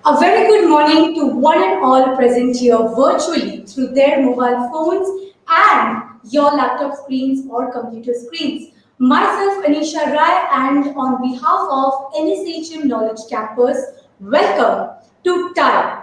A very good morning to one and all present here virtually through their mobile phones and your laptop screens or computer screens. Myself, Anisha Rai, and on behalf of NSHM Knowledge Campus, welcome to Time.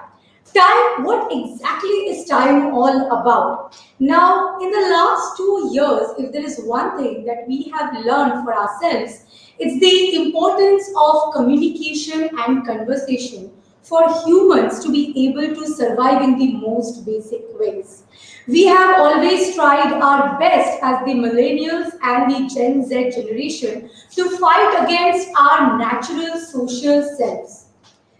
Time, what exactly is time all about? Now, in the last 2 years, if there is one thing that we have learned for ourselves, it's the importance of communication and conversation for humans to be able to survive in the most basic ways. We have always tried our best as the millennials and the Gen Z generation to fight against our natural social selves.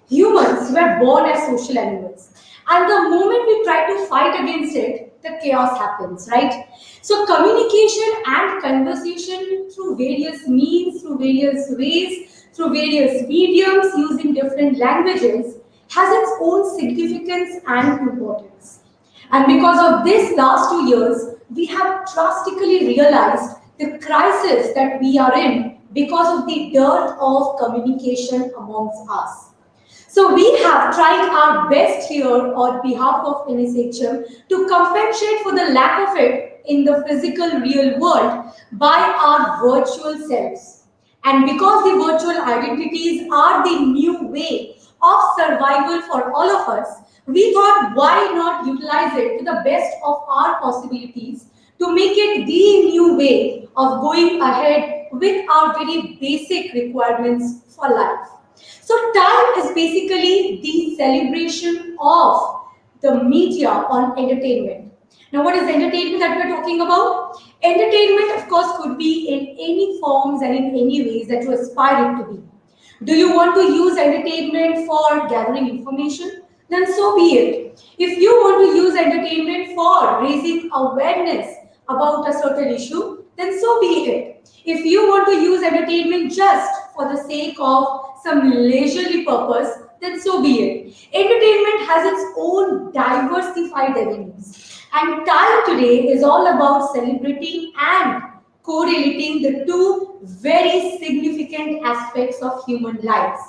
Humans were born as social animals. And the moment we try to fight against it, the chaos happens, right? So, communication and conversation through various means, through various ways, through various mediums, using different languages, has its own significance and importance. And because of this last 2 years, we have drastically realized the crisis that we are in because of the dearth of communication amongst us. So we have tried our best here on behalf of NSHM to compensate for the lack of it in the physical real world by our virtual selves. And because the virtual identities are the new way of survival for all of us, we thought why not utilize it to the best of our possibilities to make it the new way of going ahead with our very basic requirements for life. So time is basically the celebration of the media on entertainment. Now, what is entertainment that we're talking about? Entertainment, of course, could be in any forms and in any ways that you aspire it to be. Do you want to use entertainment for gathering information? Then so be it. If you want to use entertainment for raising awareness about a certain issue, then so be it. If you want to use entertainment just for the sake of some leisurely purpose, then so be it. Entertainment has its own diversified avenues. And time today is all about celebrating and correlating the two very significant aspects of human lives.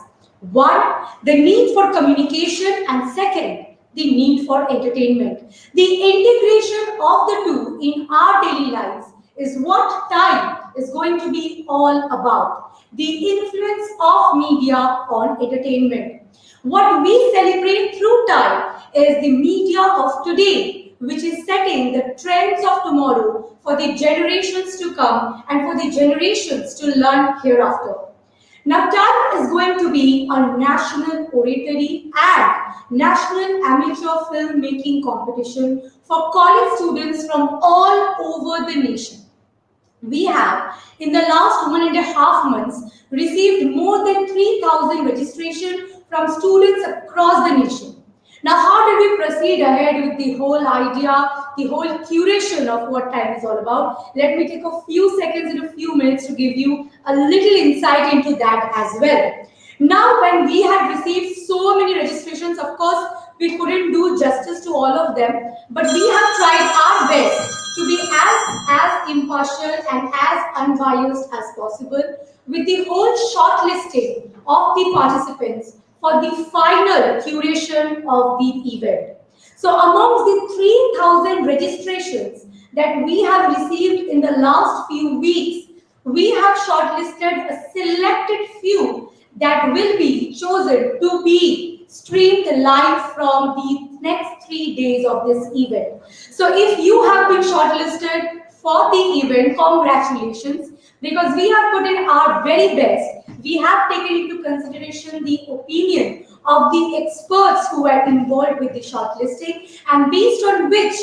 One, the need for communication, and second, the need for entertainment. The integration of the two in our daily lives is what time is going to be all about. The influence of media on entertainment. What we celebrate through time is the media of today, which is setting the trends of tomorrow for the generations to come and for the generations to learn hereafter. Now, time is going to be a national oratory and national amateur filmmaking competition for college students from all over the nation. We have, in the last 1.5 months, received more than 3,000 registrations from students across the nation. Now, how did we proceed ahead with the whole idea, the whole curation of what time is all about? Let me take a few seconds and a few minutes to give you a little insight into that as well. Now, when we had received so many registrations, of course, we couldn't do justice to all of them, but we have tried our best to be as impartial and as unbiased as possible with the whole shortlisting of the participants for the final curation of the event. So amongst the 3,000 registrations that we have received in the last few weeks, we have shortlisted a selected few that will be chosen to be streamed live from the next 3 days of this event. So if you have been shortlisted for the event, congratulations, because we have put in our very best. We have taken into consideration the opinion of the experts who are involved with the shortlisting, and based on which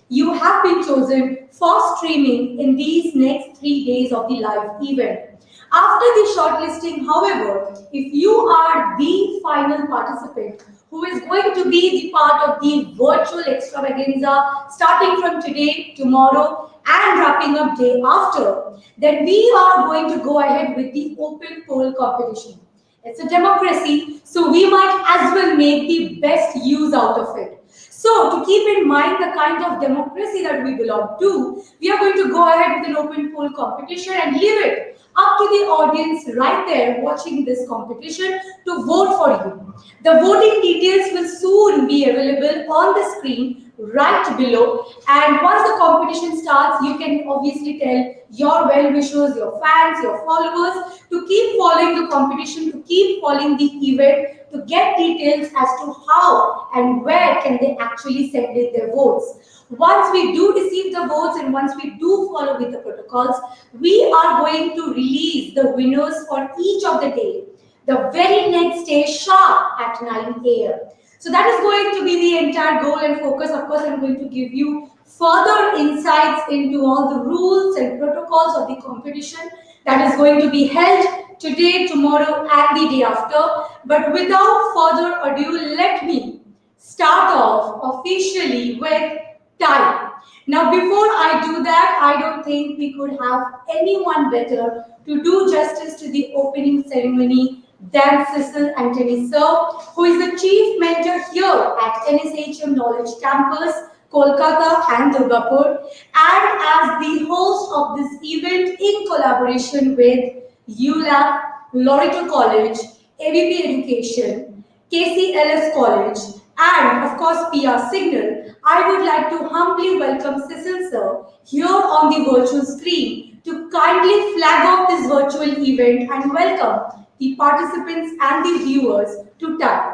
you have been chosen for streaming in these next 3 days of the live event. After the shortlisting, however, if you are the final participant who is going to be the part of the virtual extravaganza starting from today, tomorrow, and wrapping up day after, then we are going to go ahead with the open poll competition. It's a democracy, so we might as well make the best use out of it. So, to keep in mind the kind of democracy that we belong to, we are going to go ahead with an open poll competition and leave it up to the audience right there watching this competition to vote for you. The voting details will soon be available on the screen right below. And once the competition starts, you can obviously tell your well-wishers, your fans, your followers to keep following the competition, to keep following the event, to get details as to how and where can they actually send in their votes. Once we do receive the votes and once we do follow with the protocols, we are going to release the winners for each of the day, the very next day sharp at 9 a.m. So that is going to be the entire goal and focus. Of course, I'm going to give you further insights into all the rules and protocols of the competition that is going to be held today, tomorrow, and the day after. But without further ado, let me start off officially with time. Now, before I do that, I don't think we could have anyone better to do justice to the opening ceremony than Cecil Anthony Sir, who is the chief mentor here at NSHM Knowledge Campus, Kolkata and Durgapur, and as the host of this event in collaboration with ULAB, Loreto College, ABP Education, KCLS College, and of course PR Signal, I would like to humbly welcome Cecil Sir here on the virtual screen to kindly flag off this virtual event and welcome the participants and the viewers to TAM.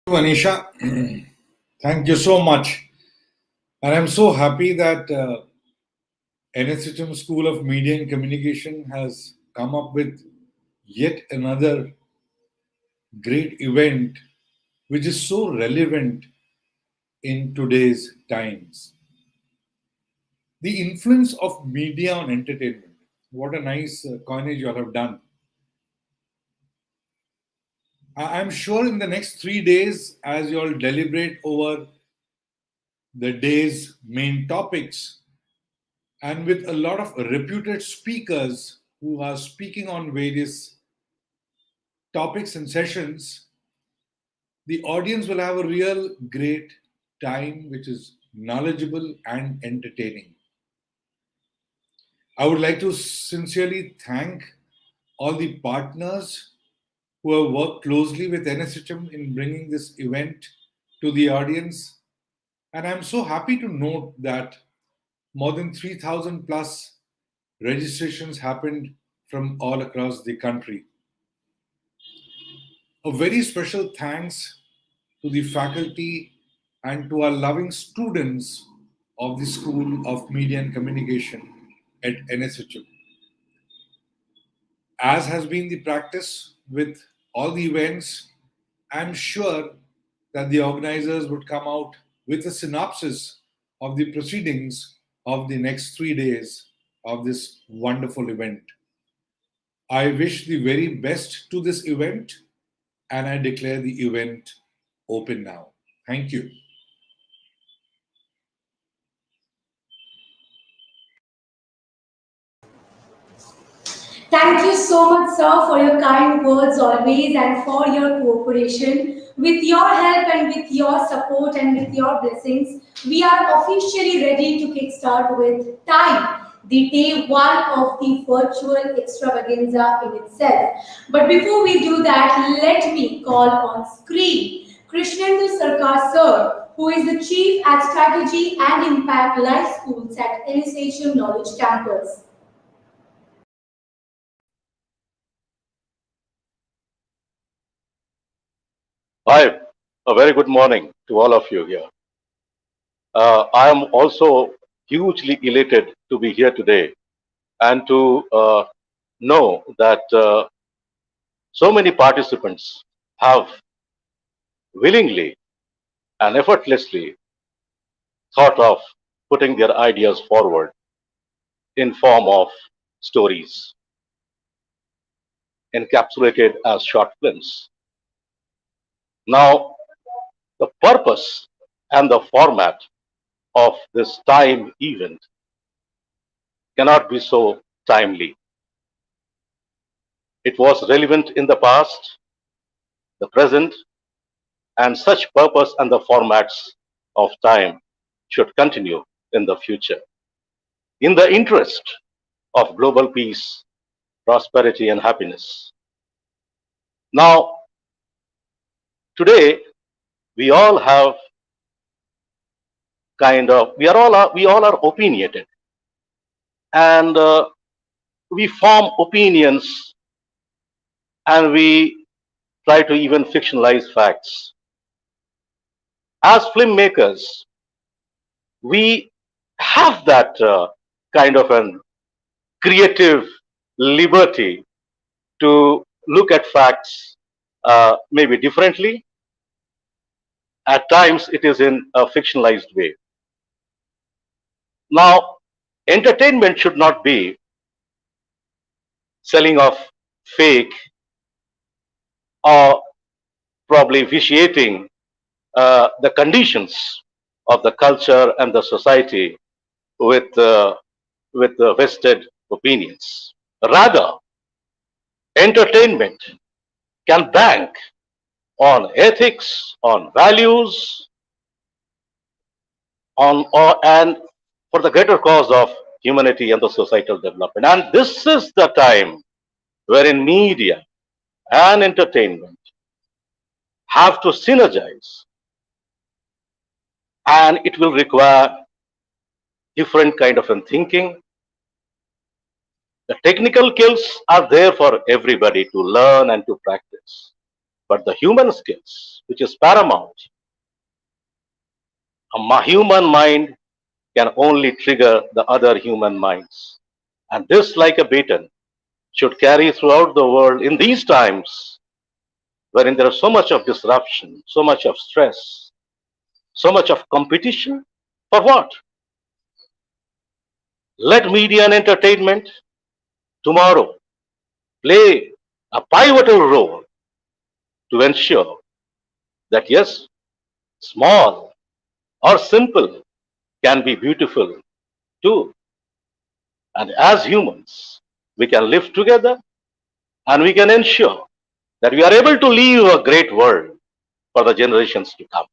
Anisha, thank you so much. And I'm so happy that NSHM School of Media and Communication has come up with yet another great event which is so relevant in today's times. The influence of media on entertainment. What a nice coinage you all have done. I'm sure in the next 3 days, as you all deliberate over the day's main topics, and with a lot of reputed speakers who are speaking on various topics and sessions, the audience will have a real great time which is knowledgeable and entertaining. I would like to sincerely thank all the partners who have worked closely with NSHM in bringing this event to the audience. And I'm so happy to note that more than 3,000 plus registrations happened from all across the country. A very special thanks to the faculty and to our loving students of the School of Media and Communication at NSHM. As has been the practice with all the events, I'm sure that the organizers would come out with a synopsis of the proceedings of the next 3 days of this wonderful event. I wish the very best to this event and I declare the event open now. Thank you. Thank you so much, sir, for your kind words always and for your cooperation. With your help and with your support and with your blessings, we are officially ready to kickstart with time, the day one of the virtual extravaganza in itself. But before we do that, let me call on screen Krishnendu Sarkar, sir, who is the Chief at Strategy and Impact Life Schools at NSHM Knowledge Campus. Hi, a very good morning to all of you here. I am also hugely elated to be here today and to know that so many participants have willingly and effortlessly thought of putting their ideas forward in form of stories encapsulated as short films. Now, the purpose and the format of this time event cannot be so timely. It was relevant in the past, the present, and such purpose and the formats of time should continue in the future in the interest of global peace, prosperity, and happiness. Now, today, we all have we all are opinionated, and we form opinions, and we try to even fictionalize facts. As filmmakers, we have that kind of an creative liberty to look at facts maybe differently. At times, it is in a fictionalized way. Now, entertainment should not be selling of fake or probably vitiating the conditions of the culture and the society with vested opinions. Rather, entertainment can bank on ethics, on values, and for the greater cause of humanity and the societal development. And this is the time wherein media and entertainment have to synergize, and it will require different kind of thinking. The technical skills are there for everybody to learn and to practice, but the human skills, which is paramount, a human mind can only trigger the other human minds. And this, like a baton, should carry throughout the world in these times wherein there is so much of disruption, so much of stress, so much of competition. For what? Let media and entertainment tomorrow play a pivotal role to ensure that yes, small or simple can be beautiful too. And as humans, we can live together and we can ensure that we are able to leave a great world for the generations to come.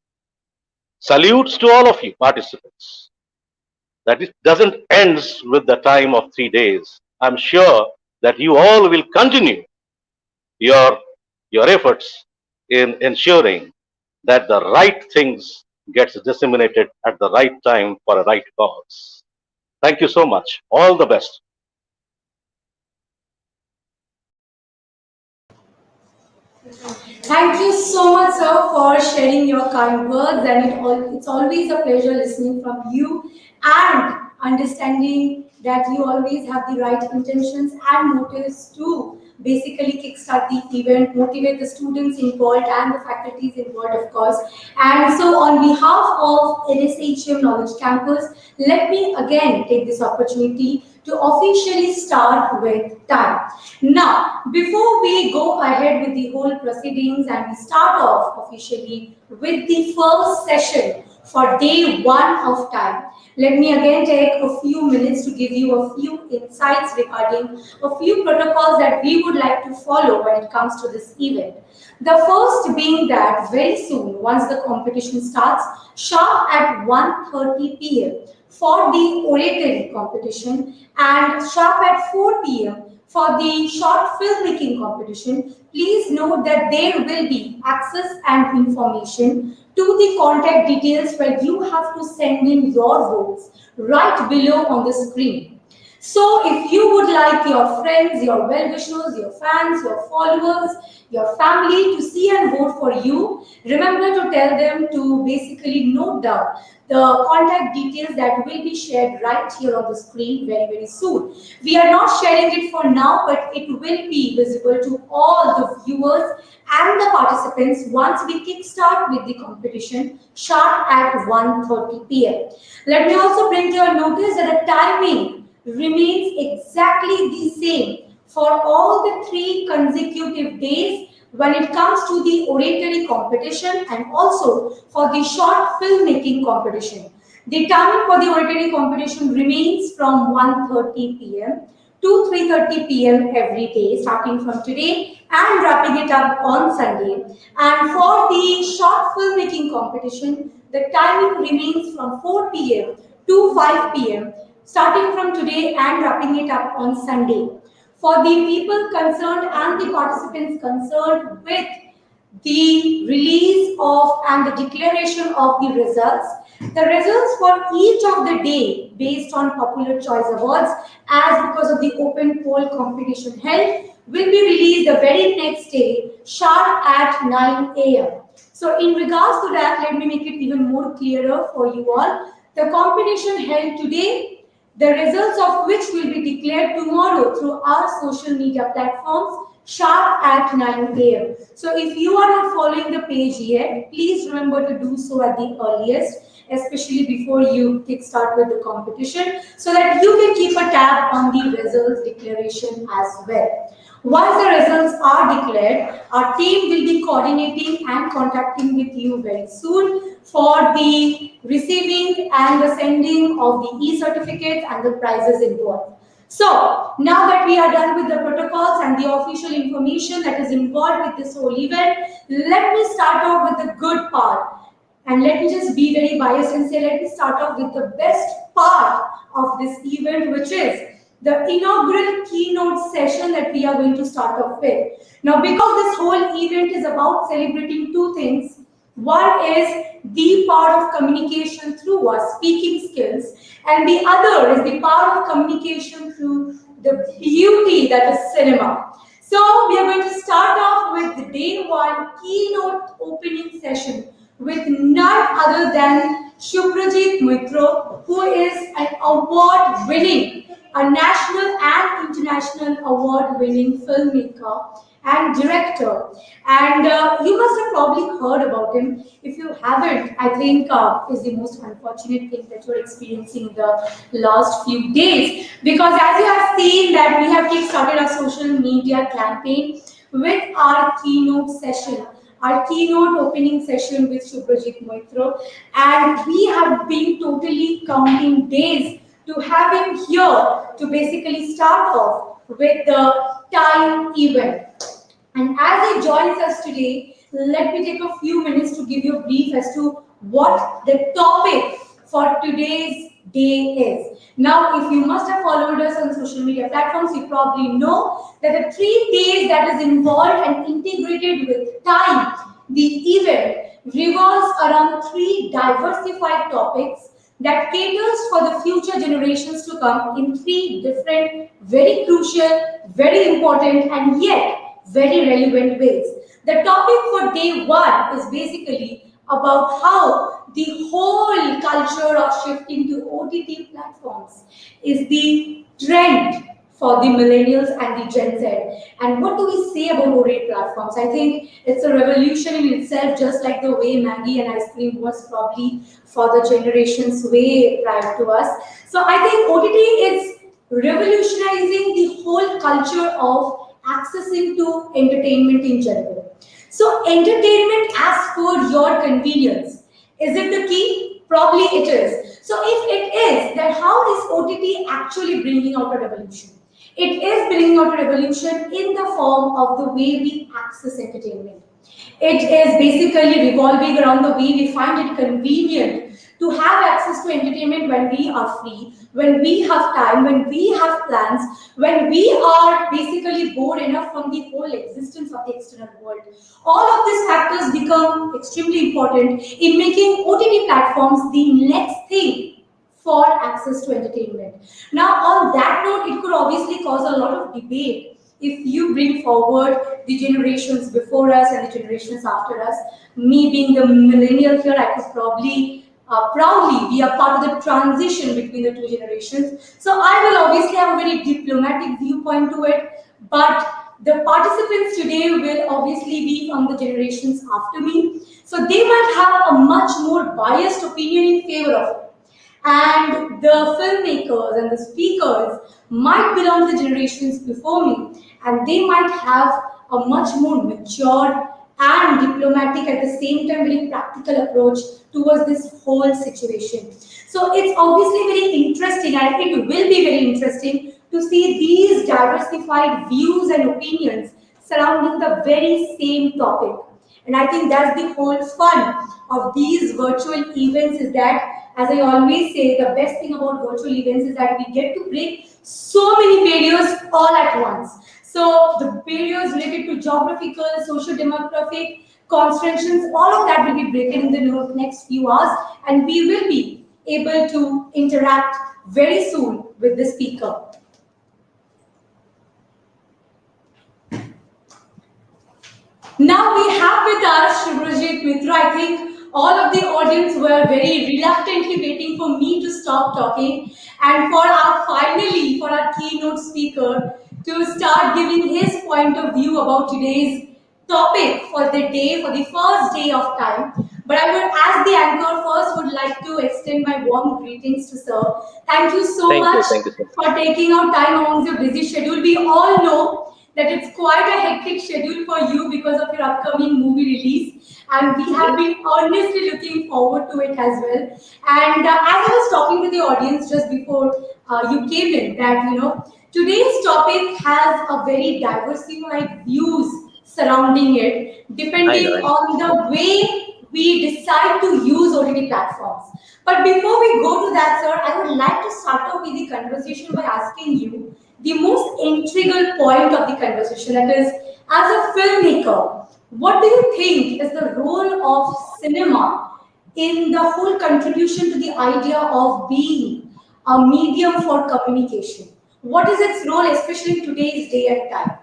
Salutes to all of you participants. That it doesn't end with the time of 3 days. I'm sure that you all will continue your, your efforts in ensuring that the right things gets disseminated at the right time for a right cause. Thank you so much. All the best. Thank you so much, sir, for sharing your kind words. And it's always a pleasure listening from you and understanding that you always have the right intentions and motives to basically kickstart the event, motivate the students involved and the faculties involved, of course. And so, on behalf of NSHM Knowledge Campus, let me again take this opportunity to officially start with time. Now, before we go ahead with the whole proceedings and we start off officially with the first session for day one of time, let me again take a few minutes to give you a few insights regarding a few protocols that we would like to follow when it comes to this event. The first being that very soon, once the competition starts, sharp at 1:30 p.m. for the oratory competition and sharp at 4 p.m. for the short filmmaking competition, please note that there will be access and information to the contact details where you have to send in your votes right below on the screen. So if you would like your friends, your well-wishers, your fans, your followers, your family to see and vote for you, remember to tell them to basically note down the contact details that will be shared right here on the screen very, very soon. We are not sharing it for now, but it will be visible to all the viewers and the participants once we kickstart with the competition sharp at 1:30 p.m. Let me also bring to your notice that the timing remains exactly the same for all the 3 consecutive days when it comes to the oratory competition and also for the short filmmaking competition. The timing for the oratory competition remains from 1:30 p.m. to 3:30 p.m. every day, starting from today and wrapping it up on Sunday. And for the short filmmaking competition, the timing remains from 4 p.m. to 5 p.m., starting from today and wrapping it up on Sunday. For the people concerned and the participants concerned with the release of and the declaration of the results. The results for each of the day based on popular choice awards, as because of the open poll competition held, will be released the very next day sharp at 9 a.m. So in regards to that, let me make it even more clearer for you all. The competition held today, the results of which will be declared tomorrow through our social media platforms sharp at 9 a.m. So if you are not following the page yet, please remember to do so at the earliest, especially before you kickstart with the competition, so that you can keep a tab on the results declaration as well. Once the results are declared, our team will be coordinating and contacting with you very soon for the receiving and the sending of the e-certificates and the prizes involved. So, now that we are done with the protocols and the official information that is involved with this whole event, let me start off with the good part. And let me just be very biased and say, let me start off with the best part of this event, which is the inaugural keynote session that we are going to start off with. Now, because this whole event is about celebrating two things. One is the power of communication through our speaking skills, and the other is the power of communication through the beauty that is cinema. So, we are going to start off with the day one keynote opening session with none other than Subhrajit Mitra, who is an award-winning, a national and international award-winning filmmaker and director. And you must have probably heard about him. If you haven't, I think is the most unfortunate thing that you're experiencing the last few days. Because as you have seen that we have kickstarted our social media campaign with our keynote session, our keynote opening session with Subhrajit Mitra, and we have been totally counting days to have him here to basically start off with the T.I.M.E event. And as he joins us today, let me take a few minutes to give you a brief as to what the topic for today's day is. Now, if you must have followed us on social media platforms, you probably know that the 3 days that is involved and integrated with time, the event revolves around 3 diversified topics that caters for the future generations to come in 3 different, very crucial, very important, and yet very relevant ways. The topic for day one is basically about how the whole culture of shifting to OTT platforms is the trend for the millennials and the Gen Z. And what do we say about OTT platforms? I think it's a revolution in itself, just like the way Maggie and ice cream was probably for the generations way prior to us. So I think OTT is revolutionizing the whole culture of accessing to entertainment in general. So entertainment as per your convenience. Is it the key? Probably it is. So if it is, then how is OTT actually bringing out a revolution? It is bringing out a revolution in the form of the way we access entertainment. It is basically revolving around the way we find it convenient to have access to entertainment when we are free, when we have time, when we have plans, when we are basically bored enough from the whole existence of the external world. All of these factors become extremely important in making OTT platforms the next thing for access to entertainment. Now, on that note, it could obviously cause a lot of debate if you bring forward the generations before us and the generations after us. Me being the millennial here, I could probably proudly be a part of the transition between the 2 generations. So I will obviously have a very diplomatic viewpoint to it, but the participants today will obviously be from the generations after me. So they might have a much more biased opinion in favor of it. And the filmmakers and the speakers might belong to the generations before me, and they might have a much more mature and diplomatic, at the same time very practical approach towards this whole situation. So it's obviously very interesting, and it will be very interesting to see these diversified views and opinions surrounding the very same topic. And I think that's the whole fun of these virtual events is that, as I always say, the best thing about virtual events is that we get to break so many barriers all at once. So the barriers related to geographical, social demographic, constraints, all of that will be broken in the next few hours, and we will be able to interact very soon with the speaker. Now we have with us Shubhrajit Mitra. I think all of the audience were very reluctantly waiting for me to stop talking and for our keynote speaker to start giving his point of view about today's topic for the day, for the first day of time. But I would, as the anchor first, would like to extend my warm greetings to sir. Thank you so Thank you. much Thank you so much. for taking out time amongst your busy schedule. We all know that it's quite a hectic schedule for you because of your upcoming movie release, and we have Yes. been earnestly looking forward to it as well. And as I was talking to the audience just before you came in, that today's topic has a very diversified views surrounding it, I know. depending I know. on the way we decide to use OTT platforms. But before we go to that, sir, I would like to start off with the conversation by asking you the most integral point of the conversation. That is, as a filmmaker, what do you think is the role of cinema in the whole contribution to the idea of being a medium for communication? What is its role, especially in today's day and time?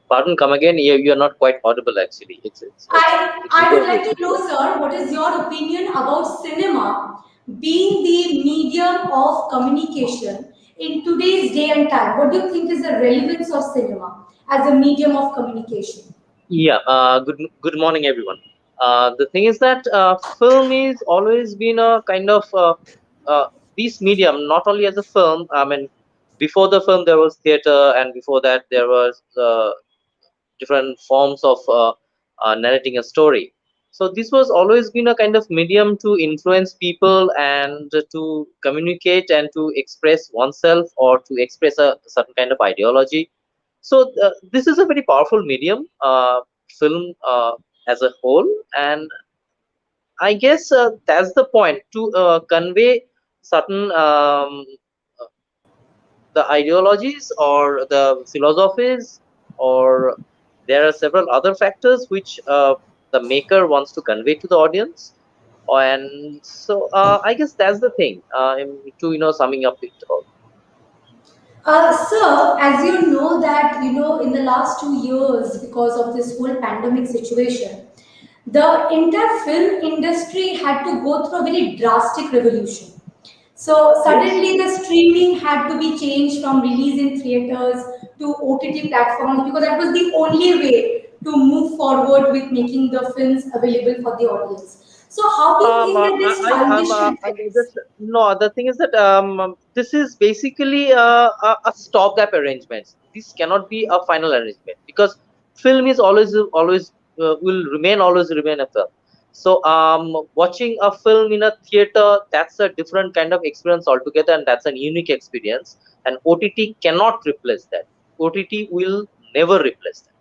Pardon, come again. You're not quite audible actually. I would like to It's know, sir, what is your opinion about cinema being the medium of communication in today's day and time? What do you think is the relevance of cinema as a medium of communication? yeah. Good morning, everyone. The thing is that film is always been a kind of uh, this medium, not only as a film. I mean, before the film there was theater, and before that there was different forms of narrating a story. So this was always been a kind of medium to influence people and to communicate and to express oneself or to express a certain kind of ideology. So this is a very powerful medium, film as a whole, and I guess that's the point to convey certain the ideologies or the philosophies, or there are several other factors which the maker wants to convey to the audience. And so I guess that's the thing, to summing up it all. Sir, as you know that in the last 2 years, because of this whole pandemic situation, the entire film industry had to go through a very drastic revolution. So Yes. suddenly the streaming had to be changed from release in theaters to OTT platforms because that was the only way to move forward with making the films available for the audience. So how do you think that this I'm transition just no. The thing is that this is basically a stopgap arrangement. This cannot be a final arrangement because film is always always remain a film. So watching a film in a theater, that's a different kind of experience altogether, and that's a unique experience. And OTT cannot replace that. OTT will never replace that.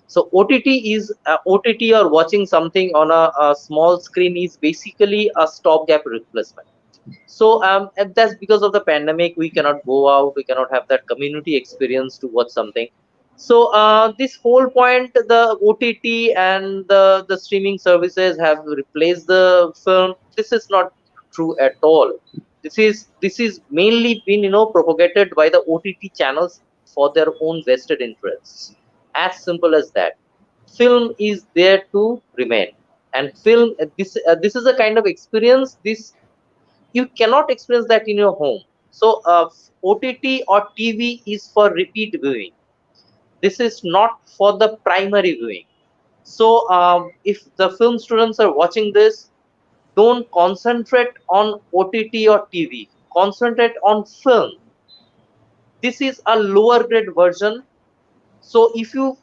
So OTT is OTT, or watching something on a small screen, is basically a stopgap replacement. So and that's because of the pandemic. We cannot go out. We cannot have that community experience to watch something. So this whole point, the OTT and the streaming services have replaced the film. This is not true at all. This is mainly been propagated by the OTT channels for their own vested interests. As simple as that. Film is there to remain, and film this is a kind of experience. This you cannot experience that in your home. So OTT or TV is for repeat viewing. This is not for the primary viewing. So if the film students are watching this, don't concentrate on OTT or TV. Concentrate on film. This is a lower grade version. So if you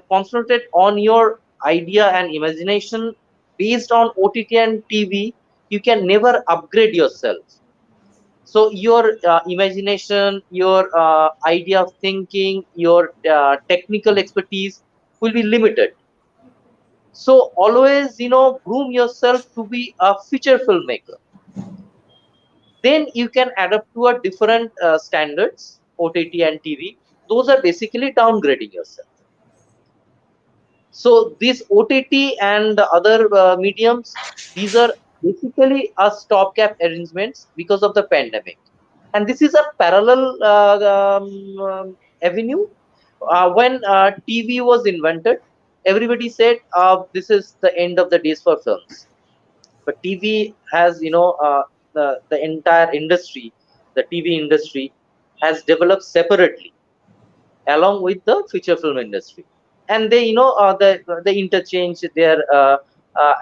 concentrate on your idea and imagination based on OTT and TV, you can never upgrade yourself. So your imagination, your idea of thinking, your technical expertise will be limited. So always, groom yourself to be a feature filmmaker. Then you can adapt to a different standards, OTT and TV. Those are basically downgrading yourself. So these OTT and the other mediums, these are basically a stopgap arrangements because of the pandemic. And this is a parallel avenue. When TV was invented, everybody said this is the end of the days for films. But TV has, the entire industry, the TV industry has developed separately along with the feature film industry, and they, they interchange their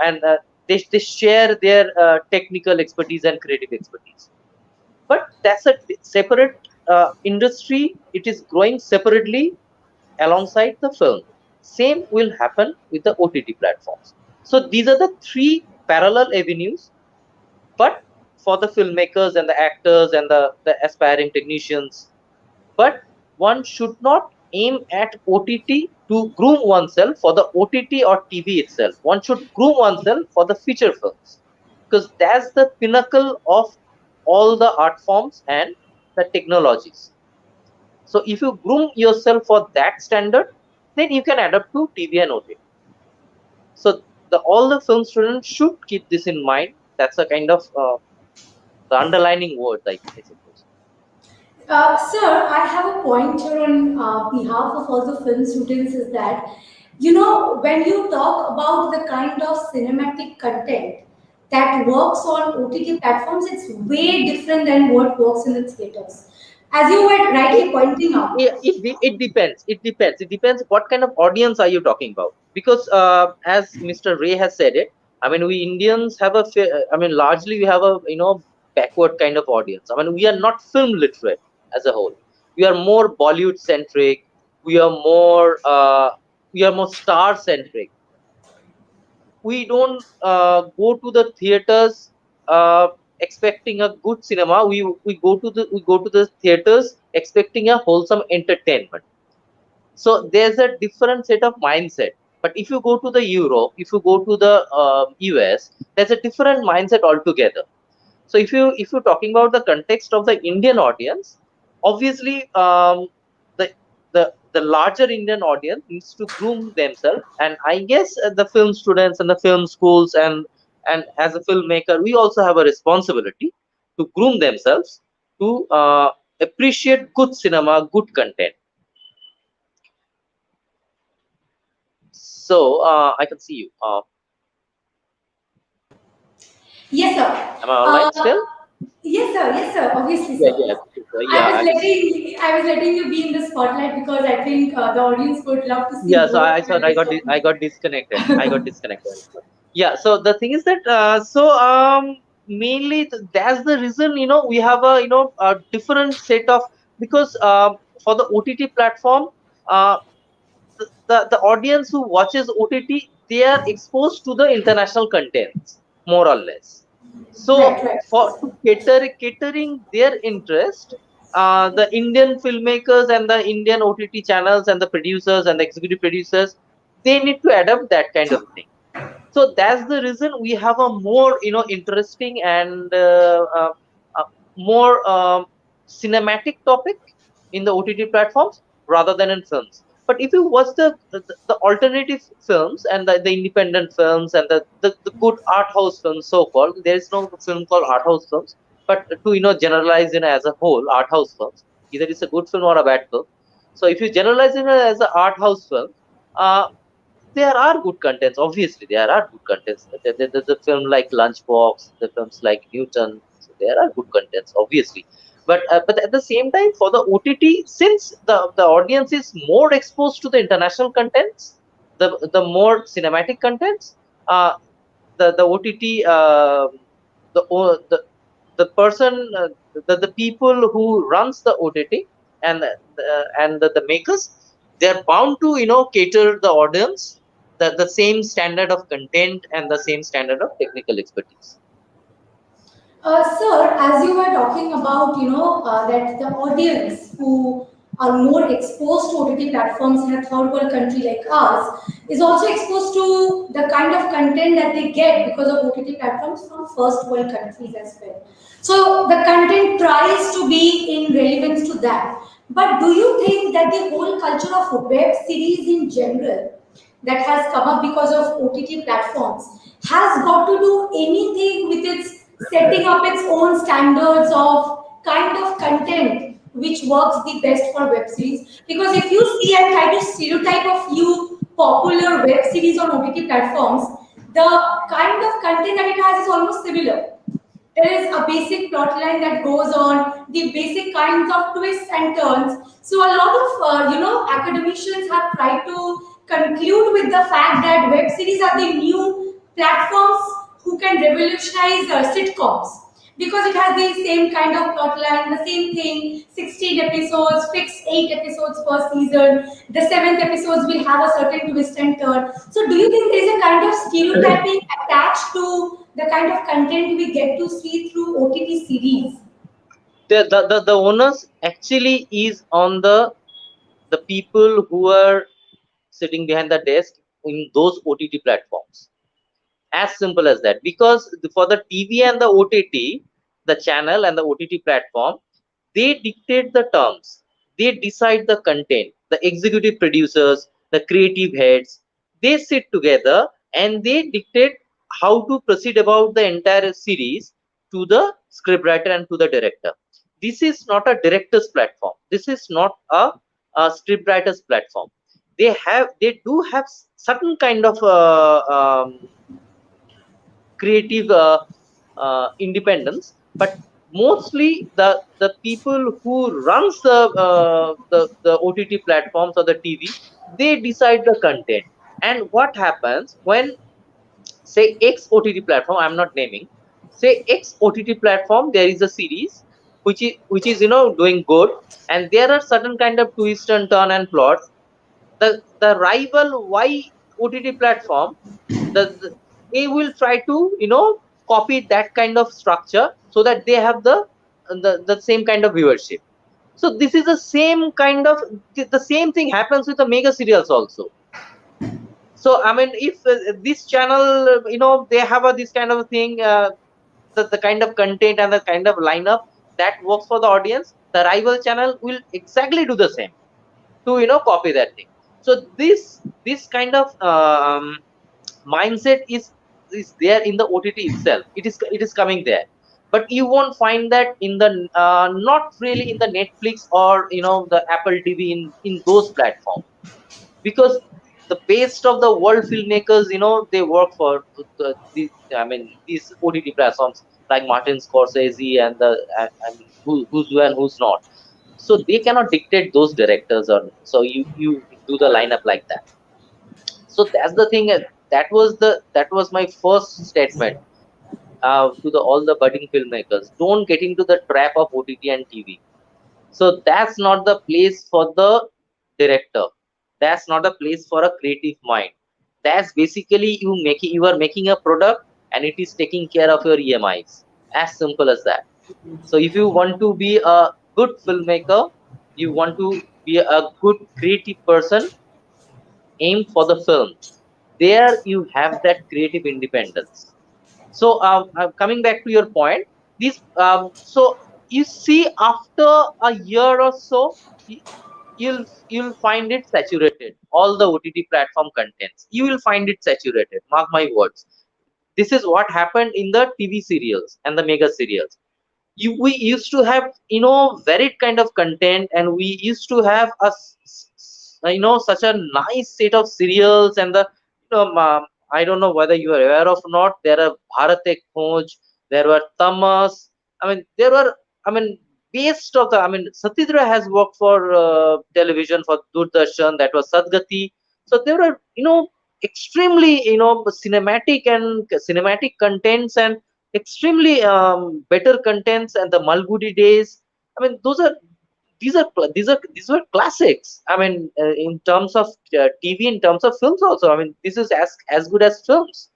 and they share their technical expertise and creative expertise. But that's a separate industry. It is growing separately alongside the film. Same will happen with the OTT platforms. So these are the three parallel avenues, but for the filmmakers and the actors and the aspiring technicians. But one should not aim at OTT to groom oneself for the OTT or TV itself. One should groom oneself for the feature films, because that's the pinnacle of all the art forms and the technologies. So if you groom yourself for that standard, then you can adapt to TV and OTT. So all the film students should keep this in mind. That's a kind of the underlining word, I suppose. Sir, I have a point here on behalf of all the film students is that, when you talk about the kind of cinematic content that works on OTT platforms, it's way different than what works in the theaters. As you were rightly pointing out. It depends. It depends what kind of audience are you talking about. Because as Mr. Ray has said it, I mean, we Indians have I mean, largely we have a, backward kind of audience. I mean, we are not film literate as a whole. We are more Bollywood centric. We are more star centric. We don't go to the theaters expecting a good cinema. We go to the theaters expecting a wholesome entertainment. So there's a different set of mindset. But if you go to the Europe, if you go to the US, there's a different mindset altogether. So if you're talking about the context of the Indian audience, obviously the the larger Indian audience needs to groom themselves, and I guess the film students and the film schools and as a filmmaker, we also have a responsibility to groom themselves to appreciate good cinema, good content. So I can see you. Yes, sir. Am I all right still? Yes, sir. Yes, sir. Obviously, Yeah, sir. yeah, yeah. I can see. I was letting you be in the spotlight because I think the audience would love to see Yeah, so both I thought sides of I you. got disconnected. I got disconnected. Yeah, so the thing is that mainly that's the reason, we have a, a different set of, because for the OTT platform, uh, the audience who watches OTT, they are exposed to the international contents more or less. Right, So right. for to catering their interest, the Indian filmmakers and the Indian OTT channels and the producers and the executive producers, they need to adapt that kind of thing. So that's the reason we have a more, interesting and uh, more cinematic topic in the OTT platforms rather than in films. But if you watch the alternative films and the independent films and the good art house films, so called, there is no film called art house films, but to, generalize in as a whole, art house films, either it's a good film or a bad film. So if you generalize it as an art house film, uh, there are good contents. Obviously, there are good contents. The film like Lunchbox, the films like Newton. So there are good contents, obviously. But at the same time, for the OTT, since the audience is more exposed to the international contents, the more cinematic contents, uh, the OTT, the person, the people who runs the OTT and the makers, they're bound to, cater the audience the same standard of content and the same standard of technical expertise. Sir, as you were talking about, that the audience who are more exposed to OTT platforms in a third world country like ours is also exposed to the kind of content that they get because of OTT platforms from first world countries as well. So the content tries to be in relevance to that. But do you think that the whole culture of web series in general that has come up because of OTT platforms has got to do anything with its setting up its own standards of kind of content which works the best for web series? Because if you see and try to stereotype a few popular web series on OTT platforms, the kind of content that it has is almost similar. There is a basic plot line that goes on, the basic kinds of twists and turns. So a lot of academicians have tried to conclude with the fact that web series are the new platforms who can revolutionize sitcoms because it has the same kind of plot line, the same thing, 16 episodes, fixed 8 episodes per season. The seventh episodes will have a certain twist and turn. So do you think there is a kind of stereotyping attached to the kind of content we get to see through OTT series? The onus actually is on the people who are sitting behind the desk in those OTT platforms. As simple as that. Because for the TV and the OTT, the channel and the OTT platform, they dictate the terms, they decide the content. The executive producers, the creative heads, they sit together and they dictate how to proceed about the entire series to the scriptwriter and to the director. This is not a director's platform, this is not a scriptwriter's platform. They do have certain kind of creative independence, but mostly the people who runs the OTT platforms or the TV, they decide the content. And what happens when, say, X OTT platform, I'm not naming, say X OTT platform, there is a series which is doing good, and there are certain kind of twist and turn and plots. The rival Y OTT platform, the they will try to copy that kind of structure so that they have the same kind of viewership. So this is the same kind of, the same thing happens with the mega serials also. So I mean, if this channel, they have this kind of thing, the kind of content and the kind of lineup that works for the audience, the rival channel will exactly do the same to copy that thing. So this kind of mindset is there in the OTT itself. It is coming there, but you won't find that in the not really in the Netflix or the Apple TV, in those platforms. Because the best of the world filmmakers, they work for I mean, these OTT platforms like Martin Scorsese and and who's who and who's not. So they cannot dictate those directors, or so you do the lineup like that. So that's the thing. That was my first statement to the all the budding filmmakers. Don't get into the trap of OTT and TV. So that's not the place for the director. That's not a place for a creative mind. That's basically you are making a product, and it is taking care of your EMIs. As simple as that. So if you want to be a good filmmaker, you want to be a good creative person, aim for the film. There you have that creative independence. So coming back to your point, this so you see, after a year or so, you'll find it saturated. All the OTT platform contents, you will find it saturated. Mark my words. This is what happened in the TV serials and the mega serials. We used to have varied kind of content, and we used to have such a nice set of serials. And I don't know whether you are aware of or not, there are Bharat Ek Khoj, there were Tamas. There were, I mean, based of the, Satyendra has worked for television for Doordarshan, that was Sadgati. So there were extremely cinematic contents, and extremely better contents, and the Malgudi days. Those are these were classics. In terms of TV, in terms of films also. This is as good as films.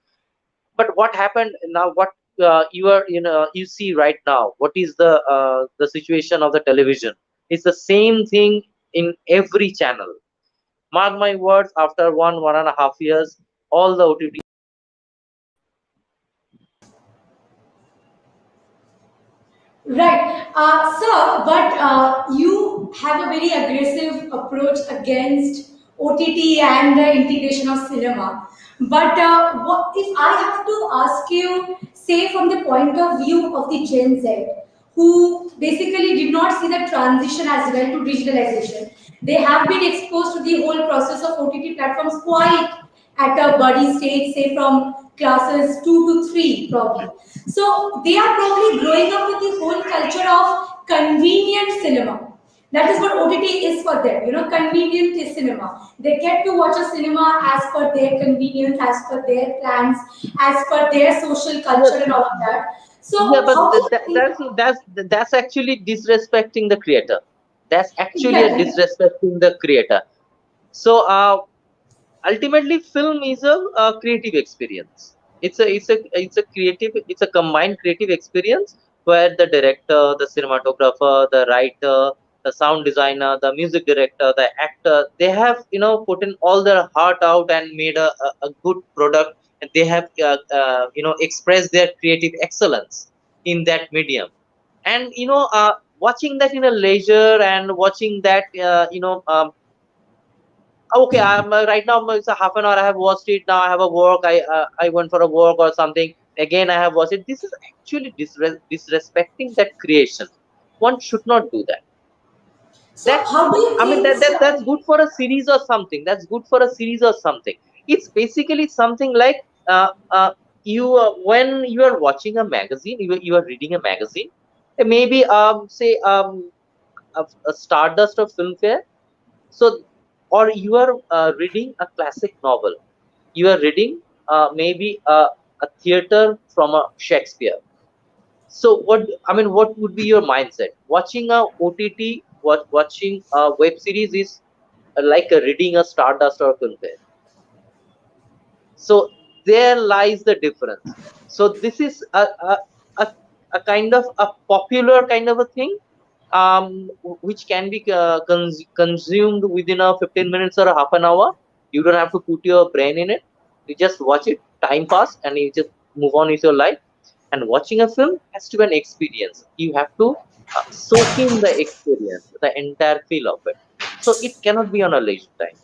But what happened now? you see right now what is the situation of the television. It's the same thing in every channel. Mark my words, after 1.5 years, all the OTT. Right, sir, but you have a very aggressive approach against OTT and the integration of cinema. But what if I have to ask you, say, from the point of view of the Gen Z, who basically did not see the transition as well to digitalization? They have been exposed to the whole process of OTT platforms quite at a budding stage, say from classes 2 to 3, probably. So they are probably growing up with the whole culture of convenient cinema. That is what OTT is for them. Convenient is cinema. They get to watch a cinema as per their convenience, as per their plans, as per their social culture, and all of that. Yeah, So but how do you think? that's actually disrespecting the creator. That's actually a Exactly. disrespecting the creator. So ultimately, film is a creative experience. It's a combined creative experience where the director, the cinematographer, the writer, the sound designer, the music director, the actor, they have put in all their heart out and made a good product, and they have expressed their creative excellence in that medium. And watching that in a leisure, and watching that okay, I'm right now, it's a half an hour I have watched it. Now I have a work, I went for a work or something, again I have watched it. This is actually disrespecting that creation. One should not do that. So That, how do you I mean, think, that's sir? good for a series or something. That's good for a series or something. It's basically something like, you when you are watching a magazine, you are reading a magazine, maybe say a Stardust of Filmfare. So, or you are reading a classic novel, you are reading maybe a theater from a Shakespeare. So what would be your mindset? Watching a OTT, watching a web series is like a reading a Stardust or Filmfare. So there lies the difference. So this is a, a kind of a popular kind of a thing, which can be consumed within a 15 minutes or a half an hour. You don't have to put your brain in it. You just watch it, time pass, and you just move on with your life. And watching a film has to be an experience. You have to soak in the experience, the entire feel of it. So it cannot be on a leisure time.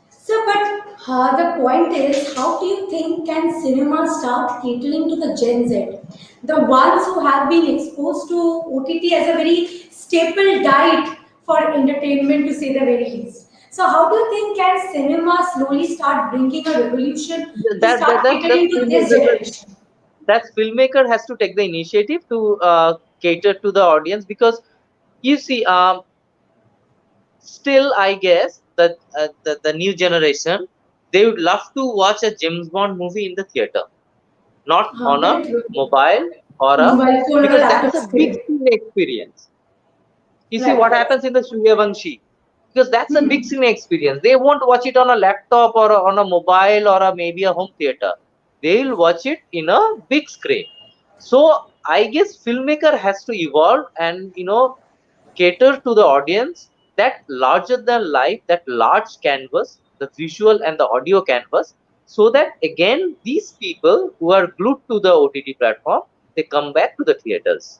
So, but the point is, how do you think can cinema start catering to the Gen Z, the ones who have been exposed to OTT as a very staple diet for entertainment, to say the very least? So, how do you think can cinema slowly start bringing a revolution to That, that start that's catering to this generation? that filmmaker has to take the initiative to cater to the audience, because you see, still I guess that the new generation, they would love to watch a James Bond movie in the theater, not on a Very true. mobile or a, Mobile phone or a because that's laptop a big screen. screen experience. You see Right, what right. happens in the Suryavanshi, because that's a big Hmm. screen experience. They won't watch it on a laptop or on a mobile or maybe a home theater. They will watch it in a big screen. So I guess filmmaker has to evolve and cater to the audience, that larger than life, that large canvas, the visual and the audio canvas, so that again these people who are glued to the OTT platform, they come back to the theaters.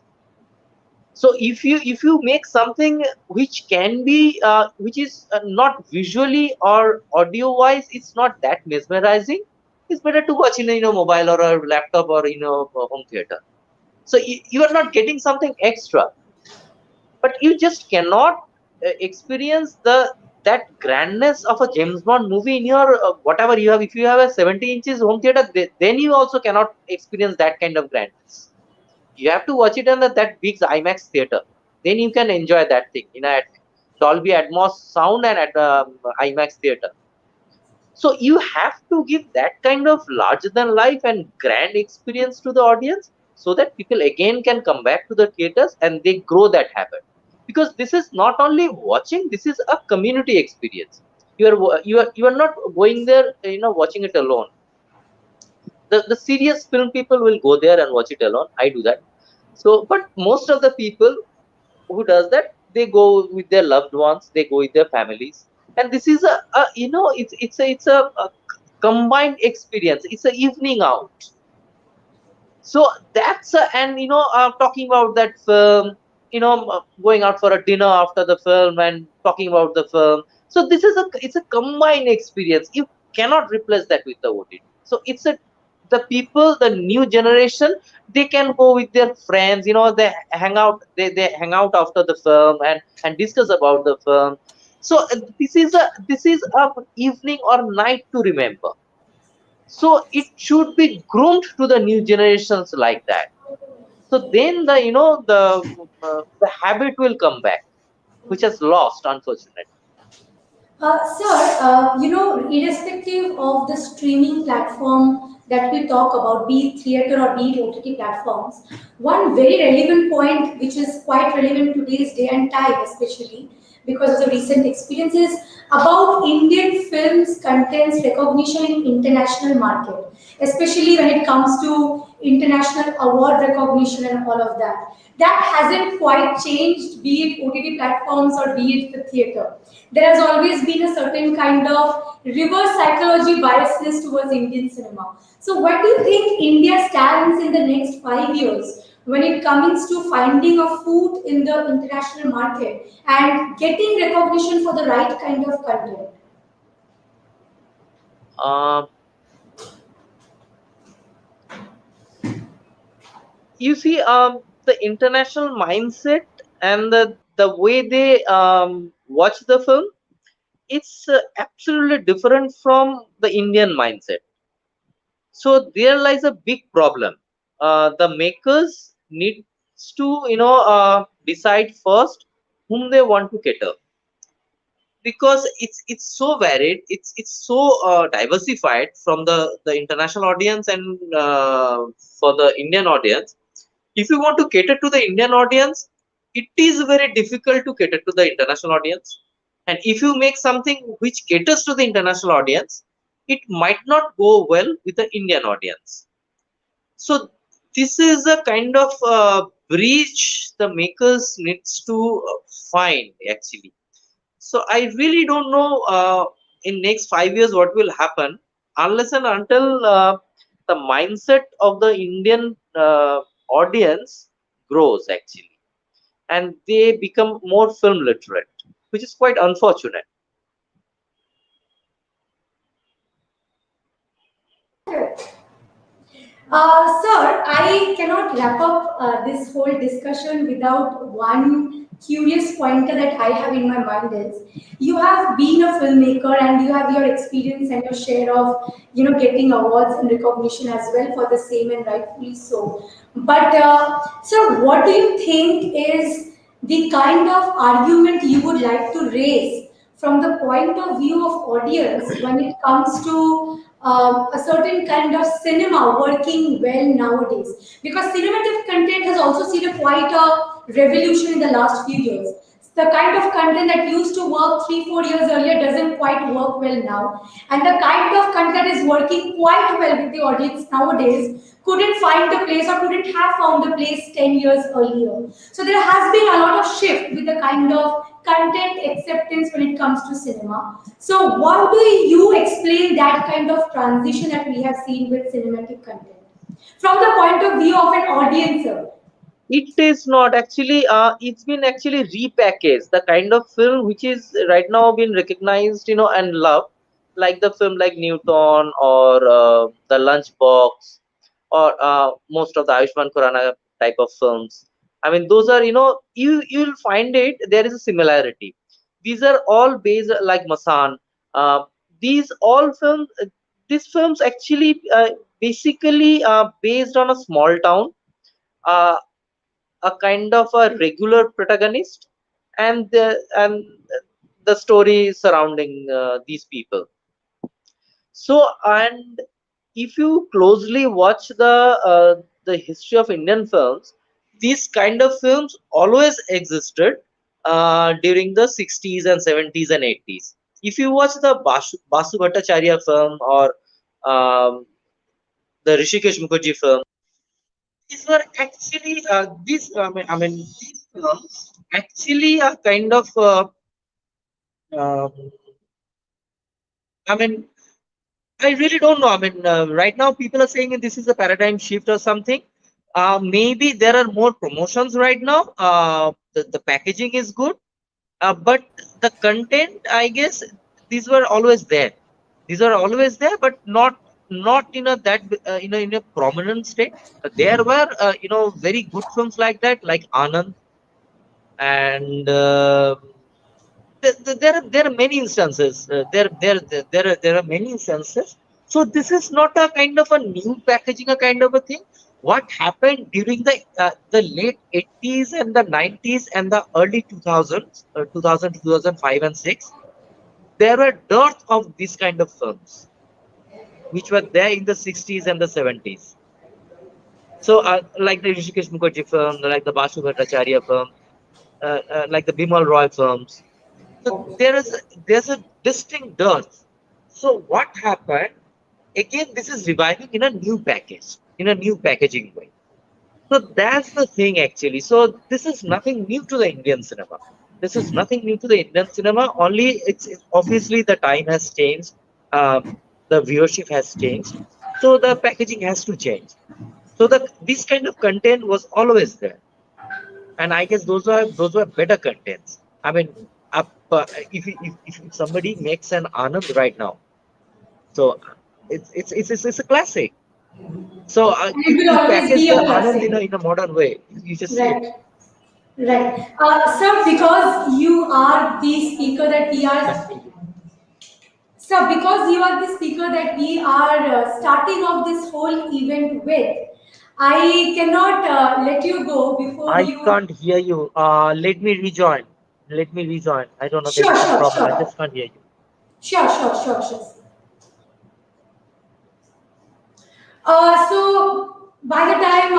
So if you make something which can be which is not visually or audio wise, it's not that mesmerizing, it's better to watch in a mobile or a laptop or a home theater. So you are not getting something extra, but you just cannot experience that grandness of a James Bond movie in your whatever you have. If you have a 70 inches home theater, then you also cannot experience that kind of grandness. You have to watch it in that big IMAX theater. Then you can enjoy that thing in a Dolby Atmos sound and at IMAX theater. So you have to give that kind of larger than life and grand experience to the audience, so that people again can come back to the theaters and they grow that habit. Because this is not only watching, this is a community experience. You are not going there watching it alone. The serious film people will go there and watch it alone. I do that. So, but most of the people who does that, they go with their loved ones, they go with their families, and this is a it's a combined experience. It's a evening out. So that's and talking about that film, going out for a dinner after the film and talking about the film. So this is a combined experience. You cannot replace that with the OTT. So it's a the people, the new generation, they can go with their friends. They hang out. They hang out after the film and discuss about the film. So this is a evening or night to remember. So it should be groomed to the new generations like that. So then the habit will come back, which has lost, unfortunately. Sir, irrespective of the streaming platform that we talk about, be it theater or be it OTT platforms, one very relevant point, which is quite relevant today's day and time, especially because of the recent experiences about Indian films contents recognition in international market, especially when it comes to international award recognition and all of that. That hasn't quite changed, be it OTT platforms or be it the theater. There has always been a certain kind of reverse psychology biasness towards Indian cinema. So, what do you think India stands in the next 5 years when it comes to finding a foot in the international market and getting recognition for the right kind of content? Um, you see, the international mindset and the way they watch the film, it's absolutely different from the Indian mindset. So there lies a big problem. The makers needs to decide first whom they want to cater, because it's so varied, it's so diversified from the international audience and for the Indian audience. If you want to cater to the Indian audience, it is very difficult to cater to the international audience. And if you make something which caters to the international audience, it might not go well with the Indian audience. So this is a kind of breach the makers needs to find actually. So I really don't know in next 5 years what will happen, unless and until the mindset of the Indian audience grows actually, and they become more film literate, which is quite unfortunate. Sir, I cannot wrap up this whole discussion without one curious pointer that I have in my mind is you have been a filmmaker and you have your experience and your share of getting awards and recognition as well for the same and rightfully so. But sir, what do you think is the kind of argument you would like to raise from the point of view of audience when it comes to a certain kind of cinema working well nowadays? Because cinematic content has also seen a quite a revolution in the last few years. The kind of content that used to work 3 4 years earlier doesn't quite work well now, and the kind of content that is working quite well with the audience nowadays couldn't find a place or couldn't have found a place 10 years earlier. So there has been a lot of shift with the kind of content acceptance when it comes to cinema. So how do you explain that kind of transition that we have seen with cinematic content from the point of view of an audience? It is not actually. It's been actually repackaged. The kind of film which is right now been recognized, and loved, like the film like Newton or the Lunchbox, or most of the Ayushmann Khurrana type of films. I mean, those are you'll find it. There is a similarity. These are all based like Masan. Uh, these all films. These films actually basically based on a small town. Uh, a kind of a regular protagonist, and the story surrounding these people. So, and if you closely watch the history of Indian films, these kind of films always existed during the 60s and 70s and 80s. If you watch the Basu Bhattacharya film, or um, the Rishikesh Mukherjee film. These were actually these. These films actually are kind of. Um, I mean, I really don't know. Right now people are saying this is a paradigm shift or something. Maybe there are more promotions right now. The packaging is good, but the content, I guess, these were always there. These are always there, but not in a that in a prominent state. There were very good films like that, like Anand, and there are many instances. There are many instances. So this is not a kind of a new packaging, a kind of a thing. What happened during the late 80s and the 90s and the early 2000s, 2000 2005 and 6, there were dearth of these kind of films which were there in the 60s and the 70s. So like the Rishikesh Mukherjee film, like the Basu Bhattacharya film, like the Bimal Roy films. So there's a distinct dearth. So what happened? Again, this is reviving in a new package, in a new packaging way. So that's the thing actually. So this is nothing new to the Indian cinema. This is nothing new to the Indian cinema. Only it's obviously the time has changed. The viewership has changed. So the packaging has to change. So this kind of content was always there, and I guess those were better contents. I mean, if somebody makes an Anand right now, so it's a classic. So And it will you always package be the a Anand classic. in a modern way. You just see it. Right. Right. Sir, because you are the speaker that we Can't are, hear you. sir, because you are the speaker that we are starting off this whole event with, I cannot let you go before I you. can't hear you. Let me rejoin. Let me rejoin. I don't know. There Sure, is some sure, problem. I sure. just can't hear you. Sure. So by the time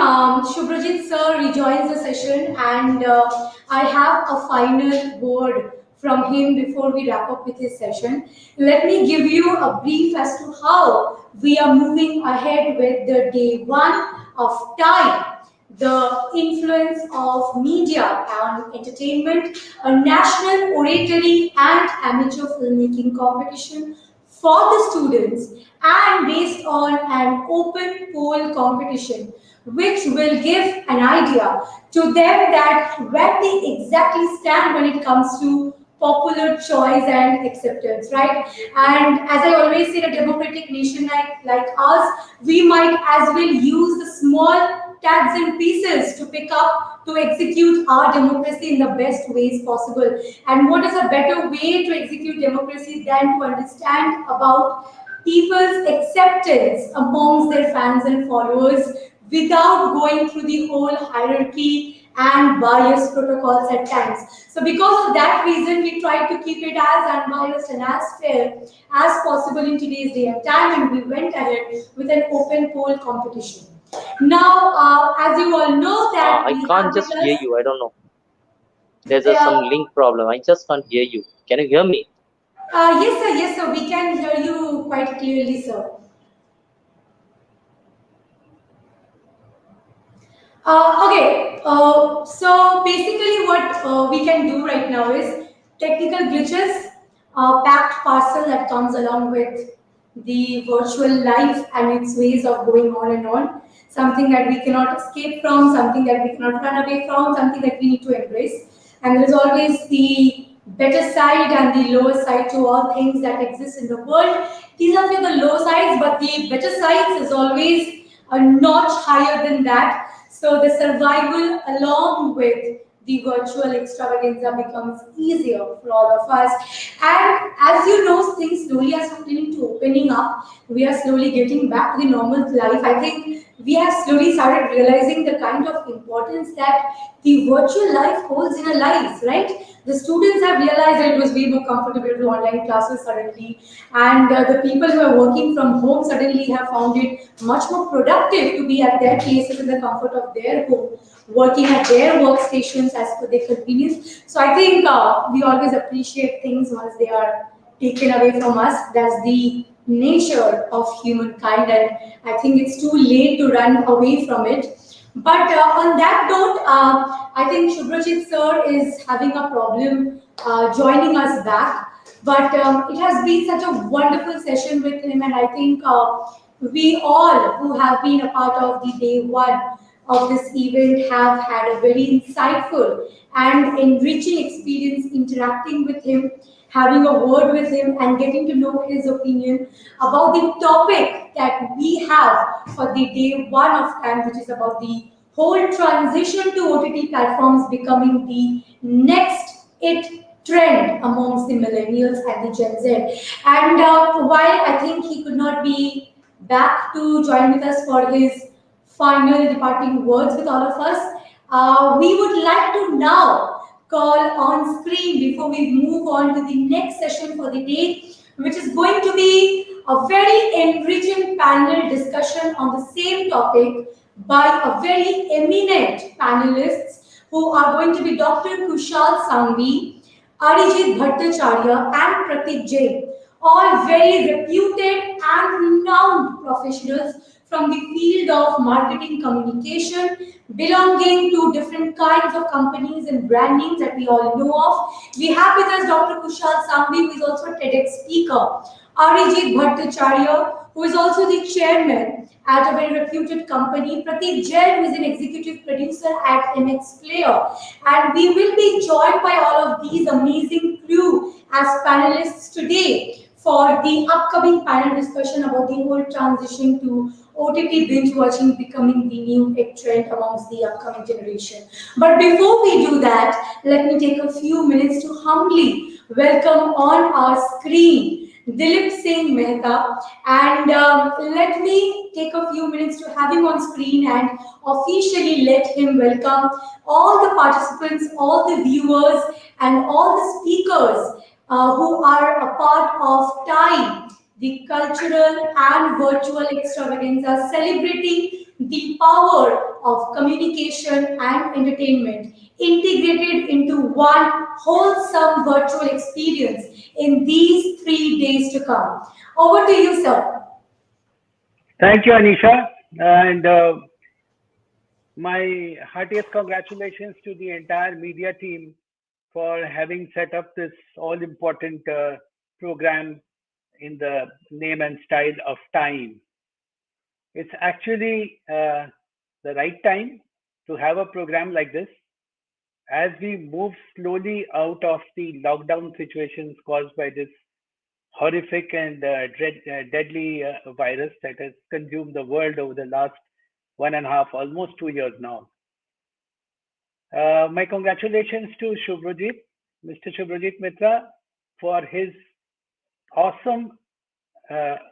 Shubhrajit sir rejoins the session, and I have a final word from him before we wrap up with his session, let me give you a brief as to how we are moving ahead with the day 1 of time. The influence of media on entertainment, a national oratory and amateur filmmaking competition for the students, and based on an open poll competition which will give an idea to them that where they exactly stand when it comes to popular choice and acceptance, right? And as I always say, in a democratic nation like us, we might as well use the small tags and pieces to pick up to execute our democracy in the best ways possible. And what is a better way to execute democracy than to understand about people's acceptance amongst their fans and followers without going through the whole hierarchy and bias protocols at times. So because of that reason, we try to keep it as unbiased and as fair as possible in today's day and time, and we went ahead with an open poll competition. Now, as you all know that I we can't have with just hear us, you. I don't know. There's some uh, link problem. I just can't hear you. Can you hear me? yes sir, we can hear you quite clearly, sir. So basically, what we can do right now is technical glitches, packed parcel that comes along with the virtual life and its ways of going on and on. Something that we cannot escape from, something that we cannot run away from, something that we need to embrace. And there is always the better side and the lower side to all things that exist in the world. These are the low sides, but the better sides is always a notch higher than that. So the survival along with the virtual extravaganza becomes easier for all of us. And as you know, things slowly are starting to opening up. We are slowly getting back to the normal life. I think we have slowly started realizing the kind of importance that the virtual life holds in our lives, right? The students have realized that it was way more comfortable to do online classes suddenly, and the people who are working from home suddenly have found it much more productive to be at their places in the comfort of their home, working at their workstations as per their convenience. So I think we always appreciate things once they are taken away from us. That's the nature of humankind, and I think it's too late to run away from it. But on that note, I think Shubhrajit sir is having a problem joining us back. But it has been such a wonderful session with him, and I think we all who have been a part of the day one of this event have had a very insightful and enriching experience interacting with him, having a word with him, and getting to know his opinion about the topic that we have for the day one of time, which is about the whole transition to OTT platforms becoming the next it trend amongst the millennials and the Gen Z. And while I think he could not be back to join with us for his final departing words with all of us, we would like to now call on screen before we move on to the next session for the day, which is going to be a very enriching panel discussion on the same topic by a very eminent panelists who are going to be Dr. Kushal Sangvi, Arijit Bhattacharya, and Pratik Jain, all very reputed and renowned professionals from the field of marketing communication, belonging to different kinds of companies and brand names that we all know of. We have with us Dr. Kushal Sangvi, who is also a TEDx speaker, Arijit Bhattacharya, who is also the chairman at a very reputed company, Pratik Jain, who is an executive producer at MX Player. And we will be joined by all of these amazing crew as panelists today for the upcoming panel discussion about the whole transition to OTT binge watching becoming the new hit trend amongst the upcoming generation. But before we do that, let me take a few minutes to humbly welcome on our screen Dilip Singh Mehta, and let me take a few minutes to have him on screen and officially let him welcome all the participants, all the viewers, and all the speakers who are a part of Time, the cultural and virtual extravaganza celebrating the power of communication and entertainment integrated into one wholesome virtual experience in these 3 days to come. Over to you, sir. Thank you, Anisha. And my heartiest congratulations to the entire media team for having set up this all important program in the name and style of Time. It's actually the right time to have a program like this as we move slowly out of the lockdown situations caused by this horrific and deadly virus that has consumed the world over the last 1.5, almost 2 years now. My congratulations to Shubhrajit, Mr. Shubhrajit Mitra, for his awesome,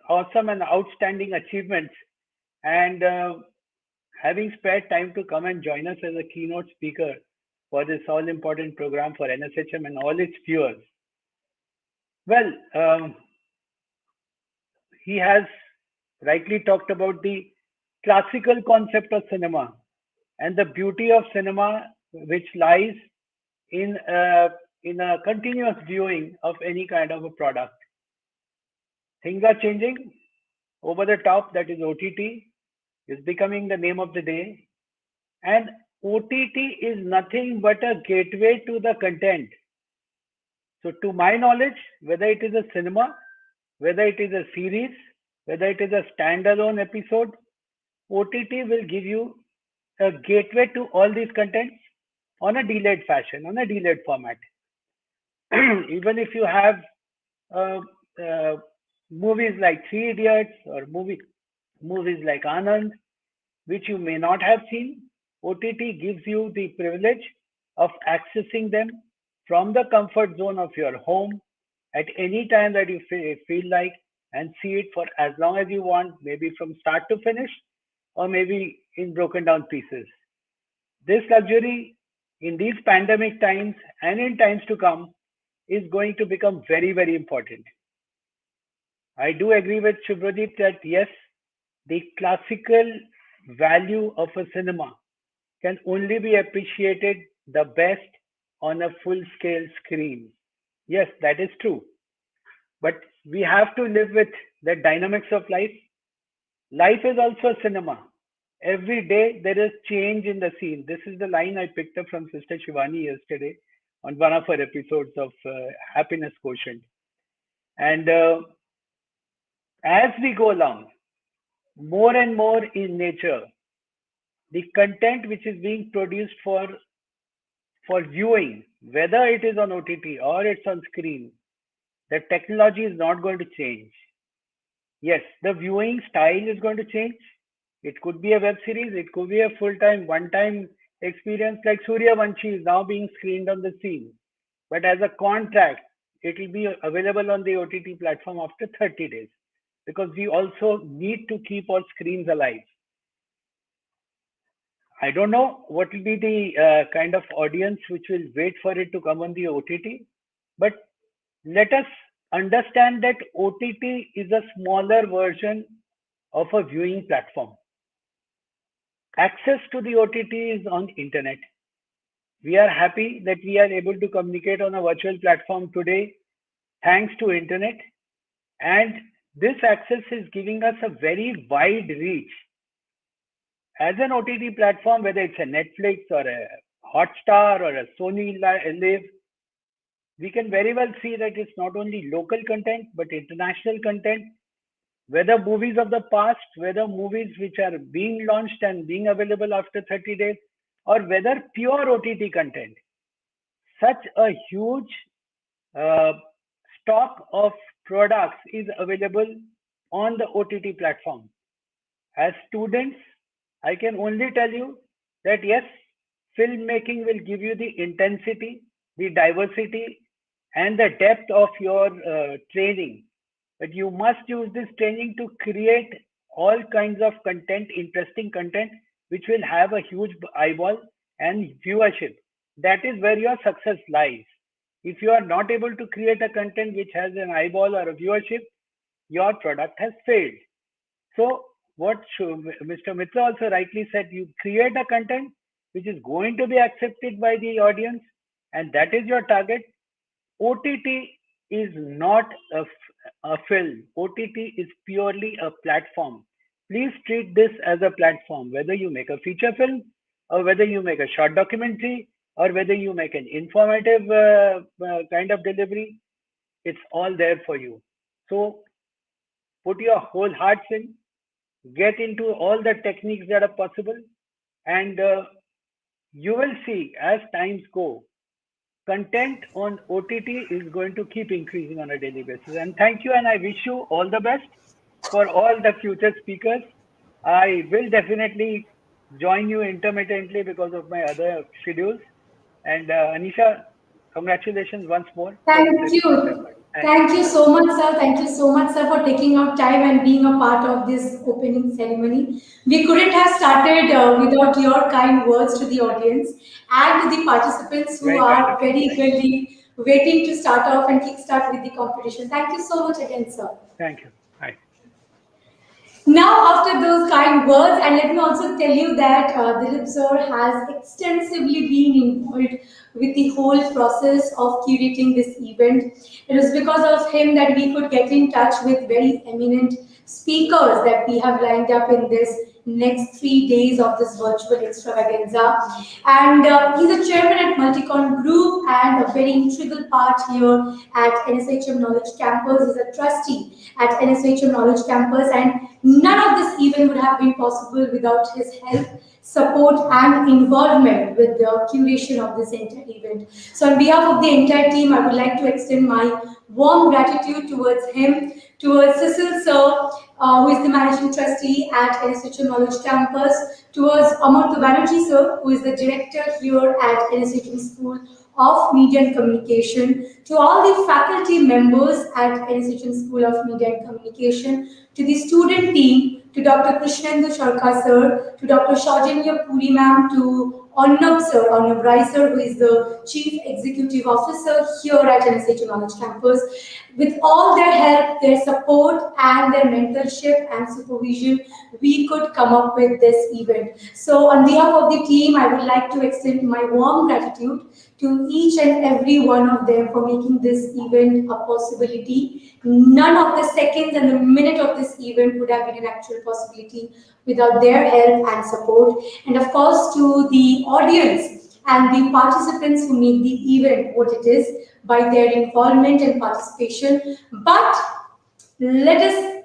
awesome and outstanding achievements, and having spared time to come and join us as a keynote speaker for this all important program for NSHM and all its viewers. Well, he has rightly talked about the classical concept of cinema and the beauty of cinema, which lies in a continuous viewing of any kind of a product. Things are changing. Over the top, that is OTT, is becoming the name of the day. And OTT is nothing but a gateway to the content. So to my knowledge, whether it is a cinema, whether it is a series, whether it is a standalone episode, OTT will give you a gateway to all these contents on a delayed fashion, on a delayed format. Even if you have movies like Three Idiots or movies like Anand, which you may not have seen, OTT gives you the privilege of accessing them from the comfort zone of your home at any time that you feel like, and see it for as long as you want, maybe from start to finish, or maybe in broken down pieces. This luxury in these pandemic times and in times to come is going to become very, very important. I do agree with Shubhrajit that yes, the classical value of a cinema can only be appreciated the best on a full scale screen. Yes, that is true. But we have to live with the dynamics of life. Life is also a cinema. Every day there is change in the scene. This is the line I picked up from Sister Shivani yesterday on one of her episodes of Happiness Quotient. And as we go along, more and more in nature, the content which is being produced for viewing, whether it is on OTT or it's on screen, the technology is not going to change. Yes, the viewing style is going to change. It could be a web series, it could be a full-time, one-time experience like Surya Vanshi is now being screened on the scene. But as a contract, it will be available on the OTT platform after 30 days because we also need to keep our screens alive. I don't know what will be the kind of audience which will wait for it to come on the OTT, but let us understand that OTT is a smaller version of a viewing platform. Access to the OTT is on internet. We are happy that we are able to communicate on a virtual platform today thanks to internet, and this access is giving us a very wide reach. As an OTT platform, whether it's a Netflix or a Hotstar or a Sony Live, we can very well see that it's not only local content but international content, whether movies of the past, whether movies which are being launched and being available after 30 days, or whether pure OTT content. Such a huge uh, stock of products is available on the OTT platform. As students, I can only tell you that yes, filmmaking will give you the intensity, the diversity, and the depth of your training. But you must use this training to create all kinds of content, interesting content, which will have a huge eyeball and viewership. That is where your success lies. If you are not able to create a content which has an eyeball or a viewership, your product has failed. So, what Mr. Mitra also rightly said, you create a content which is going to be accepted by the audience, and that is your target. OTT is not a film. OTT is purely a platform. Please treat this as a platform, whether you make a feature film or whether you make a short documentary or whether you make an informative kind of delivery, it's all there for you. So put your whole hearts in, get into all the techniques that are possible, and you will see as times go, content on OTT is going to keep increasing on a daily basis. And thank you, and I wish you all the best for all the future speakers. I will definitely join you intermittently because of my other schedules. And Anisha, congratulations once more for this Thank excellent you. effort. Thank you. Thank you so much, sir. Thank you so much, sir, for taking out time and being a part of this opening ceremony. We couldn't have started without your kind words to the audience and to the participants who Very kind of are you. very Thank you. eagerly waiting to start off and kickstart with the competition. Thank you so much again, sir. Thank you. Hi. Now, after those kind words, and let me also tell you that Dilip sir has extensively been involved with the whole process of curating this event. It is because of him that we could get in touch with very eminent speakers that we have lined up in this next 3 days of this virtual extravaganza. And he's a chairman at Multicon Group and a very integral part here at NSHM Knowledge Campus. He's a trustee at NSHM Knowledge Campus, and none of this event would have been possible without his help, support, and involvement with the curation of this entire event. So, on behalf of the entire team, I would like to extend my warm gratitude towards him, towards Cecil Sir, who is the managing trustee at NSHM Knowledge Campus, towards Amartya Banerjee Sir, who is the director here at NSHM School of Media and Communication, to all the faculty members at NSHM School of Media and Communication, to the student team, to Dr. Krishnendu Sharka sir, to Dr. Shaujanya Puri ma'am, to Arnab Rai sir, who is the Chief Executive Officer here at NSH Knowledge Campus. With all their help, their support, and their mentorship and supervision, we could come up with this event. So, on behalf of the team, I would like to extend my warm gratitude to each and every one of them for making this event a possibility. None of the seconds and the minute of this event would have been an actual possibility without their help and support. And of course, to the audience and the participants who make the event what it is by their involvement and participation. But let us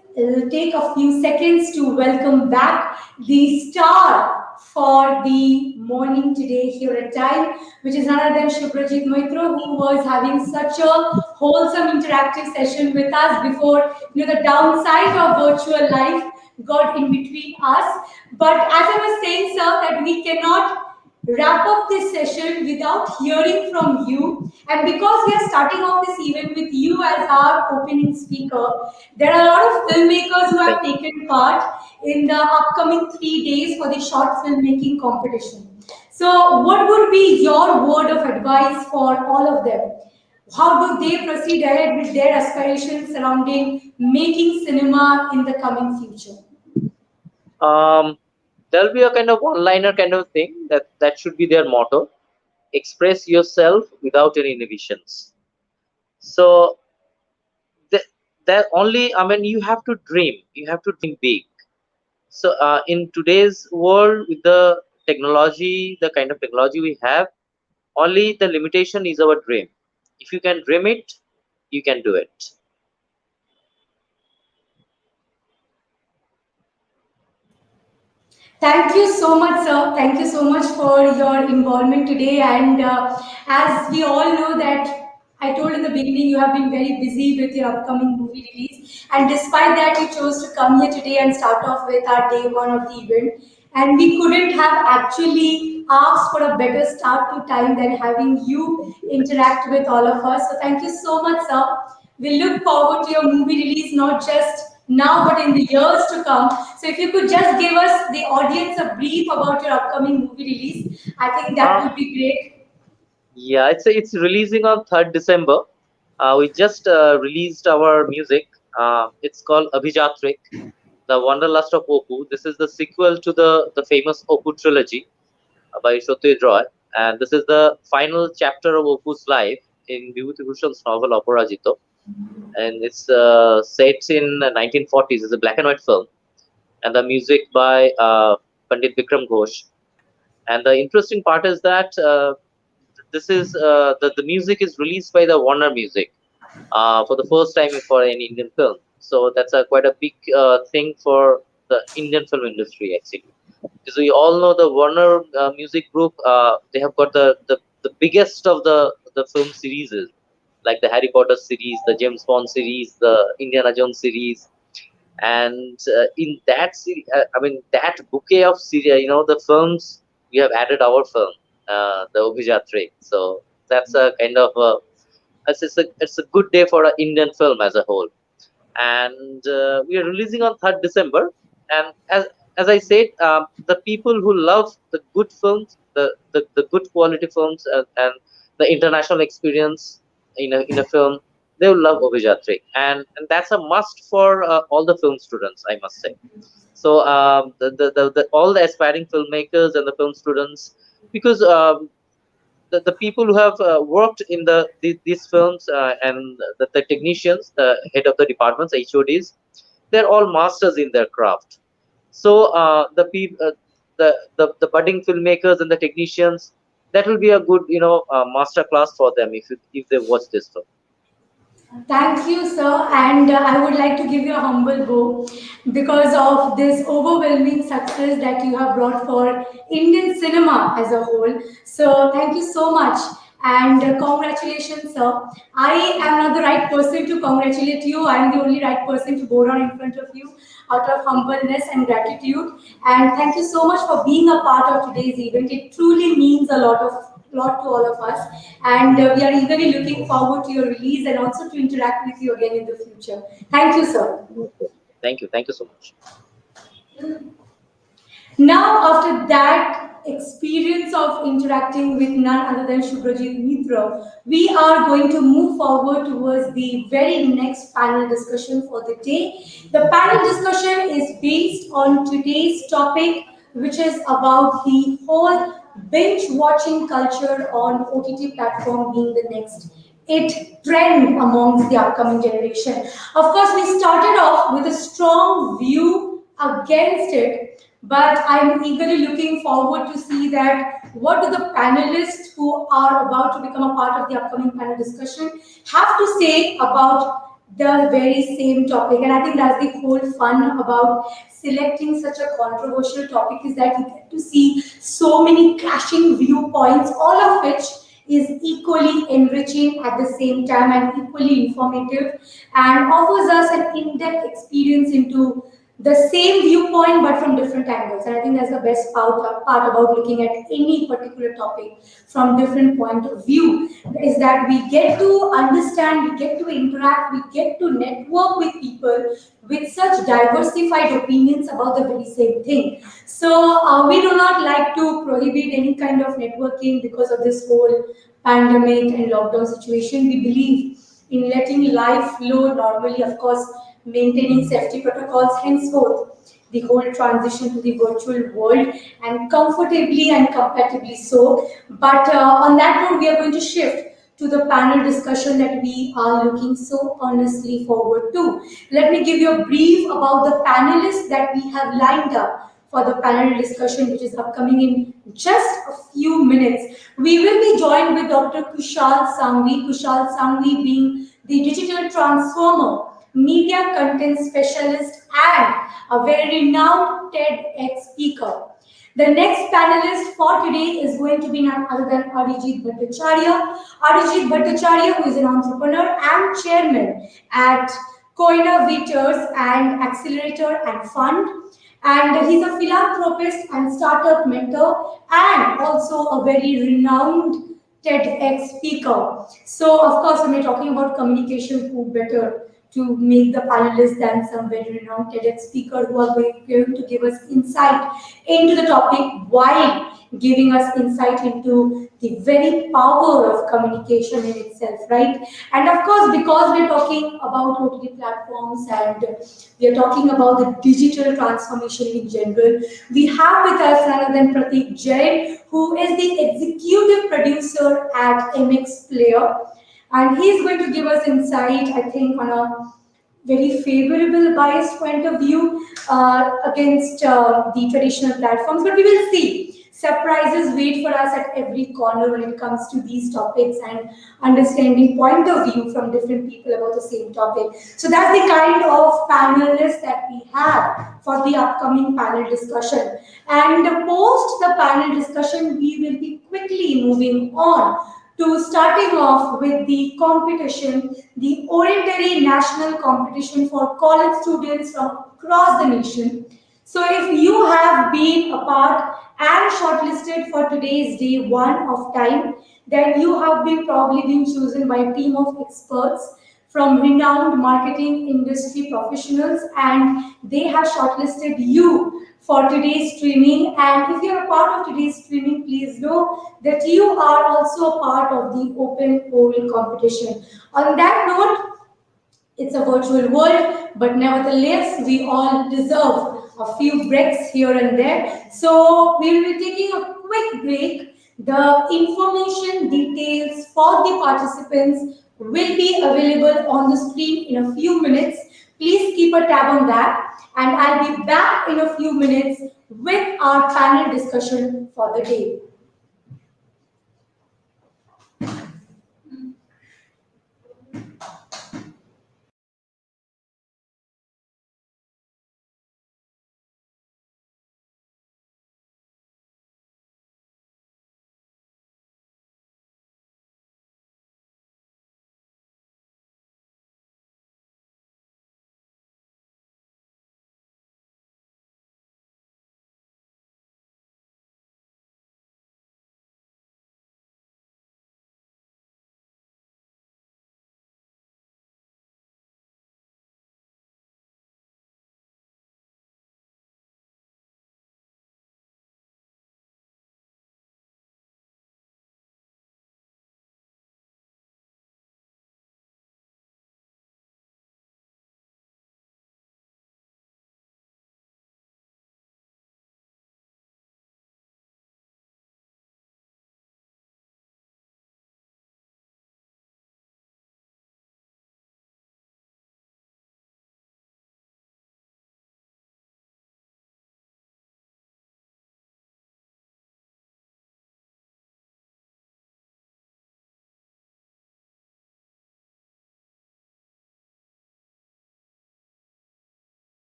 take a few seconds to welcome back the star for the morning today here at Time, which is none other than Shuprajit Moitro, who was having such a wholesome interactive session with us before the downside of virtual life got in between us. But as I was saying, sir, that we cannot wrap up this session without hearing from you. And because we are starting off this event with you as our opening speaker, there are a lot of filmmakers who have taken part in the upcoming 3 days for the short filmmaking competition. So, what would be your word of advice for all of them? How do they proceed ahead with their aspirations surrounding making cinema in the coming future? There'll be a kind of one-liner kind of thing that should be their motto: express yourself without any inhibitions. So that only, I mean, you have to dream. You have to dream big. So in today's world, with the technology, the kind of technology we have, only the limitation is our dream. If you can dream it, you can do it. Thank you so much, sir. Thank you so much for your involvement today. And as we all know that I told in the beginning, you have been very busy with your upcoming movie release. And despite that, you chose to come here today and start off with our day one of the event. And we couldn't have actually asked for a better start to time than having you interact with all of us. So thank you so much, sir. We look forward to your movie release, not just now, but in the years to come. So if you could just give us, the audience, a brief about your upcoming movie release, I think that Uh, would be great. yeah, it's releasing on 3rd December. We just released our music. It's called Abhijatrik, The Wanderlust of Opu. This is the sequel to the famous Opu trilogy by Satyajit Roy, and this is the final chapter of Opu's life in Vibhuti Bhushan's novel Aparajito, and it's set in 1940s. It's a black and white film, and the music by Pandit Vikram Ghosh. And the interesting part is that this is the music is released by the Warner Music for the first time for an Indian film. So that's a quite a big thing for the Indian film industry actually. Because we all know the Warner Music Group, they have got the biggest of the film series, like the Harry Potter series, the James Bond series, the Indiana Jones series, and in that series, I mean that bouquet of series, the films we have added our film, the Obhijatre. So that's a kind of it's a good day for an Indian film as a whole, and we are releasing on 3rd December. And as I said, the people who love the good films, the good quality films, and the international experience in a film, they will love Obhijatri, and that's a must for all the film students, I must say. So all the aspiring filmmakers and the film students, because the people who have worked in these films, and the technicians, the head of the departments, HODs, they're all masters in their craft. So the budding filmmakers and the technicians, that will be a good master class for them if they watch this film. Thank you, sir. And I would like to give you a humble bow because of this overwhelming success that you have brought for Indian cinema as a whole. So, thank you so much. And congratulations, sir. I am not the right person to congratulate you. I am the only right person to bow down in front of you out of humbleness and gratitude. And thank you so much for being a part of today's event. It truly means a lot to all of us, and we are eagerly looking forward to your release and also to interact with you again in the future. Thank you, sir. Thank you so much. Now, after that experience of interacting with none other than Shubhrajit Mitra, we are going to move forward towards the very next panel discussion for the day. The panel discussion is based on today's topic, which is about the whole binge watching culture on OTT platform being the next it trend amongst the upcoming generation. Of course, we started off with a strong view against it, but I'm eagerly looking forward to see that what do the panelists who are about to become a part of the upcoming panel discussion have to say about the very same topic. And I think that's the whole fun about selecting such a controversial topic is that you get to see so many clashing viewpoints, all of which is equally enriching at the same time and equally informative and offers us an in-depth experience into the same viewpoint but from different angles. And I think that's the best part about looking at any particular topic from different point of view is that we get to understand, we get to interact, we get to network with people with such diversified opinions about the very same thing. So we do not like to prohibit any kind of networking because of this whole pandemic and lockdown situation. We believe in letting life flow normally, of course, maintaining safety protocols, henceforth the whole transition to the virtual world and comfortably and compatibly so. But on that note, we are going to shift to the panel discussion that we are looking so earnestly forward to. Let me give you a brief about the panelists that we have lined up for the panel discussion, which is upcoming in just a few minutes. We will be joined with Dr. Kushal Sangvi being the digital transformer, media content specialist, and a very renowned TEDx speaker. The next panelist for today is going to be none other than Arijit Bhattacharya. Arijit Bhattacharya, who is an entrepreneur and chairman at Coinnovators and Accelerator and Fund. And he's a philanthropist and startup mentor and also a very renowned TEDx speaker. So, of course, when we're talking about communication, who better to make the panelists than some very renowned TEDx speaker who are going to give us insight into the topic while giving us insight into the very power of communication in itself, right? And of course, because we're talking about OTT platforms and we are talking about the digital transformation in general, we have with us none other than Pratik Jain, who is the executive producer at MX Player. And he is going to give us insight, I think, on a very favorable biased point of view against the traditional platforms. But we will see. Surprises wait for us at every corner when it comes to these topics and understanding point of view from different people about the same topic. So that's the kind of panelists that we have for the upcoming panel discussion. And post the panel discussion, we will be quickly moving on to starting off with the competition, the Oratory National Competition for college students from across the nation. So if you have been a part and shortlisted for today's day one of T.I.M.E, then you have been probably been chosen by a team of experts from renowned marketing industry professionals, and they have shortlisted you for today's streaming. And if you're a part of today's streaming, please know that you are also a part of the open poll competition. On that note, it's a virtual world, but nevertheless, we all deserve a few breaks here and there. So we will be taking a quick break. The information details for the participants will be available on the screen in a few minutes. Please keep a tab on that, and I'll be back in a few minutes with our panel discussion for the day.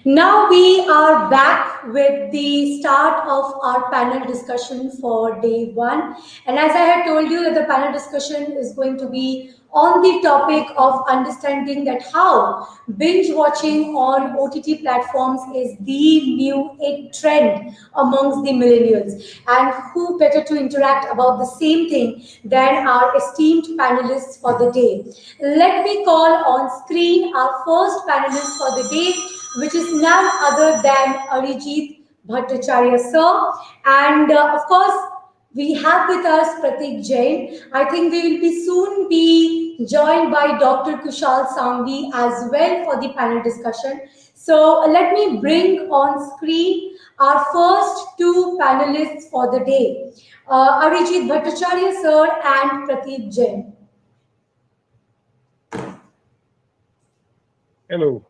Now we are back with the start of our panel discussion for day one. And as I had told you that the panel discussion is going to be on the topic of understanding that how binge watching on OTT platforms is the new trend amongst the millennials. And who better to interact about the same thing than our esteemed panelists for the day. Let me call on screen our first panelist for the day, which is none other than Arijit Bhattacharya sir. And of course, we have with us Pratik Jain. I think we will be soon be joined by Dr. Kushal Sangvi as well for the panel discussion. So let me bring on screen our first two panelists for the day, Arijit Bhattacharya sir and Pratik Jain. Hello.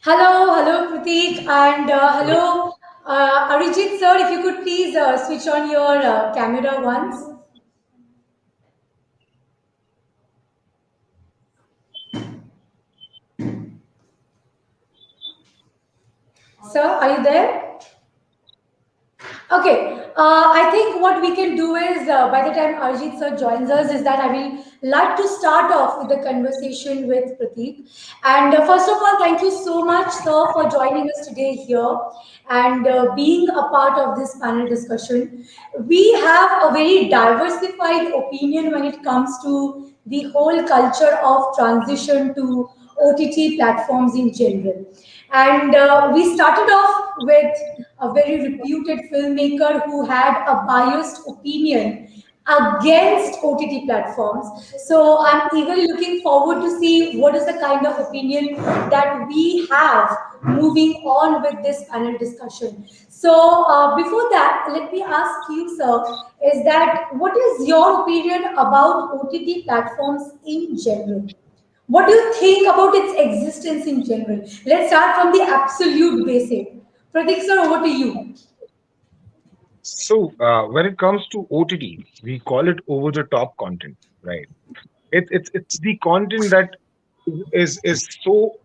Hello, Pratik, and hello, Arijit sir. If you could please switch on your camera once. Sir, are you there? Okay, I think what we can do is by the time Arjit sir joins us, is that I will like to start off with the conversation with Pratik. And first of all, thank you so much, sir, for joining us today here and being a part of this panel discussion. We have a very diversified opinion when it comes to the whole culture of transition to OTT platforms in general. And we started off with a very reputed filmmaker who had a biased opinion against OTT platforms. So I'm eagerly looking forward to see what is the kind of opinion that we have moving on with this panel discussion. So before that, let me ask you, sir, is that what is your opinion about OTT platforms in general? What do you think about its existence in general? Let's start from the absolute basic. Pratik sir, over to you. So, when it comes to OTT, we call it over the top content, right? It's the content that is so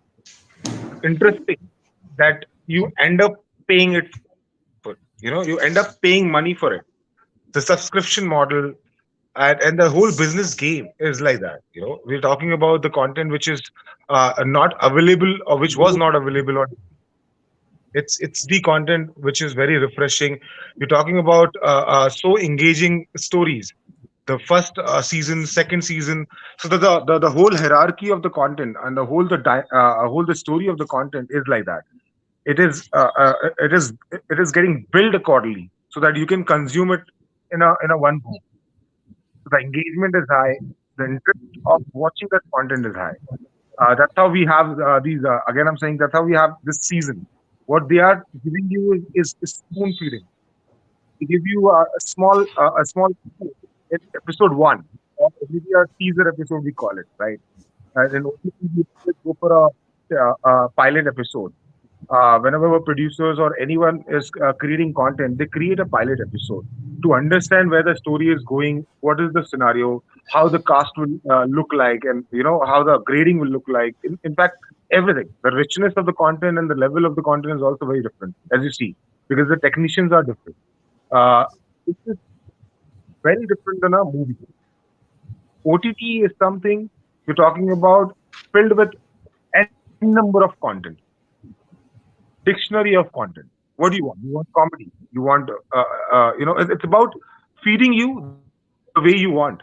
interesting that you end up paying it for. You end up paying money for it. The subscription model and the whole business game is like that. We're talking about the content which is not available or which was not available on. It's the content which is very refreshing. You're talking about so engaging stories. The first season, second season, so the whole hierarchy of the content and the story of the content is like that. It is getting built accordingly so that you can consume it in a one go. The engagement is high. The interest of watching that content is high. That's how we have these. Again, I'm saying that's how we have this season. What they are giving you is spoon feeding. They give you a small in episode one, or maybe a teaser episode we call it, right? And then only we always go for a pilot episode. Whenever producers or anyone is creating content, they create a pilot episode to understand where the story is going, what is the scenario, how the cast will look like, and how the grading will look like. In fact, everything, the richness of the content and the level of the content is also very different, as you see, because the technicians are different. Uh, this is very different than a movie. OTT is something you're talking about filled with n number of content, dictionary of content. What do you want? You want comedy. You want, it's about feeding you the way you want.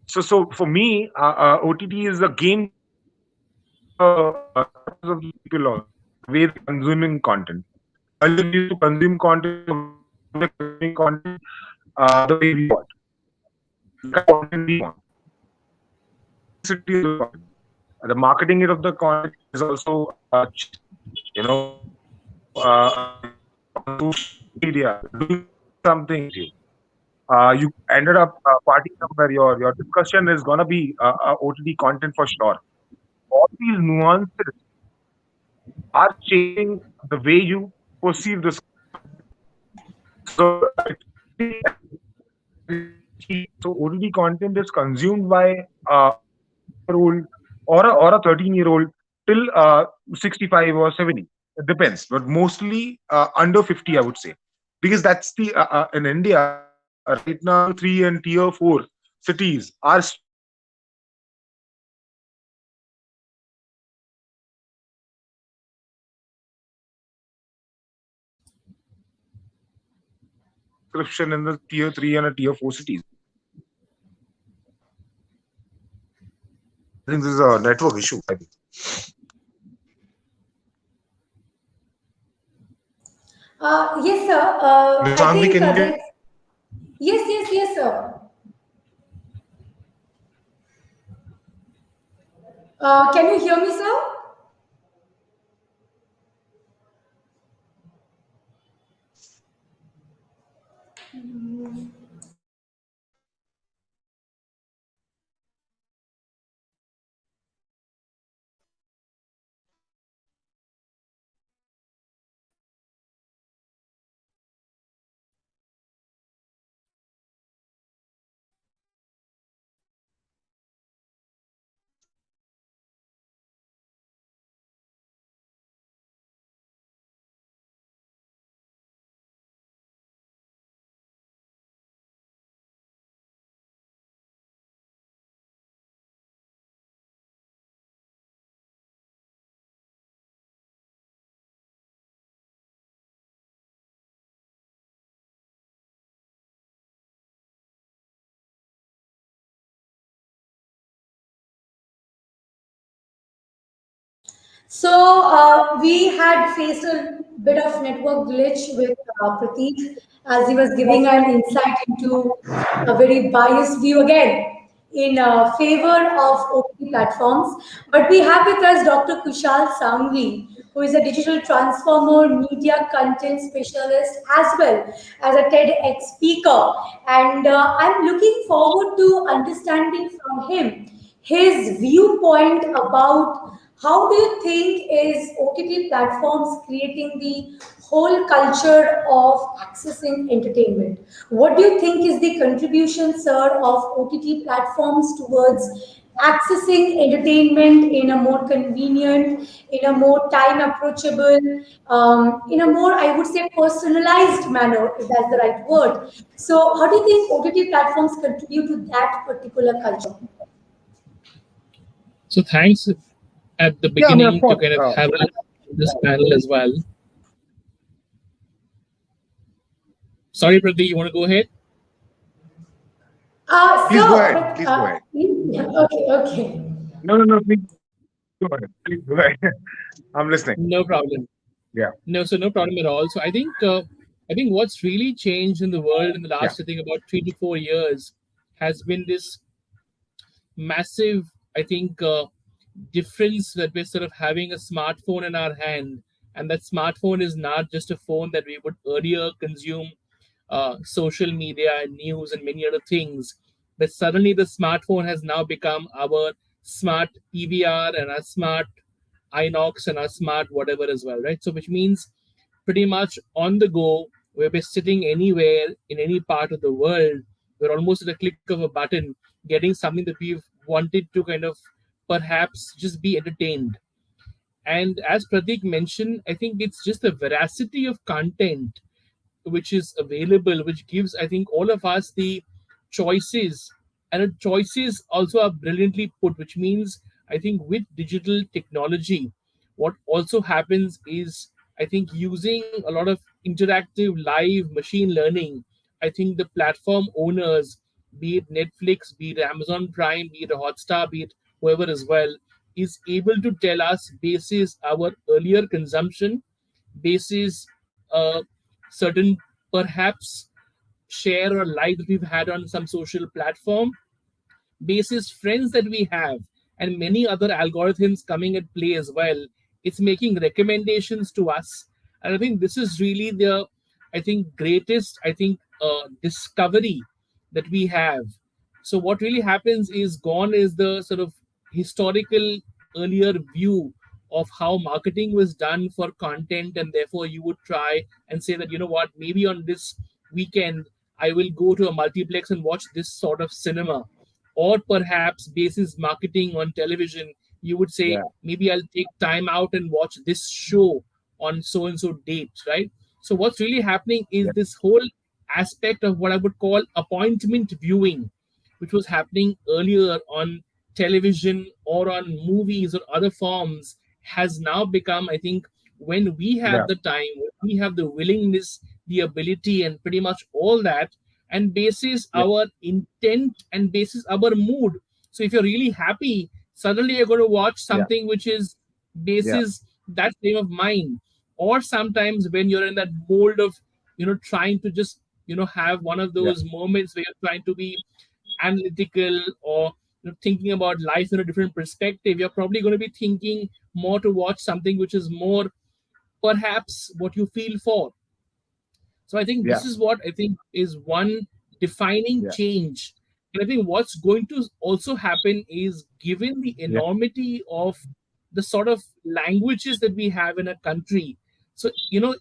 So for me, OTT is a game changer for thousands of people also, the way they're consuming content. Earlier, we used to consume content in a way. Now we're consuming content the way we want, the kind of content we want, the simplicity of the content. The marketing of the content is also changed. On social media, you're doing something with you. You ended up partying somewhere. Your discussion is gonna be OTT content for sure. All these nuances are changing the way you perceive this content. So so OTT content is consumed by 18-year-old or a 13-year-old till 65 or 70. It depends, but mostly under 50, I would say, because that's the in India right now, tier 3 and tier 4 cities are struggling to get subscription in the tier 3 and a tier 4 cities. I think this is a network issue. I think. Yes, sir. Miss I Shanvi, think can you hear me? that's yes, yes, yes, sir. Can you hear me, sir? So we had faced a bit of network glitch with Prateek as he was giving an insight into a very biased view again in favor of OTT platforms. But we have with us Dr. Kushal Sangvi, who is a digital transformer, media content specialist, as well as a TEDx speaker. And I'm looking forward to understanding from him his viewpoint about how do you think is OTT platforms creating the whole culture of accessing entertainment? What do you think is the contribution, sir, of OTT platforms towards accessing entertainment in a more convenient, in a more time approachable, in a more, I would say, personalized manner, if that's the right word. So, how do you think OTT platforms contribute to that particular culture? So thanks at the Yeah, I mean, of beginning to course. kind of have this panel as well. Sorry, Pradeep, you want to go ahead? Please go So, ahead. but Please go ahead. yeah, okay, okay. No, no, no. Please go ahead. Please go ahead. I'm listening. No problem. Yeah, So no problem at all. So I think what's really changed in the world in the yeah, last I think about 3 to 4 years has been this massive I think difference that we're sort of having a smartphone in our hand, and that smartphone is not just a phone that we would earlier consume social media and news and many other things. But suddenly the smartphone has now become our smart PVR and our smart Inox and our smart whatever as well, right? So which means pretty much on the go, where we're sitting anywhere in any part of the world, we're almost at a click of a button getting something that we've wanted to kind of perhaps just be entertained. And as Pratik mentioned, I think it's just the veracity of content which is available, which gives, I think, all of us the choices. And the choices also are brilliantly put, which means, I think, with digital technology, what also happens is, I think, using a lot of interactive live machine learning, I think the platform owners, be it Netflix, be it Amazon Prime, be it Hotstar, be it whoever as well, is able to tell us basis our earlier consumption, basis certain perhaps share or like that we've had on some social platform, basis friends that we have, and many other algorithms coming at play as well. It's making recommendations to us, and I think this is really the, I think, greatest, I think, discovery that we have. So what really happens is gone is the sort of historical earlier view of how marketing was done for content, and therefore you would try and say that, you know what, maybe on this weekend I will go to a multiplex and watch this sort of cinema, or perhaps basis marketing on television, you would say, yeah, maybe I'll take time out and watch this show on so and so date, right? So what's really happening is yeah, this whole aspect of what I would call appointment viewing, which was happening earlier on television or on movies or other forms, has now become, I think, when we have yeah, the time, when we have the willingness, the ability, and pretty much all that, and basis yeah, our intent and basis our mood. So if you're really happy, suddenly you're going to watch yeah, something which is yeah, basis that frame of mind. Or sometimes when you're in that mold of, trying to just, have one of yeah, those moments where you're trying to be analytical, or thinking about life in a different perspective, you're probably going to be thinking more to watch something which is more perhaps what you feel for. So I think yeah, this is what I think is one defining yeah, change. And I think what's going to also happen is, given the yeah, enormity of the sort of languages that we have in a country. So,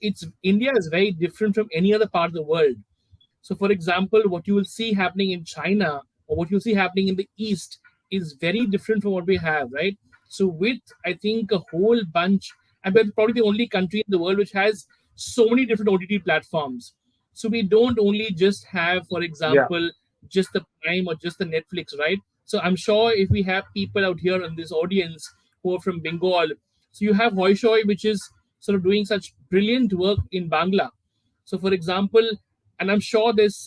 it's India is very different from any other part of the world. So, for example, what you will see happening in China or what you'll see happening in the East is very different from what we have, right? So, with I think a whole bunch, and we're probably the only country in the world which has so many different OTT platforms. So, we don't only just have, for yeah, example, just the Prime or just the Netflix, right? So, I'm sure if we have people out here in this audience who are from Bengal, so you have Hoyshoy, which is sort of doing such brilliant work in Bangla. So, for example, and I'm sure there's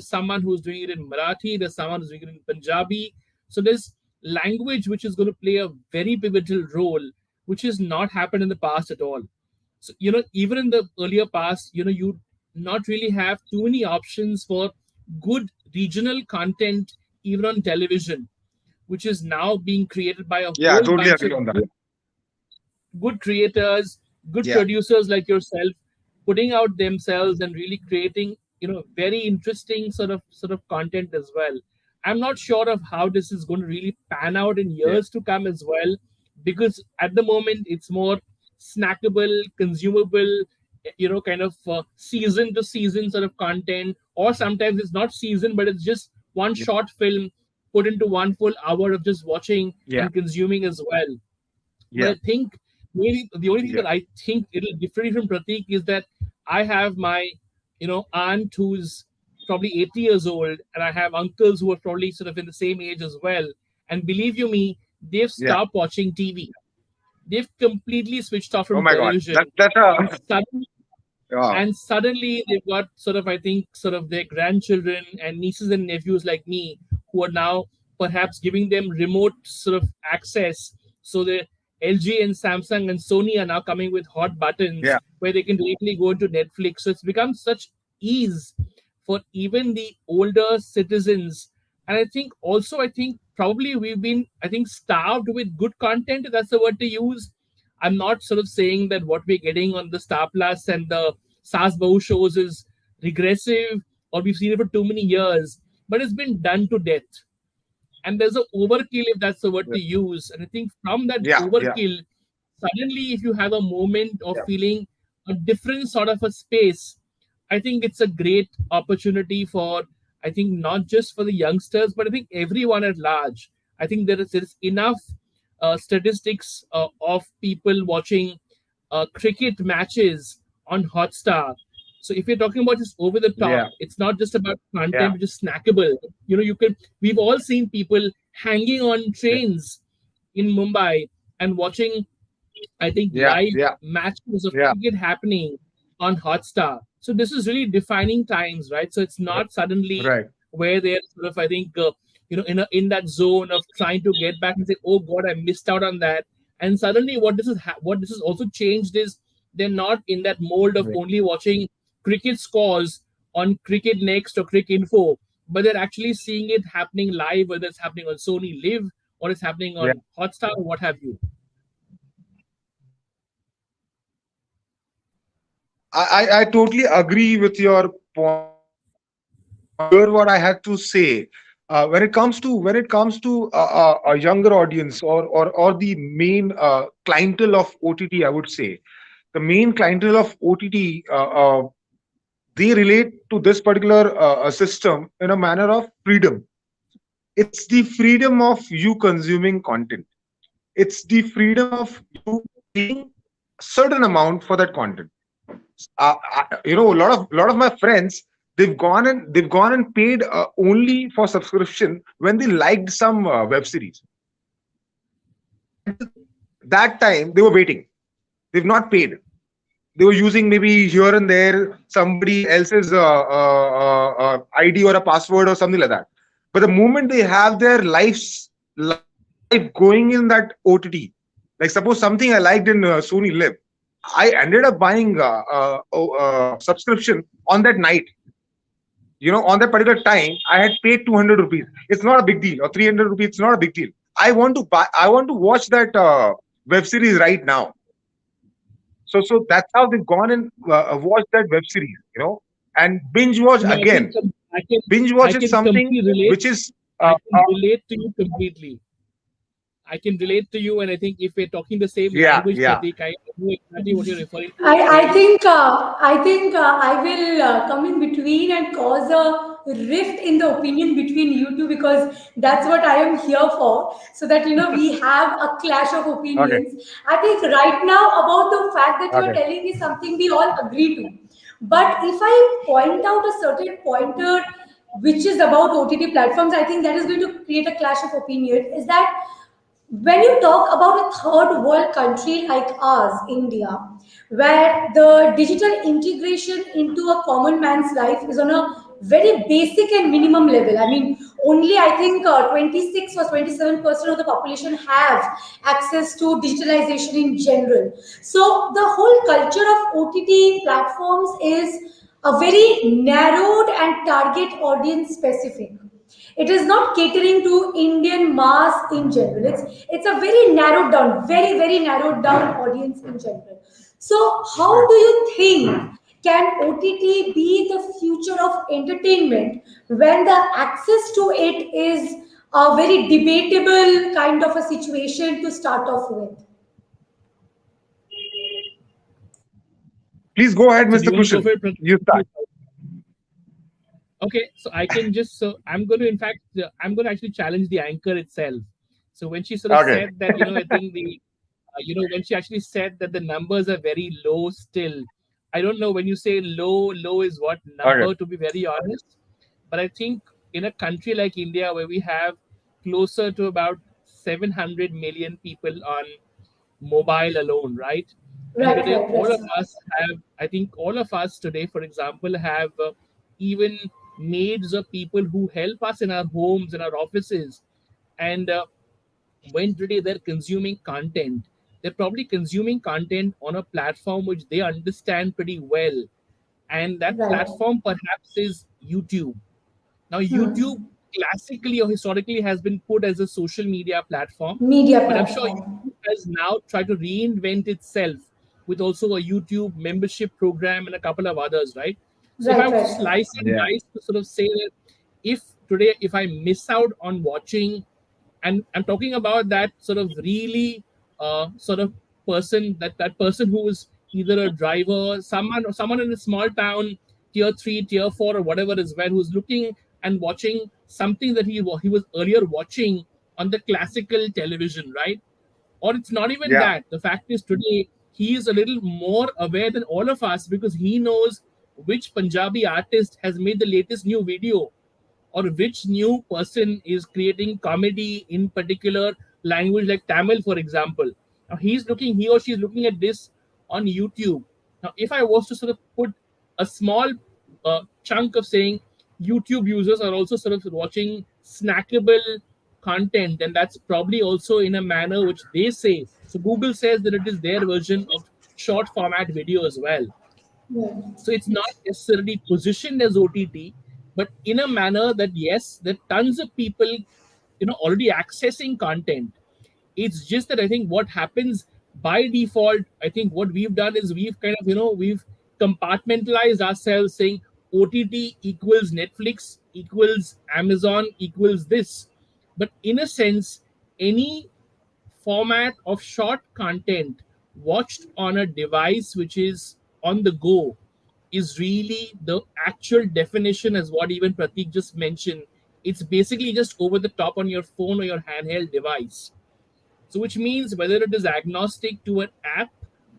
someone who's doing it in Marathi, there's someone who's doing it in Punjabi. So there's language which is going to play a very pivotal role, which has not happened in the past at all. So, even in the earlier past, you not really have too many options for good regional content, even on television, which is now being created by a yeah. I whole totally bunch agree of on that. good creators, good Yeah, producers like yourself, putting out themselves and really creating, very interesting sort of content as well. I'm not sure of how this is going to really pan out in yeah, years to come as well, because at the moment it's more snackable, consumable, kind of season to season sort of content, or sometimes it's not season, but it's just one yeah, short film put into one full hour of just watching yeah, and consuming as well. But yeah, I think maybe the only thing yeah, that I think it'll differ from Pratik is that I have my, aunt who's probably 80 years old, and I have uncles who are probably sort of in the same age as well. And believe you me, they've yeah. stopped watching TV. They've completely switched off Oh from my God, television. that's And a suddenly wow. and suddenly they've got sort of, I think, sort of their grandchildren and nieces and nephews like me, who are now perhaps giving them remote sort of access. So the LG and Samsung and Sony are now coming with hot buttons Yeah, where they can directly go into Netflix. So it's become such ease for even the older citizens. And I think also, I think probably we've been, I think, starved with good content, if that's the word to use. I'm not sort of saying that what we're getting on the Star Plus and the Saas Bahu shows is regressive, or we've seen it for too many years, but it's been done to death. And there's a overkill, if that's the word yeah, to use. And I think from that yeah, yeah, overkill, suddenly if you have a moment of yeah, feeling a different sort of a space, I think it's a great opportunity for, I think, not just for the youngsters, but I think everyone at large. I think there is enough statistics of people watching cricket matches on Hotstar. So if you're talking about just over the top, yeah, it's not just about yeah, content which is snackable. You can. We've all seen people hanging on yeah, trains in Mumbai and watching, I think, yeah, live yeah, matches of yeah. cricket happening on Hotstar. So this is really defining times, right? So it's R- not suddenly Right. where they're sort of, I think, in that zone of trying to get back and say, "Oh God, I missed out on that." And suddenly, what this has also changed is they're not in that mold of Right. only watching cricket scores on Cricket Next or Cricket Info, but they're actually seeing it happening live, whether it's happening on Sony Live or it's happening Yeah. on Hotstar or what have you. I totally agree with your point. Here, what I had to say, when it comes to a younger audience, or the main clientele of OTT, I would say the main clientele of OTT, they relate to this particular system in a manner of freedom. It's the freedom of you consuming content. It's the freedom of you paying a certain amount for that content. A lot of my friends, they've gone and paid only for subscription when they liked some web series. Until that time, they were waiting. They've not paid. They were using maybe here and there somebody else's ID or a password or something like that. But the moment they have their life going in that OTT, like suppose something I liked in Sony Live, I ended up buying subscription on that night. On that particular time, I had paid 200 rupees. It's not a big deal, or 300 rupees. It's not a big deal. I want to watch that web series right now. So that's how they've gone and watched that web series, and binge watch No, again. I can Binge I watch is can something completely relate. which is I can relate to you completely. I can relate to you, and I think if we're talking the same yeah, language, yeah. Pratik, I know exactly what you're referring to. I will come in between and cause a rift in the opinion between you two, because that's what I am here for. So that we have a clash of Okay, opinions. I think right now about the fact that you're okay, telling is something we all agree to. But if I point out a certain pointer which is about OTT platforms, I think that is going to create a clash of opinion. Is that when you talk about a third world country like ours, India, where the digital integration into a common man's life is on a very basic and minimum level. I mean, only I think 26 or 27% of the population have access to digitalization in general. So the whole culture of OTT platforms is a very narrowed and target audience specific. It is not catering to Indian mass in general. It's a very narrowed down, very very narrowed down audience in general. So how right. do you think can OTT be the future of entertainment when the access to it is a very debatable kind of a situation to start off with? Please go ahead, So do Mr. you want to go Kushan. for it, Pratik? You start. Okay, so I can just I'm going to in fact I'm going to actually challenge the anchor itself. So when she sort of Okay, said that, I think the when she actually said that the numbers are very low still. I don't know, when you say low is what okay, number, to be very honest. But I think in a country like India, where we have closer to about 700 million people on mobile alone, right? And Right, today, right, all right, of sir. us have, I think, all of us today, for example, have even maids or people who help us in our homes, in our offices. And when today they're consuming content, they're probably consuming content on a platform which they understand pretty well. And that Right. platform perhaps is YouTube. Now, YouTube Hmm. classically or historically has been put as a social media platform, Media but I'm sure platform. YouTube has now tried to reinvent itself with also a YouTube membership program and a couple of others, right? So if I Right, was to right, right. slice and yeah, dice to sort of say that if today, if I miss out on watching, and I'm talking about that sort of really sort of person, that person who is either a driver, someone in a small town, tier 3, tier 4, or whatever as well, who's looking and watching something that he was earlier watching on the classical television, right? Or it's not even yeah, that. The fact is, today he is a little more aware than all of us because he knows which Punjabi artist has made the latest new video, or which new person is creating comedy in particular language like Tamil, for example. Now he or she is looking at this on YouTube. Now, if I was to sort of put a small chunk of saying YouTube users are also sort of watching snackable content, and that's probably also in a manner which they say. So Google says that it is their version of short format video as well. Right. So it's not necessarily positioned as OTT, but in a manner that yes, there are tons of people, already accessing content. It's just that I think what happens by default, I think what we've done is we've kind of, we've compartmentalized ourselves saying OTT equals Netflix equals Amazon equals this. But in a sense, any format of short content watched on a device which is on the go is really the actual definition, as what even Pratik just mentioned. It's basically just over the top on your phone or your handheld device. So which means whether it is agnostic to an app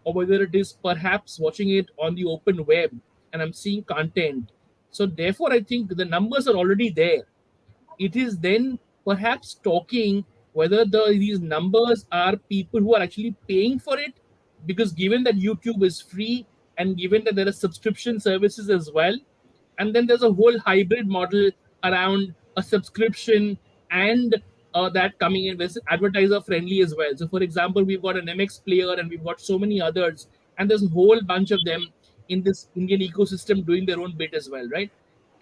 or whether it is perhaps watching it on the open web and I'm seeing content. So therefore, I think the numbers are already there. It is then perhaps talking whether these numbers are people who are actually paying for it, because given that YouTube is free and given that there are subscription services as well, and then there's a whole hybrid model around a subscription and that coming in with advertiser friendly as well. So for example, we've got an MX player and we've got so many others, and there's a whole bunch of them in this Indian ecosystem doing their own bit as well, right?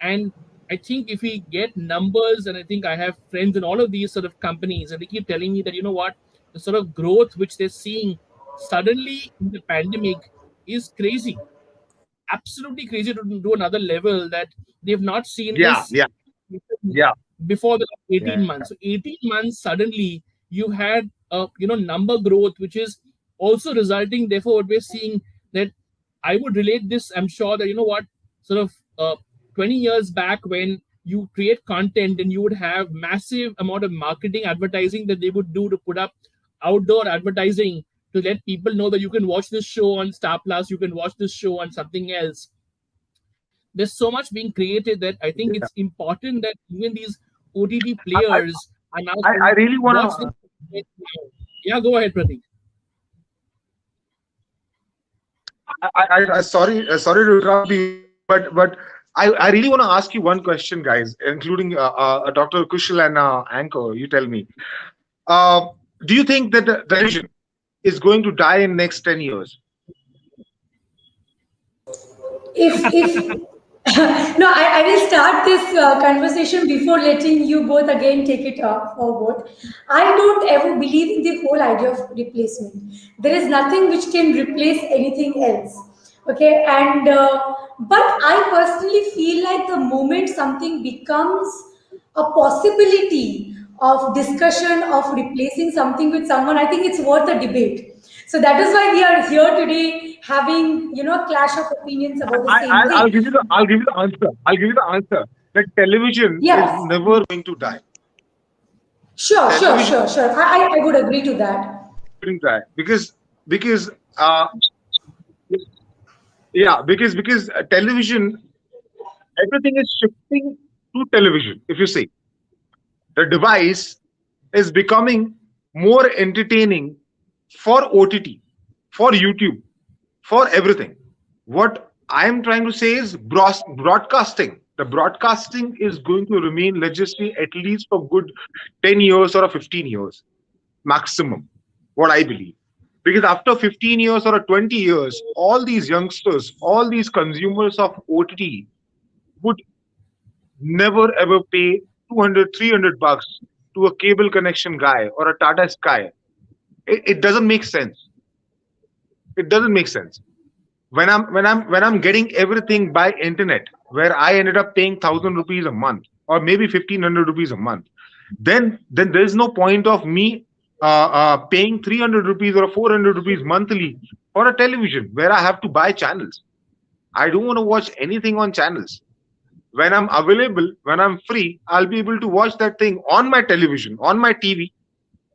And I think if we get numbers, and I think I have friends in all of these sort of companies, and they keep telling me that, you know what, the sort of growth which they're seeing suddenly in the pandemic is crazy, absolutely crazy to another level that they've not seen Yeah, this yeah, yeah, before the 18 yeah. months. So 18 months suddenly you had a number growth, which is also resulting. Therefore, what we're seeing that I would relate this. I'm sure that sort of 20 years back when you create content and you would have massive amount of marketing advertising that they would do to put up outdoor advertising to let people know that you can watch this show on Star Plus, you can watch this show on something else. There's so much being created that I think it's important that even these OTT I, I, players are now I saying, really want watch to. this now. Yeah, go ahead, Pratik. Sorry to interrupt you, but I really want to ask you one question, guys, including Dr. Kushal and Anchor. You tell me, uh, do you think that the television is going to die in next 10 years? If no, I will start this conversation before letting you both again take it forward. I don't ever believe in the whole idea of replacement. There is nothing which can replace anything else. Okay, and but I personally feel like the moment something becomes a possibility of discussion of replacing something with someone, I think it's worth a debate. So that is why we are here today having, clash of opinions about the same I'll thing. give you the answer. I'll give you the answer. That television is Yes, never going to die. sure, sure, Television sure, sure. I would agree to that. is die because uh, yeah, because television, everything is shifting to television. If you see, the device is becoming more entertaining for OTT, for YouTube, for everything. What I am trying to say is broadcasting. The broadcasting is going to remain, let's just say, at least for good 10 years or 15 years maximum, what I believe. Because after 15 years or 20 years, all these youngsters, all these consumers of OTT would never ever pay 200, 300 bucks to a cable connection guy or a Tata Sky. It doesn't make sense. It doesn't make sense. When I'm getting everything by internet, where I ended up paying 1,000 rupees a month or maybe 1,500 rupees a month, then there is no point of me paying 300 rupees or 400 rupees monthly for a television where I have to buy channels. I don't want to watch anything on channels. When I'm available, when I'm free, I'll be able to watch that thing on my television, on my TV,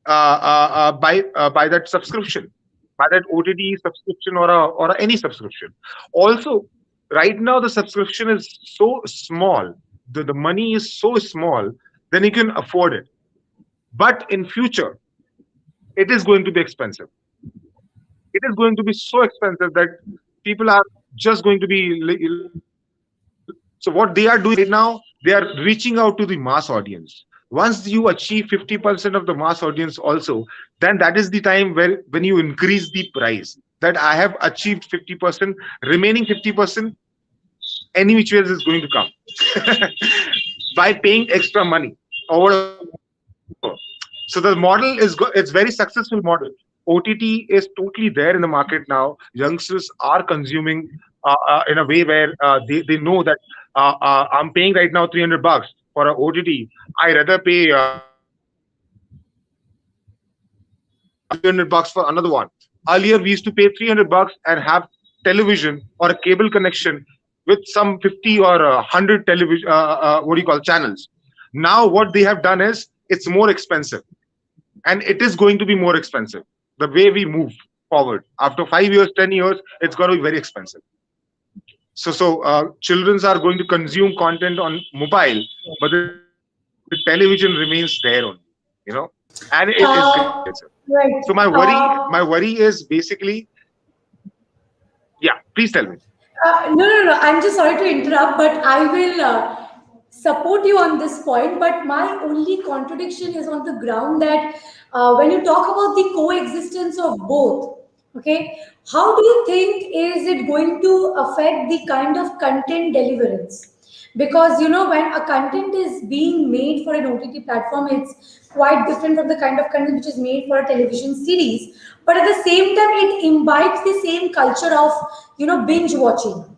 by that subscription, by that OTT subscription or any subscription. Also, right now the subscription is so small, the money is so small, then you can afford it. But in future, it is going to be expensive. It is going to be so expensive that people are just going to be so what they are doing right now, they are reaching out to the mass audience. Once you achieve 50% of the mass audience also, then that is the time where when you increase the price. That I have achieved 50%, remaining 50%, any which ways is going to come by paying extra money or whatever. So the model it's very successful model. OTT is totally there in the market now. Youngsters are consuming in a way where they know that I'm paying right now 300 bucks for a OTT. I rather pay 300 bucks for another one. Earlier we used to pay 300 bucks and have television or a cable connection with some 50 or 100 television what do you call channels. Now what they have done is it's more expensive. and it is going to be more expensive. The way we move forward after 5 years, 10 years, it's going to be very expensive. Children are going to consume content on mobile, but the television remains there only, you know, and it is getting expensive. So my Right. worry is basically, yeah. Please tell me. No. I'm just sorry to interrupt, but I will support you on this point. But my only contradiction is on the ground that when you talk about the coexistence of both, okay, how do you think is it going to affect the kind of content deliverance? Because when a content is being made for an OTT platform, it's quite different from the kind of content which is made for a television series. But at the same time, it imbibes the same culture of binge watching.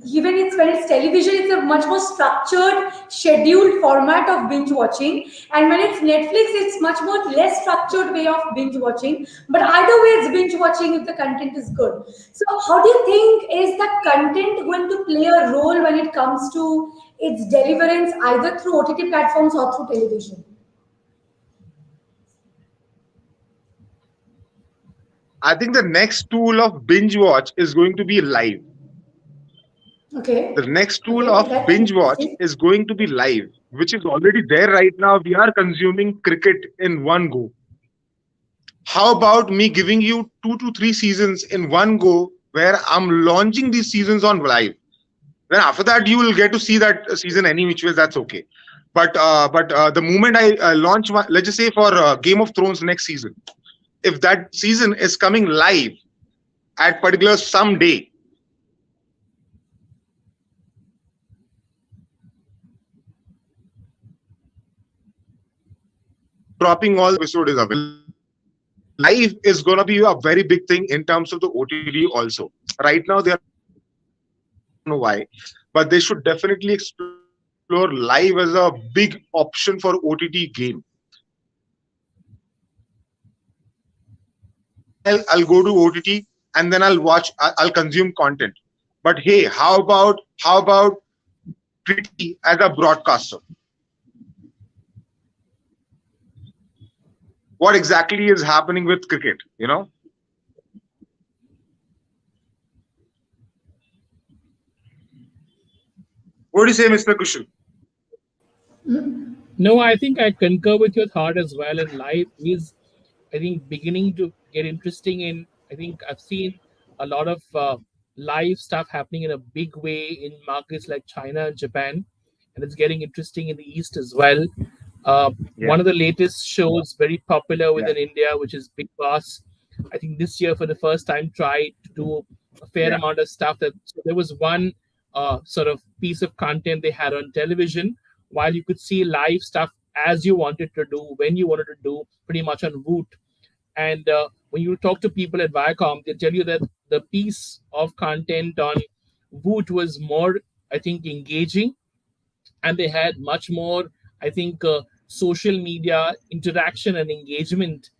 Even when it's television, it's a much more structured, scheduled format of binge watching. And when it's Netflix, it's much more less structured way of binge watching. But either way, it's binge watching if the content is good. So, how do you think is the content going to play a role when it comes to its deliverance, either through OTT platforms or through television? I think the next tool of binge watch is going to be live. The Okay. next tool Okay. of That's binge watch interesting. is going to be live, which is already there right now. We are consuming cricket in one go. How about me giving you 2 to 3 seasons in one go where I'm launching these seasons on live? Then after that, you will get to see that season any which ways. That's okay. But the moment I launch, let's just say for Game of Thrones next season, if that season is coming live at particular some day, dropping all episode is available. Live is going to be a very big thing in terms of the OTT also. Right now, they are not doing it. I don't know why, but they should definitely explore live as a big option for OTT game. I'll go to OTT and then I'll watch. I'll consume content. But hey, how about treating as a broadcaster? What exactly is happening with cricket? What do you say, Mr. Kushal? No, I think I concur with your thought as well. And life is, I think, beginning to get interesting. In I think I've seen a lot of live stuff happening in a big way in markets like China and Japan, and it's getting interesting in the East as well. One Yeah, of the latest shows, very popular yeah, within India, which is Big Boss. I think this year for the first time tried to do a fair yeah, amount of stuff. That so there was one sort of piece of content they had on television, while you could see live stuff as you wanted to do, when you wanted to do, pretty much on Voot. And when you talk to people at Viacom, they tell you that the piece of content on Voot was more, I think, engaging, and they had much more, I think, social media interaction and engagement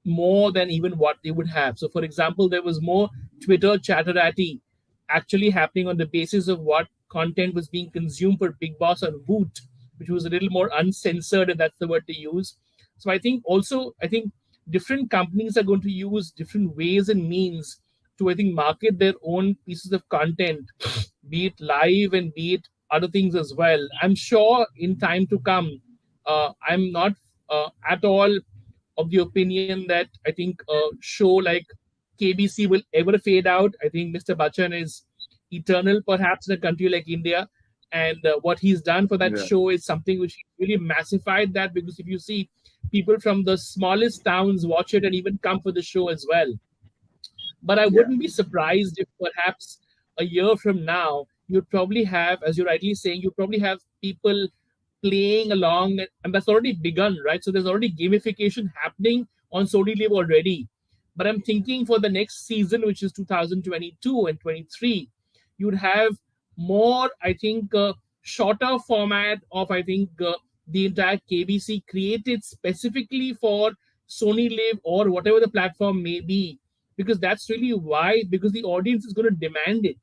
more than even what they would have. So, for example, there was more Twitter chatterati actually happening on the basis of what content was being consumed for Big Boss on Voot, which was a little more uncensored, if that's the word to use. So, I think also, I think different companies are going to use different ways and means to, I think, market their own pieces of content, be it live and be it other things as well. I'm sure in time to come, I'm not at all of the opinion that I think a show like KBC will ever fade out. I think Mr. Bachchan is eternal, perhaps, in a country like India. And what he's done for that yeah, show is something which really massified that, because if you see, people from the smallest towns watch it and even come for the show as well. But I yeah, wouldn't be surprised if perhaps a year from now, you'd probably have, as you're rightly saying, you probably have people playing along, and that's already begun, right? So there's already gamification happening on Sony Live already. But I'm thinking for the next season, which is 2022 and 23, you'd have more, I think, shorter format of, I think, the entire KBC created specifically for Sony Live or whatever the platform may be, because that's really why, because the audience is going to demand it.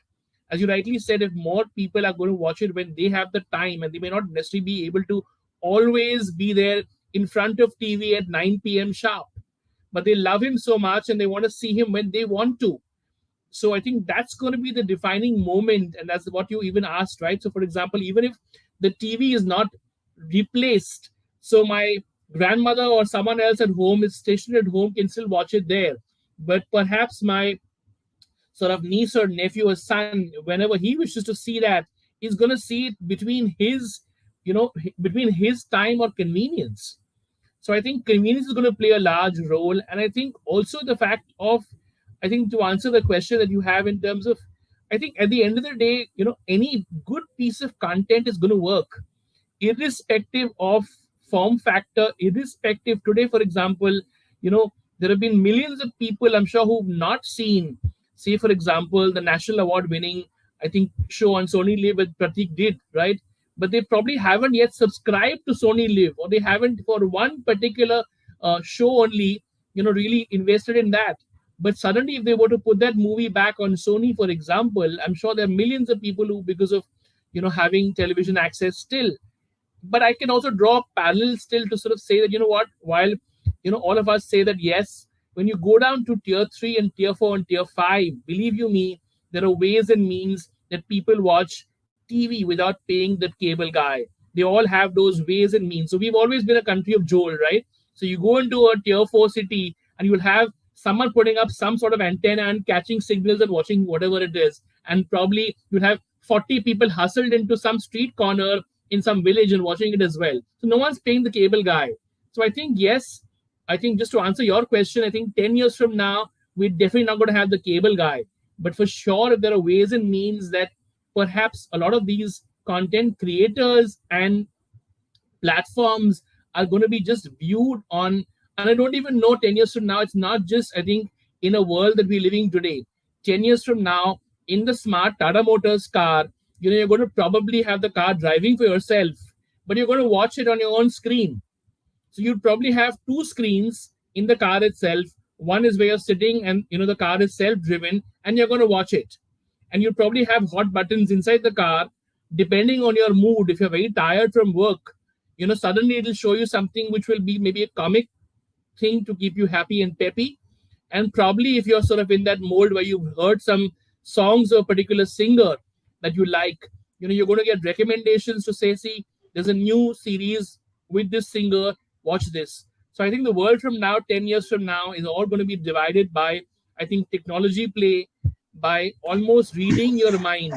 As you rightly said, if more people are going to watch it when they have the time, and they may not necessarily be able to always be there in front of TV at 9 p.m. sharp. But they love him so much and they want to see him when they want to. So I think that's going to be the defining moment, and that's what you even asked, right? So for example, even if the TV is not replaced, so my grandmother or someone else at home is stationed at home can still watch it there, but perhaps my sort of niece or nephew or son, whenever he wishes to see that, he's going to see it between his, between his time or convenience. So I think convenience is going to play a large role. And I think also the fact of, I think to answer the question that you have in terms of, I think at the end of the day, any good piece of content is going to work, irrespective of form factor, irrespective. Today, for example, there have been millions of people, I'm sure, who've not seen, say, for example, the national award winning, I think, show on Sony Live that Pratik did, right? But they probably haven't yet subscribed to Sony Live, or they haven't for one particular show only, really invested in that. But suddenly, if they were to put that movie back on Sony, for example, I'm sure there are millions of people who, because of having television access still. But I can also draw parallels still to sort of say that, what, while all of us say that yes, when you go down to tier 3 and tier 4 and tier 5, believe you me, there are ways and means that people watch TV without paying the cable guy. They all have those ways and means. So we've always been a country of Joel, right? So you go into a tier 4 city and you'll have someone putting up some sort of antenna and catching signals and watching whatever it is. And probably you'll have 40 people hustled into some street corner in some village and watching it as well. So no one's paying the cable guy. So I think, yes, I think just to answer your question, I think 10 years from now, we're definitely not going to have the cable guy. But for sure, if there are ways and means that perhaps a lot of these content creators and platforms are going to be just viewed on, and I don't even know 10 years from now, it's not just, I think, in a world that we're living today. 10 years from now, in the smart Tata Motors car, you're going to probably have the car driving for yourself, but you're going to watch it on your own screen. So you'd probably have two screens in the car itself. One is where you're sitting and the car is self-driven and you're going to watch it. And you'll probably have hot buttons inside the car, depending on your mood. If you're very tired from work, suddenly it'll show you something which will be maybe a comic thing to keep you happy and peppy. And probably if you're sort of in that mode where you've heard some songs of a particular singer that you like, you're going to get recommendations to say, see, there's a new series with this singer, watch this. So I think the world from now, 10 years from now, is all going to be divided by, I think, technology play, by almost reading your mind,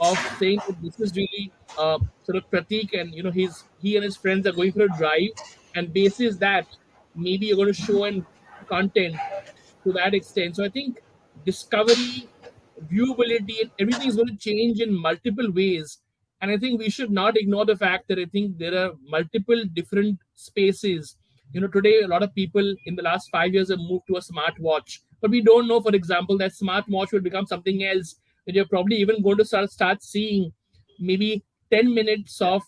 of saying that this is really sort of Pratik, and he and his friends are going for a drive, and basis that maybe you're going to show and content to that extent. So I think discovery, viewability, and everything is going to change in multiple ways. And I think we should not ignore the fact that I think there are multiple different spaces. Today a lot of people in the last 5 years have moved to a smartwatch, but we don't know, for example, that smartwatch will become something else. That you're probably even going to start seeing maybe 10 minutes of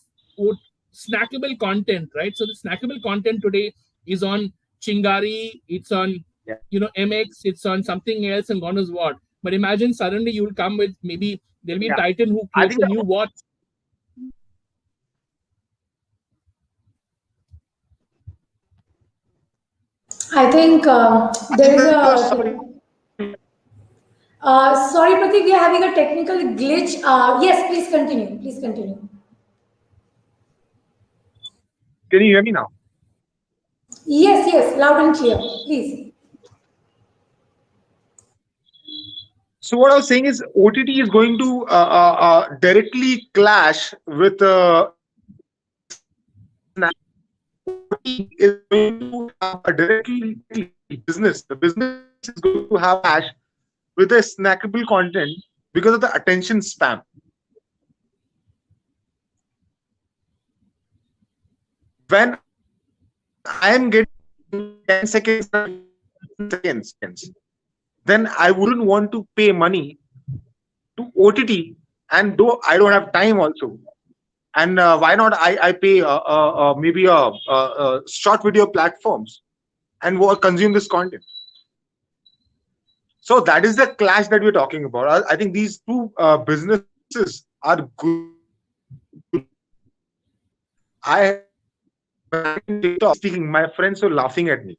snackable content, right? So the snackable content today is on Chingari, it's on MX, it's on something else, and God knows what. But imagine suddenly you'll come with, maybe there'll be a Titan who creates a new watch. I think there is a. Sorry, Pratik, we are having a technical glitch. Yes, please continue. Please continue. Can you hear me now? Yes, yes, loud and clear. Please. So what I was saying is OTT is going to directly clash with OTT is going to have a directly business. The business is going to have clash with the snackable content because of the attention span. When I am getting 10 seconds, then I wouldn't want to pay money to OTT, and though I don't have time also. And why not I pay maybe short video platforms and consume this content. So that is the clash that we're talking about. I think these two businesses are good. I Back in TikTok, speaking, my friends were laughing at me.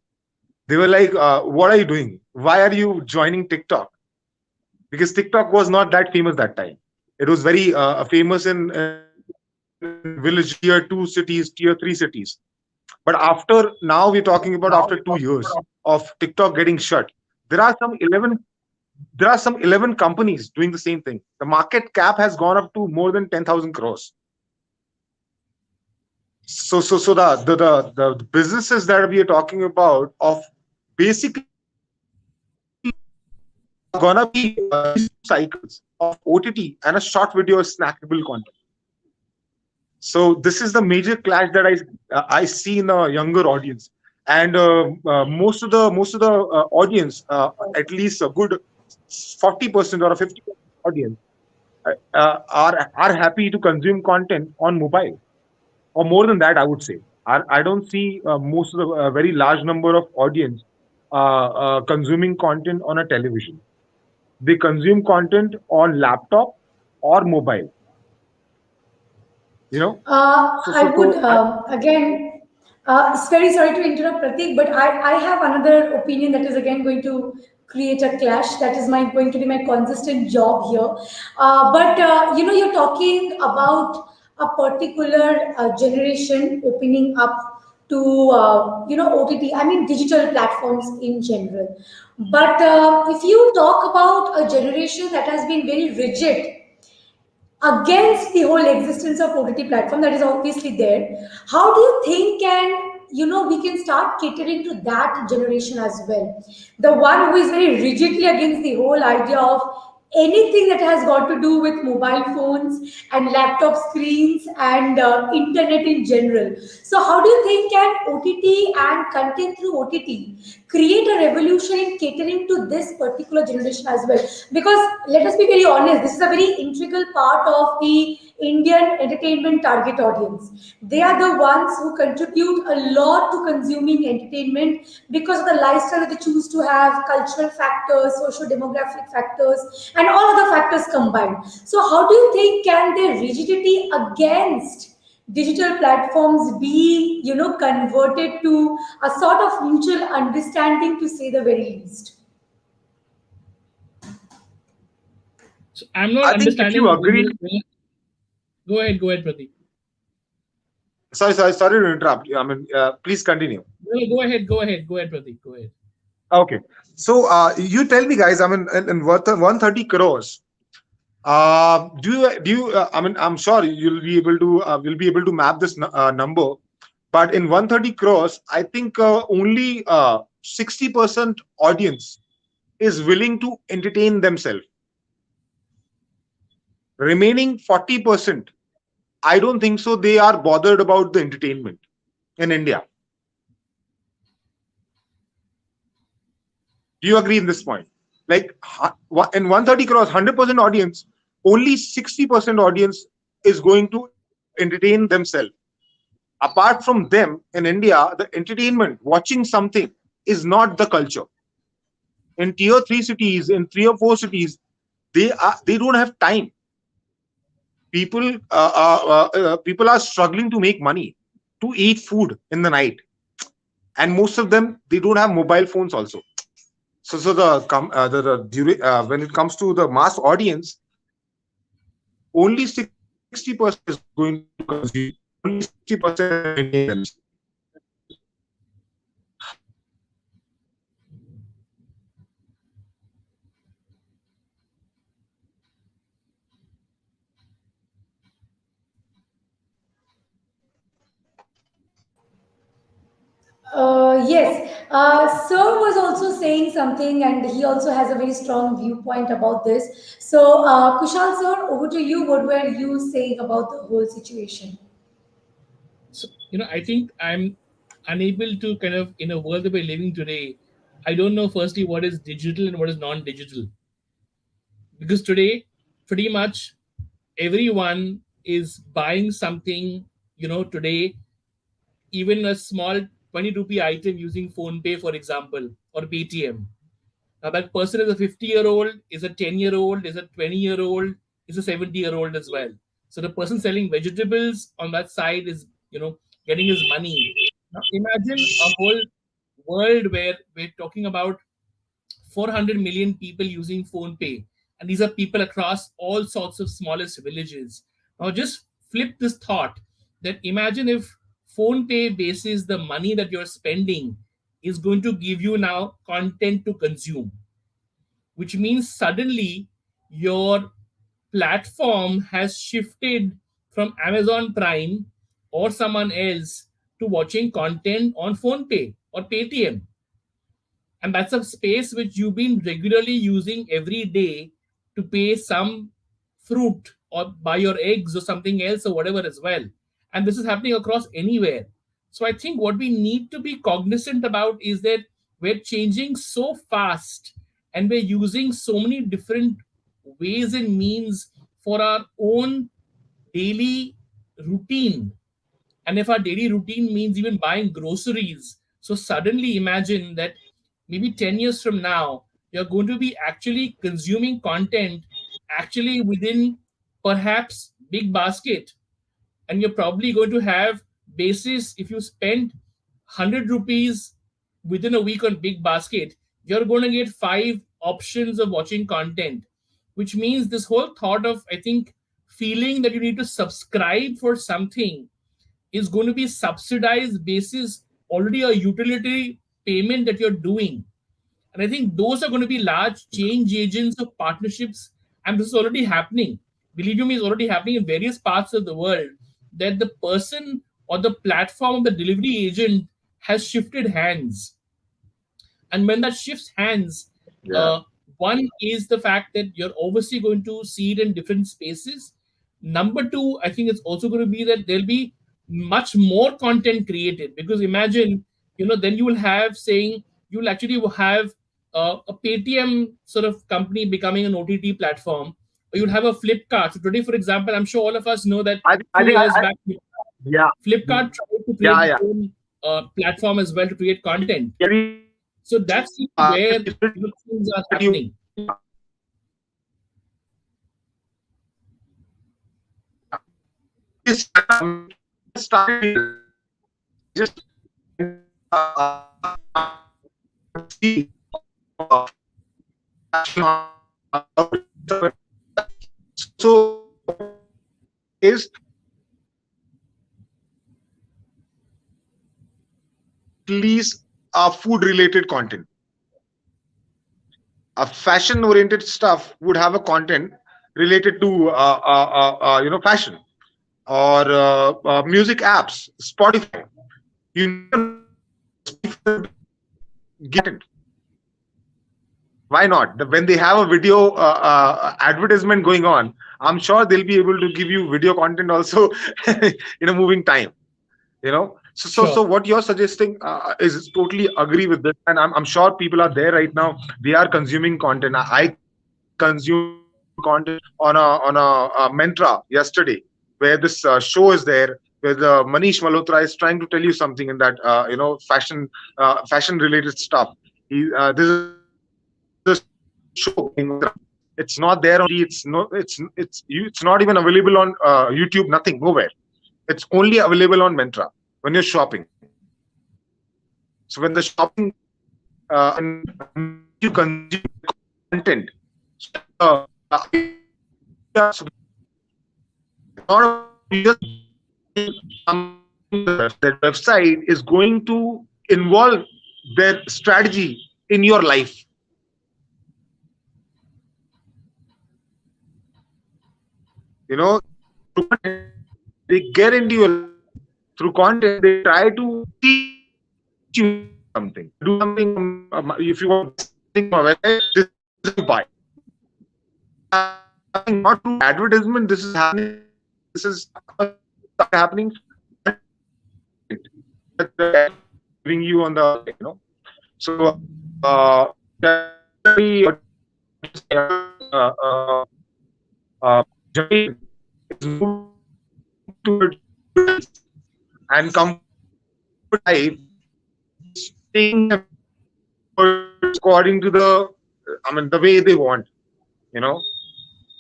They were like, "What are you doing? Why are you joining TikTok?" Because TikTok was not that famous that time. It was very famous in village tier 2 cities, tier 3 cities. But after now, we're talking about after 2 years of TikTok getting shut, there are some 11 companies doing the same thing. The market cap has gone up to more than 10,000 crores. So the businesses that we are talking about of basically are gonna be these two cycles of OTT and a short video snackable content. So this is the major clash that I see in a younger audience, and most of the audience, at least a good 40% or a 50% audience, are happy to consume content on mobile, or more than that, I would say. I don't see most of the very large number of audience consuming content on a television. They consume content on laptop or mobile. You know, so I so would so again, very sorry to interrupt Pratik, but I have another opinion that is again going to create a clash. That is going to be my consistent job here. You're talking about a particular generation opening up to OTT. I mean digital platforms in general. But if you talk about a generation that has been very rigid against the whole existence of OTT platform that is obviously there. How do you think we can start catering to that generation as well? The one who is very rigidly against the whole idea of anything that has got to do with mobile phones and laptop screens and internet in general. So how do you think can OTT and content through OTT create a revolution in catering to this particular generation as well? Because let us be very honest, this is a very integral part of the Indian entertainment target audience. They are the ones who contribute a lot to consuming entertainment because of the lifestyle that they choose to have, cultural factors, social demographic factors, and all other factors combined. So, how do you think can their rigidity against digital platforms be converted to a sort of mutual understanding, to say the very least? So I'm not I think if you understanding when agree, go ahead, Pratik. sorry to interrupt. I mean, please continue. No, go ahead, Pratik. Go ahead. Okay. So you tell me, guys. I mean, in worth 130 crores. Do you? I mean, I'm sure you'll be able to map this number. But in 130 crores, I think only 60% audience is willing to entertain themselves. Remaining 40%, I don't think so. They are bothered about the entertainment in India. Do you agree in this point? Like in 130 crores, 100% audience, only 60% audience is going to entertain themselves. Apart from them in India, the entertainment, watching something is not the culture. In tier 3 cities, in 3 or 4 cities, they don't have time. People are struggling to make money to eat food in the night, and most of them they don't have mobile phones also. So when it comes to the mass audience, only 60% is going to consume. Only 60% is entertain themselves. Yes, Sir was also saying something, and he also has a very strong viewpoint about this. So, Kushal, sir, over to you. What were you saying about the whole situation? So, I think I'm unable to kind of, in a world that we're living today, I don't know firstly what is digital and what is non-digital. Because today, pretty much everyone is buying something, today, even a small 20 rupee item using phone pay, for example, or Paytm. Now that person is a 50-year-old, is a 10-year-old, is a 20-year-old, is a 70-year-old as well. So the person selling vegetables on that side is, getting his money Now imagine a whole world where we're talking about 400 million people using phone pay, and these are people across all sorts of smallest villages. Now just flip this thought, that imagine if phone pay bases the money that you're spending is going to give you now content to consume, which means suddenly your platform has shifted from Amazon Prime or someone else to watching content on phone pay or Paytm. And that's a space which you've been regularly using every day to pay some fruit or buy your eggs or something else or whatever as well. And this is happening across anywhere. So I think what we need to be cognizant about is that we're changing so fast and we're using so many different ways and means for our own daily routine. And if our daily routine means even buying groceries, so suddenly imagine that maybe 10 years from now, you're going to be actually consuming content actually within perhaps big basket, and you're probably going to have basis. If you spend 100 rupees within a week on big basket, you're going to get 5 options of watching content, which means this whole thought of, I think, feeling that you need to subscribe for something is going to be subsidized basis already a utility payment that you're doing. And I think those are going to be large change agents of partnerships. And this is already happening. Believe you me, it's already happening in various parts of the world, that the person or the platform of the delivery agent has shifted hands. And when that shifts hands, Yeah. uh, one is the fact that you're obviously going to see it in different spaces. Number two, I think it's also going to be that there'll be much more content created, because imagine, then you will have saying, you'll actually have a Paytm sort of company becoming an OTT platform, or you'll have a Flipkart. So today, for example, I'm sure all of us know that I few think years back, yeah, Flipkart tried to create yeah, its yeah. own platform as well to create content. Yeah, we, So that's where it's good things are that you happening. just started just see so is at least food related content. A fashion oriented stuff would have a content related to fashion, or music apps, Spotify. You never know, Spotify will get it. Why not? When they have a video advertisement going on, I'm sure they'll be able to give you video content also in a moving time. So Sure. what you're suggesting is totally agree with this, and I'm sure people are there right now. They are consuming content. I consumed content on a Mentra yesterday, where this show is there, where the Manish Malhotra is trying to tell you something in that fashion related stuff. This is a show going on Mentra. It's not there on OTT. It's not even available on YouTube. Nothing, nowhere. It's only available on Mentra when you're shopping. So when the shopping and you consume content, so so not you just that website is going to involve their strategy in your life. Through content, they get into your life. Through content, they try to teach you something. Do something. If you want something from a website, this is how you buy. Happening not through advertisement. This is happening. This is happening that giving you on the. So definitely generation is moving towards and comfort life, taking them according to the way they want. You know,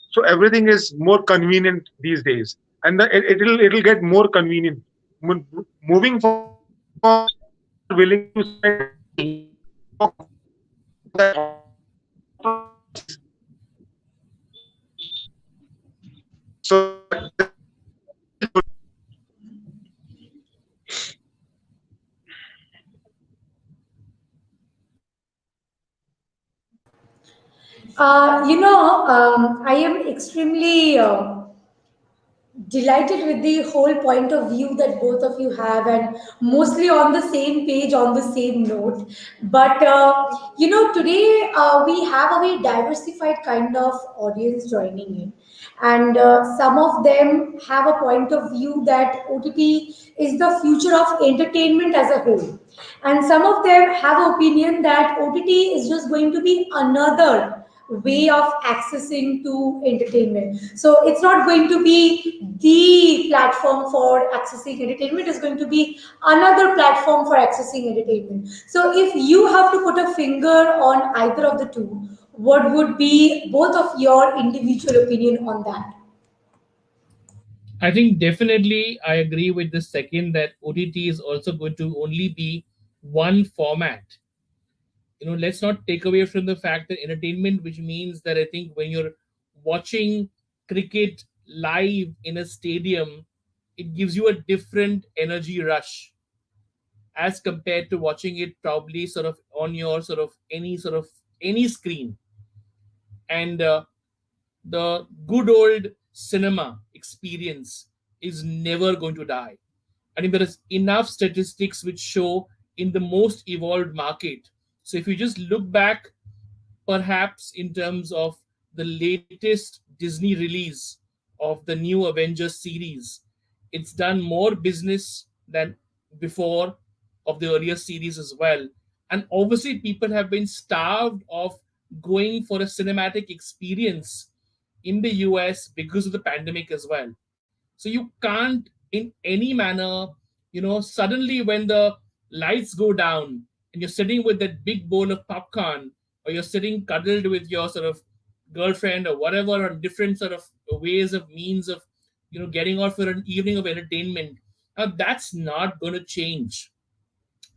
so everything is more convenient these days, and it'll get more convenient moving forward. Some are willing to spend money for that opportunities. So I am extremely delighted with the whole point of view that both of you have, and mostly on the same page, on the same note. But today we have a very diversified kind of audience joining in, and some of them have a point of view that OTT is the future of entertainment as a whole, and some of them have opinion that OTT is just going to be another way of accessing to entertainment. So it's not going to be the platform for accessing entertainment, it's going to be another platform for accessing entertainment. So if you have to put a finger on either of the two, what would be both of your individual opinion on that? I think definitely I agree with the second that OTT is also going to only be one format. Let's not take away from the fact that entertainment, which means that I think when you're watching cricket live in a stadium, it gives you a different energy rush as compared to watching it probably sort of on your sort of any screen. And the good old cinema experience is never going to die. I think there is enough statistics which show in the most evolved market. So if you just look back, perhaps in terms of the latest Disney release of the new Avengers series, it's done more business than before of the earlier series as well. And obviously, people have been starved of going for a cinematic experience in the US because of the pandemic as well. So you can't, in any manner, suddenly when the lights go down and you're sitting with that big bowl of popcorn, or you're sitting cuddled with your sort of girlfriend or whatever, on different sort of ways of means of getting out for an evening of entertainment. Now that's not going to change.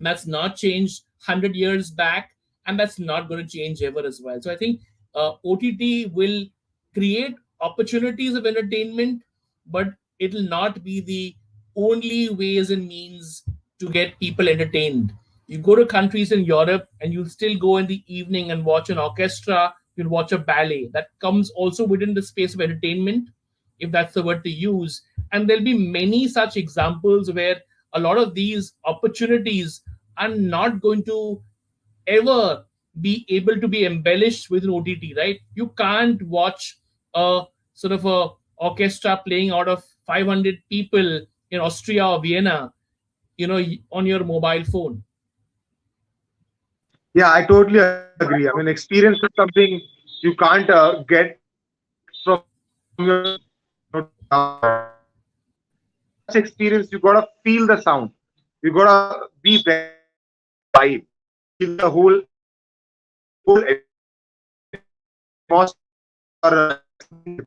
That's not changed 100 years back, and that's not going to change ever as well. So I think OTT will create opportunities of entertainment, but it'll not be the only ways and means to get people entertained. You go to countries in Europe and you'll still go in the evening and watch an orchestra, you'll watch a ballet. That comes also within the space of entertainment, if that's the word to use. And there'll be many such examples where a lot of these opportunities are not going to ever be able to be embellished with an OTT, right? You can't watch a sort of a orchestra playing out of 500 people in Austria or Vienna, on your mobile phone. yeah, I totally agree. I mean, experience is something you can't get from your such experience. You gotta feel the sound. You gotta be there in the vibe. Feel the whole atmosphere or something.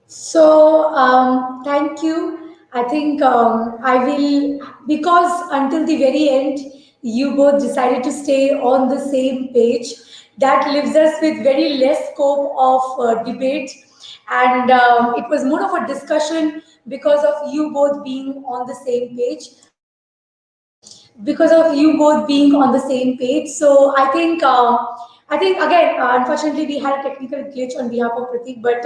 So, thank you. I think I will, because until the very end, you both decided to stay on the same page. That leaves us with very less scope of debate. And it was more of a discussion because of you both being on the same page, because of you both being on the same page. So I think again, unfortunately, we had a technical glitch on behalf of Pratik. But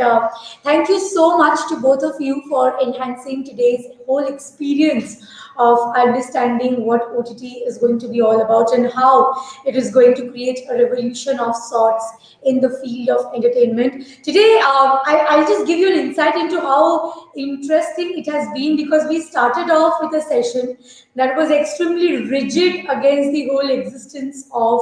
thank you so much to both of you for enhancing today's whole experience of understanding what OTT is going to be all about and how it is going to create a revolution of sorts in the field of entertainment. Today, I'll just give you an insight into how interesting it has been, because we started off with a session that was extremely rigid against the whole existence of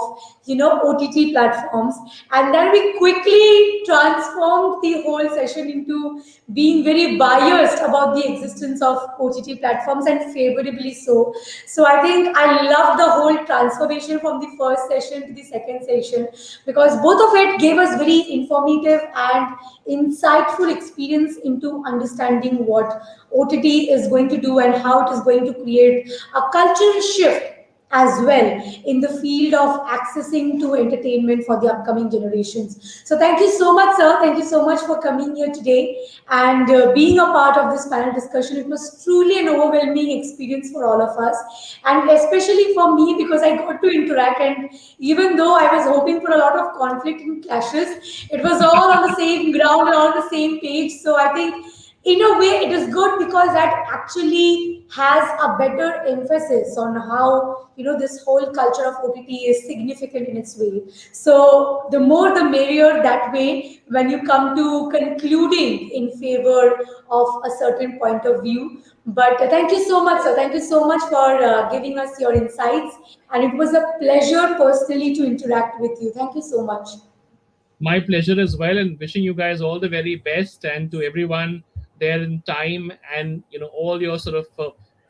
OTT platforms platforms, and then we quickly transformed the whole session into being very biased about the existence of OTT platforms, and favorably so. So I think I love the whole transformation from the first session to the second session, because both of it gave us very informative and insightful experience into understanding what OTT is going to do and how it is going to create a cultural shift as well in the field of accessing to entertainment for the upcoming generations. So thank you so much, sir. Thank you so much for coming here today and being a part of this panel discussion. It was truly an overwhelming experience for all of us, and especially for me because I got to interact. And even though I was hoping for a lot of conflict and clashes, it was all on the same ground and on the same page. So I think in a way it is good because that actually has a better emphasis on how this whole culture of OTT is significant in its way. So the more the merrier that way when you come to concluding in favor of a certain point of view. But thank you so much, sir. Thank you so much for giving us your insights, and it was a pleasure personally to interact with you. Thank you so much. My pleasure as well, and wishing you guys all the very best, and to everyone there in time, and all your sort of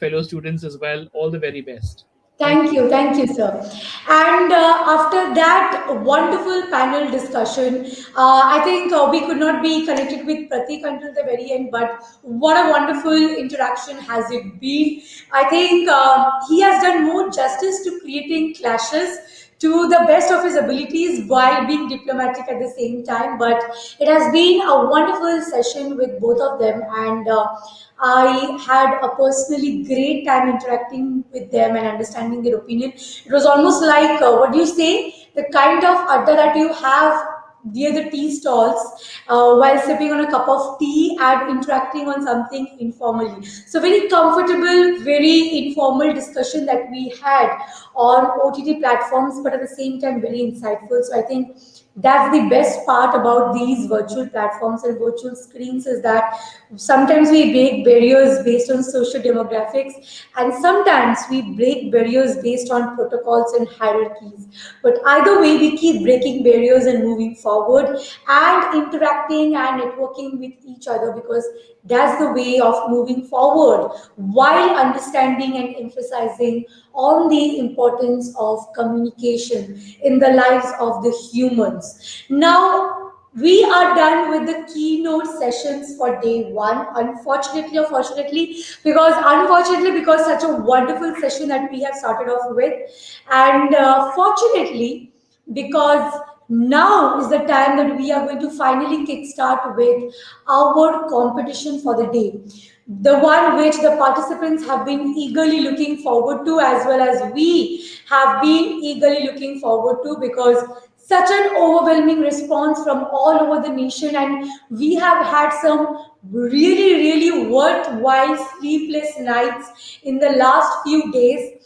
fellow students as well, all the very best. Thank you. Thank you, sir. And after that wonderful panel discussion, I think we could not be connected with Pratik until the very end, but what a wonderful interaction has it been. I think he has done more justice to creating clashes to the best of his abilities while being diplomatic at the same time. But it has been a wonderful session with both of them, and I had a personally great time interacting with them and understanding their opinion. It was almost like what do you say, the kind of adda that you have near the tea stalls while sipping on a cup of tea and interacting on something informally. So very comfortable, very informal discussion that we had on OTT platforms, but at the same time very insightful. So I think that's the best part about these virtual platforms and virtual screens, is that sometimes we break barriers based on social demographics, and sometimes we break barriers based on protocols and hierarchies. But either way, we keep breaking barriers and moving forward and interacting and networking with each other, because that's the way of moving forward while understanding and emphasizing on the importance of communication in the lives of the humans. Now, we are done with the keynote sessions for day one. Unfortunately, or fortunately, because such a wonderful session that we have started off with, and fortunately, because now is the time that we are going to finally kickstart with our competition for the day. The one which the participants have been eagerly looking forward to, as well as we have been eagerly looking forward to, because such an overwhelming response from all over the nation, and we have had some really worthwhile sleepless nights in the last few days,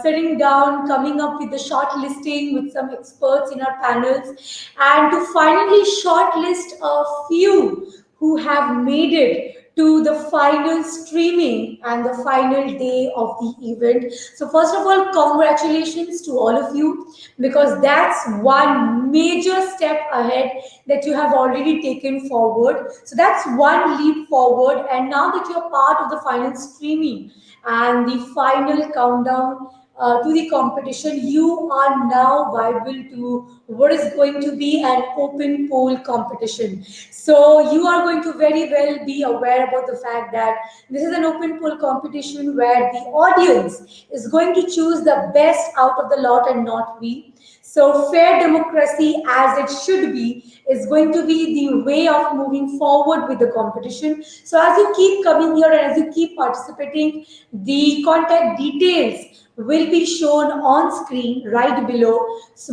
sitting down, coming up with the short listing with some experts in our panels, and to finally shortlist a few who have made it to the final streaming and the final day of the event. So first of all, congratulations to all of you, because that's one major step ahead that you have already taken forward. So that's one leap forward, and now that you're part of the final streaming and the final countdown to the competition, you are now viable to what is going to be an open poll competition. So you are going to very well be aware about the fact that this is an open poll competition where the audience is going to choose the best out of the lot and not we. So fair democracy, as it should be, is going to be the way of moving forward with the competition. So as you keep coming here and as you keep participating, the contact details will be shown on screen right below,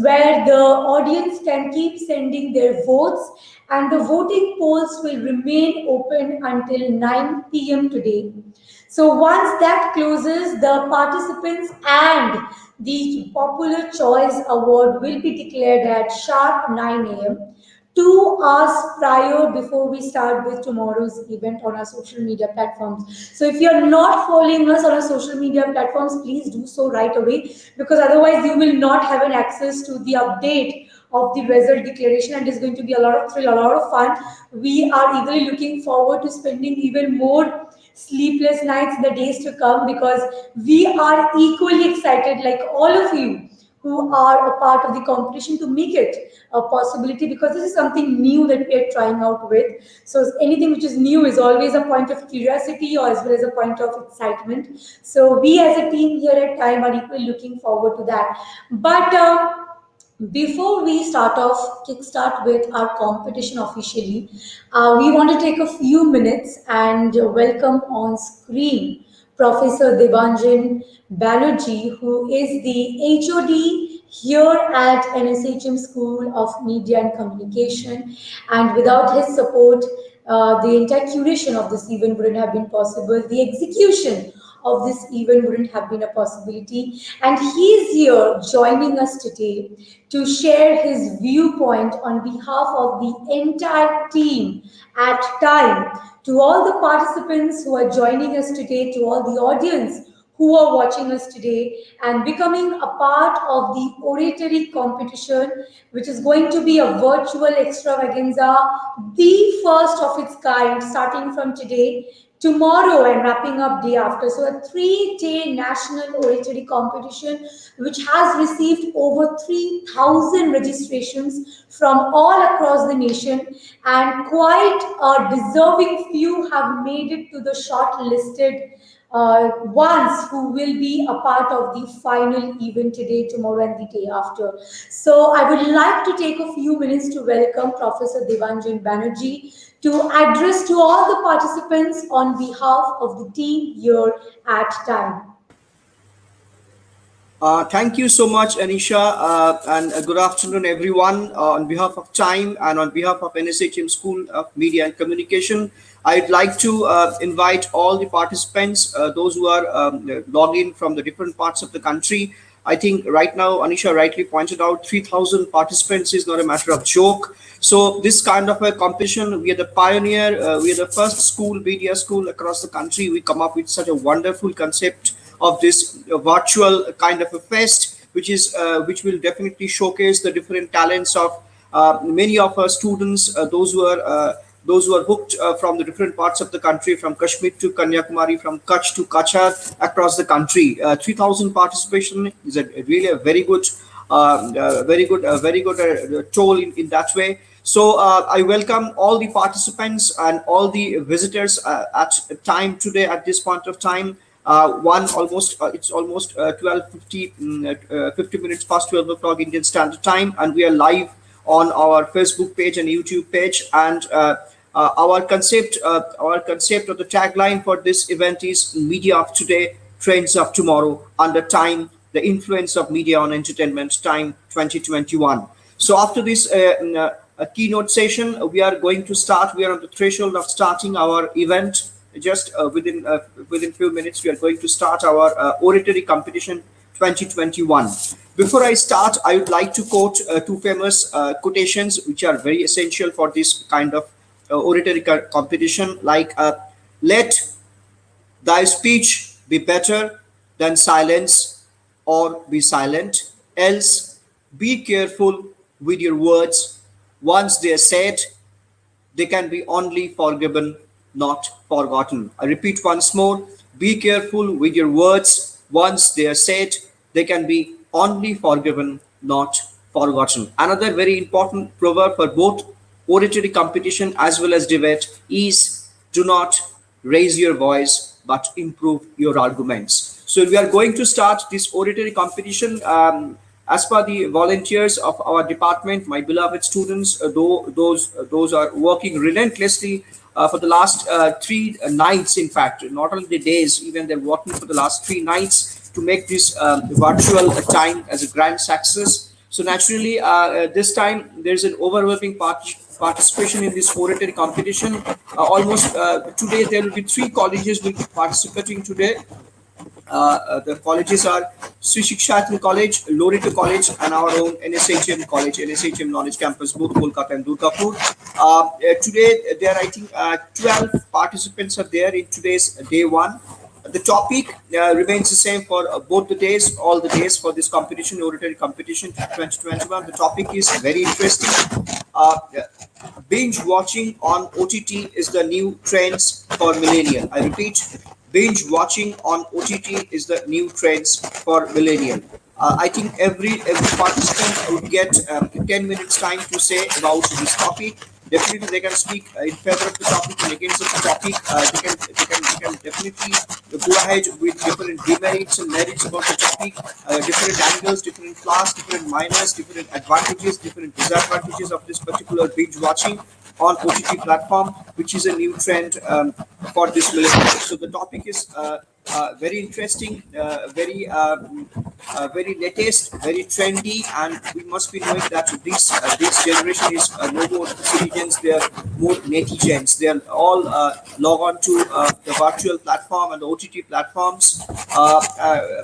where the audience can keep sending their votes, and the voting polls will remain open until 9 p.m. today. So once that closes, the participants and the Popular Choice Award will be declared at sharp 9 a.m. 2 hours prior before we start with tomorrow's event on our social media platforms. So if you're not following us on our social media platforms, please do so right away, because otherwise you will not have an access to the update of the result declaration, and it's going to be a lot of thrill, a lot of fun. We are eagerly looking forward to spending even more sleepless nights in the days to come, because we are equally excited, like all of you who are a part of the competition, to make it a possibility, because this is something new that we are trying out with. So anything which is new is always a point of curiosity or as well as a point of excitement. So we as a team here at Time are equally looking forward to that. But before we kickstart with our competition officially, we want to take a few minutes and welcome on screen Professor Debanjan Banerjee, who is the HOD here at NSHM School of Media and Communication. And without his support, the entire curation of this event wouldn't have been possible. The execution of this event wouldn't have been a possibility. And he's here joining us today to share his viewpoint on behalf of the entire team at Time. To all the participants who are joining us today, to all the audience who are watching us today and becoming a part of the oratory competition, which is going to be a virtual extravaganza, the first of its kind, starting from today, tomorrow, and wrapping up day after. So, a 3-day national oratory competition, which has received over 3,000 registrations from all across the nation, and quite a deserving few have made it to the shortlisted ones who will be a part of the final event today, tomorrow, and the day after. So I would like to take a few minutes to welcome Professor Debanjan Banerjee to address to all the participants on behalf of the team here at Time. Thank you so much, Anisha, and good afternoon, everyone. On behalf of Time and on behalf of NSHM School of Media and Communication, I'd like to invite all the participants, those who are logged in from the different parts of the country. I think right now, Anisha rightly pointed out, 3,000 participants is not a matter of joke. So this kind of a competition, we are the pioneer, we are the first school, media school across the country. We come up with such a wonderful concept of this virtual kind of a fest, which will definitely showcase the different talents of many of our students, those who are hooked from the different parts of the country, from Kashmir to Kanyakumari, from Kutch to Kachar, across the country. 3,000 participation is really a very good, toll in that way. So I welcome all the participants and all the visitors at Time today at this point of time. It's almost 50 minutes past 12 o'clock Indian Standard Time, and we are live on our Facebook page and YouTube page. And our concept of the tagline for this event is "Media of Today, Trends of Tomorrow." Under Time, the influence of media on entertainment. Time 2021. So after this a keynote session, we are going to start. We are on the threshold of starting our event. Just within few minutes, we are going to start our oratory competition 2021. Before I start, I would like to quote two famous quotations which are very essential for this kind of oratory competition. Like, let thy speech be better than silence, or be silent. Else, be careful with your words. Once they are said, they can be only forgiven, not forgotten. I repeat once more, be careful with your words. Once they are said, they can be only forgiven, not forgotten. Another very important proverb for both oratory competition as well as debate is, do not raise your voice, but improve your arguments. So we are going to start this oratory competition. As per the volunteers of our department, my beloved students, those are working relentlessly for the last 3 nights. In fact, not only the days, even they're working for the last 3 nights to make this virtual time as a grand success. So naturally, this time there's an overwhelming participation in this oratory competition. Almost today there will be 3 colleges will be participating today. The colleges are Sri Shikshatri College, Loreto College, and our own NSHM College, NSHM Knowledge Campus, both Kolkata and Durgapur. Today, there are, I think, 12 participants are there in today's day one. The topic remains the same for both the days, all the days for this competition, oratory competition 2021. The topic is very interesting. Binge watching on OTT is the new trends for millennial. I repeat, binge watching on OTT is the new trends for millennial. I think every participant would get 10 minutes time to say about this topic. Definitely, they can speak in favor of the topic and against the topic. They can definitely go ahead with different demerits and merits about the topic, different angles, different plus, different minus, different advantages, different disadvantages of this particular binge watching on OTT platform, which is a new trend for this millennium. So the topic is very interesting, very latest, very trendy, and we must be knowing that this generation is no more citizens; they are more netizens. They are all log on to the virtual platform and the OTT platforms.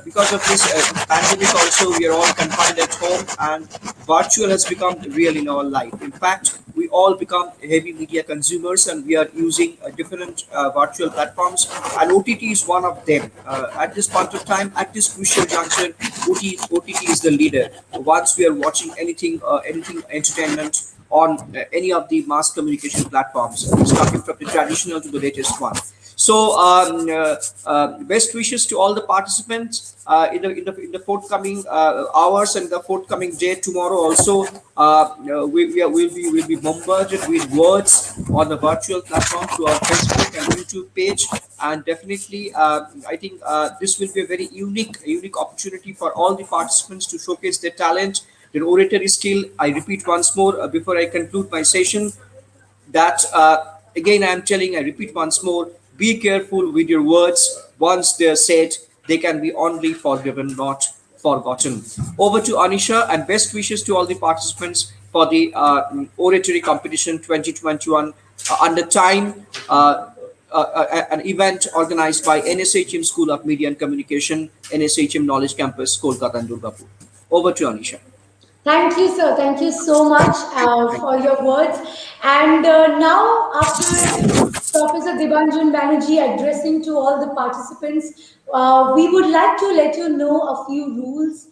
Because of this pandemic, also we are all confined at home, and virtual has become real in our life. In fact, we all become heavy media consumers, and we are using different virtual platforms, and OTT is one of them. At this point of time, at this crucial juncture, OTT is the leader. Once we are watching anything entertainment on any of the mass communication platforms, starting from the traditional to the latest one. So, best wishes to all the participants in the forthcoming hours and the forthcoming day tomorrow. Also, we'll be bombarded with words on the virtual platform to our Facebook and YouTube page, and definitely, I think this will be a very unique opportunity for all the participants to showcase their talent, their oratory skill. I repeat once more before I conclude my session that again I repeat once more, be careful with your words. Once they're said, they can be only forgiven, not forgotten. Over to Anisha, and best wishes to all the participants for the oratory competition 2021 under time, an event organized by NSHM School of Media and Communication, NSHM Knowledge Campus, Kolkata and Durgapur. Over to Anisha. Thank you, sir. Thank you so much for your words. And now, after Professor Dibanjan Banerjee addressing to all the participants, we would like to let you know a few rules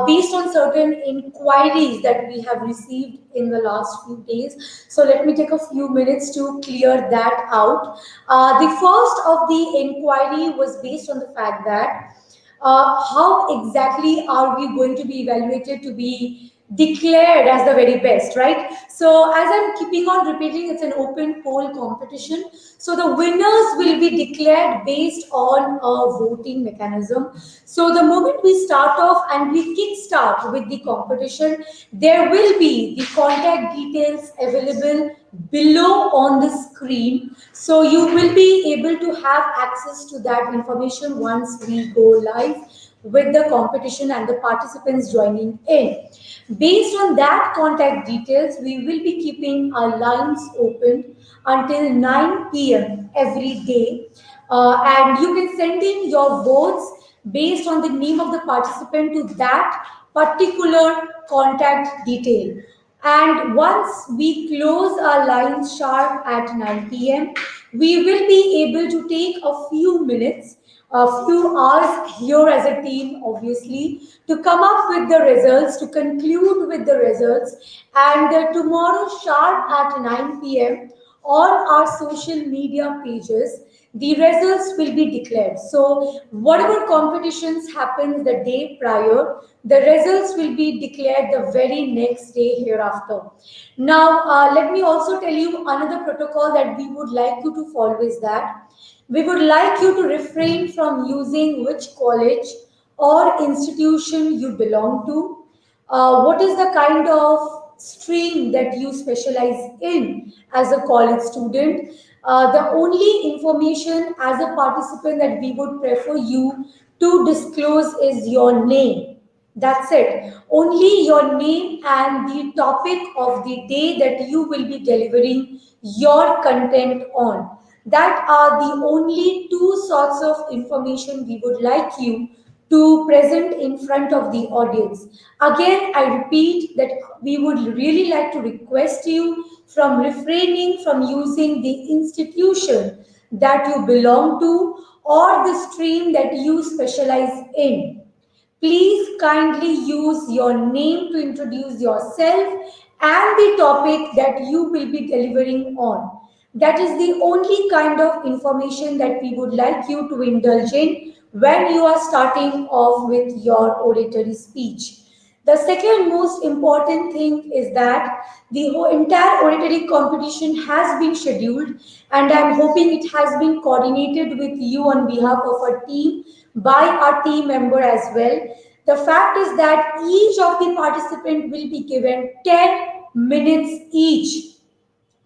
based on certain inquiries that we have received in the last few days. So let me take a few minutes to clear that out. The first of the inquiry was based on the fact that how exactly are we going to be evaluated to be declared as the very best, right? So as I'm keeping on repeating, it's an open poll competition. So the winners will be declared based on a voting mechanism. So the moment we start off and we kickstart with the competition, there will be the contact details available below on the screen. So you will be able to have access to that information once we go live with the competition and the participants joining in. Based on that contact details, we will be keeping our lines open until 9 p.m. every day. And you can send in your votes based on the name of the participant to that particular contact detail. And once we close our lines sharp at 9 p.m., we will be able to take a few minutes, a few hours here as a team, obviously, to come up with the results, to conclude with the results. And tomorrow sharp at 9 p.m., on our social media pages, the results will be declared. So whatever competitions happen the day prior, the results will be declared the very next day hereafter. Now, let me also tell you another protocol that we would like you to follow is that we would like you to refrain from using which college or institution you belong to, what is the kind of stream that you specialize in as a college student. The only information as a participant that we would prefer you to disclose is your name. That's it. Only your name and the topic of the day that you will be delivering your content on. That are the only two sorts of information we would like you to present in front of the audience. Again, I repeat that we would really like to request you from refraining from using the institution that you belong to or the stream that you specialize in. Please kindly use your name to introduce yourself and the topic that you will be delivering on. That is the only kind of information that we would like you to indulge in when you are starting off with your oratory speech. The second most important thing is that the whole entire oratory competition has been scheduled, and I'm hoping it has been coordinated with you on behalf of our team by our team member as well. The fact is that each of the participant will be given 10 minutes each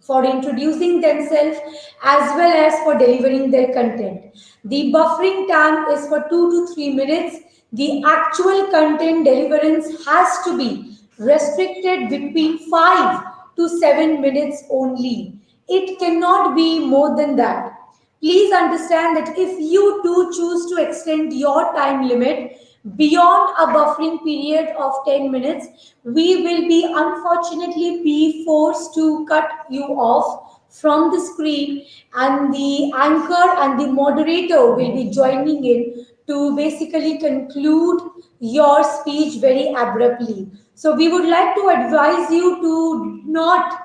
for introducing themselves as well as for delivering their content. The buffering time is for 2 to 3 minutes. The actual content deliverance has to be restricted between 5 to 7 minutes only. It cannot be more than that. Please understand that if you do choose to extend your time limit beyond a buffering period of 10 minutes, we will be unfortunately be forced to cut you off from the screen, and the anchor and the moderator will be joining in to basically conclude your speech very abruptly. So we would like to advise you to not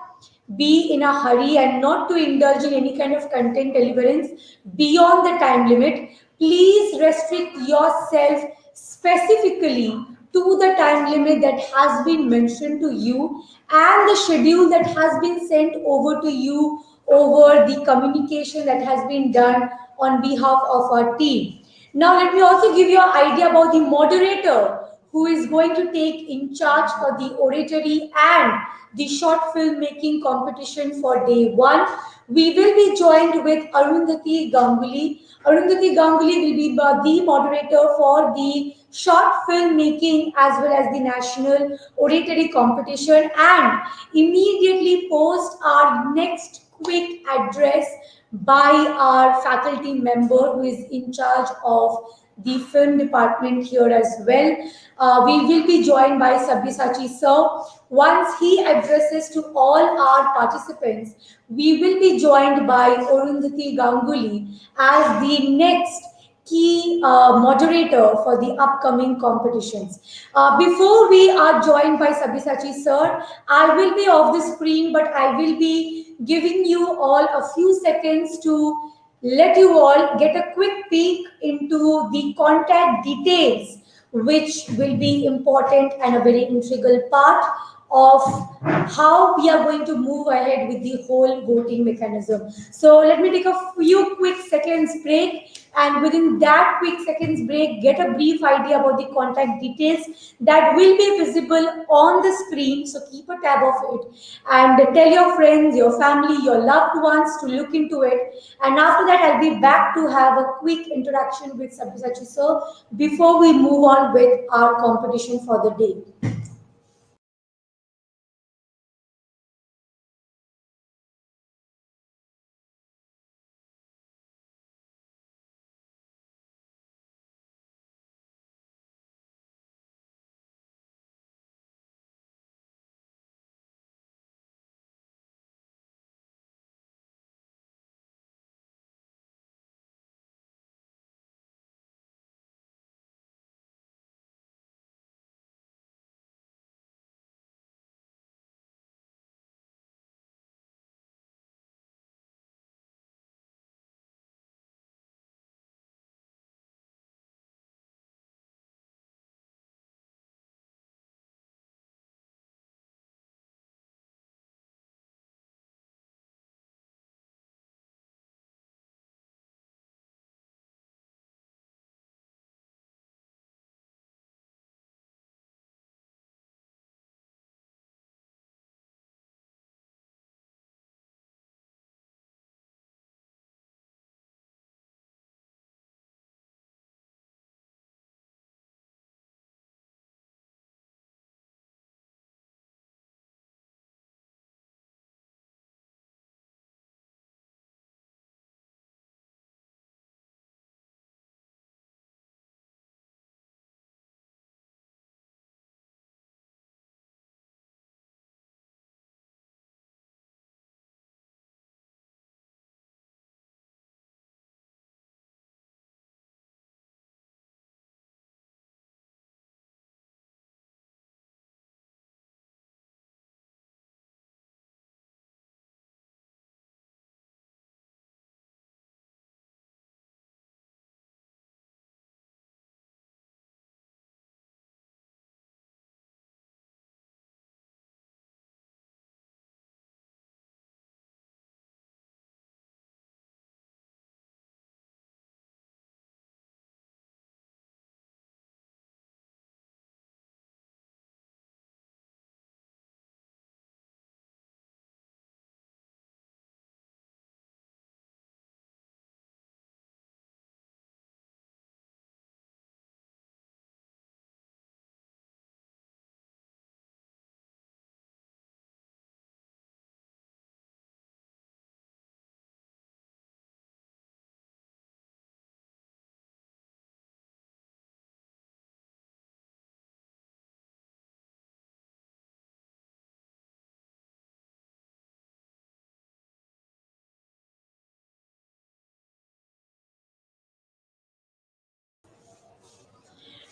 be in a hurry and not to indulge in any kind of content deliverance beyond the time limit. Please restrict yourself specifically to the time limit that has been mentioned to you and the schedule that has been sent over to you over the communication that has been done on behalf of our team. Now, let me also give you an idea about the moderator who is going to take in charge for the oratory and the short filmmaking competition for day one. We will be joined with Arundhati Ganguly. Arundhati Ganguly will be the moderator for the short filmmaking as well as the national oratory competition, and immediately post our next quick address by our faculty member who is in charge of the film department here as well. We will be joined by Sabyasachi sir. Once he addresses to all our participants, we will be joined by Arundhati Ganguly as the next key moderator for the upcoming competitions. Before we are joined by Sabyasachi sir, I will be off the screen, but I will be giving you all a few seconds to let you all get a quick peek into the contact details, which will be important and a very integral part of how we are going to move ahead with the whole voting mechanism. So let me take a few quick seconds break, and within that quick seconds break, get a brief idea about the contact details that will be visible on the screen. So keep a tab of it and tell your friends, your family, your loved ones to look into it. And after that, I'll be back to have a quick interaction with Sabyasachi sir before we move on with our competition for the day.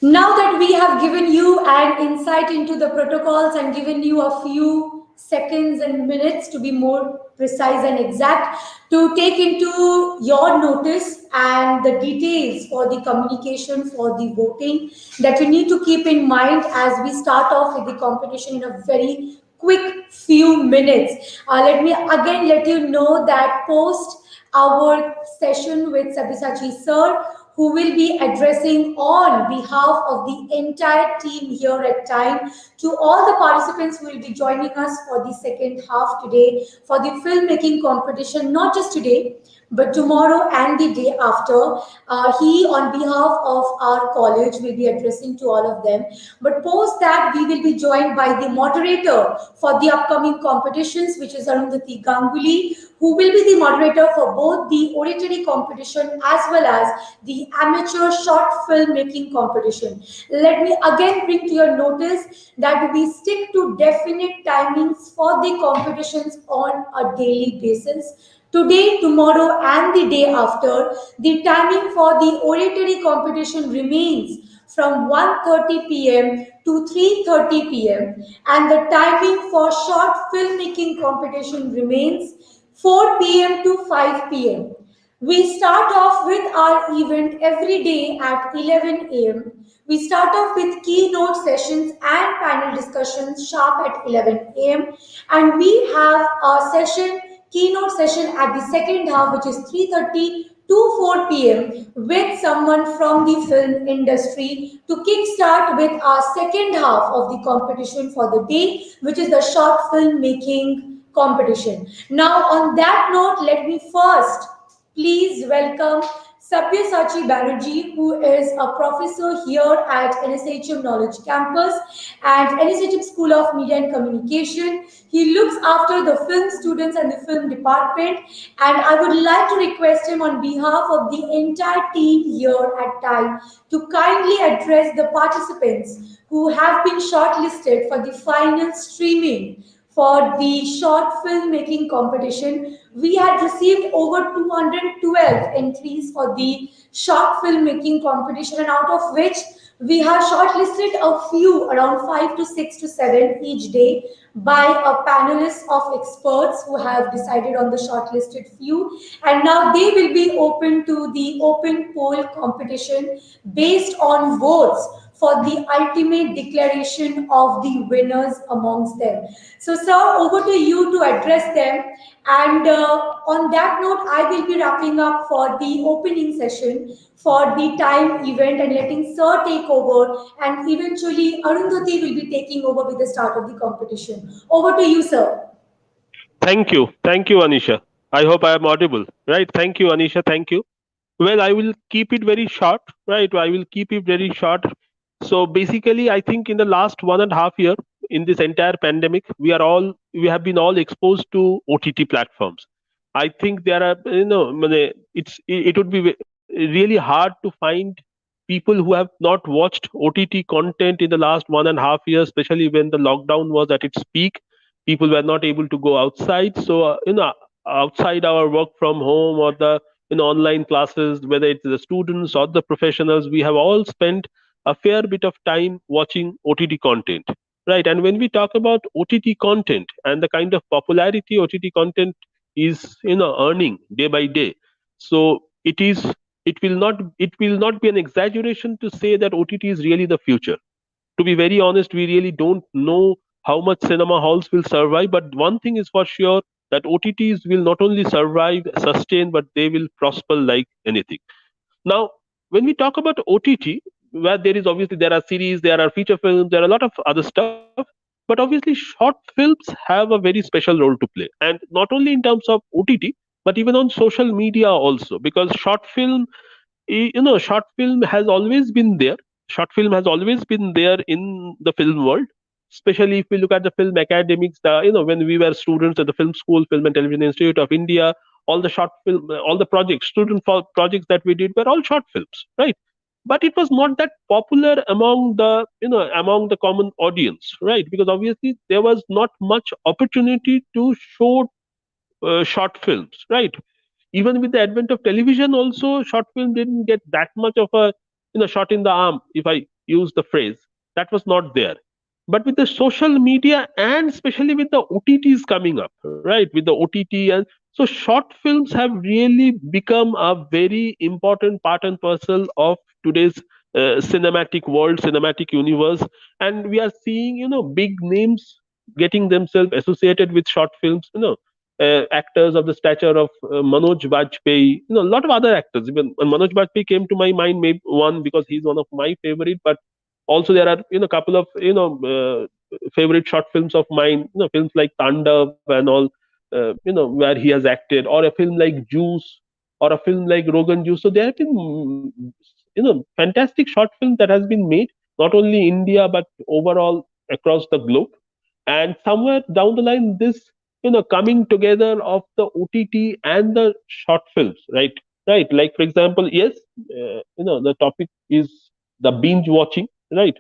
Now that we have given you an insight into the protocols and given you a few seconds and minutes to be more precise and exact to take into your notice and the details for the communication for the voting that you need to keep in mind as we start off with the competition in a very quick few minutes. Let me again let you know that post our session with Sabyasachi sir, who will be addressing on behalf of the entire team here at Time to all the participants who will be joining us for the second half today for the filmmaking competition, not just today, but tomorrow and the day after. He, on behalf of our college, will be addressing to all of them. But post that, we will be joined by the moderator for the upcoming competitions, which is Arundhati Ganguly, who will be the moderator for both the oratory competition as well as the amateur short filmmaking competition. Let me again bring to your notice that we stick to definite timings for the competitions on a daily basis. Today, tomorrow, and the day after, the timing for the oratory competition remains from 1:30 p.m. to 3:30 p.m. and the timing for short filmmaking competition remains 4 p.m. to 5 p.m. We start off with our event every day at 11 a.m. We start off with keynote sessions and panel discussions sharp at 11 a.m. And we have a keynote session at the second half, which is 3:30 to 4 p.m. with someone from the film industry to kickstart with our second half of the competition for the day, which is the short film making competition. Now, on that note, let me first please welcome Sabyasachi Banerjee, who is a professor here at NSHM Knowledge Campus and NSHM School of Media and Communication. He looks after the film students and the film department, and I would like to request him on behalf of the entire team here at TIME to kindly address the participants who have been shortlisted for the final streaming for the short filmmaking competition. We had received over 212 entries for the short filmmaking competition, and out of which we have shortlisted a few, around 5 to 6 to 7 each day, by a panelist of experts who have decided on the shortlisted few. And now they will be open to the open poll competition based on votes for the ultimate declaration of the winners amongst them. So, sir, over to you to address them. And on that note, I will be wrapping up for the opening session for the time event and letting Sir take over. And eventually, Arundhati will be taking over with the start of the competition. Over to you, sir. Thank you. Thank you, Anisha. I hope I am audible. Right. Thank you, Anisha. Thank you. Well, I will keep it very short. Right. I will keep it very short. So basically, I think in the last 1.5 year, in this entire pandemic, we have been all exposed to OTT platforms. I think there are, it would be really hard to find people who have not watched OTT content in the last 1.5 years, especially when the lockdown was at its peak. People were not able to go outside. So, outside our work from home or the online classes, whether it's the students or the professionals, we have all spent a fair bit of time watching OTT content, right? And when we talk about OTT content and the kind of popularity OTT content is, earning day by day, so it will not be an exaggeration to say that OTT is really the future. To be very honest, we really don't know how much cinema halls will survive, but one thing is for sure, that OTTs will not only survive, sustain, but they will prosper like anything. Now, when we talk about OTT, where there are series, there are feature films, there are a lot of other stuff, but obviously short films have a very special role to play, and not only in terms of OTT, but even on social media also, because short film has always been there. Short film has always been there in the film world, especially if we look at the film academics. When we were students at the film school, Film and Television Institute of India, all the short film, all the projects, projects that we did were all short films, right? But it was not that popular among the common audience, right? Because obviously there was not much opportunity to show short films, right? Even with the advent of television, also short film didn't get that much of a shot in the arm, if I use the phrase, that was not there. But with the social media and especially with the OTTs coming up, right? With the OTT, and so short films have really become a very important part and parcel of today's cinematic world, cinematic universe. And we are seeing, big names getting themselves associated with short films. Actors of the stature of Manoj Bajpayee, a lot of other actors. Even Manoj Bajpayee came to my mind, maybe one because he's one of my favorite, but also there are a couple of favorite short films of mine. Films like Tandav and all, where he has acted, or a film like Juice, or a film like Rogan Juice. So there have been fantastic short films that has been made, not only India but overall across the globe. And somewhere down the line, this coming together of the OTT and the short films, right, like for example, yes, the topic is the binge watching, right?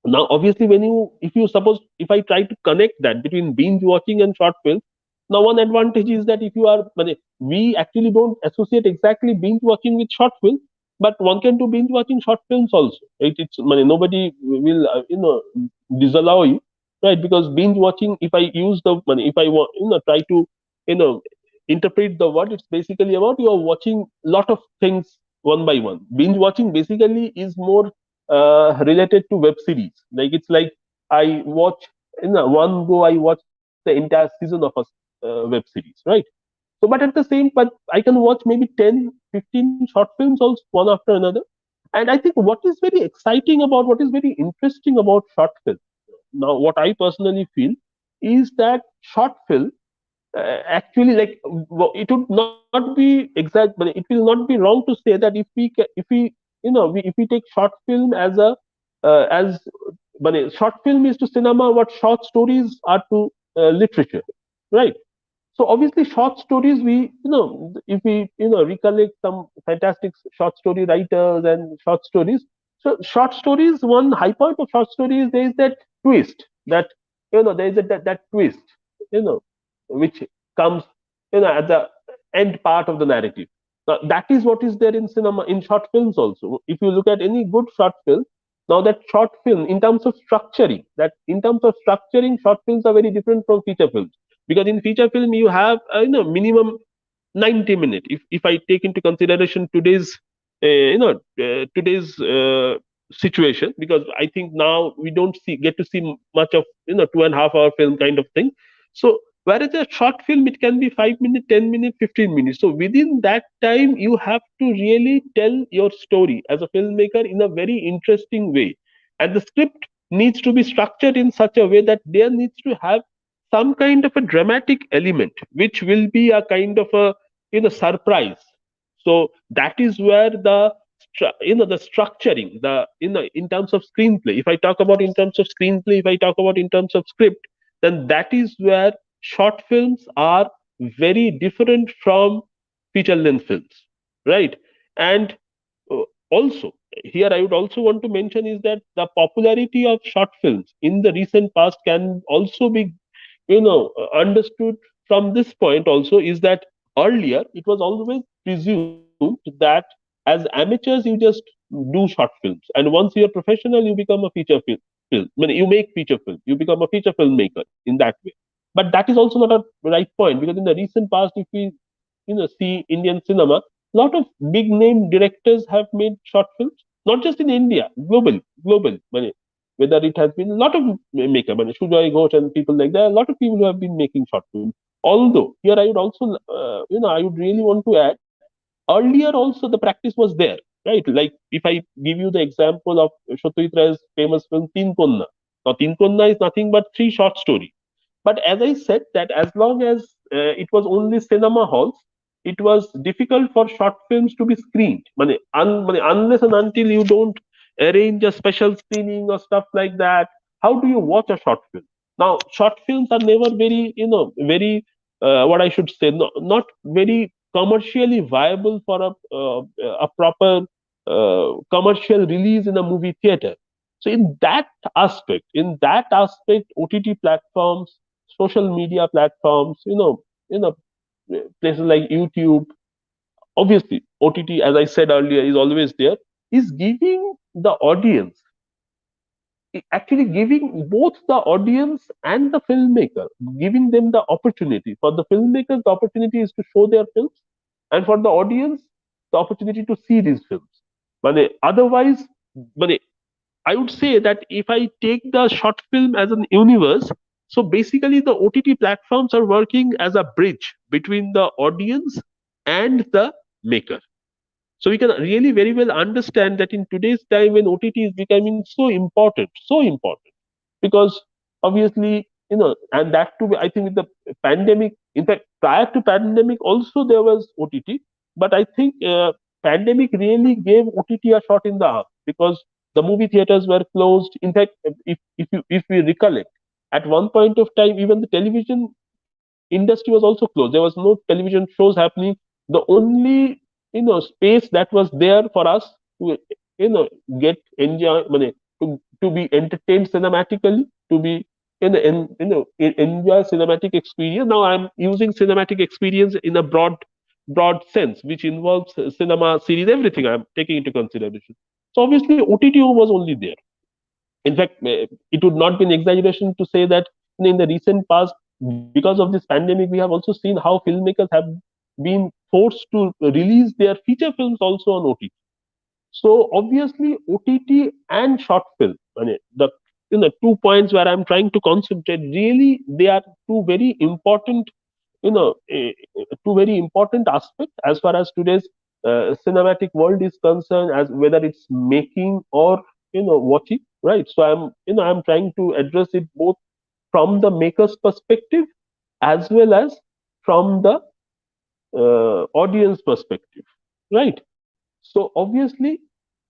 Now obviously, when you if you suppose, if I try to connect that between binge watching and short films, now one advantage is that if you are we actually don't associate exactly binge watching with short films, but one can do binge watching short films also, right? It's nobody will disallow you, right? Because binge watching, if I use the if I want try to you know interpret the word, it's basically about you are watching lot of things one by one. Binge watching basically is more related to web series. Like it's like I watch in one go, I watch the entire season of a web series, right? So, but at the same, but I can watch maybe 10, 15 short films also one after another. And I think what is very exciting about, what is very interesting about short film, now what I personally feel is that short film actually, like, it would not be exact, but it will not be wrong to say that if we if we take short film as a as short film is to cinema what short stories are to literature, right? So obviously short stories, we if we recollect some fantastic short story writers and short stories. So short stories, one high point of short stories, there is that twist, that there is that twist, you know which comes at the end part of the narrative. Now that is what is there in cinema, in short films also. If you look at any good short film, now that short film, in terms of structuring, short films are very different from feature films, because in feature film you have minimum 90 minutes. If I take into consideration today's today's situation, because I think now we don't get to see much of 2.5 hour film kind of thing. So whereas a short film, it can be 5 minutes, 10 minutes, 15 minutes. So within that time you have to really tell your story as a filmmaker in a very interesting way, and the script needs to be structured in such a way that there needs to have some kind of a dramatic element, which will be a kind of a surprise. So that is where the the structuring, the in terms of screenplay, if I talk about in terms of screenplay, if I talk about in terms of script, then that is where short films are very different from feature length films, right? And also, here I would also want to mention is that the popularity of short films in the recent past can also be understood from this point also, is that earlier it was always presumed that as amateurs you just do short films, and once you're professional you become a film. I mean, you make feature film, you become a feature filmmaker in that way. But that is also not a right point, because in the recent past, if we see Indian cinema, lot of big name directors have made short films, not just in India, global. I mean, whether it has been a lot of makeup, I mean, Shujoy Ghosh and people like that, a lot of people who have been making short films. Although here I would also, I would really want to add, earlier also the practice was there, right? Like if I give you the example of Satyajit Ray's famous film Teen Konna. Now Teen Konna is nothing but three short stories. But as I said, that as long as it was only cinema halls, it was difficult for short films to be screened. Unless and until you don't arrange a special screening or stuff like that, how do you watch a short film? Now, short films are never very, very, what I should say, not very commercially viable for a proper commercial release in a movie theater. So in that aspect, OTT platforms, social media platforms, places like YouTube, obviously OTT, as I said earlier, is always there, is giving the audience actually giving both the audience and the filmmaker, giving them the opportunity. For the filmmakers, the opportunity is to show their films, and for the audience, the opportunity to see these films. Otherwise, মানে, I would say that if I take the short film as an universe, so basically the OTT platforms are working as a bridge between the audience and the maker. So we can really very well understand that in today's time when OTT is becoming so important, because obviously, and that too, I think with the pandemic, in fact, prior to pandemic also there was OTT, but I think pandemic really gave OTT a shot in the arm because the movie theaters were closed. In fact, if we recollect, at one point of time, even the television industry was also closed. There was no television shows happening. The only space that was there for us to get enjoy money, to be entertained cinematically, to be enjoy cinematic experience. Now I'm using cinematic experience in a broad sense, which involves cinema, series, everything I'm taking into consideration. So obviously OTT was only there. In fact, it would not be an exaggeration to say that in the recent past, because of this pandemic, we have also seen how filmmakers have been forced to release their feature films also on OTT. So obviously, OTT and short film, the 2 points where I'm trying to concentrate, really they are two very important, two very important aspects as far as today's cinematic world is concerned, as whether it's making or watching, right? So I'm trying to address it both from the maker's perspective as well as from the audience perspective, right? So obviously,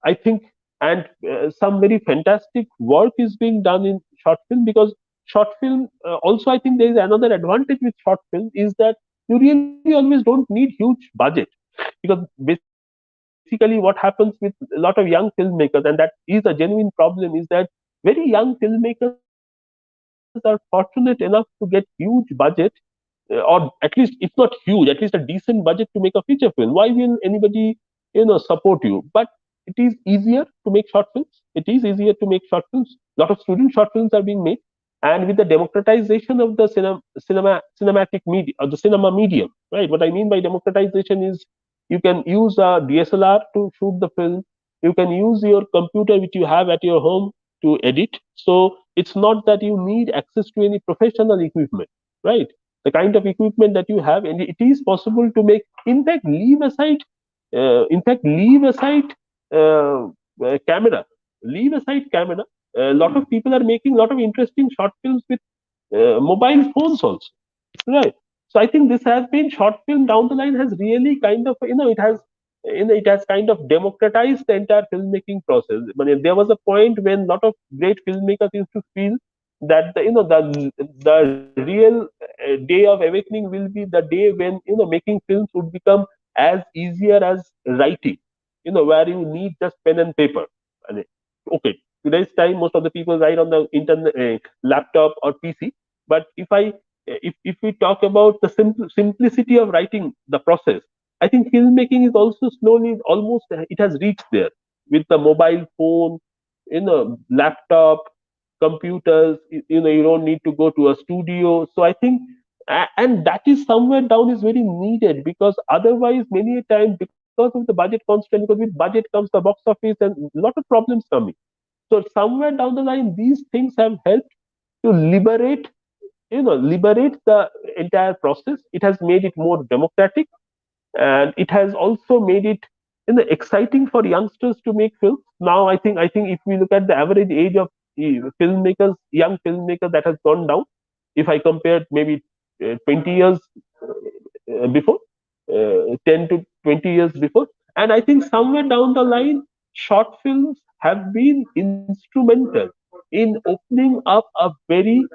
I think, and some very fantastic work is being done in short film, because short film also, I think there is another advantage with short film is that you really always don't need huge budget, because basically what happens with a lot of young filmmakers, and that is a genuine problem, is that very young filmmakers are fortunate enough to get huge budget, or at least, if not huge, at least a decent budget to make a feature film. Why will anybody support you? But it is easier to make short films. It is easier to make short films. A lot of student short films are being made, and with the democratization of the cinematic media, or the cinema medium, right? What I mean by democratization is you can use a DSLR to shoot the film. You can use your computer which you have at your home to edit. So it's not that you need access to any professional equipment, right? The kind of equipment that you have, and it is possible to make. In fact, leave aside camera, leave aside camera. A lot of people are making a lot of interesting short films with mobile phones also, right? So I think this has been, short film down the line has really kind of, it has kind of democratized the entire filmmaking process. I mean, there was a point when a lot of great filmmakers used to feel that the real day of awakening will be the day when making films would become as easier as writing, where you need just pen and paper. And okay, today's time most of the people write on the internet, laptop or PC. But if we talk about the simplicity of writing, the process, I think filmmaking is also slowly, almost it has reached there with the mobile phone, laptop, computers. You don't need to go to a studio. So I think, and that is somewhere down is very needed, because otherwise many a time, because of the budget constraint, because with budget comes the box office and a lot of problems coming. So somewhere down the line, these things have helped to liberate the entire process. It has made it more democratic, and it has also made it exciting for youngsters to make films. Now I think if we look at the average age of filmmakers, young filmmakers, that has gone down. If I compare maybe 20 years before, 10 to 20 years before. And I think somewhere down the line, short films have been instrumental in opening up a very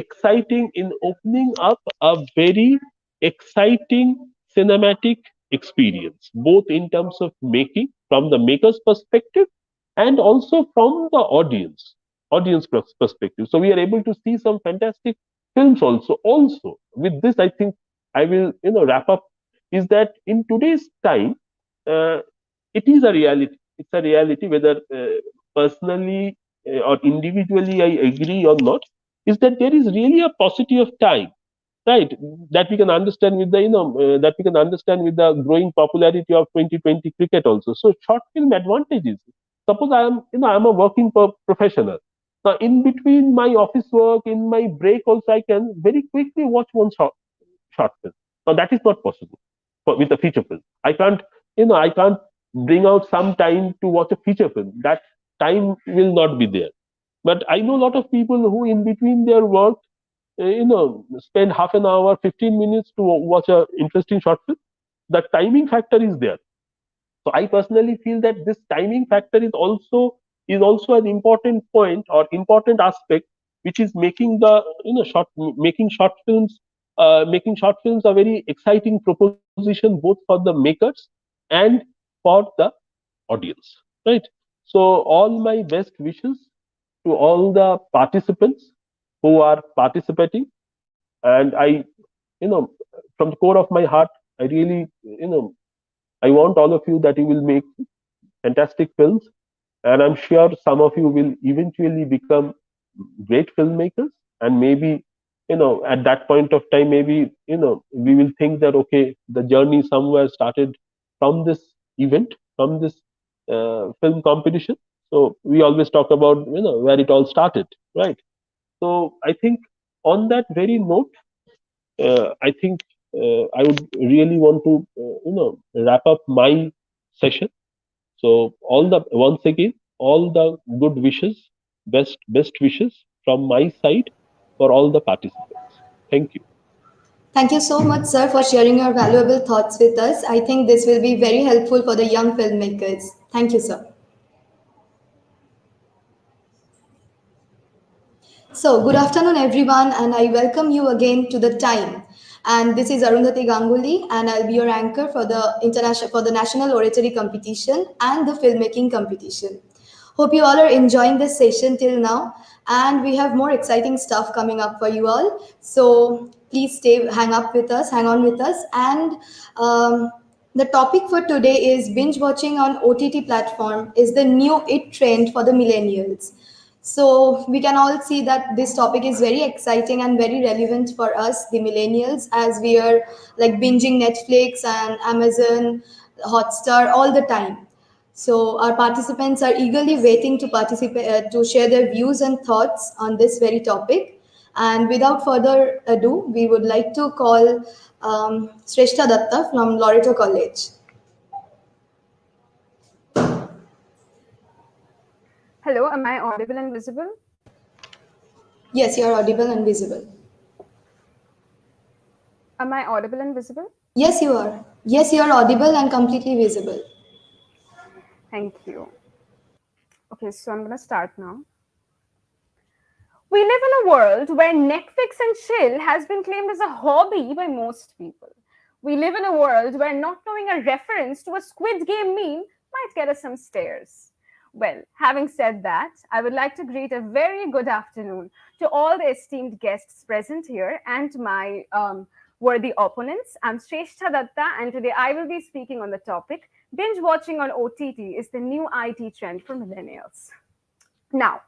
exciting cinematic experience, both in terms of making from the maker's perspective, and also from the audience perspective. So we are able to see some fantastic films also. With this, I think I will wrap up, is that in today's time, uh, it is a reality. It's a reality, whether personally or individually I agree or not, is that there is really a paucity of time, right? That we can understand with the that we can understand with the growing popularity of 2020 cricket also. So short film advantages. Suppose I am I'm a working professional. Now in between my office work, in my break also, I can very quickly watch one short film. Now that is not possible with a feature film. I can't bring out some time to watch a feature film. That time will not be there. But I know a lot of people who in between their work spend half an hour, 15 minutes to watch a interesting short film. The timing factor is there. So I personally feel that this timing factor is also an important point or important aspect, which is making the making short films a very exciting proposition both for the makers and for the audience, right? So all my best wishes to all the participants who are participating, and I, you know from the core of my heart, I really, I want all of you that you will make fantastic films, and I'm sure some of you will eventually become great filmmakers. And maybe, at that point of time, maybe, we will think that okay, the journey somewhere started from this event, from this film competition. So we always talk about, where it all started, right? So I think on that very note, I think I would really want to, wrap up my session. So all the once again, all the good wishes, best wishes from my side for all the participants. Thank you. Thank you so much, sir, for sharing your valuable thoughts with us. I think this will be very helpful for the young filmmakers. Thank you, sir. So, good afternoon, everyone, and I welcome you again to the Time. And this is Arundhati Ganguly, and I'll be your anchor for the National Oratory Competition and the Filmmaking Competition. Hope you all are enjoying this session till now, and we have more exciting stuff coming up for you all. So please hang on with us, and the topic for today is binge watching on OTT platform is the new it trend for the millennials. So we can all see that this topic is very exciting and very relevant for us, the millennials, as we are like binging Netflix and Amazon, Hotstar all the time. So our participants are eagerly waiting to participate, to share their views and thoughts on this very topic. And without further ado, we would like to call Shrestha Datta from Loreto College. Hello, am I audible and visible? Yes, you are audible and visible. Am I audible and visible? Yes, you are. Yes, you are audible and completely visible. Thank you. Okay, so I'm going to start now. We live in a world where Netflix and chill has been claimed as a hobby by most people. We live in a world where not knowing a reference to a Squid Game meme might get us some stares. Well, having said that, I would like to greet a very good afternoon to all the esteemed guests present here and my worthy opponents. I'm Shrestha Datta, and today I will be speaking on the topic binge watching on OTT is the new IT trend for millennials. Now,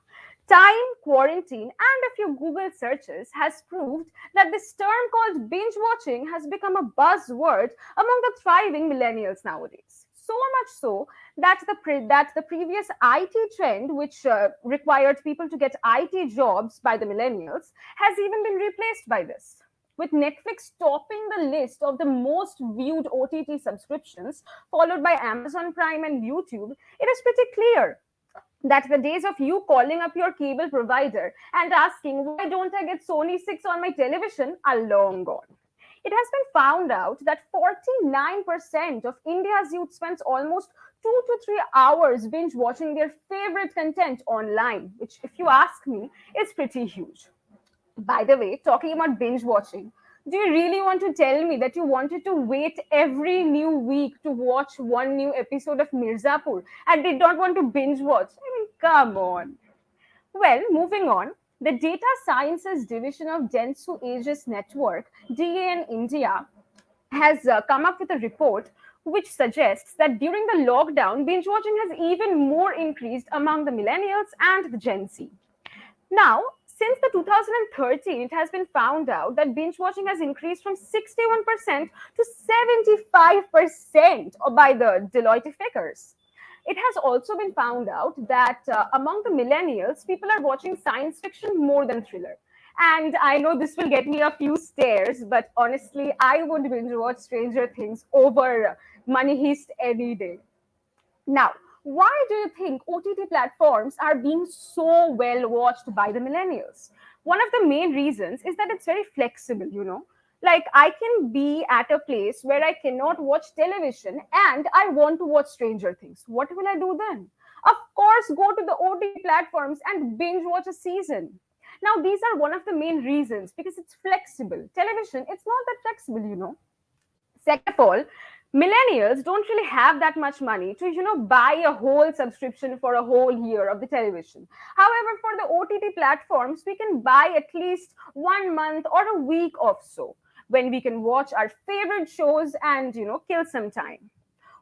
time, quarantine, and a few Google searches has proved that this term called binge watching has become a buzzword among the thriving millennials nowadays. So much so that the previous IT trend, which required people to get IT jobs by the millennials, has even been replaced by this. With Netflix topping the list of the most viewed OTT subscriptions, followed by Amazon Prime and YouTube, it is pretty clear that the days of you calling up your cable provider and asking, why don't I get Sony 6 on my television, are long gone. It has been found out that 49% of India's youth spends almost 2 to 3 hours binge watching their favorite content online, which, if you ask me, is pretty huge. By the way, talking about binge watching, do you really want to tell me that you wanted to wait every new week to watch one new episode of Mirzapur and did not want to binge watch? I mean, come on. Well, moving on, the Data Sciences Division of Dentsu Aegis Network, DA in India, has come up with a report which suggests that during the lockdown, binge watching has even more increased among the millennials and the Gen Z. Now, since the 2013, it has been found out that binge watching has increased from 61% to 75% by the Deloitte figures. It has also been found out that among the millennials, people are watching science fiction more than thriller. And I know this will get me a few stares, but honestly, I would binge watch Stranger Things over Money Heist any day. Now, why do you think OTT platforms are being so well watched by the millennials? One of the main reasons is that it's very flexible, you know. Like, I can be at a place where I cannot watch television and I want to watch Stranger Things. What will I do then? Of course, go to the OTT platforms and binge watch a season. Now, these are one of the main reasons because it's flexible. Television, it's not that flexible, you know. Second of all, millennials don't really have that much money to, buy a whole subscription for a whole year of the television. However, for the OTT platforms, we can buy at least 1 month or a week or so when we can watch our favorite shows and, kill some time.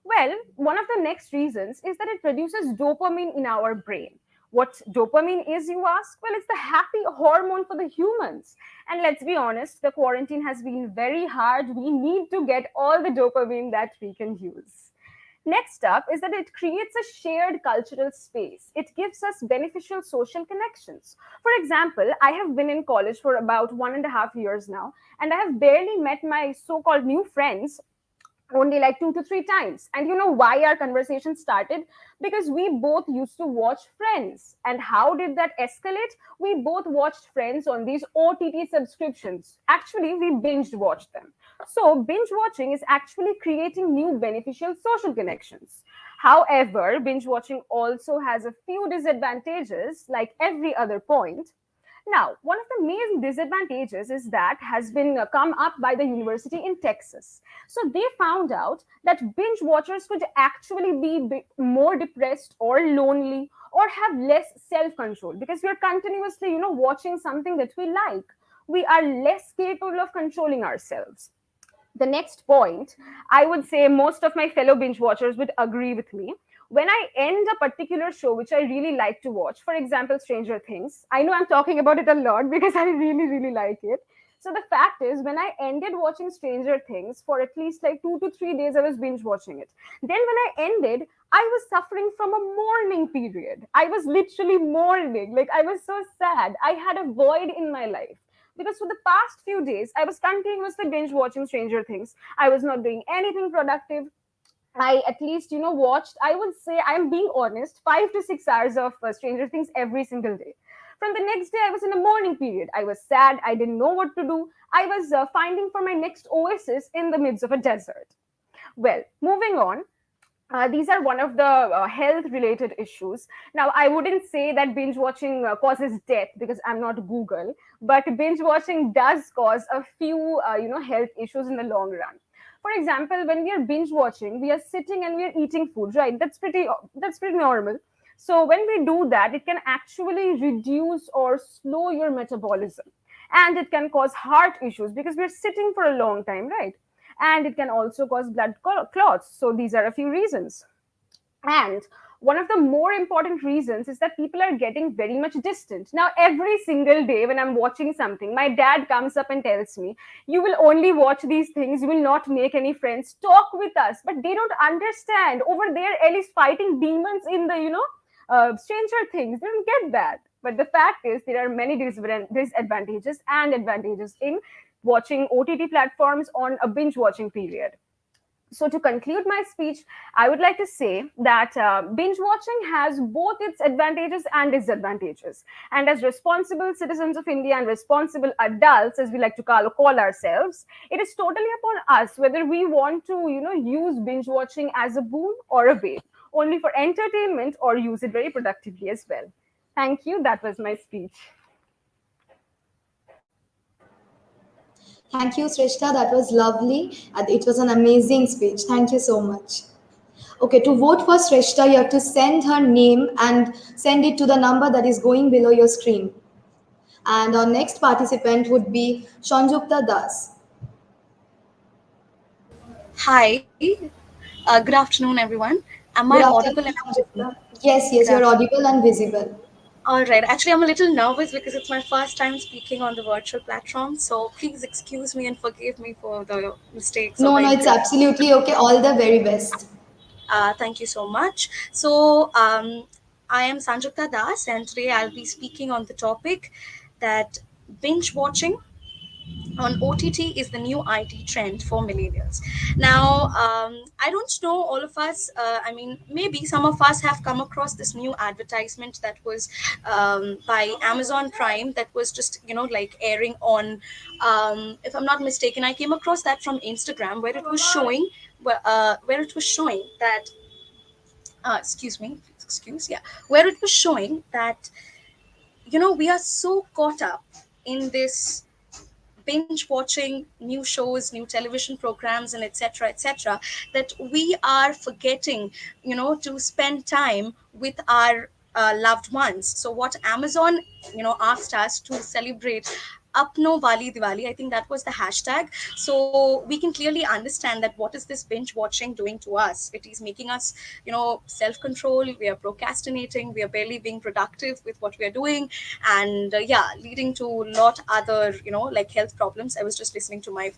Well, one of the next reasons is that it produces dopamine in our brain. What dopamine is, you ask? Well, it's the happy hormone for the humans. And let's be honest, the quarantine has been very hard. We need to get all the dopamine that we can use. Next up is that it creates a shared cultural space. It gives us beneficial social connections. For example, I have been in college for about 1.5 years now, and I have barely met my so called new friends only like 2 to 3 times. And you know why our conversation started? Because we both used to watch Friends. And how did that escalate? We both watched Friends on these OTT subscriptions. Actually, we binge watched them. So, binge watching is actually creating new beneficial social connections. However, binge watching also has a few disadvantages, like every other point. Now, one of the main disadvantages is that has been come up by the university in Texas. So they found out that binge watchers could actually be more depressed or lonely or have less self-control because we are continuously, watching something that we like. We are less capable of controlling ourselves. The next point, I would say most of my fellow binge watchers would agree with me. When I end a particular show which I really like to watch, for example, Stranger Things, I know I'm talking about it a lot because I really, really like it. So the fact is, when I ended watching Stranger Things for at least like 2 to 3 days, I was binge watching it. Then when I ended, I was suffering from a mourning period. I was literally mourning. Like I was so sad. I had a void in my life because for the past few days I was continuously binge watching Stranger Things. I was not doing anything productive. I at least watched, I would say, I'm being honest, 5 to 6 hours of Stranger Things every single day. From the next day I was in a mourning period. I was sad. I didn't know what to do. I was finding for my next oasis in the midst of a desert. Well, moving on, these are one of the health related issues. Now, I wouldn't say that binge watching causes death because I'm not Google, but binge watching does cause a few health issues in the long run. For example, when we are binge watching, we are sitting and we are eating food, right? That's pretty normal. So when we do that, it can actually reduce or slow your metabolism, and it can cause heart issues because we're sitting for a long time, right? And it can also cause blood clots. So these are a few reasons. And one of the more important reasons is that people are getting very much distant. Now, every single day when I'm watching something, my dad comes up and tells me, you will only watch these things, you will not make any friends, talk with us. But they don't understand. Over there, Ellie's fighting demons in the, Stranger Things. They don't get that. But the fact is, there are many disadvantages and advantages in watching OTT platforms on a binge watching period. So, to conclude my speech, I would like to say that binge watching has both its advantages and disadvantages. And as responsible citizens of India and responsible adults, as we like to call ourselves, it is totally upon us whether we want to, use binge watching as a boon or a bane, only for entertainment, or use it very productively as well. Thank you. That was my speech. Thank you, Srishta. That was lovely. And it was an amazing speech. Thank you so much. Okay, to vote for Srishta, you have to send her name and send it to the number that is going below your screen. And our next participant would be Shanjukta Das. Hi, Good afternoon, everyone. Am Good I audible afternoon, and visible? Sanjita. Yes, yes, Good you're afternoon. audible and visible. All right. Actually, I'm a little nervous because it's my first time speaking on the virtual platform. So please excuse me and forgive me for the mistakes or No, the no, it's improv. absolutely okay. All the very best. Thank you so much. So I am Sanjukta Das, and today I'll be speaking on the topic that binge watching on OTT is the new IT trend for millennials. Now, I don't know all of us. I mean, maybe some of us have come across this new advertisement that was by Amazon Prime that was just like airing on. If I'm not mistaken, I came across that from Instagram where it was showing where it was showing that. Excuse me, excuse yeah, where it was showing that we are so caught up in this binge watching new shows, new television programs, and etc., that we are forgetting, to spend time with our loved ones. So what Amazon, asked us to celebrate Apno Wali Diwali. I think that was the hashtag. So we can clearly understand that what is this binge watching doing to us? It is making us, self control. We are procrastinating. We are barely being productive with what we are doing, and yeah, leading to a lot other like health problems. I was just listening to my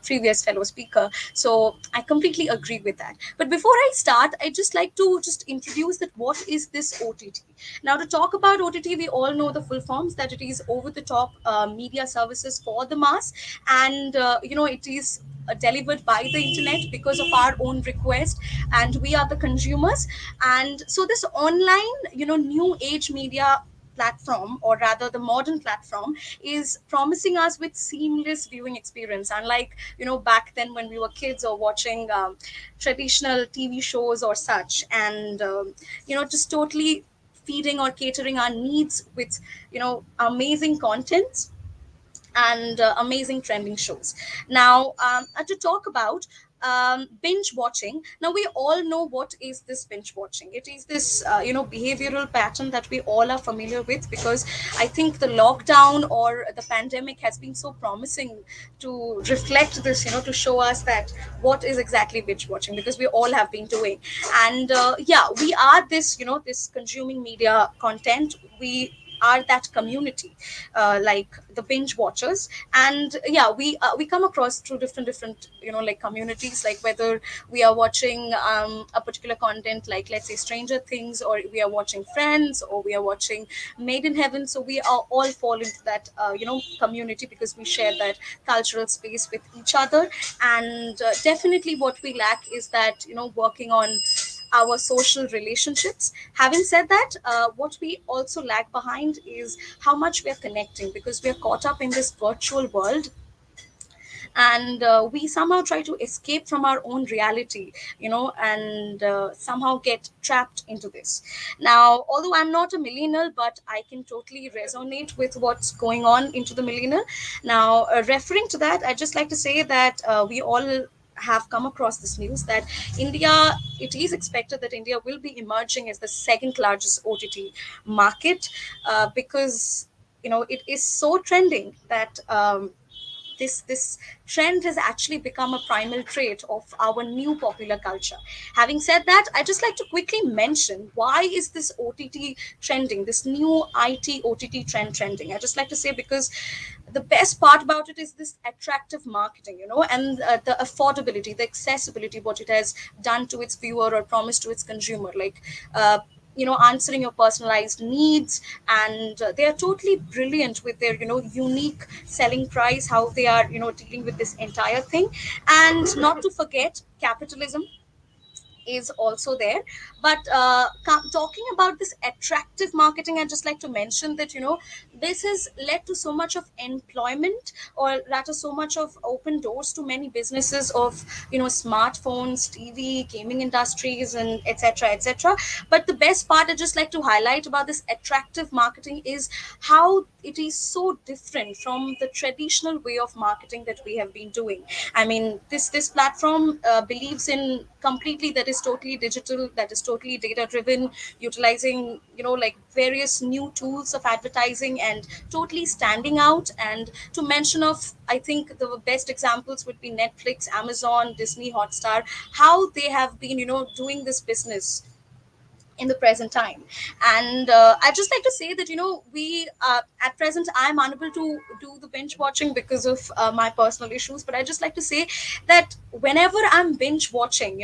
previous fellow speaker, so I completely agree with that. But before I start, I just like to just introduce that what is this OTT. Now, to talk about OTT, we all know the full forms, that it is over the top media services for the mass, and it is delivered by the internet because of our own request, and we are the consumers. And so this online new age media platform, or rather the modern platform, is promising us with seamless viewing experience, unlike back then when we were kids or watching traditional TV shows or such, and just totally feeding or catering our needs with amazing content and amazing trending shows. Now, to talk about binge watching. Now, we all know what is this binge watching. It is this behavioral pattern that we all are familiar with, because I think the lockdown or the pandemic has been so promising to reflect this, to show us that what is exactly binge watching, because we all have been doing. And yeah, we are this this consuming media content. We are that community, like the binge watchers. And yeah, we come across through different like communities, like whether we are watching a particular content, like let's say Stranger Things, or we are watching Friends, or we are watching Made in Heaven. So we are all fall into that community, because we share that cultural space with each other. And definitely what we lack is that working on our social relationships. Having said that, what we also lag behind is how much we are connecting, because we are caught up in this virtual world, and we somehow try to escape from our own reality, and somehow get trapped into this. Now, although I'm not a millennial, but I can totally resonate with what's going on into the millennial. Now, referring to that, I'd just like to say that we all have come across this news that India, it is expected that India will be emerging as the second largest OTT market, because it is so trending that this trend has actually become a primal trait of our new popular culture. Having said that, I just like to quickly mention, why is this OTT trending, this new IT OTT trending. I just like to say, because the best part about it is this attractive marketing, and the affordability, the accessibility, what it has done to its viewer or promised to its consumer, like answering your personalized needs. And they are totally brilliant with their unique selling price, how they are dealing with this entire thing. And not to forget, capitalism is also there. But talking about this attractive marketing, I'd just like to mention that this has led to so much of employment, or rather so much of open doors to many businesses of smartphones, TV, gaming industries, and etc. But the best part I'd just like to highlight about this attractive marketing is how it is so different from the traditional way of marketing that we have been doing. I mean, this platform believes in completely, that is totally digital, that is totally data driven, utilizing, like various new tools of advertising and totally standing out. And to mention of, I think the best examples would be Netflix, Amazon, Disney, Hotstar, how they have been, doing this business in the present time. And I'd just like to say that, we at present I'm unable to do the binge watching because of my personal issues, but I just like to say that whenever I'm binge watching,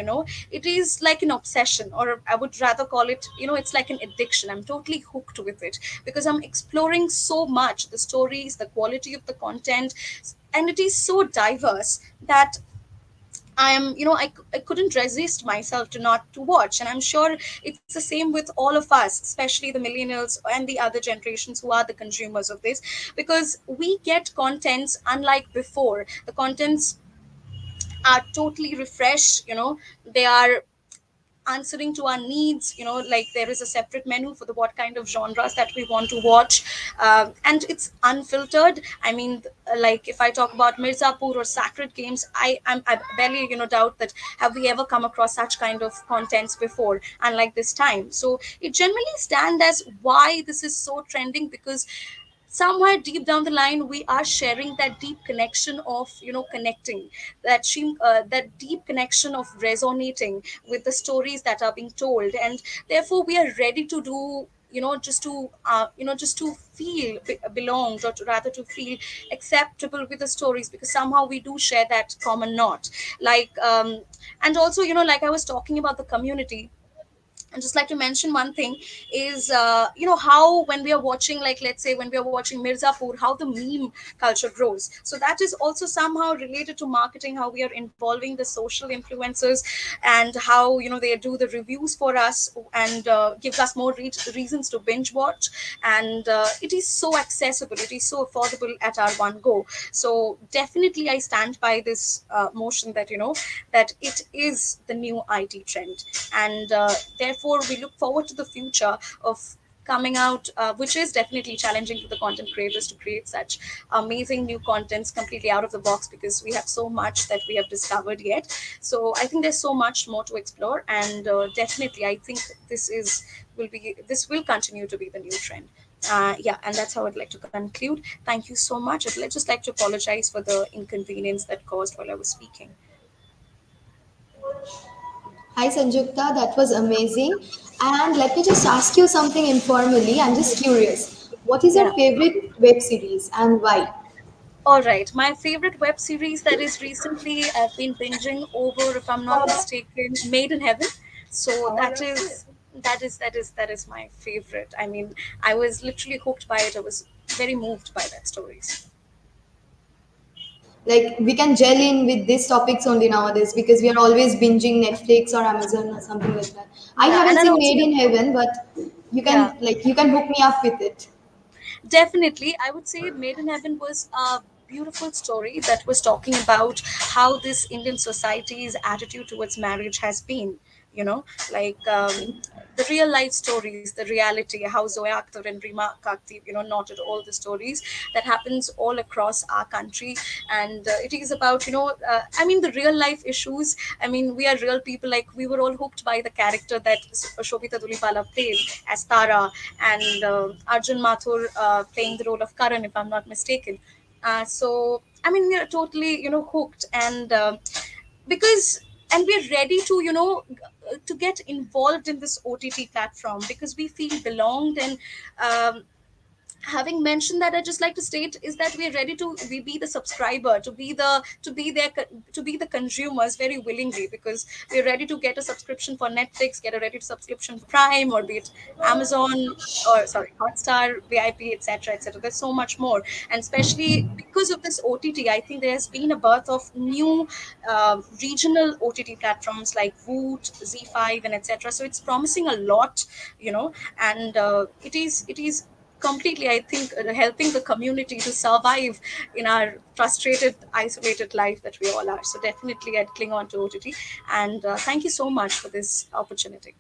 it is like an obsession, or I would rather call it, it's like an addiction. I'm totally hooked with it because I'm exploring so much the stories, the quality of the content, and it is so diverse that I am, I couldn't resist myself to not to watch. And I'm sure it's the same with all of us, especially the millennials and the other generations who are the consumers of this, because we get contents unlike before. The contents are totally refreshed, they are answering to our needs, like there is a separate menu for the what kind of genres that we want to watch. And it's unfiltered. I mean, like if I talk about Mirzapur or Sacred Games, I barely, doubt that have we ever come across such kind of contents before, unlike this time. So it generally stand as why this is so trending, because somewhere deep down the line we are sharing that deep connection of, connecting, that deep connection of resonating with the stories that are being told. And therefore we are ready to do, just to feel belonged, or to rather to feel acceptable with the stories, because somehow we do share that common knot. Like and also, like I was talking about the community, and just like to mention one thing is, how when we are watching, like let's say when we are watching Mirzapur, how the meme culture grows. So that is also somehow related to marketing, how we are involving the social influencers, and how, they do the reviews for us, and gives us more reasons to binge watch. And it is so accessible, it is so affordable at our one go. So definitely I stand by this motion that, that it is the new IT trend. And therefore we look forward to the future of coming out, which is definitely challenging for the content creators to create such amazing new contents completely out of the box, because we have so much that we have discovered yet. So I think there's so much more to explore, and definitely I think this will continue to be the new trend. Yeah, and that's how I'd like to conclude. Thank you so much. I'd just like to apologize for the inconvenience that caused while I was speaking. Hi Sanjukta, that was amazing. And let me just ask you something informally. I'm just curious. What is your Yeah. favorite web series and why? All right, my favorite web series that is recently I've been binging over, if I'm not mistaken, Made in Heaven. So that is my favorite. I mean, I was literally hooked by it. I was very moved by that stories. Like we can gel in with these topics only nowadays because we are always binging Netflix or Amazon or something like that. I Yeah, and haven't then seen also, Made in Heaven, but yeah, you can hook me up with it. definitely, I would say Made in Heaven was a beautiful story that was talking about how this Indian society's attitude towards marriage has been. You know, like the real life stories, the reality, how Zoya Akhtar and Rima Kakti, noted all the stories that happens all across our country. And it is about, I mean, the real life issues. I mean, we are real people. Like, we were all hooked by the character that Shobita Dulipala played as Tara, and Arjun Mathur playing the role of Karan, if I'm not mistaken. So, I mean, we are totally, hooked. And because, and we're ready to, to get involved in this OTT platform because we feel belonged. And um, having mentioned that, I just like to state is that we're ready to we be the subscriber, to be the consumers very willingly, because we're ready to get a subscription for Netflix, get a ready subscription for Prime, or be it Amazon, or sorry, Hotstar, VIP, etc., etc. There's so much more. And especially because of this OTT, I think there has been a birth of new regional OTT platforms like Voot, Z5, and etc. So it's promising a lot, and it is completely, I think, helping the community to survive in our frustrated, isolated life that we all are. So definitely I'd cling on to OTT. And thank you so much for this opportunity.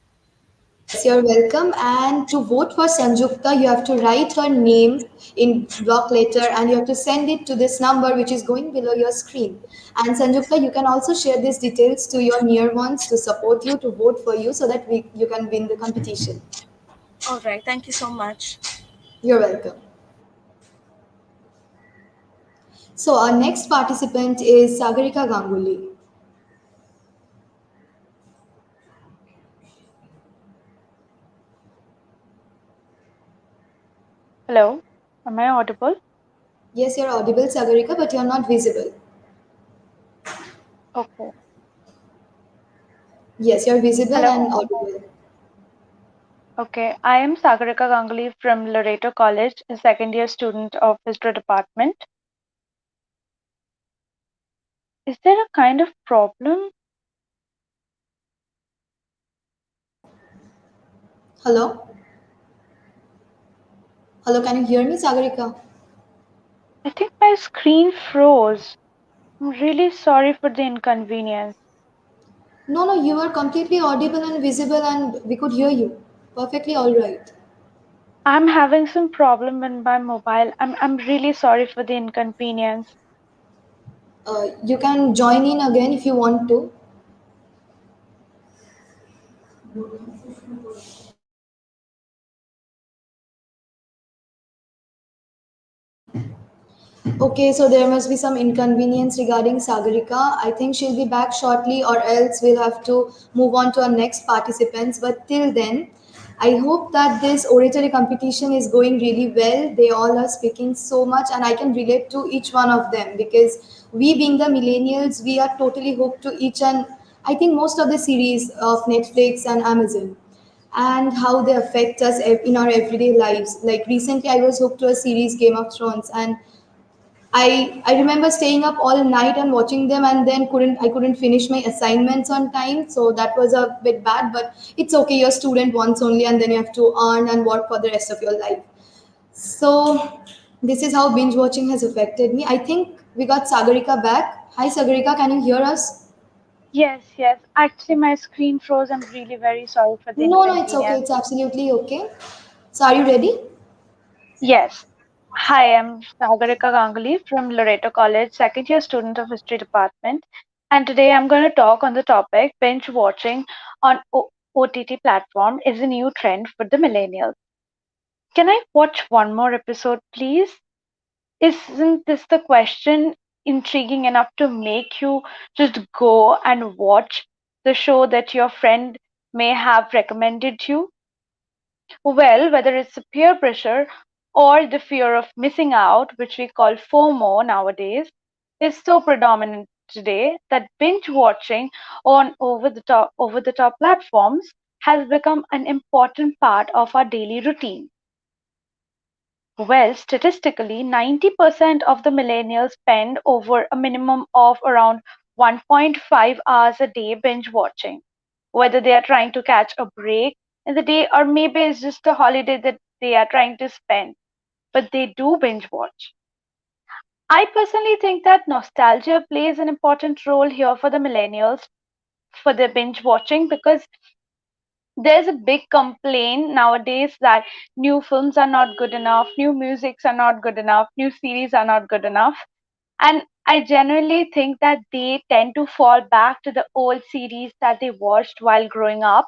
Yes, you're welcome. And to vote for Sanjukta, you have to write her name in block letter and you have to send it to this number which is going below your screen. And Sanjukta, you can also share these details to your near ones to support you, to vote for you so that you can win the competition. All right. Thank you so much. You're welcome. So our next participant is Sagarika Ganguly. Hello, am I audible? Yes, you're audible, Sagarika, but you're not visible. Okay. Yes, you're visible Hello. and audible. Okay, I am Sagarika Ganguly from Loreto College, a second year student of History Department. Is there a kind of problem? Hello? Hello, can you hear me, Sagarika? I think my screen froze. I'm really sorry for the inconvenience. No, no, you were completely audible and visible, and we could hear you. Perfectly all right. I'm having some problem with my mobile. I'm really sorry for the inconvenience. You can join in again if you want to. Okay, so there must be some inconvenience regarding Sagarika. I think she'll be back shortly, or else we'll have to move on to our next participants. But till then, I hope that this oratory competition is going really well. They all are speaking so much, and I can relate to each one of them because we, being the millennials, we are totally hooked to each and I think most of the series of Netflix and Amazon and how they affect us in our everyday lives. Like recently, I was hooked to a series, Game of Thrones, and I remember staying up all night and watching them, and then couldn't finish my assignments on time. So that was a bit bad, but it's okay. You're a student once only, and then you have to earn and work for the rest of your life. So this is how binge watching has affected me. I think we got Sagarika back. Hi, Sagarika, can you hear us? Yes, yes. Actually, my screen froze. I'm really very sorry for the No, no, it's okay. inconvenience. It's absolutely okay. So are you ready? Yes. Hi, I'm Sagarika Ganguly from Loreto College, second year student of History Department. And today I'm going to talk on the topic binge watching on OTT platform is a new trend for the millennials. Can I watch one more episode, please? Isn't this the question intriguing enough to make you just go and watch the show that your friend may have recommended you? Well, whether it's the peer pressure or the fear of missing out, which we call FOMO nowadays, is so predominant today that binge watching on over the top platforms has become an important part of our daily routine. Well, statistically, 90% of the millennials spend over a minimum of around 1.5 hours a day binge watching, whether they are trying to catch a break in the day or maybe it's just a holiday that they are trying to spend, but they do binge watch. I personally think that nostalgia plays an important role here for the millennials for their binge watching because there's a big complaint nowadays that new films are not good enough, new musics are not good enough, new series are not good enough. And I generally think that they tend to fall back to the old series that they watched while growing up.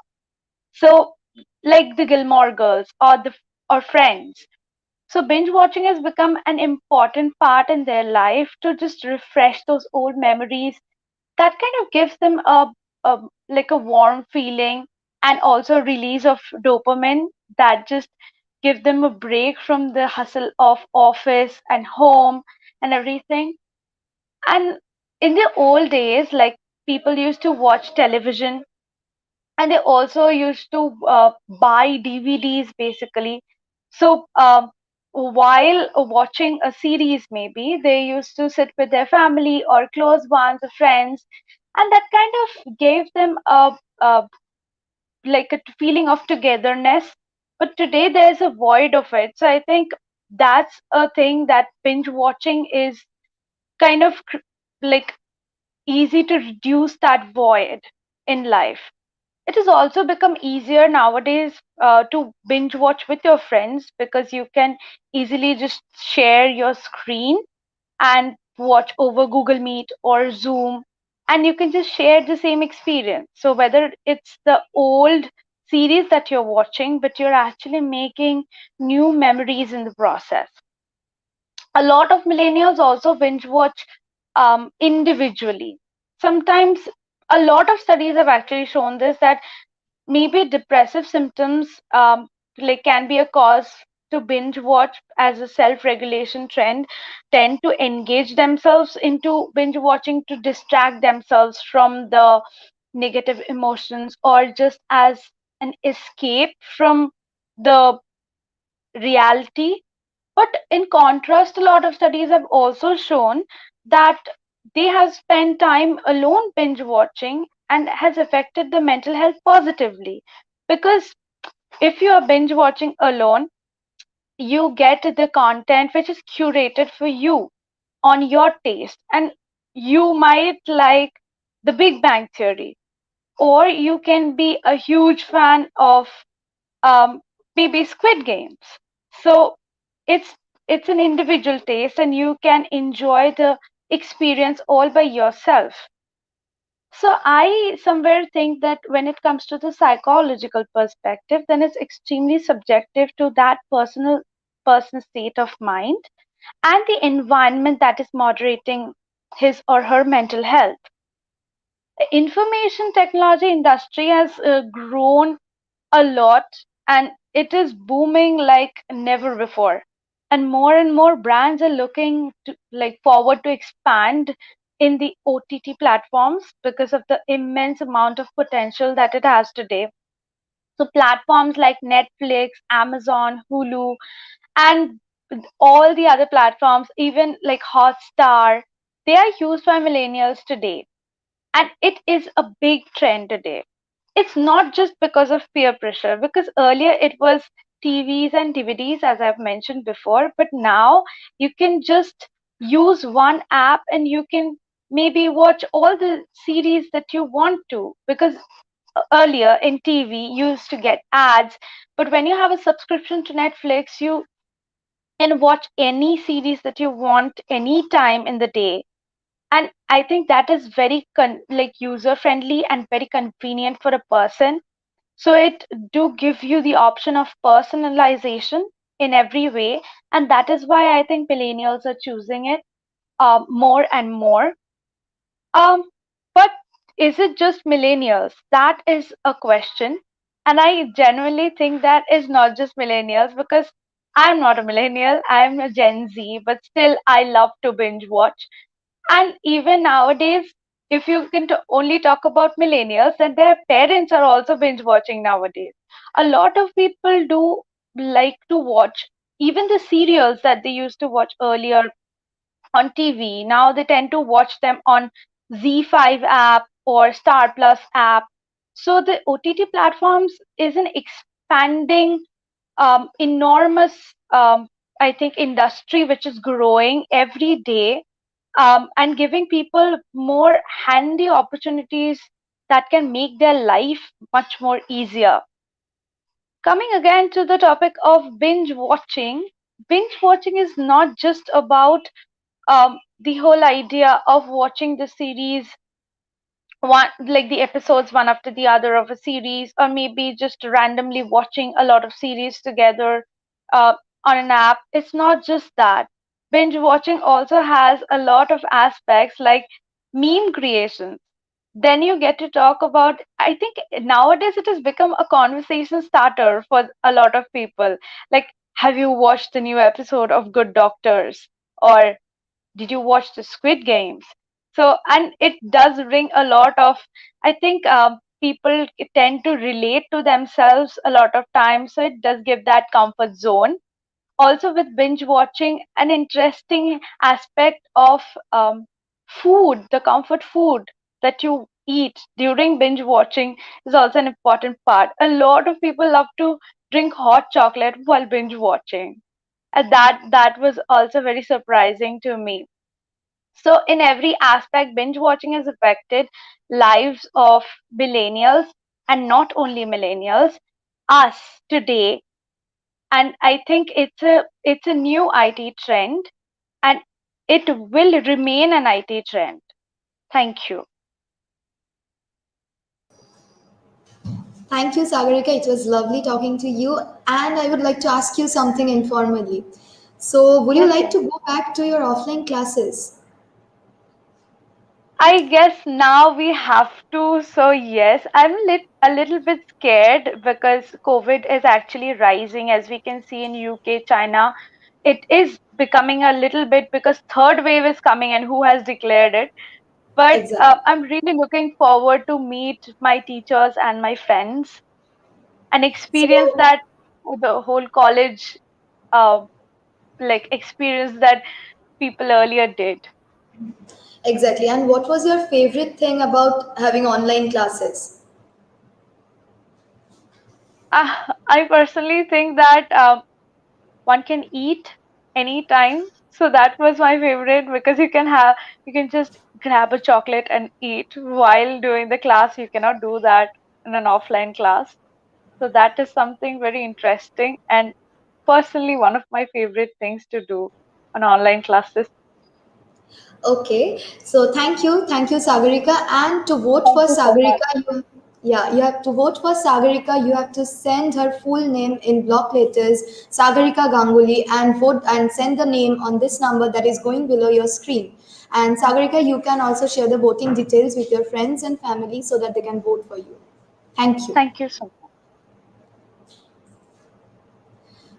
So, like the Gilmore Girls or Friends. So binge watching has become an important part in their life to just refresh those old memories that kind of gives them a like a warm feeling and also release of dopamine that just give them a break from the hustle of office and home and everything. And in the old days, like people used to watch television and they also used to buy DVDs basically. So while watching a series, maybe they used to sit with their family or close ones or friends, and that kind of gave them a like a feeling of togetherness. But today there's a void of it. So I think that's a thing that binge watching is kind of like easy to reduce that void in life. It has also become easier nowadays to binge watch with your friends because you can easily just share your screen and watch over Google Meet or Zoom, and you can just share the same experience. So, whether it's the old series that you're watching, but you're actually making new memories in the process. A lot of millennials also binge watch individually. Sometimes, a lot of studies have actually shown this, that maybe depressive symptoms like can be a cause to binge watch, as a self-regulation trend tend to engage themselves into binge watching to distract themselves from the negative emotions, or just as an escape from the reality. But in contrast, a lot of studies have also shown that they have spent time alone binge watching and has affected the mental health positively. Because if you are binge watching alone, you get the content which is curated for you on your taste. And you might like The Big Bang Theory, or you can be a huge fan of um, maybe Squid Games. So it's it's an individual taste, and you can enjoy the experience all by yourself. So I somewhere think that when it comes to the psychological perspective, then it's extremely subjective to that person's state of mind and the environment that is moderating his or her mental health. The information technology industry has grown a lot, and it is booming like never before. And more brands are looking to like forward to expand in the OTT platforms because of the immense amount of potential that it has today. So platforms like Netflix, Amazon, Hulu, and all the other platforms, even like Hotstar, they are used by millennials today, and it is a big trend today. It's not just because of peer pressure, because earlier it was TVs and DVDs, as I've mentioned before, but now you can just use one app and you can maybe watch all the series that you want to. Because earlier in TV you used to get ads, but when you have a subscription to Netflix, you can watch any series that you want any time in the day. And I think that is very like user friendly and very convenient for a person. So it do give you the option of personalization in every way, and that is why I think millennials are choosing it more and more. um but is it just millennials? That is a question, and I genuinely think that is not just millennials, because I'm not a millennial, I'm a Gen Z, but still I love to binge watch. And even nowadays, if you can only talk about millennials, then their parents are also binge watching nowadays. A lot of people do like to watch even the serials that they used to watch earlier on TV. Now they tend to watch them on Z5 app or Star Plus app. So the OTT platforms is an expanding, enormous, I think, industry which is growing every day, and giving people more handy opportunities that can make their life much more easier. Coming again to the topic of binge watching is not just about the whole idea of watching the series one, like the episodes one after the other of a series, or maybe just randomly watching a lot of series together uh, on an app. It's not just that. Binge watching also has a lot of aspects like meme creations. Then you get to talk about, I think nowadays it has become a conversation starter for a lot of people. Like, have you watched the new episode of Good Doctors? Or did you watch the Squid Games? So, and it does bring a lot of, I think, people tend to relate to themselves a lot of times. So it does give that comfort zone. Also, with binge watching, an interesting aspect of food, the comfort food that you eat during binge watching is also an important part. A lot of people love to drink hot chocolate while binge watching. And that was also very surprising to me. So, in every aspect, binge watching has affected lives of millennials, and not only millennials, us today. And I think it's a new IT trend, and it will remain an IT trend. Thank you. Thank you, Sagarika. It was lovely talking to you. And I would like to ask you something informally. So, would you Yes, like yes. to go back to your offline classes? I guess now we have to. So yes, a little bit scared because COVID is actually rising, as we can see in UK, China. It is becoming a little bit because third wave is coming, and who has declared it? But Exactly. I'm really looking forward to meet my teachers and my friends and experience So, that, the whole college uh, experience that people earlier did. exactly. And what was your favorite thing about having online classes? I personally think that one can eat anytime. So that was my favorite because you can just grab a chocolate and eat while doing the class. You cannot do that in an offline class. So that is something very interesting and personally one of my favorite things to do on online classes. Okay, so thank you, Sagarika. And to vote Thank for you so much. Sagarika, you have to vote for Sagarika. You have to send her full name in block letters, Sagarika Ganguly, and vote and send the name on this number that is going below your screen. And Sagarika, you can also share the voting details with your friends and family so that they can vote for you. Thank you. Thank you so much.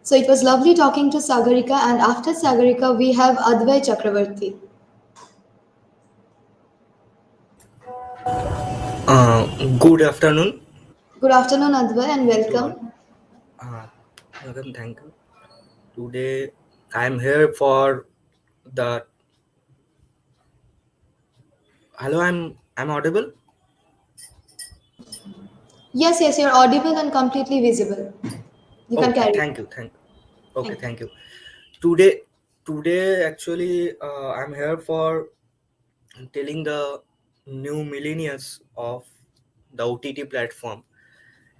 So it was lovely talking to Sagarika, and after Sagarika, we have Advay Chakravarti. Uh, Good afternoon Good afternoon, Advay, and to all. welcome. Uh, Welcome, thank you. Today I am here for the. Hello, I'm audible. Yes, you're audible and completely visible. You can Okay, carry thank on. you, thank. Okay, Thank you. thank you. Today actually I'm here for telling the new millennials of the OTT platform.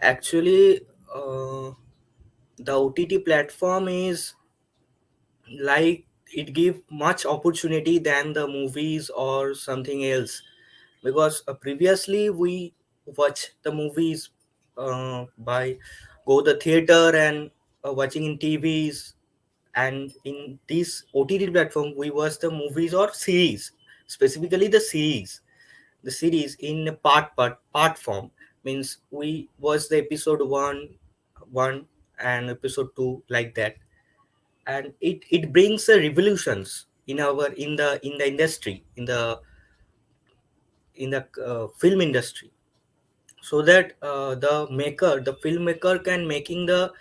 Actually, the OTT platform is like it give much opportunity than the movies or something else, because previously we watch the movies by go the theater and watching in TVs, and in this OTT platform we watch the movies or series, specifically the series in a part form. Means we watch the episode one and episode two, like that. And it brings revolutions in the industry, in the film industry, so that the filmmaker can making the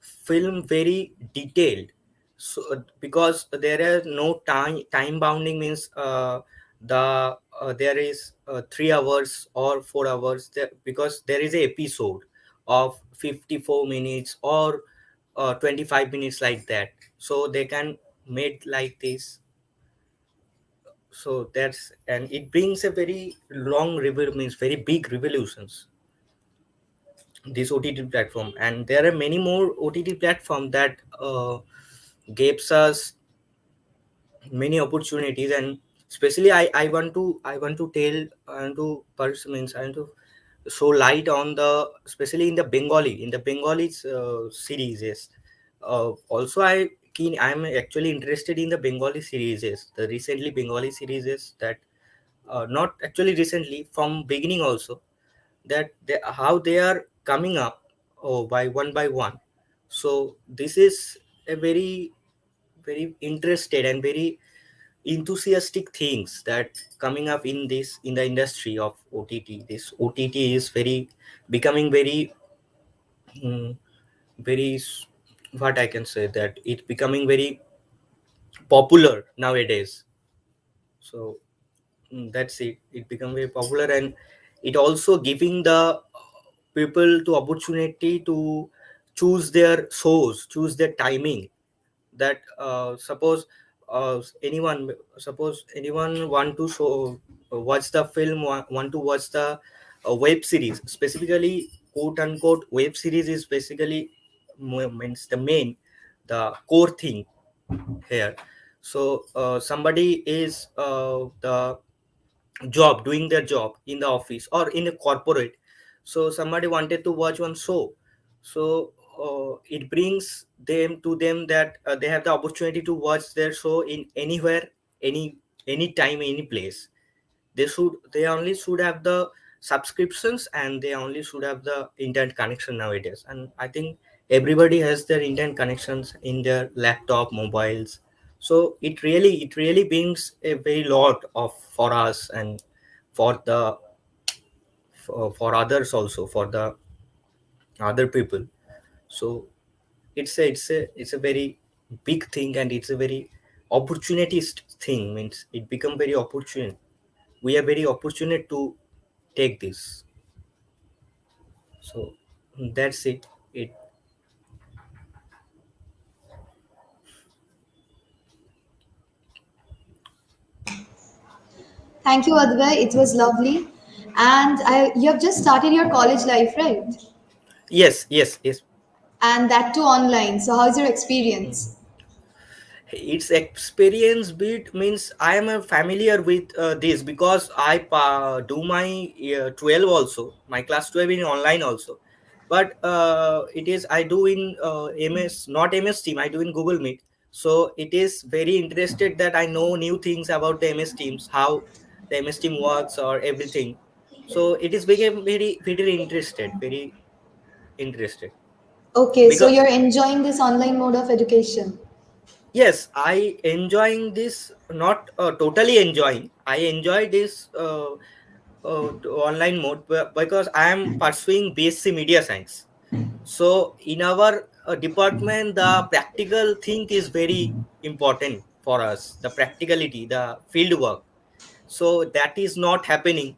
film very detailed. So because there is no time bounding, means there is 3 hours or 4 hours there, because there is a episode of 54 minutes or 25 minutes, like that. So they can make like this. So that's, and it brings a very long means very big revolutions, this OTT platform. And there are many more OTT platform that gives us many opportunities. And especially I want to tell, and to means I want to show light on the, especially in the Bengali series. Yes. Also I'm actually interested in the Bengali series, the recently Bengali series, that not actually recently, from beginning also, that how they are coming up, by one. So this is a very very interested and very enthusiastic things that coming up in the industry of OTT. This OTT is very becoming very mm, very what I can say, that it becoming very popular nowadays. So that's it become very popular, and it also giving the people to opportunity to choose their timing. That suppose anyone want to watch the film, want to watch the a web series, specifically quote unquote web series, is basically means the main, the core thing here. So somebody is the job doing their job in the office or in a corporate, so somebody wanted to watch one show. So it brings them to them that they have the opportunity to watch their show in anywhere, any time, any place. They only should have the subscriptions, and they only should have the internet connection nowadays. And I think everybody has their internet connections in their laptop, mobiles. So it really brings a very lot of for us, and for the for others also, for the other people. So it's a very big thing, and it's a very opportunist thing, means it become very opportune. We are very opportunate to take this. So that's it. Thank you, Advai. It was lovely. And you have just started your college life, right? Yes, yes, yes. And that too online. So, how's your experience? Its experience bit means I am familiar with this, because I do my 12 also, my class 12 in online also. But it is I do in ms, not ms team, I do in Google Meet. So it is very interested that I know new things about the ms teams, how the ms team works or everything. So it is became very interested, very interested. Okay, so Because you're enjoying this online mode of education. yes, I enjoying this, not totally enjoying. I enjoy this online mode because I am pursuing BSc Media Science. So in our department, the practical thing is very important for us. The practicality, the field work. So that is not happening.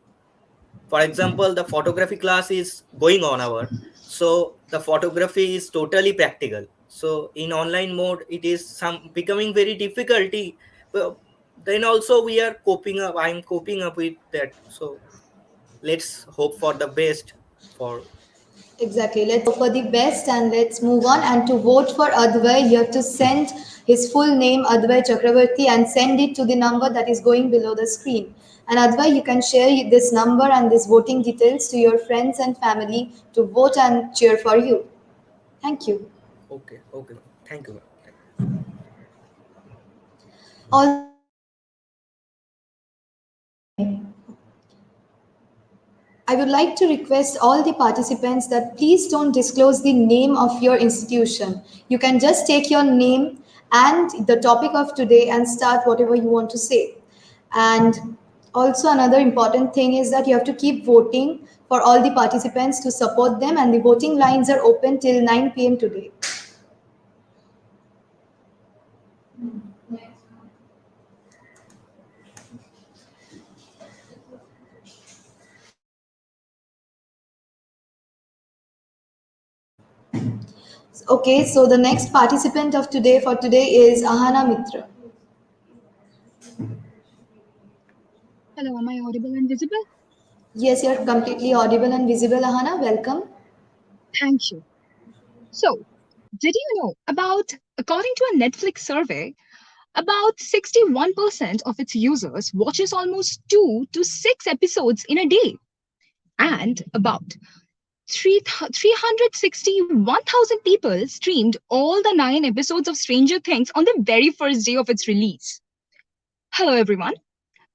For example, the photography class is going on our, so the photography is totally practical. So in online mode it is some becoming very difficulty. Well, then also we are coping up, I'm coping up with that. So let's hope for the best for. Exactly. Let's hope for the best and let's move on. And to vote for Advai, you have to send his full name, Advai Chakravarti, and send it to the number that is going below the screen. And Advai, you can share this number and this voting details to your friends and family to vote and cheer for you. Thank you. Okay, okay, ma'am. Thank you, ma'am. Thank you. Also, I would like to request all the participants that please don't disclose the name of your institution. You can just take your name and the topic of today and start whatever you want to say. And also another important thing is that you have to keep voting for all the participants to support them, and the voting lines are open till 9 p.m. today. Okay, so the next participant of today for today is Ahana Mitra. Hello, am I audible and visible? Yes, you're completely audible and visible, Ahana. Welcome. Thank you. So, did you know according to a Netflix survey, about 61% of its users watches almost 2 to 6 episodes in a day, and about 361,000 people streamed all the 9 episodes of Stranger Things on the very first day of its release. Hello, everyone.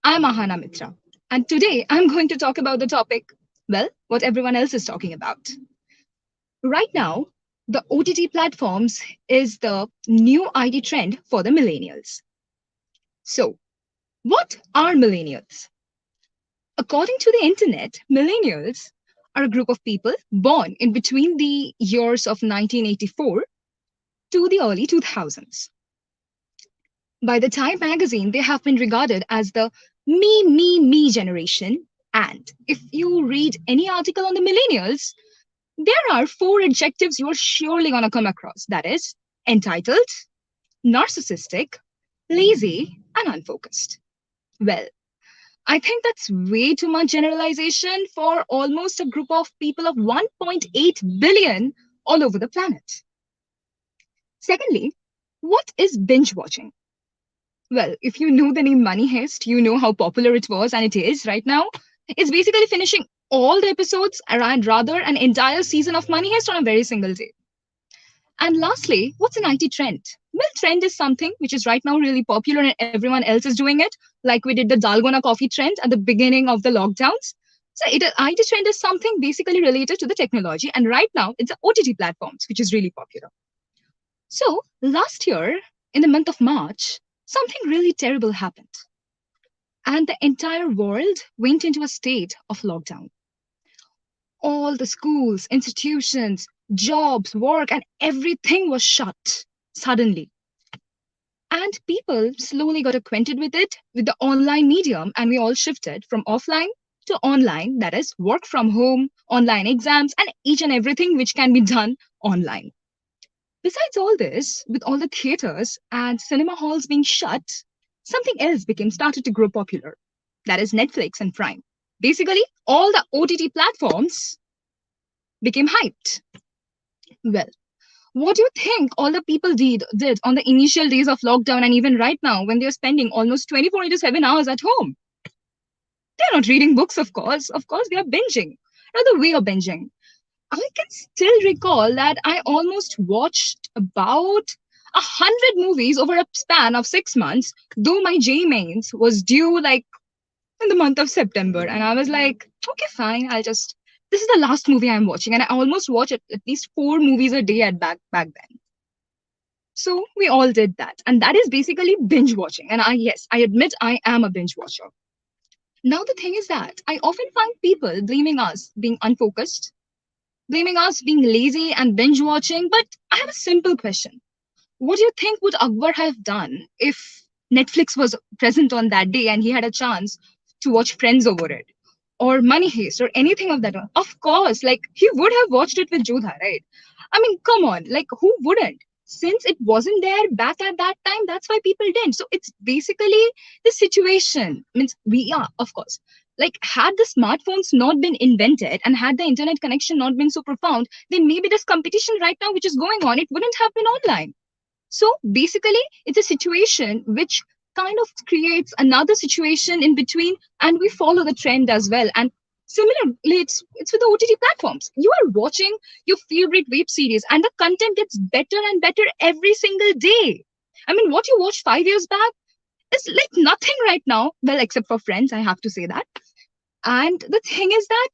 I'm Ahana Mitra, and today I'm going to talk about the topic, well, what everyone else is talking about. Right now, the OTT platforms is the new ID trend for the millennials. So, what are millennials? According to the internet, millennials are a group of people born in between the years of 1984 to the early 2000s. By the Time magazine, they have been regarded as the me generation. And if you read any article on the millennials, there are 4 adjectives you're surely going to come across. That is entitled, narcissistic, lazy, and unfocused. Well, I think that's way too much generalization for almost a group of people of 1.8 billion all over the planet. Secondly, what is binge watching? Well, if you know the name Money Heist, you know how popular it was and it is right now. It's basically finishing all the episodes and rather an entire season of Money Heist on a very single day. And lastly, what's an IT trend? Well, trend is something which is right now really popular and everyone else is doing it, like we did the Dalgona coffee trend at the beginning of the lockdowns. So IT trend is something basically related to the technology, and right now it's the OTT platforms, which is really popular. So last year, in the month of March, something really terrible happened. And the entire world went into a state of lockdown. All the schools, institutions, jobs, work, and everything was shut suddenly. And people slowly got acquainted with it, with the online medium, and we all shifted from offline to online, that is, work from home, online exams, and each and everything which can be done online. Besides all this, with all the theaters and cinema halls being shut, something else started to grow popular. That is Netflix and Prime. Basically, all the OTT platforms became hyped. Well, what do you think all the people did on the initial days of lockdown and even right now when they're spending almost 24 into 7 hours at home? They're not reading books, of course. Of course, they are binging. Rather, we are binging. I can still recall that I almost watched about 100 movies over a span of 6 months, though my J mains was due like in the month of September. And I was like, okay, fine, this is the last movie I'm watching. And I almost watch at least 4 movies a day back then. So we all did that. And that is basically binge watching. And yes, I admit I am a binge watcher. Now, the thing is that I often find people blaming us being unfocused, blaming us being lazy and binge watching. But I have a simple question. What do you think would Akbar have done if Netflix was present on that day and he had a chance to watch Friends over it? Or Money Heist or anything of that? Of course, like he would have watched it with Jodha, right? I mean, come on, like who wouldn't? Since it wasn't there back at that time, that's why people didn't. So it's basically the situation. Means of course. Like, had the smartphones not been invented and had the internet connection not been so profound, then maybe this competition right now, which is going on, it wouldn't have been online. So basically, it's a situation which kind of creates another situation in between, and we follow the trend as well. And similarly, it's with the OTT platforms. You are watching your favorite web series, and the content gets better and better every single day. I mean, what you watched 5 years back is like nothing right now. Well, except for Friends, I have to say that. And the thing is that,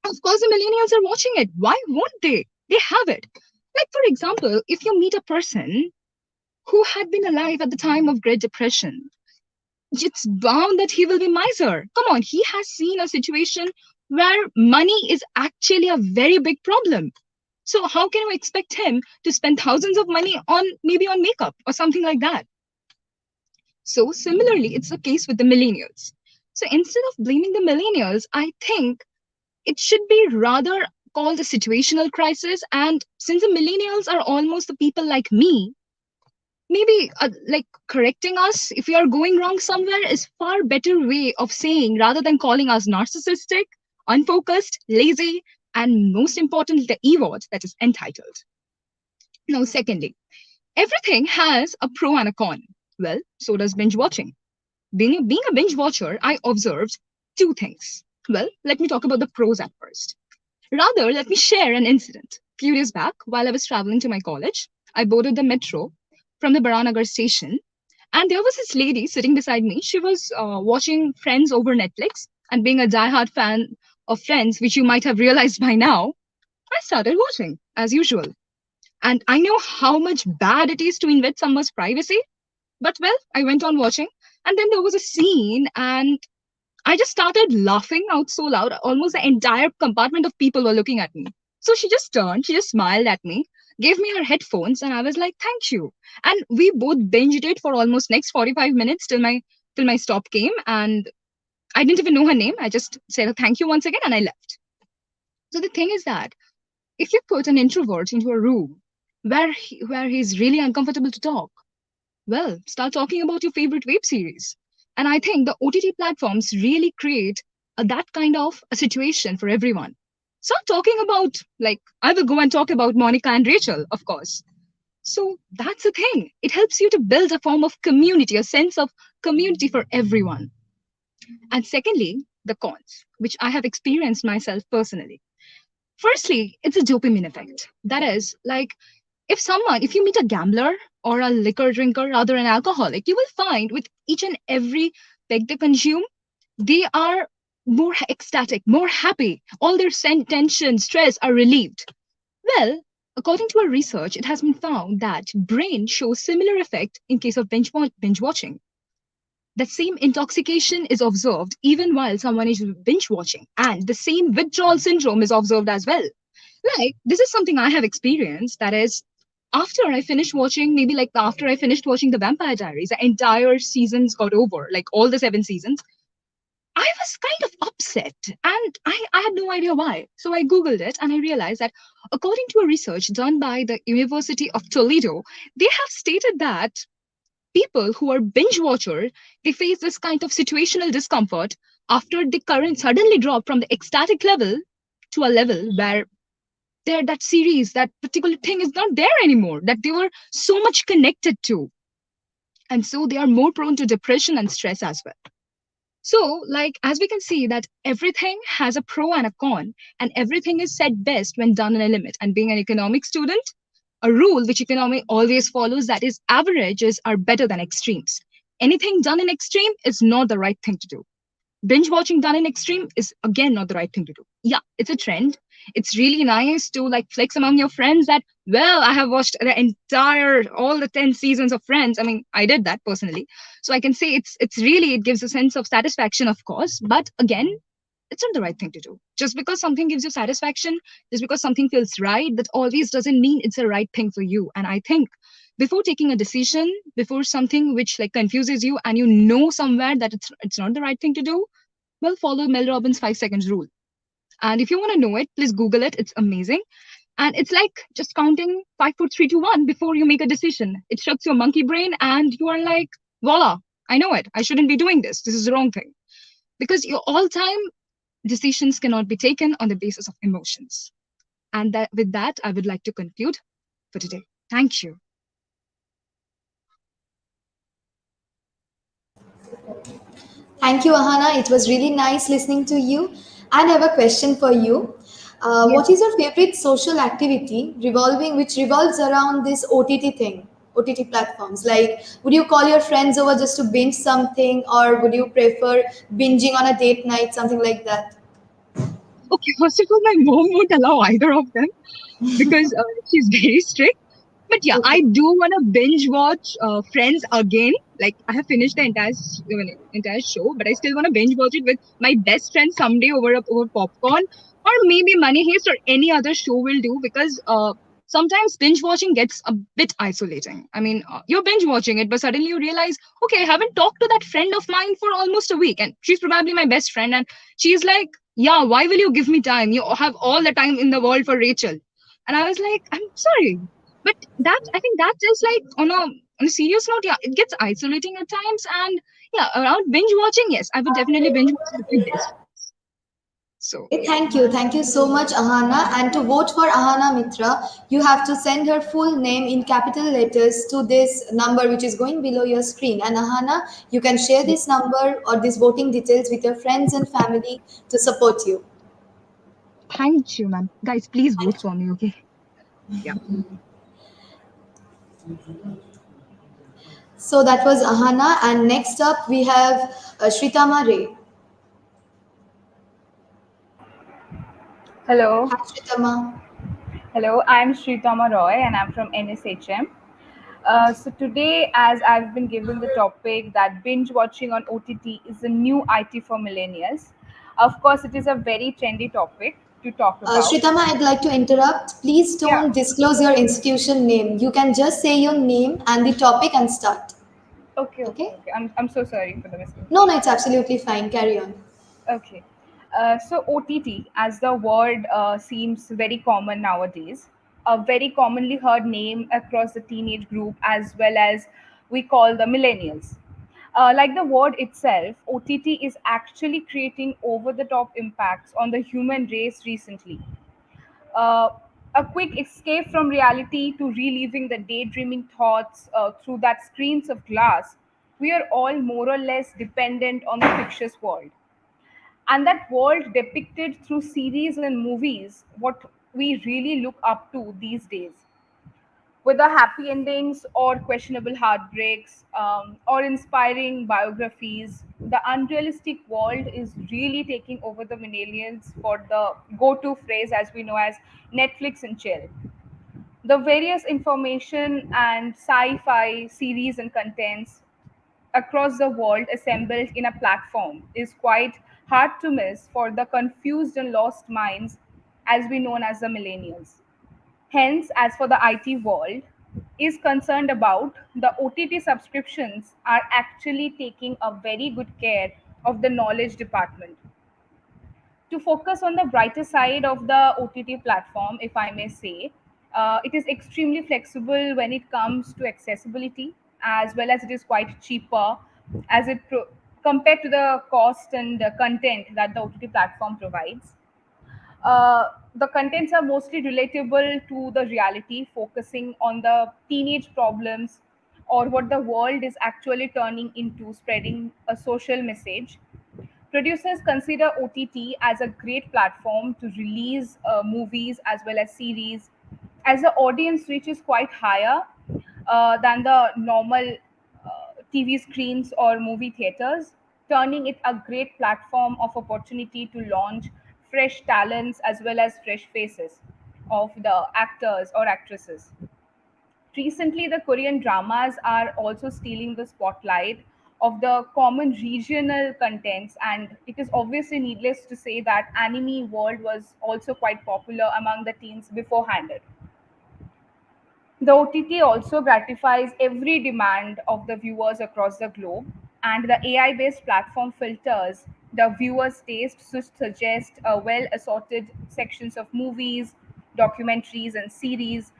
of course, the millennials are watching it. Why won't they? They have it. Like, for example, if you meet a person who had been alive at the time of Great Depression, it's bound that he will be miser. Come on, he has seen a situation where money is actually a very big problem. So how can we expect him to spend thousands of money on maybe on makeup or something like that? So similarly, it's the case with the millennials. So instead of blaming the millennials, I think it should be rather called a situational crisis. And since the millennials are almost the people like me, maybe like correcting us if we are going wrong somewhere is far better way of saying rather than calling us narcissistic, unfocused, lazy, and most importantly, the E word, that is entitled. Now, secondly, everything has a pro and a con. Well, so does binge watching. Being a binge watcher, I observed 2 things. Well, let me talk about the pros at first. Rather, let me share an incident. A few days back, while I was traveling to my college, I boarded the metro from the Baranagar station, and there was this lady sitting beside me. She was watching Friends over Netflix, and being a diehard fan of Friends, which you might have realized by now, I started watching as usual. And I know how much bad it is to invade someone's privacy, but well, I went on watching, and then there was a scene, and I just started laughing out so loud, almost the entire compartment of people were looking at me. So she just turned, she just smiled at me, gave me her headphones, and I was like, thank you. And we both binged it for almost next 45 minutes till my stop came, and I didn't even know her name. I just said thank you once again, and I left. So the thing is that if you put an introvert into a room where he's really uncomfortable to talk, well, start talking about your favorite web series. And I think the OTT platforms really create that kind of a situation for everyone. So I'm talking about, like, I will go and talk about Monica and Rachel, of course. So that's the thing. It helps you to build a form of community, a sense of community for everyone. And secondly, the cons, which I have experienced myself personally. Firstly, it's a dopamine effect. That is, like, if you meet a gambler or a liquor drinker, rather an alcoholic, you will find with each and every peg they consume, they are more ecstatic, more happy. All their tension, stress are relieved. Well, according to a research, it has been found that brain shows similar effect in case of binge watching. The same intoxication is observed even while someone is binge watching, and the same withdrawal syndrome is observed as well. Like, this is something I have experienced. That is, after I finished watching, maybe like after I finished watching The Vampire Diaries, the entire seasons got over, like all the 7 seasons. I was kind of upset and I had no idea why. So I Googled it and I realized that according to a research done by the University of Toledo, they have stated that people who are binge watchers, they face this kind of situational discomfort after the current suddenly drop from the ecstatic level to a level where that series, that particular thing is not there anymore, that they were so much connected to. And so they are more prone to depression and stress as well. So, like, as we can see, that everything has a pro and a con, and everything is said best when done in a limit. And being an economic student, a rule which economy always follows, that is, averages are better than extremes. Anything done in extreme is not the right thing to do. Binge watching done in extreme is again not the right thing to do. Yeah, it's a trend. It's really nice to like flex among your friends that, well, I have watched the entire all the 10 seasons of Friends. I mean, I did that personally. So I can say it's really, it gives a sense of satisfaction, of course, but again, it's not the right thing to do. Just because something gives you satisfaction, just because something feels right, that always doesn't mean it's the right thing for you. And I think before taking a decision, before something which like confuses you and you know somewhere that it's not the right thing to do, well, follow Mel Robbins' 5 seconds rule. And if you want to know it, please Google it. It's amazing. And it's like just counting 5, 4, 3, 2, 1 before you make a decision. It shuts your monkey brain and you are like, voila, I know it. I shouldn't be doing this. This is the wrong thing. Because your all-time decisions cannot be taken on the basis of emotions. And that with that, I would like to conclude for today. Thank you. Thank you, Ahana. It was really nice listening to you. I have a question for you. Yes. What is your favorite social activity which revolves around this OTT thing, OTT platforms? Like, would you call your friends over just to binge something, or would you prefer binging on a date night, something like that? Okay, first of all, my mom won't allow either of them because she's very strict. But yeah, I Okay. do want to binge watch Friends again. Like, I have finished the entire show, but I still want to binge watch it with my best friend someday over popcorn, or maybe Money Heist or any other show will do, because sometimes binge watching gets a bit isolating. I mean, you're binge watching it, but suddenly you realize, okay, I haven't talked to that friend of mine for almost a week, and she's probably my best friend, and she's like, yeah, why will you give me time? You have all the time in the world for Rachel. And I was like, I'm sorry. But that, I think that is like on a serious note, yeah, it gets isolating at times. And yeah, around binge watching, yes, I would definitely binge watch with my best friends. So Okay, yeah. thank you. Thank you so much, Ahana. And to vote for Ahana Mitra, you have to send her full name in capital letters to this number which is going below your screen. And Ahana, you can share this number or these voting details with your friends and family to support you. Thank you, ma'am. Guys, please vote for me, okay? Yeah. So that was Ahana. And next up, we have Shritama Ray. Hello. Hi, Shritama. Hello, I'm Sritama Roy and I'm from NSHM. So today, as I've been given the topic that binge watching on OTT is the new IT for millennials, of course, it is a very trendy topic to talk about. Shritama, I'd like to interrupt. Please Yeah, don't disclose your institution name. You can just say your name and the topic and start. Okay? okay. I'm so sorry for the No, no, miscommunication. it's absolutely fine. Carry on. Okay. So OTT, as the word seems very common nowadays, a very commonly heard name across the teenage group as well as we call the millennials. Like the word itself, OTT is actually creating over the top impacts on the human race recently. Uh, a quick escape from reality to reliving the daydreaming thoughts through that screens of glass, we are all more or less dependent on the fictitious world. And that world depicted through series and movies, what we really look up to these days, whether happy endings or questionable heartbreaks, or inspiring biographies. The unrealistic world is really taking over the millennials for the go to phrase as we know as Netflix and chill. The various information and sci fi series and contents across the world assembled in a platform is quite hard to miss for the confused and lost minds as we known as the millennials. Hence, as for the IT world is concerned about, the OTT subscriptions are actually taking a very good care of the knowledge department. To focus on the brighter side of the OTT platform, if I may say, it is extremely flexible when it comes to accessibility, as well as it is quite cheaper as compared to the cost and content that the OTT platform provides. The contents are mostly relatable to the reality, focusing on the teenage problems or what the world is actually turning into, spreading a social message. Producers consider OTT as a great platform to release movies as well as series, as the audience reach is quite higher than the normal TV screens or movie theaters, turning it a great platform of opportunity to launch fresh talents as well as fresh faces of the actors or actresses. Recently, the Korean dramas are also stealing the spotlight of the common regional contents, and it is obviously needless to say that anime world was also quite popular among the teens beforehand. The OTT also gratifies every demand of the viewers across the globe, and the AI based platform filters the viewer's taste to suggest a well assorted sections of movies, documentaries, and series.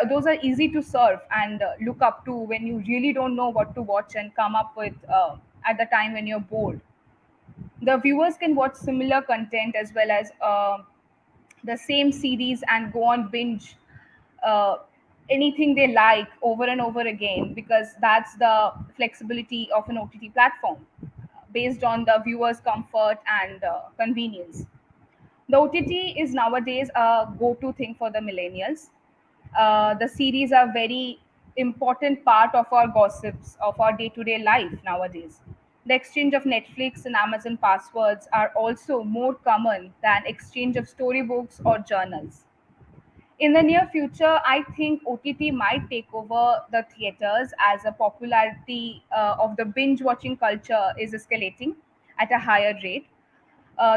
Those are easy to serve and look up to when you really don't know what to watch and come up with at the time when you're bored. The viewers can watch similar content as well as the same series and go on binge uh, anything they like over and over again, because that's the flexibility of an OTT platform based on the viewer's comfort and convenience. The OTT is nowadays a go-to thing for the millennials. The series are very important part of our gossips of our day-to-day life nowadays. The exchange of Netflix and Amazon passwords are also more common than exchange of storybooks or journals. In the near future, I think OTT might take over the theaters as the popularity of the binge watching culture is escalating at a higher rate.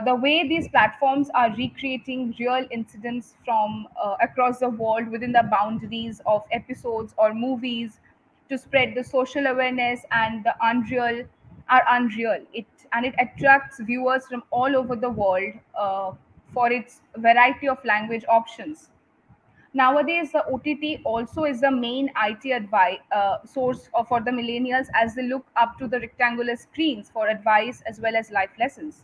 The way these platforms are recreating real incidents from across the world within the boundaries of episodes or movies to spread the social awareness and the unreal are unreal. It attracts viewers from all over the world for its variety of language options. Nowadays, the OTT also is the main IT advice source for the millennials as they look up to the rectangular screens for advice as well as life lessons.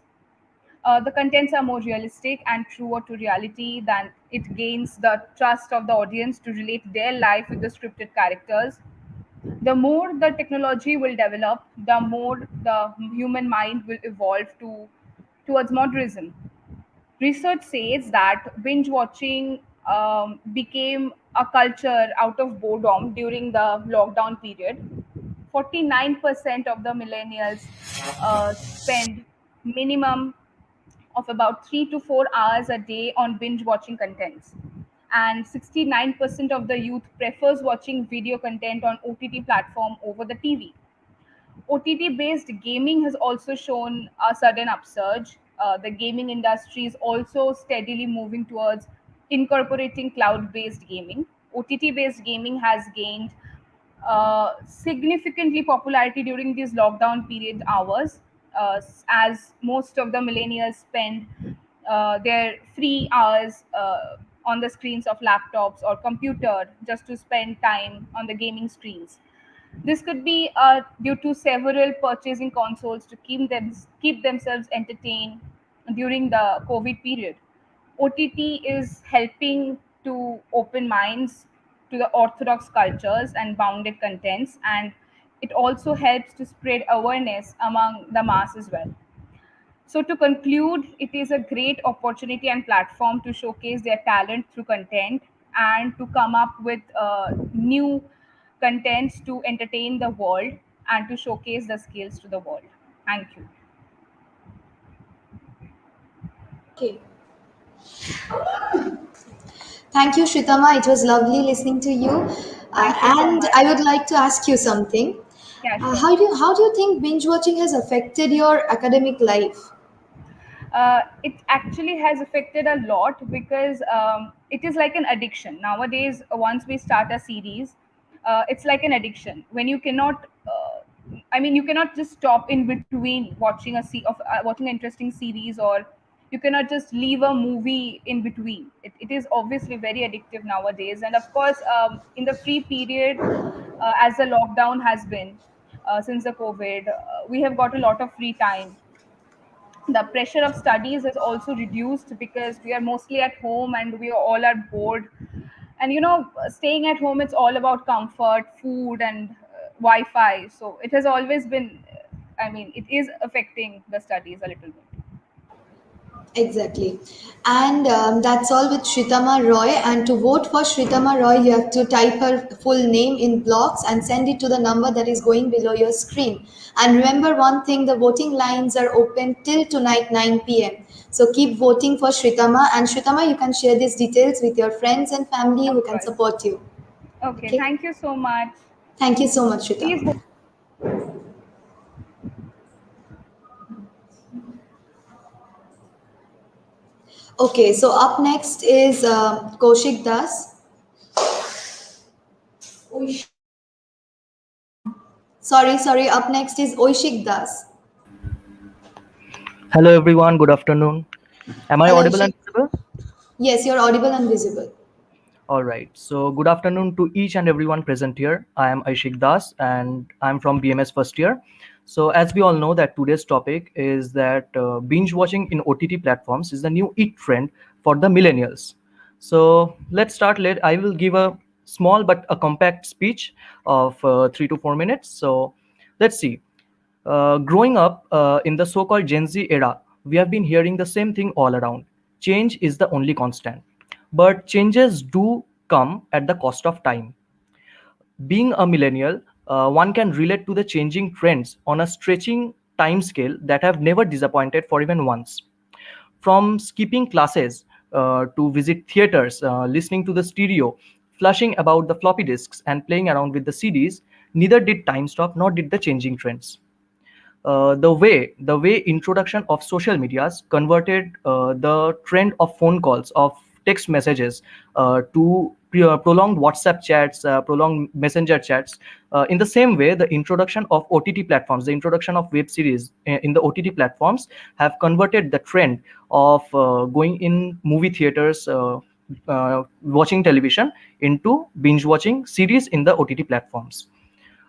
The contents are more realistic and truer to reality than it gains the trust of the audience to relate their life with the scripted characters. The more the technology will develop, the more the human mind will evolve towards modernism. Research says that binge watching became a culture out of boredom during the lockdown period. 49% of the millennials spend minimum of about 3 to 4 hours a day on binge watching contents. And 69% of the youth prefers watching video content on OTT platform over the TV. OTT based gaming has also shown a sudden upsurge. The gaming industry is also steadily moving towards incorporating cloud based gaming. OTT based gaming has gained significantly popularity during these lockdown period hours, as most of the millennials spend their free hours on the screens of laptops or computer just to spend time on the gaming screens. This could be due to several purchasing consoles to keep themselves entertained during the COVID period. OTT is helping to open minds to the orthodox cultures and bounded contents, and it also helps to spread awareness among the mass as well. So, to conclude, it is a great opportunity and platform to showcase their talent through content and to come up with new contents to entertain the world and to showcase the skills to the world. Thank you. Okay. Thank you, Shritama. It was lovely listening to you. Thank you so And much. I would like to ask you something. Yeah, sure. How do you think binge watching has affected your academic life? It actually has affected a lot because it is like an addiction nowadays. Once we start a series, it's like an addiction when you cannot you cannot just stop in between watching an interesting series, or you cannot just leave a movie in between. It is obviously very addictive nowadays, and of course, in the free period, as the lockdown has been since the COVID, we have got a lot of free time. The pressure of studies is also reduced because we are mostly at home and we all are bored. And staying at home, it's all about comfort, food, and wi-fi. So it has always been, it is affecting the studies a little bit. Exactly. And that's all with Shritama Roy. And to vote for Shritama Roy, you have to type her full name in blocks and send it to the number that is going below your screen. And remember one thing, the voting lines are open till tonight 9 p.m. So keep voting for Shritama. And Shritama, you can share these details with your friends and family Of who can course. support you. Okay, Okay. thank you so much. Thank you so much, Please Shritama. Okay, so up next is Kaushik Das. Sorry. Up next is Oishik Das. Hello everyone, good afternoon. Am I Hello, audible and Oishik. visible? Yes, you're audible and visible. All right. So good afternoon to each and everyone present here. I am Aishik Das and I'm from BMS first year. So as we all know that today's topic is that binge watching in OTT platforms is the new it trend for the millennials. So let's start. I will give a small but a compact speech of 3 to 4 minutes. So let's see. Growing up in the so-called Gen Z era, we have been hearing the same thing all around. Change is the only constant. But changes do come at the cost of time. Being a millennial, one can relate to the changing trends on a stretching time scale that have never disappointed for even once. From skipping classes to visit theaters, listening to the stereo, flushing about the floppy disks, and playing around with the CDs, neither did time stop nor did the changing trends. The way introduction of social medias converted the trend of phone calls, of text messages, to prolonged WhatsApp chats, prolonged messenger chats. In the same way, the introduction of OTT platforms, the introduction of web series in the OTT platforms have converted the trend of going in movie theaters, watching television, into binge watching series in the OTT platforms.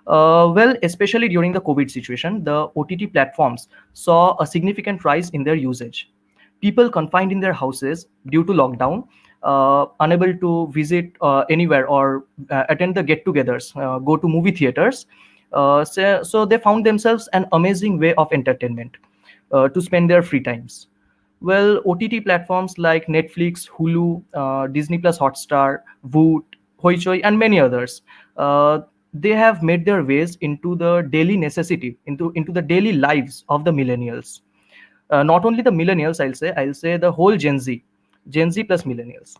Well, especially during the COVID situation, the OTT platforms saw a significant rise in their usage. People confined in their houses due to lockdown, unable to visit anywhere or attend the get-togethers, go to movie theaters. So they found themselves an amazing way of entertainment to spend their free times. Well, OTT platforms like Netflix, Hulu, Disney Plus Hotstar, Voot, Hoichoi, and many others, they have made their ways into the daily necessity, into the daily lives of the millennials. Not only the millennials, I'll say the whole Gen Z plus millennials.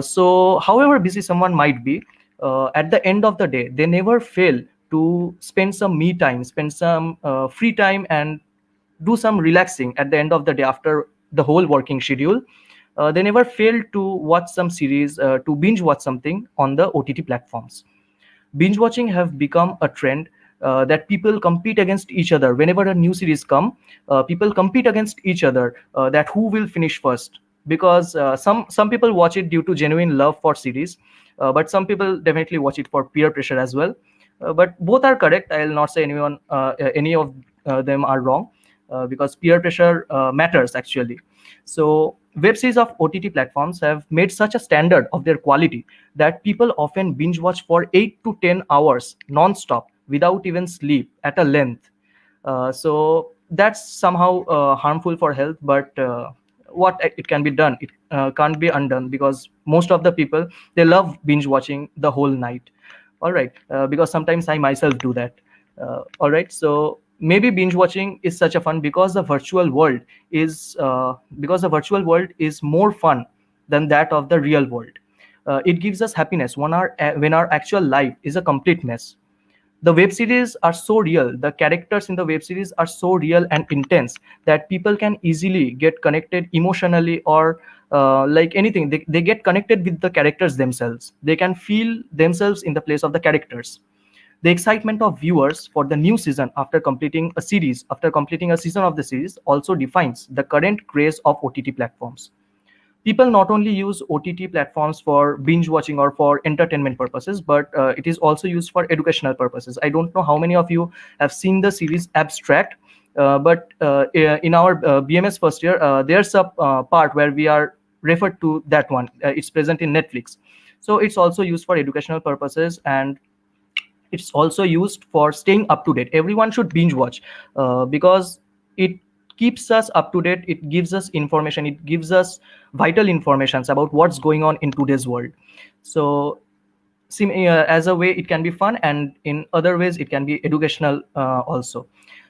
So, however busy someone might be, at the end of the day, they never fail to spend some me time, spend some free time, and do some relaxing at the end of the day after the whole working schedule. They never fail to watch some series, to binge watch something on the OTT platforms. Binge watching have become a trend that people compete against each other. Whenever a new series come, people compete against each other, that who will finish first, because some people watch it due to genuine love for series, but some people definitely watch it for peer pressure as well. But both are correct. I will not say any of them are wrong, because peer pressure matters actually. So web series of OTT platforms have made such a standard of their quality that people often binge watch for 8 to 10 hours non-stop without even sleep at a length. So that's somehow harmful for health, but what it can be done, it can't be undone, because most of the people, they love binge watching the whole night. All right, because sometimes I myself do that. All right, so maybe binge watching is such a fun because the virtual world is more fun than that of the real world. It gives us happiness when our actual life is a complete mess. The web series are so real, the characters in the web series are so real and intense that people can easily get connected emotionally, or like anything, they get connected with the characters themselves. They can feel themselves in the place of the characters. The excitement of viewers for the new season after completing a season of the series also defines the current craze of OTT platforms. People not only use OTT platforms for binge watching or for entertainment purposes, but it is also used for educational purposes. I don't know how many of you have seen the series Abstract, but in our BMS first year, there's a part where we are referred to that one. It's present in Netflix. So it's also used for educational purposes, and it's also used for staying up to date. Everyone should binge watch, because it keeps us up to date. It gives us information, it gives us vital informations about what's going on in today's world. So as a way it can be fun, and in other ways it can be educational also.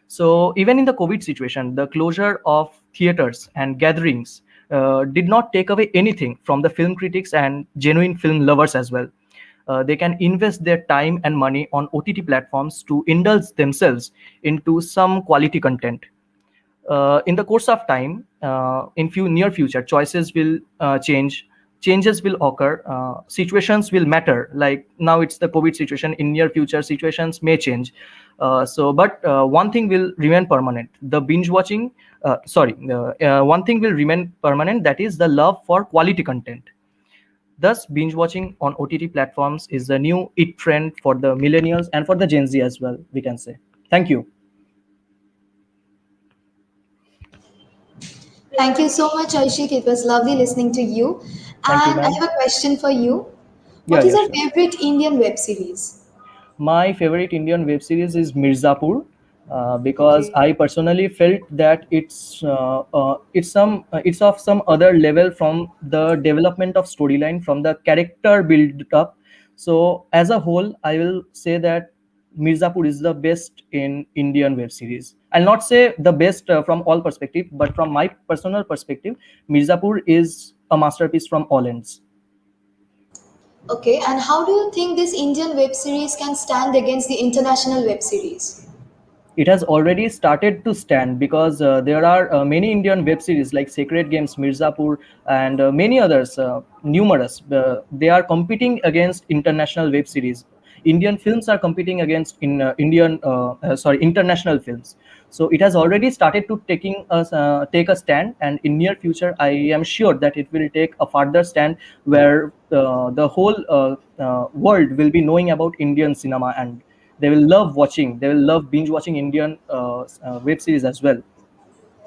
So even in the COVID situation, the closure of theaters and gatherings did not take away anything from the film critics and genuine film lovers as well. They can invest their time and money on OTT platforms to indulge themselves into some quality content. In the course of time, in near future, choices will changes will occur, situations will matter. Like now it's the COVID situation, in near future situations may change. But one thing will remain permanent: the binge watching. One thing will remain permanent, that is the love for quality content. Thus, binge watching on OTT platforms is the new it trend for the millennials and for the Gen Z as well, we can say. Thank you. Thank you so much, Aishik. It was lovely listening to you. Thank you, And I ma'am. have a question for you. Yeah, What is yeah, your sure. favorite Indian web series? My favorite Indian web series is Mirzapur, because Okay. I personally felt that it's of some other level from the development of storyline, from the character build up. So as a whole, I will say that Mirzapur is the best in Indian web series. I'll not say the best from all perspective, but from my personal perspective, Mirzapur is a masterpiece from all ends. Okay, and how do you think this Indian web series can stand against the international web series? It has already started to stand, because there are many Indian web series like Sacred Games, Mirzapur, and many others, numerous. They are competing against international web series. Indian films are competing against international films. So it has already started to take a stand, and in near future, I am sure that it will take a further stand where the whole world will be knowing about Indian cinema, and they will love binge watching Indian web series as well.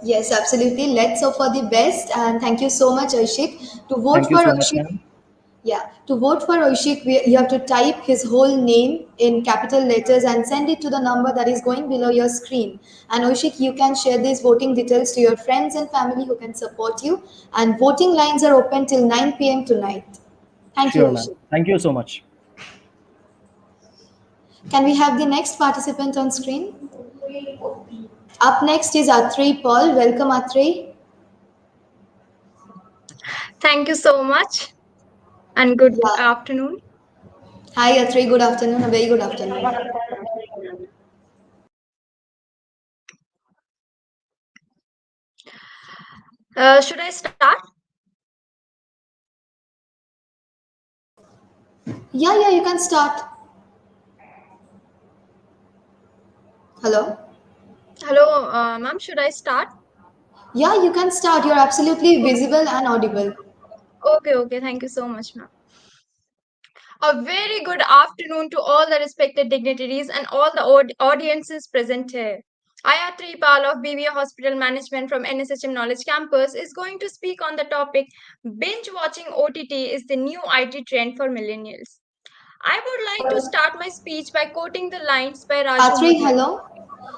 Yes, absolutely. Let's hope for the best. And thank you so much, Aishik. To vote Thank you for so much, Aishik, ma'am. yeah, to vote for Aishik, you have to type his whole name in capital letters and send it to the number that is going below your screen. And Aishik, you can share these voting details to your friends and family who can support you. And voting lines are open till 9 p.m. tonight. Thank you, Sure, ma'am. Aishik. Thank you so much. Can we have the next participant on screen? Up next is Atri Paul. Welcome, Atri. Thank you so much and good Yeah. afternoon. Hi, Atri. Good afternoon. A very good afternoon. Should I start? Yeah, you can start. Hello? Hello, ma'am. Should I start? Yeah, you can start. You're absolutely visible and audible. Okay. Thank you so much, ma'am. A very good afternoon to all the respected dignitaries and all the audiences present here. Ayatri Pal of BBA Hospital Management from NSHM Knowledge Campus is going to speak on the topic binge watching OTT is the new IT trend for millennials. I would like to start my speech by quoting the lines by Raju Atri, Mudhar. hello.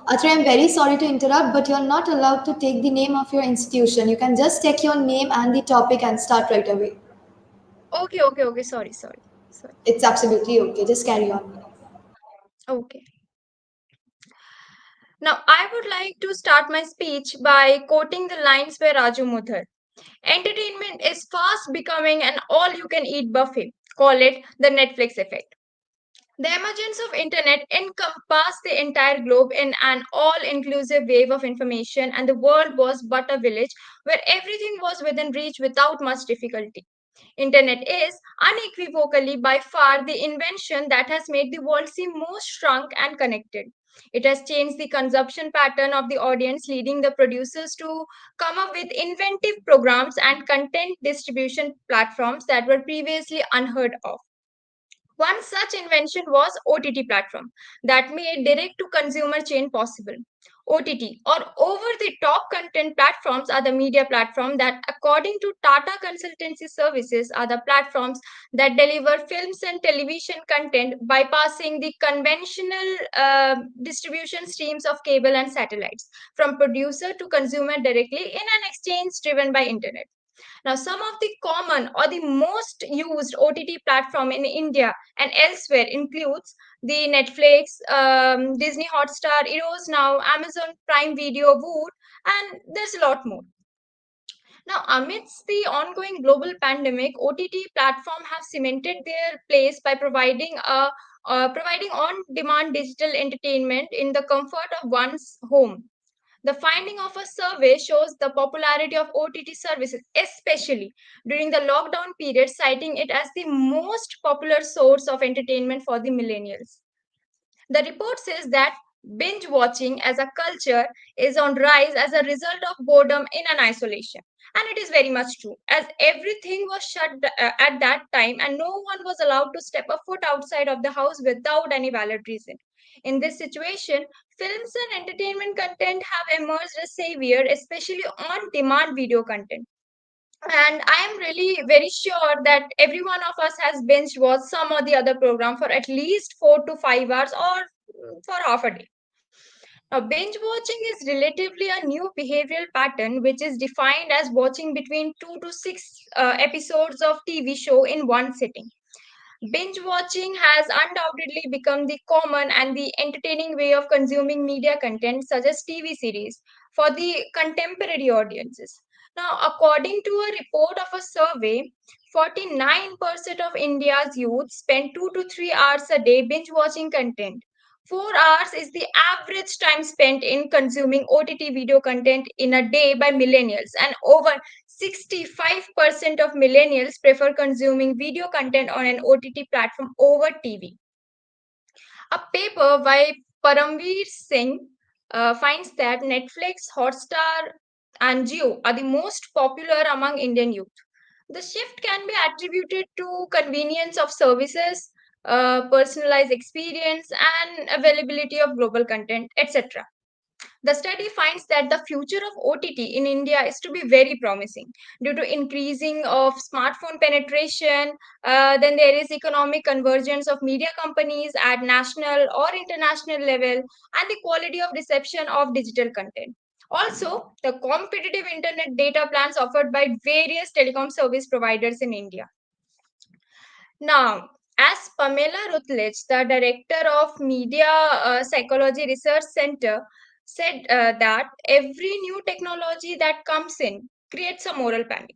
Atri, I'm very sorry to interrupt, but you're not allowed to take the name of your institution. You can just take your name and the topic and start right away. Okay. Sorry. It's absolutely okay. Just carry on. Okay. Now, I would like to start my speech by quoting the lines by Raju Mudhar. Entertainment is fast becoming an all you can eat buffet. Call it the Netflix effect. The emergence of internet encompassed the entire globe in an all-inclusive wave of information, and the world was but a village where everything was within reach without much difficulty. Internet is unequivocally by far the invention that has made the world seem more shrunk and connected. It has changed the consumption pattern of the audience, leading the producers to come up with inventive programs and content distribution platforms that were previously unheard of. One such invention was OTT platform that made direct to consumer chain possible. OTT or over the top content platforms are the media platform that according to Tata Consultancy Services are the platforms that deliver films and television content bypassing the conventional distribution streams of cable and satellites from producer to consumer directly in an exchange driven by internet. Now, some of the common or the most used OTT platform in India and elsewhere includes the Netflix, Disney Hotstar, Eros Now, Amazon Prime Video, Voot, and there's a lot more. Now, amidst the ongoing global pandemic, OTT platforms have cemented their place by providing on-demand digital entertainment in the comfort of one's home. The finding of a survey shows the popularity of OTT services, especially during the lockdown period, citing it as the most popular source of entertainment for the millennials. The report says that binge watching as a culture is on rise as a result of boredom in an isolation. And it is very much true, as everything was shut at that time and no one was allowed to step a foot outside of the house without any valid reason. In this situation, films and entertainment content have emerged as savior, especially on demand video content. And I am really very sure that every one of us has binge watched some or the other program for at least 4 to 5 hours or for half a day. Now, binge watching is relatively a new behavioral pattern which is defined as watching between 2 to 6 episodes of TV show in one sitting. Binge watching has undoubtedly become the common and the entertaining way of consuming media content, such as TV series, for the contemporary audiences. Now, according to a report of a survey, 49% of India's youth spend 2 to 3 hours a day binge watching content. 4 hours is the average time spent in consuming OTT video content in a day by millennials, and over 65% of millennials prefer consuming video content on an OTT platform over TV. A paper by Paramveer Singh finds that Netflix, Hotstar, and Jio are the most popular among Indian youth. The shift can be attributed to convenience of services, personalized experience, and availability of global content, etc. The study finds that the future of OTT in India is to be very promising due to increasing of smartphone penetration. Then there is economic convergence of media companies at national or international level, and the quality of reception of digital content. Also, the competitive internet data plans offered by various telecom service providers in India. Now, as Pamela Rutledge, the director of Media Psychology Research Center, said that every new technology that comes in creates a moral panic.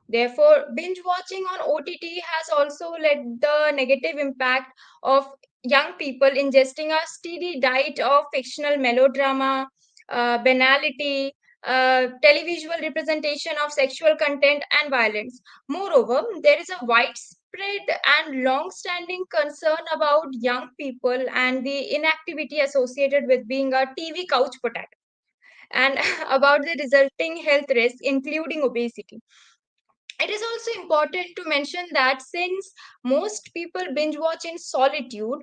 Therefore, binge watching on OTT has also led the negative impact of young people ingesting a steady diet of fictional melodrama, banality, televisual representation of sexual content and violence. Moreover, there is a widespread and long-standing concern about young people and the inactivity associated with being a TV couch potato and about the resulting health risks, including obesity. It is also important to mention that since most people binge watch in solitude,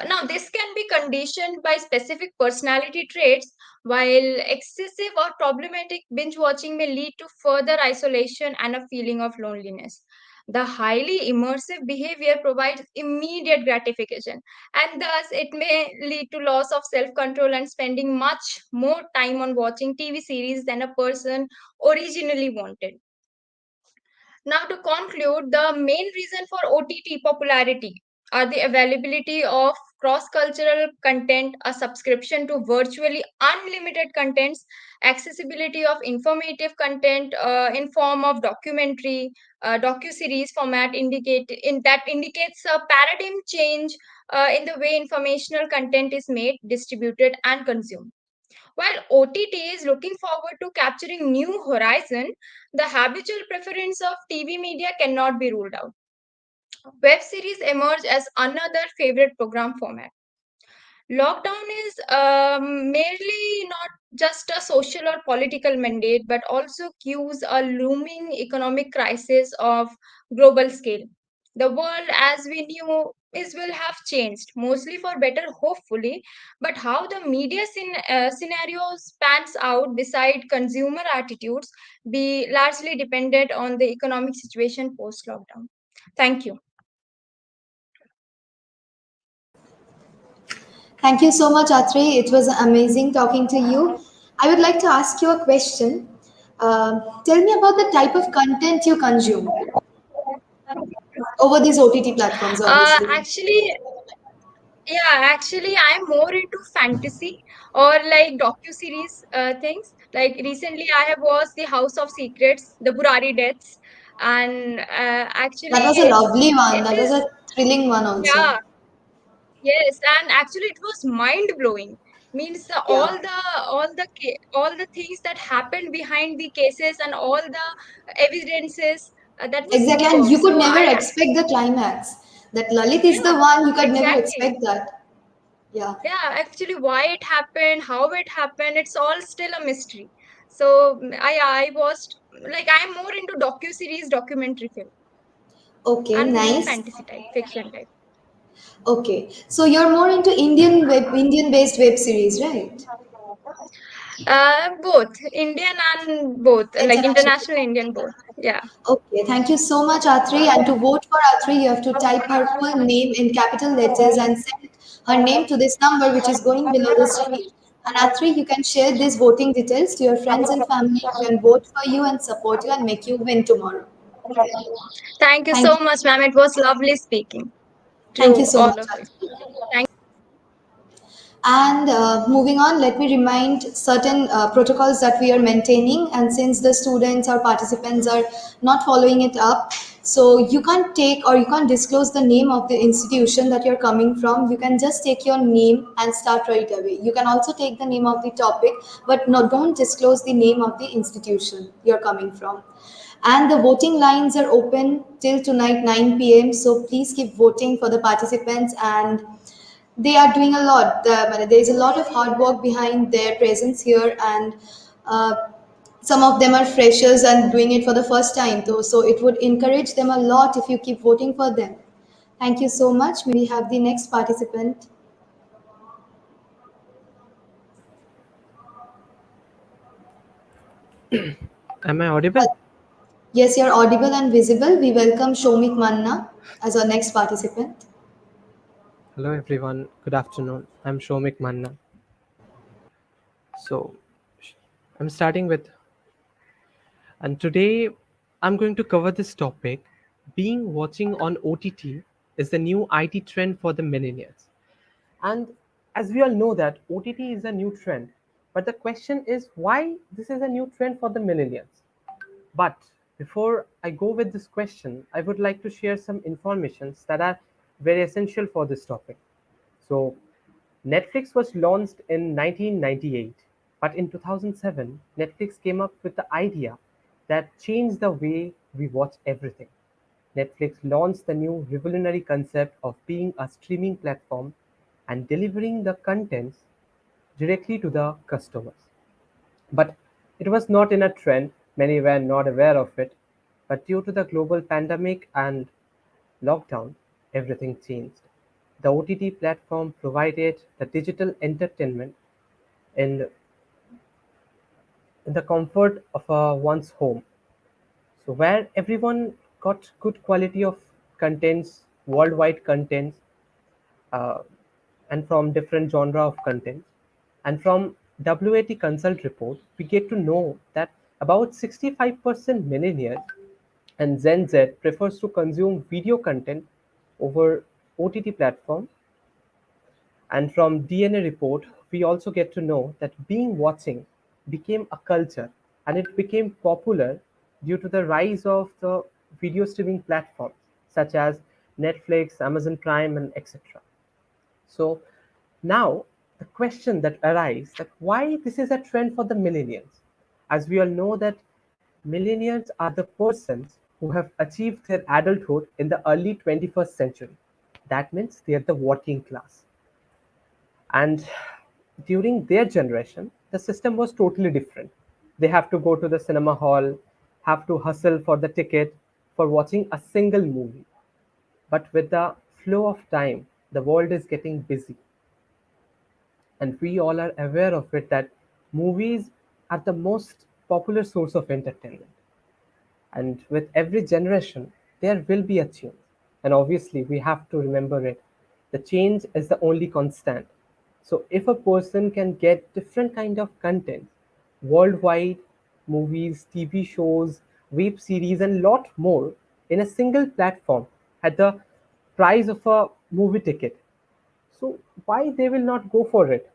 now this can be conditioned by specific personality traits, while excessive or problematic binge watching may lead to further isolation and a feeling of loneliness. The highly immersive behavior provides immediate gratification, and thus it may lead to loss of self control and spending much more time on watching TV series than a person originally wanted. Now, to conclude, the main reason for OTT popularity are the availability of cross-cultural content, a subscription to virtually unlimited contents, accessibility of informative content in form of documentary, docu-series format that indicates a paradigm change in the way informational content is made, distributed, and consumed. While OTT is looking forward to capturing new horizon, the habitual preference of TV media cannot be ruled out. Web series emerge as another favorite program format. Lockdown is merely not just a social or political mandate, but also cues a looming economic crisis of global scale. The world as we knew is will have changed, mostly for better, hopefully. But how the media scenarios pans out beside consumer attitudes be largely dependent on the economic situation post lockdown. Thank you. Thank you so much, Atri. It was amazing talking to you. I would like to ask you a question. Tell me about the type of content you consume over these OTT platforms, obviously. Actually, yeah, actually, I'm more into fantasy or like docu-series things. Like recently, I have watched The House of Secrets, the Burari deaths, and That actually, was a lovely one. it That was is, a thrilling one also. yeah, yes, and actually, it was mind-blowing. Means Yeah. all the things that happened behind the cases and all the evidences that was Exactly. And superb. you So could never I, expect the climax. That Lalit is the yeah, one, you could never exactly. expect that. Yeah. Yeah, actually why it happened, how it happened, it's all still a mystery. So I watched, like, I'm more into docu-series, documentary film, Okay, and nice. fantasy type, fiction type. Okay. So you're more into Indian based web series, right? Both Indian and both, like International. international Indian both. Yeah. Okay, thank you so much, Atri. And to vote for Atri, you have to type her full name in capital letters and send her name to this number, which is going below the screen. And Atri, you can share these voting details to your friends and family who can vote for you and support you and make you win tomorrow. Thank you Thank so you. much, ma'am. It was lovely speaking Thank you to so all much, of you. Atri. Thank And moving on, let me remind certain protocols that we are maintaining. And since the students or participants are not following it up, so you can't take or you can't disclose the name of the institution that you're coming from. You can just take your name and start right away. You can also take the name of the topic, but no, don't disclose the name of the institution you're coming from. And the voting lines are open till tonight 9 p.m. So please keep voting for the participants, and they are doing a lot. There is a lot of hard work behind their presence here, and uh, some of them are freshers and doing it for the first time. Though, so it would encourage them a lot if you keep voting for them. Thank you so much. May we have the next participant? Am I audible? Yes, you're audible and visible. We welcome Shomik Manna as our next participant. Hello everyone. Good afternoon. I'm Shomik Manna. So I'm starting with, and today I'm going to cover this topic. Being watching on OTT is the new IT trend for the millennials. And as we all know that OTT is a new trend, but the question is why this is a new trend for the millennials. But before I go with this question, I would like to share some informations that are very essential for this topic. So, Netflix was launched in 1998, but in 2007, Netflix came up with the idea that changed the way we watch everything. Netflix launched the new revolutionary concept of being a streaming platform and delivering the contents directly to the customers. But it was not in a trend, many were not aware of it. But due to the global pandemic and lockdown, everything changed. The OTT platform provided the digital entertainment in, in the comfort of one's home. So where everyone got good quality of contents, worldwide contents, uh, and from different genre of content. And from WAT consult report, we get to know that about 65% millennials and Gen Z prefers to consume video content over OTT platform. And from DNA report, we also get to know that being watching became a culture and it became popular due to the rise of the video streaming platforms such as Netflix, Amazon Prime, and etc. So now the question that arises that why this is a trend for the millennials, as we all know that millennials are the persons who have achieved their adulthood in the early 21st century. That means they are the working class. And during their generation, the system was totally different. They have to go to the cinema hall, have to hustle for the ticket for watching a single movie. But with the flow of time, the world is getting busy. And we all are aware of it that movies are the most popular source of entertainment. And with every generation, there will be a change. And obviously, we have to remember it. The change is the only constant. So if a person can get different kind of content worldwide, movies, TV shows, web series, and lot more in a single platform at the price of a movie ticket, so why they will not go for it?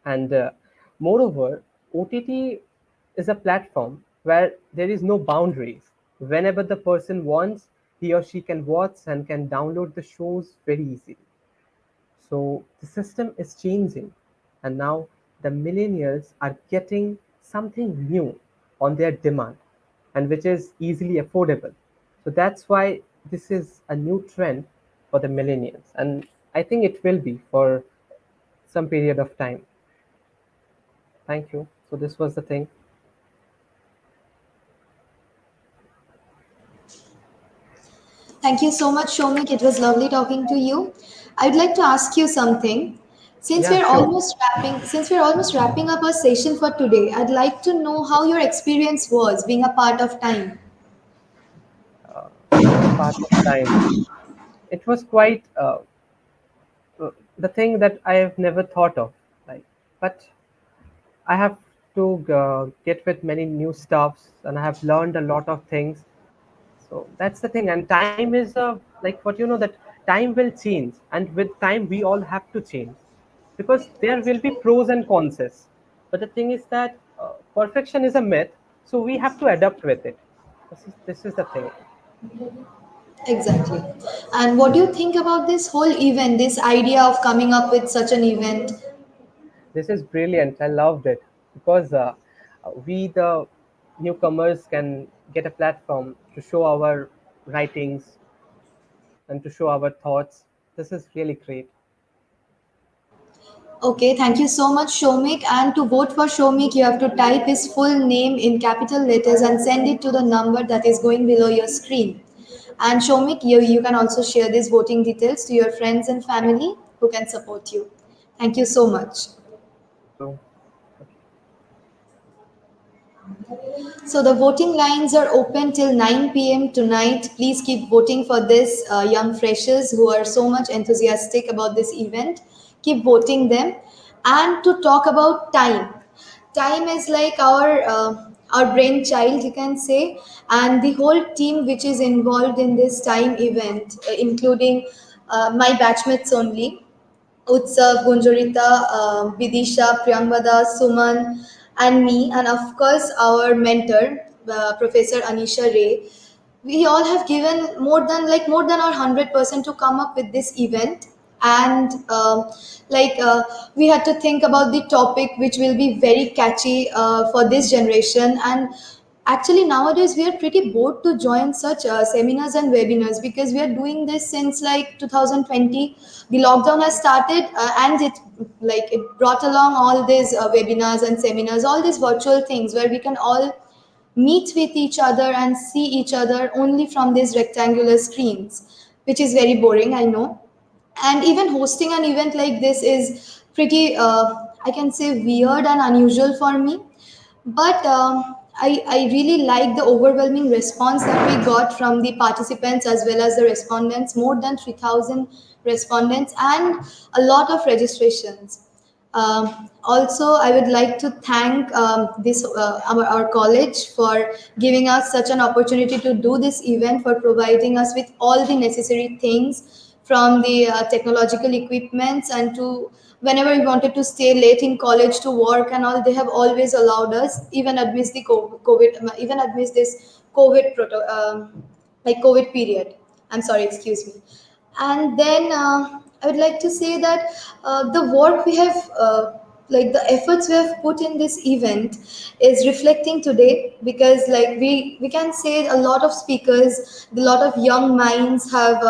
And moreover, OTT is a platform where there is no boundaries. Whenever the person wants, he or she can watch and can download the shows very easily. So the system is changing, and now the millennials are getting something new on their demand, and which is easily affordable. So that's why this is a new trend for the millennials, and I think it will be for some period of time. Thank you. So this was the thing. Thank you so much, Shomik. It was lovely talking to you. I'd like to ask you something. Yeah, sure. Since we're almost wrapping up our session for today, I'd like to know how your experience was being a part of Time. Being a part of time, it was quite the thing that I have never thought of. Like, but I have to get with many new stuffs, and I have learned a lot of things. So that's the thing. And time is like what you know that time will change, and with time we all have to change because there will be pros and cons. But the thing is that perfection is a myth, so we have to adapt with it. This is the thing. Exactly. And what do you think about this whole event, this idea of coming up with such an event? This is brilliant. I loved it because we, the newcomers, can get a platform to show our writings and to show our thoughts. This is really great. Okay, thank you so much, Shomik. And to vote for Shomik, you have to type his full name in capital letters and send it to the number that is going below your screen. And Shomik, you can also share these voting details to your friends and family who can support you. Thank you so much. Thank you. So the voting lines are open till 9 p.m. tonight. Please keep voting for this young freshers who are so much enthusiastic about this event. Keep voting them. And to talk about time. Time is like our brainchild, you can say, and the whole team which is involved in this time event, including my batchmates only. Utsav, Gunjurita, Vidisha, Priyambada, Suman, and me, and of course our mentor, Professor Anisha Ray. We all have given more than our 100% to come up with this event, and we had to think about the topic which will be very catchy for this generation. And actually, nowadays we are pretty bored to join such seminars and webinars because we are doing this since like 2020. The lockdown has started, and it brought along all these webinars and seminars, all these virtual things where we can all meet with each other and see each other only from these rectangular screens, which is very boring, I know. And even hosting an event like this is pretty, I can say, weird and unusual for me. But I really like the overwhelming response that we got from the participants as well as the respondents, more than 3,000 respondents and a lot of registrations. Also, I would like to thank our college for giving us such an opportunity to do this event, for providing us with all the necessary things from the technological equipments, and to whenever we wanted to stay late in college to work and all, they have always allowed us, even amidst the COVID, even amidst this COVID period. I'm sorry, excuse me. And then I would like to say that the work we have, the efforts we have put in this event is reflecting today, because like we can say a lot of speakers, a lot of young minds have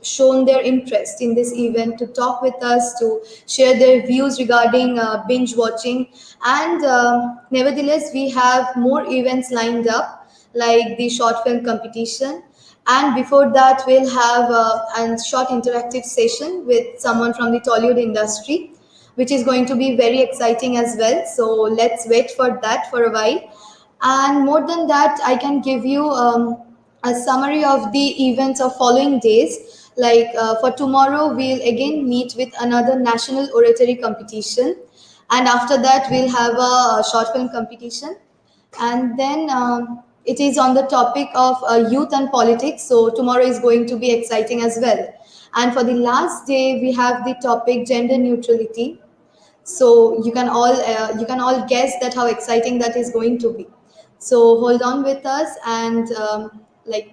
shown their interest in this event to talk with us, to share their views regarding binge watching. And nevertheless, we have more events lined up, like the short film competition, and before that we'll have a short interactive session with someone from the Tollywood industry, which is going to be very exciting as well. So let's wait for that for a while. And more than that, I can give you a summary of the events of following days. Like for tomorrow, we'll again meet with another national oratory competition, and after that we'll have a short film competition. And then it is on the topic of youth and politics, so tomorrow is going to be exciting as well. And for the last day, we have the topic gender neutrality, so you can all guess that how exciting that is going to be. So hold on with us, and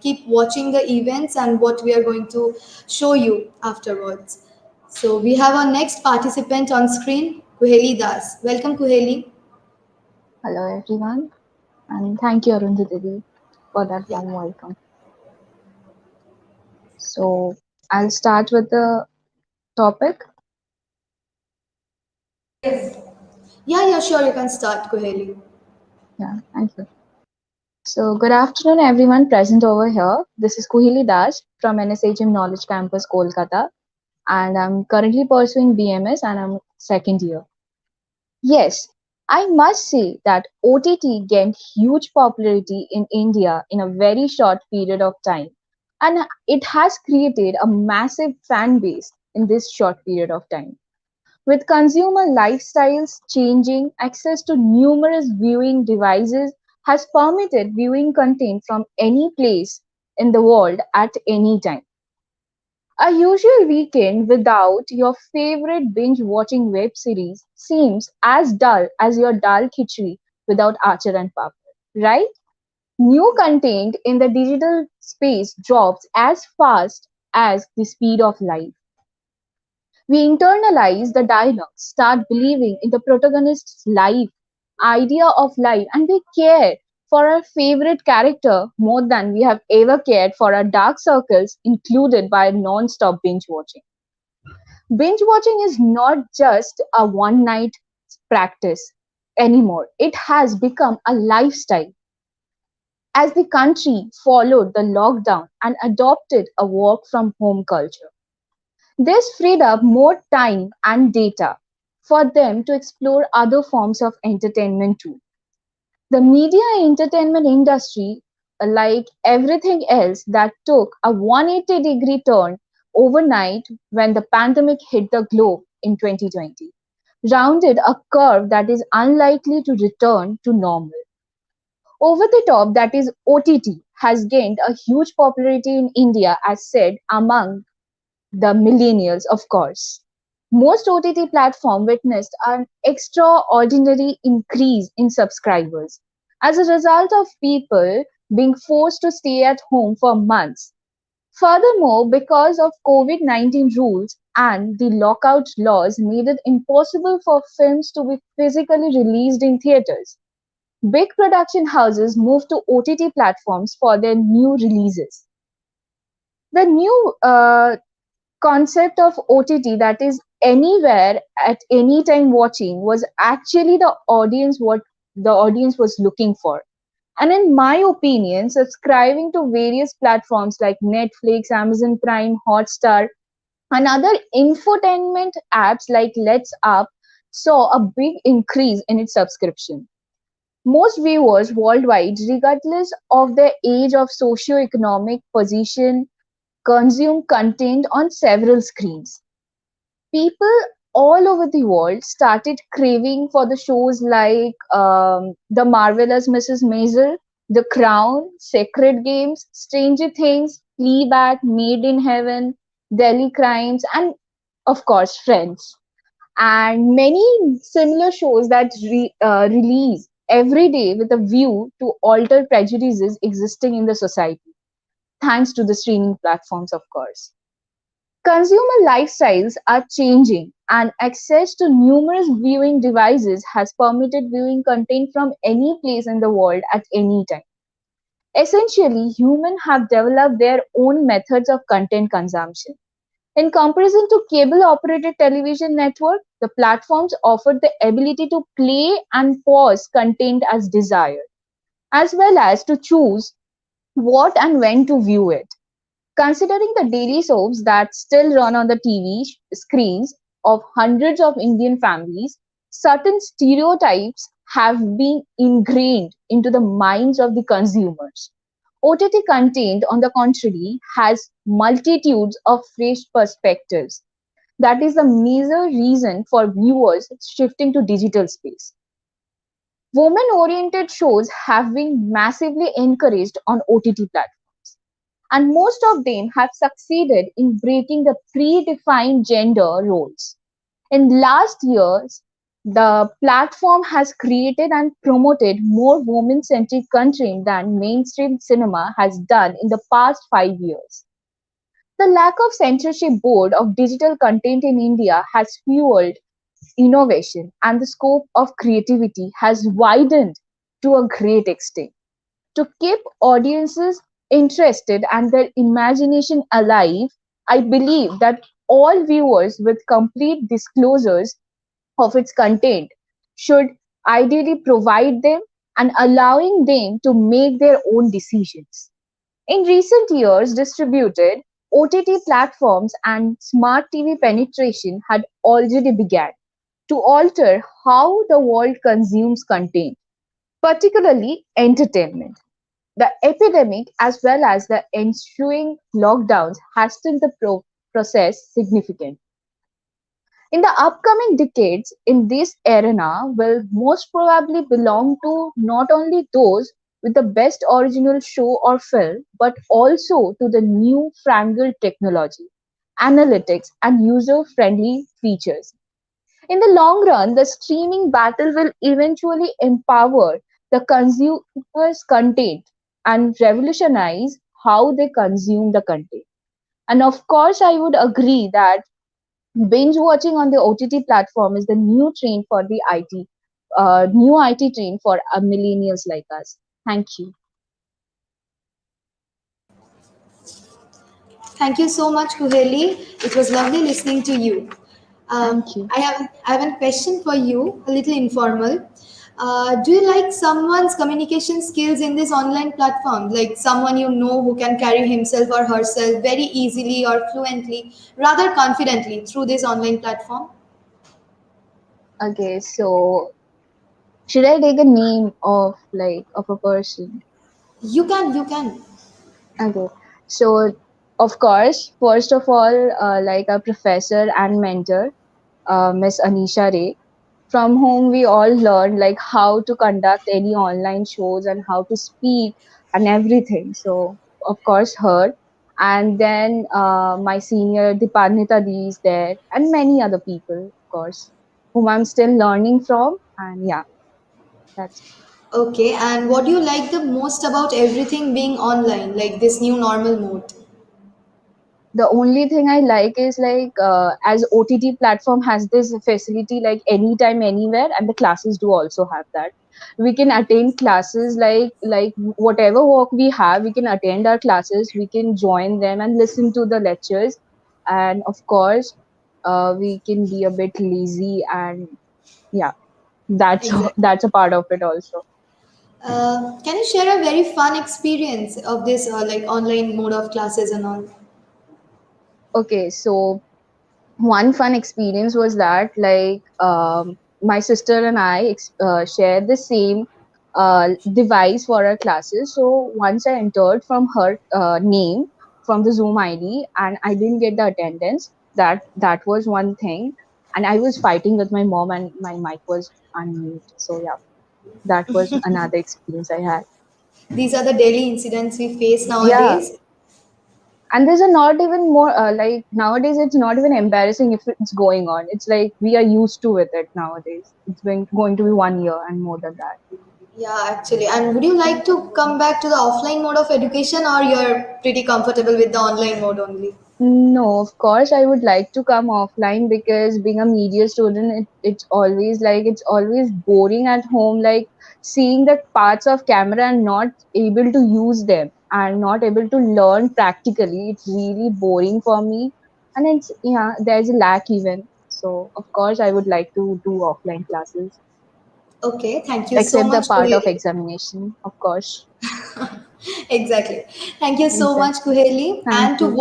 keep watching the events and what we are going to show you afterwards. So we have our next participant on screen, Kuheli Das. Welcome, Kuheli. Hello everyone, and thank you Arundhati for that Yeah. warm welcome. So I'll start with the topic. Yeah, sure, you can start, Kuheli. Yeah, thank you. So good afternoon everyone present over here. This is Kuhili Das from NSHM Knowledge Campus, Kolkata, and I'm currently pursuing BMS and I'm second year. Yes, I must say that OTT gained huge popularity in India in a very short period of time, and it has created a massive fan base in this short period of time. With consumer lifestyles changing, access to numerous viewing devices has permitted viewing content from any place in the world at any time. A usual weekend without your favorite binge watching web series seems as dull as your dal khichdi without achar and papad, right? New content in the digital space drops as fast as the speed of light. We internalize the dialogue, start believing in the protagonist's life, idea of life, and we care for our favorite character more than we have ever cared for our dark circles included by non-stop binge watching. Binge watching is not just a one night practice anymore. It has become a lifestyle. As the country followed the lockdown and adopted a work from home culture, this freed up more time and data for them to explore other forms of entertainment too. The media and entertainment industry, like everything else that took a 180-degree turn overnight when the pandemic hit the globe in 2020, rounded a curve that is unlikely to return to normal. Over the top, that is OTT, has gained a huge popularity in India, as said, among the millennials, of course. Most OTT platforms witnessed an extraordinary increase in subscribers as a result of people being forced to stay at home for months. Furthermore, because of COVID-19 rules and the lockout laws made it impossible for films to be physically released in theaters, big production houses moved to OTT platforms for their new releases. The new concept of OTT, that is anywhere at any time watching, was actually the audience what the audience was looking for. And in my opinion, subscribing to various platforms like Netflix, Amazon Prime, Hotstar, and other infotainment apps like Let's Up saw a big increase in its subscription. Most viewers worldwide, regardless of their age of socio-economic position, consume content on several screens. People all over the world started craving for the shows like The Marvelous Mrs. Maisel, The Crown, Sacred Games, Stranger Things, Fleabag, Made in Heaven, Delhi Crimes, and of course, Friends. And many similar shows that release every day with a view to alter prejudices existing in the society, thanks to the streaming platforms, of course. Consumer lifestyles are changing, and access to numerous viewing devices has permitted viewing content from any place in the world at any time. Essentially, humans have developed their own methods of content consumption. In comparison to cable operated television network, the platforms offer the ability to play and pause content as desired, as well as to choose what and when to view it. Considering the daily soaps that still run on the TV screens of hundreds of Indian families, certain stereotypes have been ingrained into the minds of the consumers. OTT content, on the contrary, has multitudes of fresh perspectives. That is the major reason for viewers shifting to digital space. Women oriented shows have been massively encouraged on OTT platforms, and most of them have succeeded in breaking the predefined gender roles. In last years, the platform has created and promoted more women-centric content than mainstream cinema has done in the past 5 years. The lack of censorship board of digital content in India has fueled innovation, and the scope of creativity has widened to a great extent. To keep audiences interested and their imagination alive, I believe that all viewers with complete disclosures of its content should ideally provide them and allowing them to make their own decisions. In recent years, distributed OTT platforms and smart TV penetration had already begun to alter how the world consumes content, particularly entertainment. The epidemic, as well as the ensuing lockdowns, hastened the process significantly. In the upcoming decades, in this arena will most probably belong to not only those with the best original show or film, but also to the new fangled technology, analytics, and user friendly features. In the long run, the streaming battle will eventually empower the consumer's content and revolutionize how they consume the content. And of course, I would agree that binge watching on the OTT platform is the new trend for the new IT trend for millennials like us. Thank you. Thank you so much, Kuheli. It was lovely listening to you. Thank you. I have a question for you, a little informal. Do you like someone's communication skills in this online platform? Like someone you know who can carry himself or herself very easily or fluently, rather confidently through this online platform? Okay, so should I take a name of a person? You can, you can. Okay, so of course, first of all, like a professor and mentor, Miss Anisha Ray, from whom we all learned like how to conduct any online shows and how to speak and everything. So of course her, and then my senior Dipanita Di is there, and many other people, of course, whom I'm still learning from. And yeah, that's Okay, and what do you like the most about everything being online, like this new normal mode? the only thing I like is as OTT platform has this facility like anytime, anywhere, and the classes do also have that. We can attend classes like whatever work we have, we can attend our classes, we can join them and listen to the lectures, and of course, we can be a bit lazy and yeah, that's Exactly. that's a part of it also. Can you share a very fun experience of this like online mode of classes and all? Okay, so one fun experience was that my sister and I shared the same device for our classes. So once I entered from her name from the Zoom ID and I didn't get the attendance, that was one thing. And I was fighting with my mom and my mic was unmute. So yeah, that was another experience I had. These are the daily incidents we face Yeah, nowadays. and there's a not even more like nowadays it's not even embarrassing if it's going on. It's like we are used to with it nowadays. It's been going to be 1 year and more than that. Yeah, actually. And would you like to come back to the offline mode of education, or you're pretty comfortable with the online mode only? No, of course I would like to come offline because being a media student, it's always boring at home, like seeing the parts of camera and not able to use them and not able to learn practically. It's really boring for me, and it's yeah, there's a lack even. So of course I would like to do offline classes, Okay, thank you so except the much, part of Kuheli. examination, of course. Exactly. Thank you so much, Exactly. Kuheli. And Thank you, ma'am.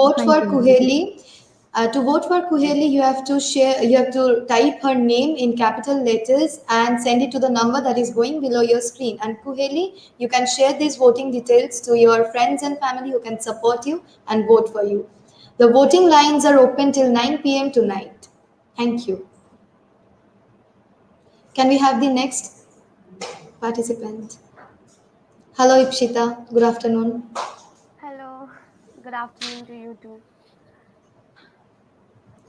To vote for Kuheli, you have to share. You have to type her name in capital letters and send it to the number that is going below your screen. And Kuheli, you can share these voting details to your friends and family who can support you and vote for you. The voting lines are open till 9 p.m. tonight. Thank you. Can we have the next participant? Hello, Ipshita. Good afternoon. Hello, good afternoon to you too.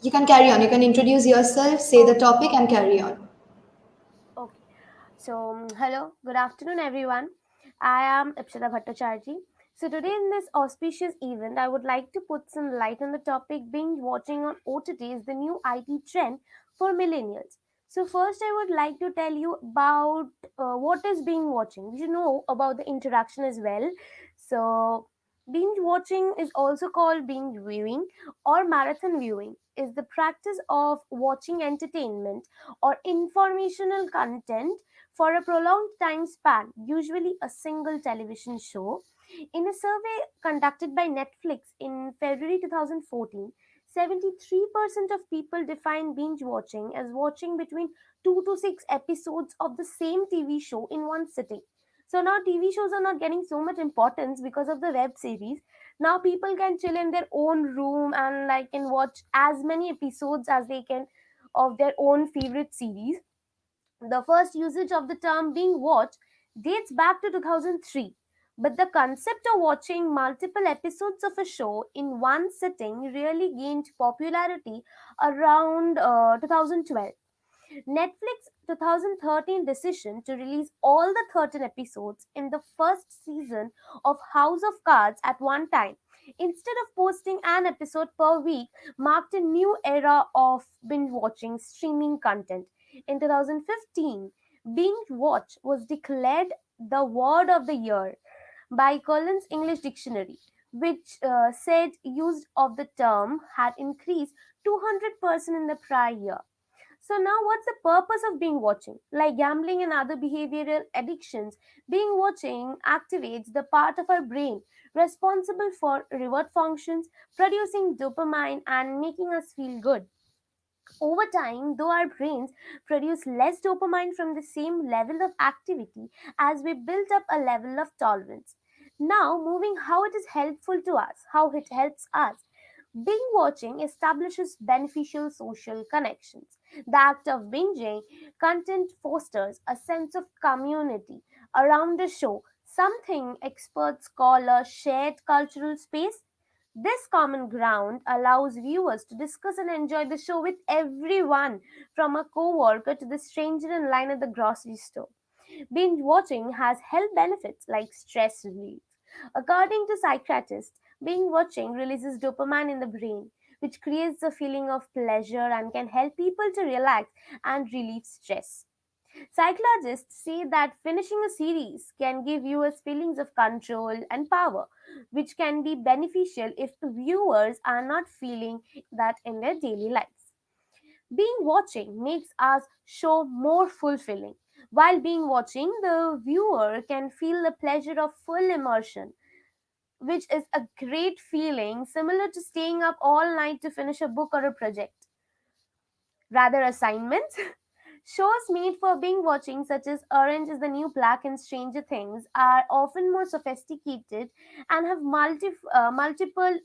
You can carry on. You can introduce yourself, say the Okay, topic, and carry on. okay. Hello, good afternoon, everyone. I am Ipshita Bhattacharjee. So, today in this auspicious event, I would like to put some light on the topic binge watching on OTT is the new IT trend for millennials. So, first, I would like to tell you about what is binge watching. We should know about the interaction as well. So, binge watching is also called binge viewing or marathon viewing, is the practice of watching entertainment or informational content for a prolonged time span, usually a single television show. In a survey conducted by Netflix in February 2014, 73% of people define binge watching as watching between 2 to 6 episodes of the same TV show in one sitting. So now TV shows are not getting so much importance because of the web series. Now people can chill in their own room and like can watch as many episodes as they can of their own favorite series. The first usage of the term being watched dates back to 2003, but the concept of watching multiple episodes of a show in one sitting really gained popularity around 2012. Netflix 2013 decision to release all the 13 episodes in the first season of House of Cards at one time, instead of posting an episode per week, marked a new era of binge watching streaming content. In 2015, binge watch was declared the word of the year by Collins English Dictionary, which said use of the term had increased 200% in the prior year. So now what's the purpose of being watching? Like gambling and other behavioral addictions, being watching activates the part of our brain responsible for reward functions, producing dopamine and making us feel good. Over time, though our brains produce less dopamine from the same level of activity as we build up a level of tolerance. Now, moving how it is helpful to us, how it helps us. Binge watching establishes beneficial social connections. The act of binging content fosters a sense of community around a show, something experts call a shared cultural space. This common ground allows viewers to discuss and enjoy the show with everyone, from a co-worker to the stranger in line at the grocery store. Binge watching has health benefits like stress relief. According to psychiatrists, binge watching releases dopamine in the brain, which creates a feeling of pleasure and can help people to relax and relieve stress. Psychologists say that finishing a series can give viewers feelings of control and power, which can be beneficial if viewers are not feeling that in their daily lives. Being watching makes us show more fulfilling. While being watching, the viewer can feel the pleasure of full immersion, which is a great feeling, similar to staying up all night to finish a book or a project. Rather, assignments. Shows made for being watching, such as Orange is the New Black and Stranger Things, are often more sophisticated and have multiple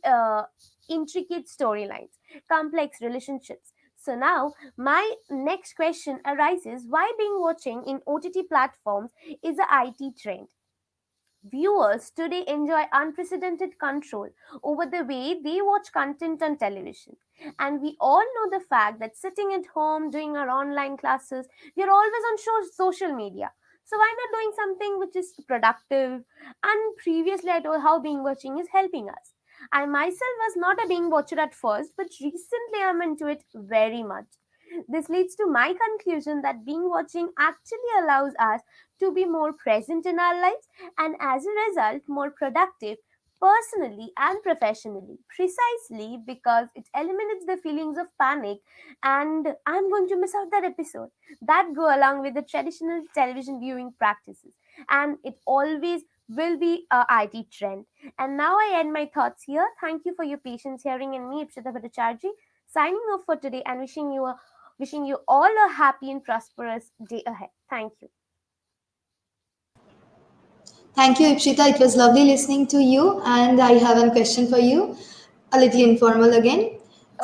intricate storylines, complex relationships. So now, my next question arises: why being watching in OTT platforms is a IT trend? Viewers today enjoy unprecedented control over the way they watch content on television. And we all know the fact that sitting at home doing our online classes, we are always on social media. So why not doing something which is productive? And previously I told how being watching is helping us. I myself was not a being watcher at first, but recently I'm into it very much. This leads to my conclusion that being watching actually allows us to be more present in our lives and as a result more productive personally and professionally, precisely because it eliminates the feelings of panic and I'm going to miss out that episode that go along with the traditional television viewing practices, and it always will be a IT trend. And now I end my thoughts here. Thank you for your patience hearing in me, Ipshita Bhattacharjee, signing off for today and wishing you all a happy and prosperous day ahead. Thank you. Thank you, Ipshita. It was lovely listening to you. And I have a question for you, a little informal again.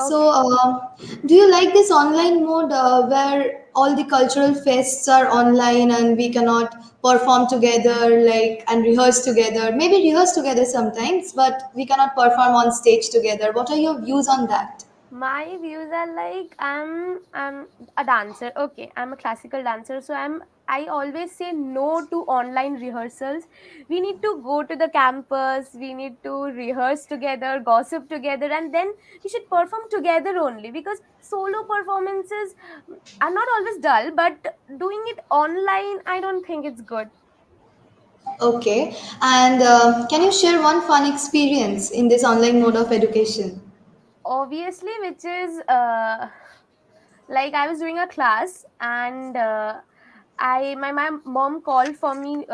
So, Okay. do you like this online mode where all the cultural fests are online and we cannot perform together, like, and rehearse together? Maybe rehearse together sometimes, but we cannot perform on stage together. What are your views on that? My views are like I'm a dancer. Okay, I'm a classical dancer, so I always say no to online rehearsals. We need to go to the campus, we need to rehearse together, gossip together, and then we should perform together only, because solo performances are not always dull, but doing it online, I don't think it's good. Okay. And can you share one fun experience in this online mode of education? Obviously, which is like I was doing a class and my mom called for me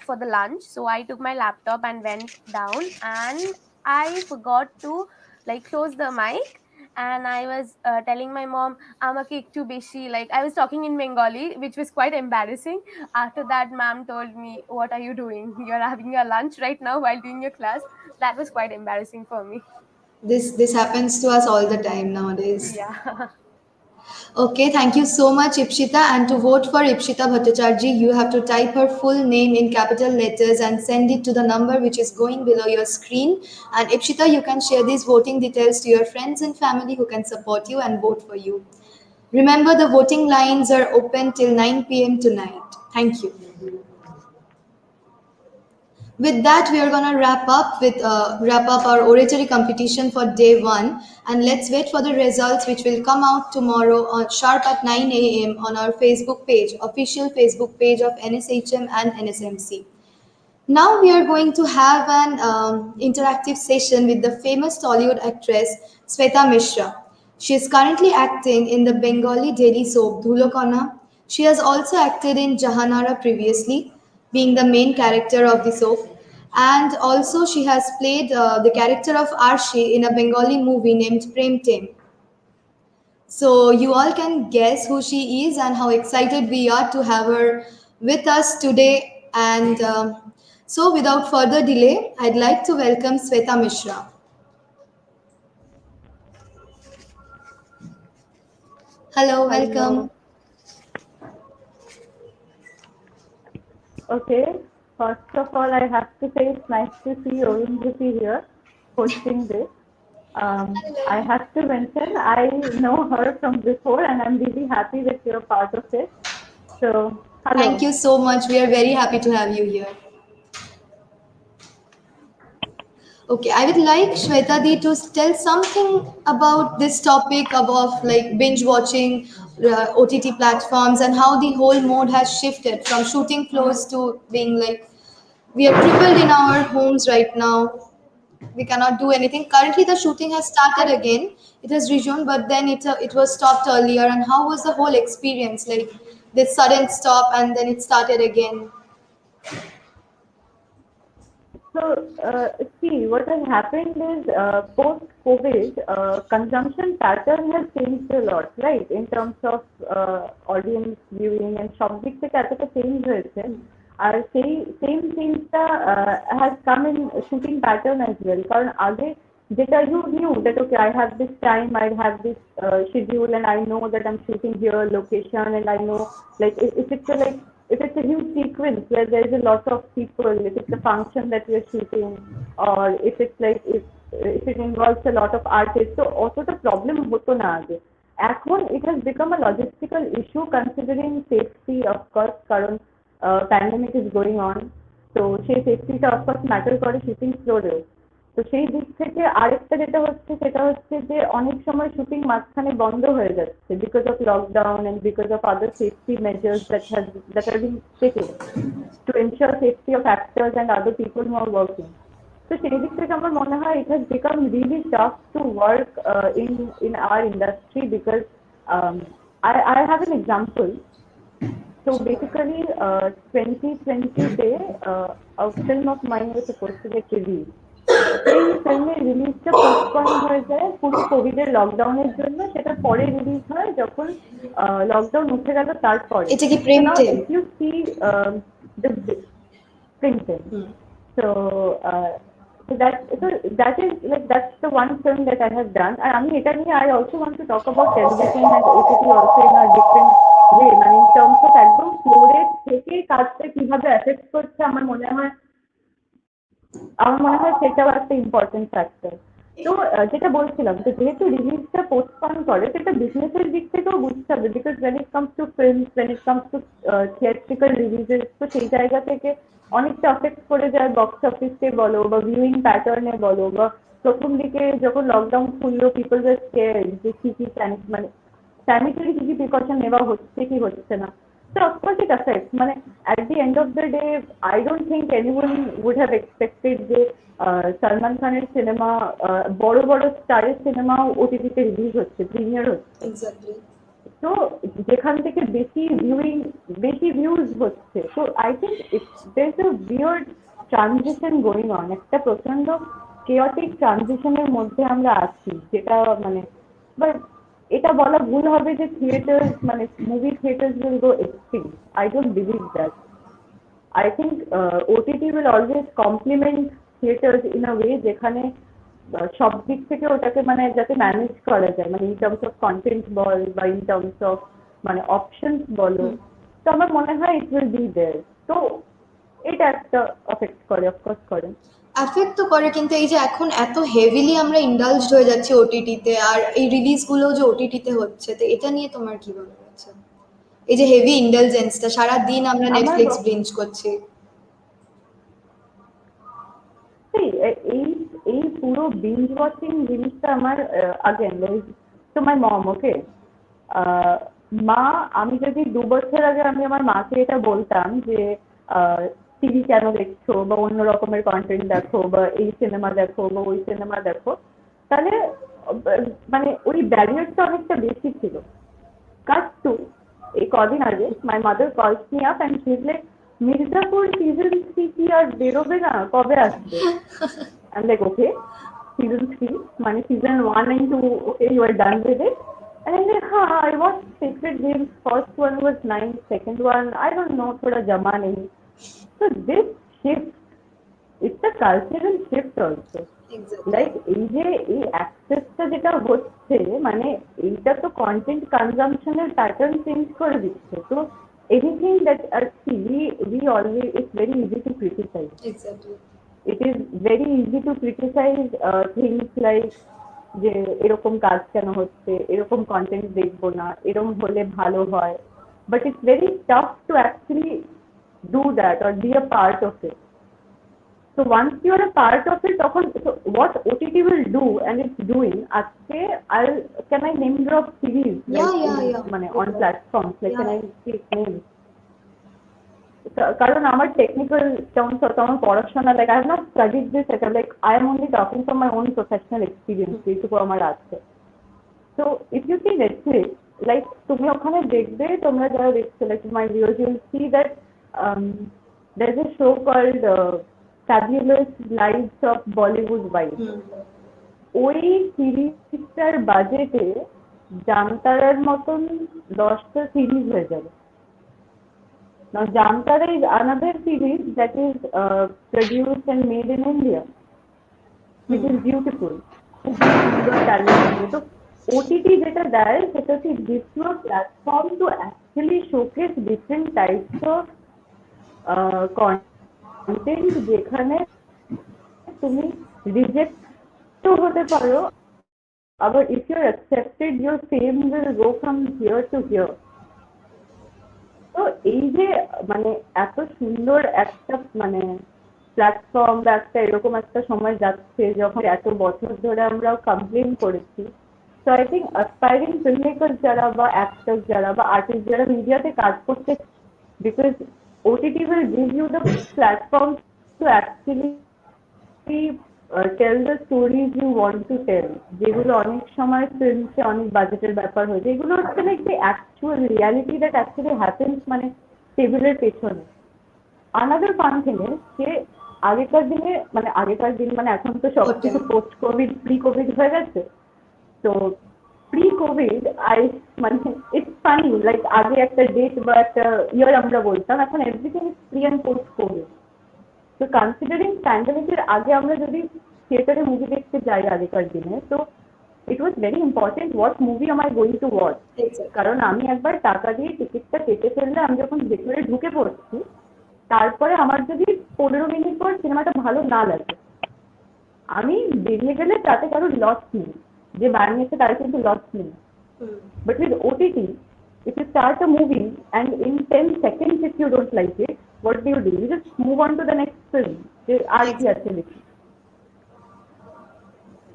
for the lunch, so I took my laptop and went down, and I forgot to like close the mic, and I was telling my mom আমাকে একটু বেশি, like I was talking in Bengali, which was quite embarrassing. After that, ma'am told me, what are you doing? You're having your lunch right now while doing your class. That was quite embarrassing for me. This happens to us all the time nowadays. Yeah. Okay, thank you so much, Ipshita. And to vote for Ipshita Bhattacharjee, you have to type her full name in capital letters and send it to the number which is going below your screen. And Ipshita, you can share these voting details to your friends and family who can support you and vote for you. Remember, the voting lines are open till 9 p.m. tonight. Thank you. With that, we are gonna wrap up our oratory competition for day one, and let's wait for the results, which will come out tomorrow on sharp at 9 a.m. on our Facebook page, official Facebook page of NSHM and NSMC. Now we are going to have an interactive session with the famous Tollywood actress Sweta Mishra. She is currently acting in the Bengali daily soap Dhulokana. She has also acted in Jahanara previously, being the main character of the soap. And also she has played the character of Arshi in a Bengali movie named Prem Tem. So you all can guess who she is and how excited we are to have her with us today. And so without further delay, I'd like to welcome Sweta Mishra. Hello, Hello. welcome. Okay. First of all, I have to say it's nice to see Arundhati here hosting this. I have to mention I know her from before, and I'm really happy that you're part of it. So, Thank hello. you so much. We are very happy to have you here. Okay, I would like Shweta Di to tell something about this topic about like binge watching OTT platforms and how the whole mode has shifted from shooting floors to being like we are crippled in our homes right now. We cannot do anything. Currently, the shooting has started I again. It has resumed, but then it was stopped earlier. And how was the whole experience like? this sudden stop and then it started again. So, see, what has happened is post-COVID, consumption pattern has changed a lot, right? In terms of audience viewing and সব দিক থেকে এতটা change হয়েছে আর সেই same চেঞ্জটা has come in shooting pattern as well. কারণ আগে যেটা you knew that okay, I have this time, I have this schedule, and I know that I'm shooting here, location, and I know like if it's a like if it's a huge sequence where there is a lot of people, if it's a function that we are shooting, or if it's like if it involves a lot of artists, so অতটা problem হতো না আগে। এখন it has become a logistical issue considering safety of course কারণ pandemic is going on, তো সেই সেফটিটা of course matter করে shooting ফ্লোরেও। তো সেই দিক থেকে আরেকটা যেটা হচ্ছে সেটা হচ্ছে যে অনেক সময় শুটিং মাঝখানে বন্ধ হয়ে যাচ্ছে because of lockdown and because of other safety measures that are being taken to ensure safety of actors and other people who are working. So সেই দিক থেকে আমার মনে হয় it has become really tough to work in our industry because I have an example. So basically 2020 a film of mine was supposed to get released. এই ফিল্মের রিলিজটা postpone হয়ে যায় পুরো কোভিডের লকডাউনের জন্য, সেটা পরে রিলিজ হয় যখন লকডাউন উঠে গেল তারপরে। এটা কি printed? If you see the printed, so that is like that's the one film that I have done. And আমি এটা নিয়ে I also want to talk about television and OTT also in a different way, মানে in terms of একদম ফ্লোরের থেকে কাজটা কিভাবে effect করছে আমার মনে হয় সেটাও একটা ইম্পর্টেন্ট ফ্যাক্টর। তো যেটা বলছিলাম যে যেহেতু রিলিজটা পোস্টপন করে সেটা বিজনেসের দিক থেকেও বুঝতে হবে because when it comes to films, when it comes to theatrical releases, তো সেই জায়গা থেকে অনেকটা এফেক্ট করে যায় বক্স অফিসে বলো বা ভিউইং প্যাটার্নে বলো বা প্রথম দিকে যখন লকডাউন খুললো পিপল ওয়ার স্কেয়ার্ড যে কি মানে স্যানিটারি কি প্রিকশন নেওয়া হচ্ছে কি হচ্ছে না। So of course it affects. At the end of the day, I don't think anyone would have expected যে Salman Khan's cinema, বড় বড় স্টারের সিনেমা OTT তে রিলিজ হচ্ছে, প্রিমিয়ার হচ্ছে। Exactly. So যেখান থেকে বেশি ভিউজ হচ্ছে। So I think there's a weird transition going on. একটা প্রচন্ড chaotic transitionের মধ্যে আমরা আছি, যেটা but এটা বলা ভুল হবে যে theatre movie theatres will go extinct. I don't believe that. I think OTT will always complement theaters in a way যেখানে সব দিক থেকে ওটাকে যাতে ম্যানেজ করা যায়, in terms of content বল বা in terms of options বলো, তো আমার মনে হয় it will be there. তো এটা একটা affect করে, of course করে। অ্যাফেক্ট তো করে, কিন্তু এই যে এখন এত হেভিলি আমরা ইন্ডালজড হয়ে যাচ্ছি ওটিটিতে, আর এই রিলিজগুলো যে ওটিটিতে হচ্ছে, তো এটা নিয়ে তোমার কি মনে হচ্ছে? এই যে হেভি ইন্ডালজেন্সটা, সারা দিন আমরা নেটফ্লিক্স বিঞ্জ করছি। এই পুরো বিঞ্জ ওয়াচিং জিনিসটা আমার আগেন তো মাই মম, ওকে মা, আমি যদি 2 বছর আগে আমি আমার মাকে এটা বলতাম যে টিভি কেন দেখছো বা অন্য রকমের কন্টেন্ট দেখো বা এই সিনেমা দেখো বা ওই সিনেমা দেখো, তাহলে ওই ব্যারিয়ারটা অনেকটা বেশি ছিল। কাট টু এই কদিন আগে মাই মাদার কলস me up and she is like, Mirzapur season 3 কি আর বেরোবে না, কবে আসবে? I'm like, okay, season 3, season 1 and 2, okay, you are done with it? And I'm like, I watched Sacred Games, first one was nice, second one, I don't know, thoda jama nahi. So this shift, it's a cultural shift also. Exactly. Like, এই accessটা যেটা হচ্ছে, এইটা তো content consumption এর pattern change করে দিচ্ছে। তো anything that we always, it's very easy to criticize. Exactly. It is very easy to criticize things like যে এরকম কাজ কেন হচ্ছে, এরকম কন্টেন্ট দেখবো না, এরকম হলে ভালো হয়, but it's very tough to actually do that or be a part of it. So once you are a part of it, so what OTT will do and it's doing, আজকে can I name drop series? Yeah. On platforms, like can I speak names? কারণ আমার technical terms অত আমার পড়াশোনা, like I have not studied this, like I am only talking from my own professional experience, যেটুকু আমার আছে। So if you see Netflix, like তুমি ওখানে দেখবে, তোমরা যারা দেখছো, like my viewers, you'll see that there's a show called Fabulous Lives of Bollywood Wives. ওই সিরিজটার বাজেটে জামতারার মতন 10টা সিরিজ হয়ে যাবে। Now Jamtara is another series that is produced and made in India, which is beautiful. So OTT যেটা দেয় সেটা হচ্ছে gives you a platform to actually showcase different types of content যেখানে তুমি reject তো হতে পারো, আবার if you're accepted your fame will go from here to here. তো এই যে মানে এত সুন্দর একটা মানে প্ল্যাটফর্ম বা একটা এরকম একটা সময় যাচ্ছে যখন এত বছর ধরে আমরা কমপ্লেন করেছি, so I think aspiring film makers যারা বা অ্যাক্টর্স যারা বা আর্টিস্ট যারা মিডিয়াতে কাজ করতে, because OTT will give you the platform to actually tell the stories you want to tell, যেগুলো অনেক সময় ফিল্মসে অনেক বাজেটের ব্যাপার হয়েছে, এগুলো হচ্ছে like the actual reality that actually happens মানে টেবিলের পেছনে। আনাদার ফান থিং ইজ যে আগেকার দিন মানে এখন তো সব কিছু পোস্ট কোভিড প্রি কোভিড হয়ে গেছে, তো প্রি কোভিড মানে ইটস ফানি, লাইক আগে একটা ডেট বা একটা ইয়ার আমরা বলতাম, এখন everything is pre and post Covid. তো কনসিডারিং প্যান্ডেমিকের আগে আমরা যদি থিয়েটারে মুভি দেখতে যাই আগেকার দিনে, তো it was very important what movie am I going to watch, কারণ আমি একবার টাকা দিয়ে টিকিটটা কেটে ফেললে আমি যখন ভেতরে ঢুকে পড়ছি, তারপরে আমার যদি 15 মিনিট পর সিনেমাটা ভালো না লাগে আমি বেরিয়ে গেলে তাতে কারোর লস নেই, যে বানিয়েছে তার কিন্তু লস নেই। But with OTT if you start a movie and in 10 seconds if you don't like it, what do? You just move on to the next film.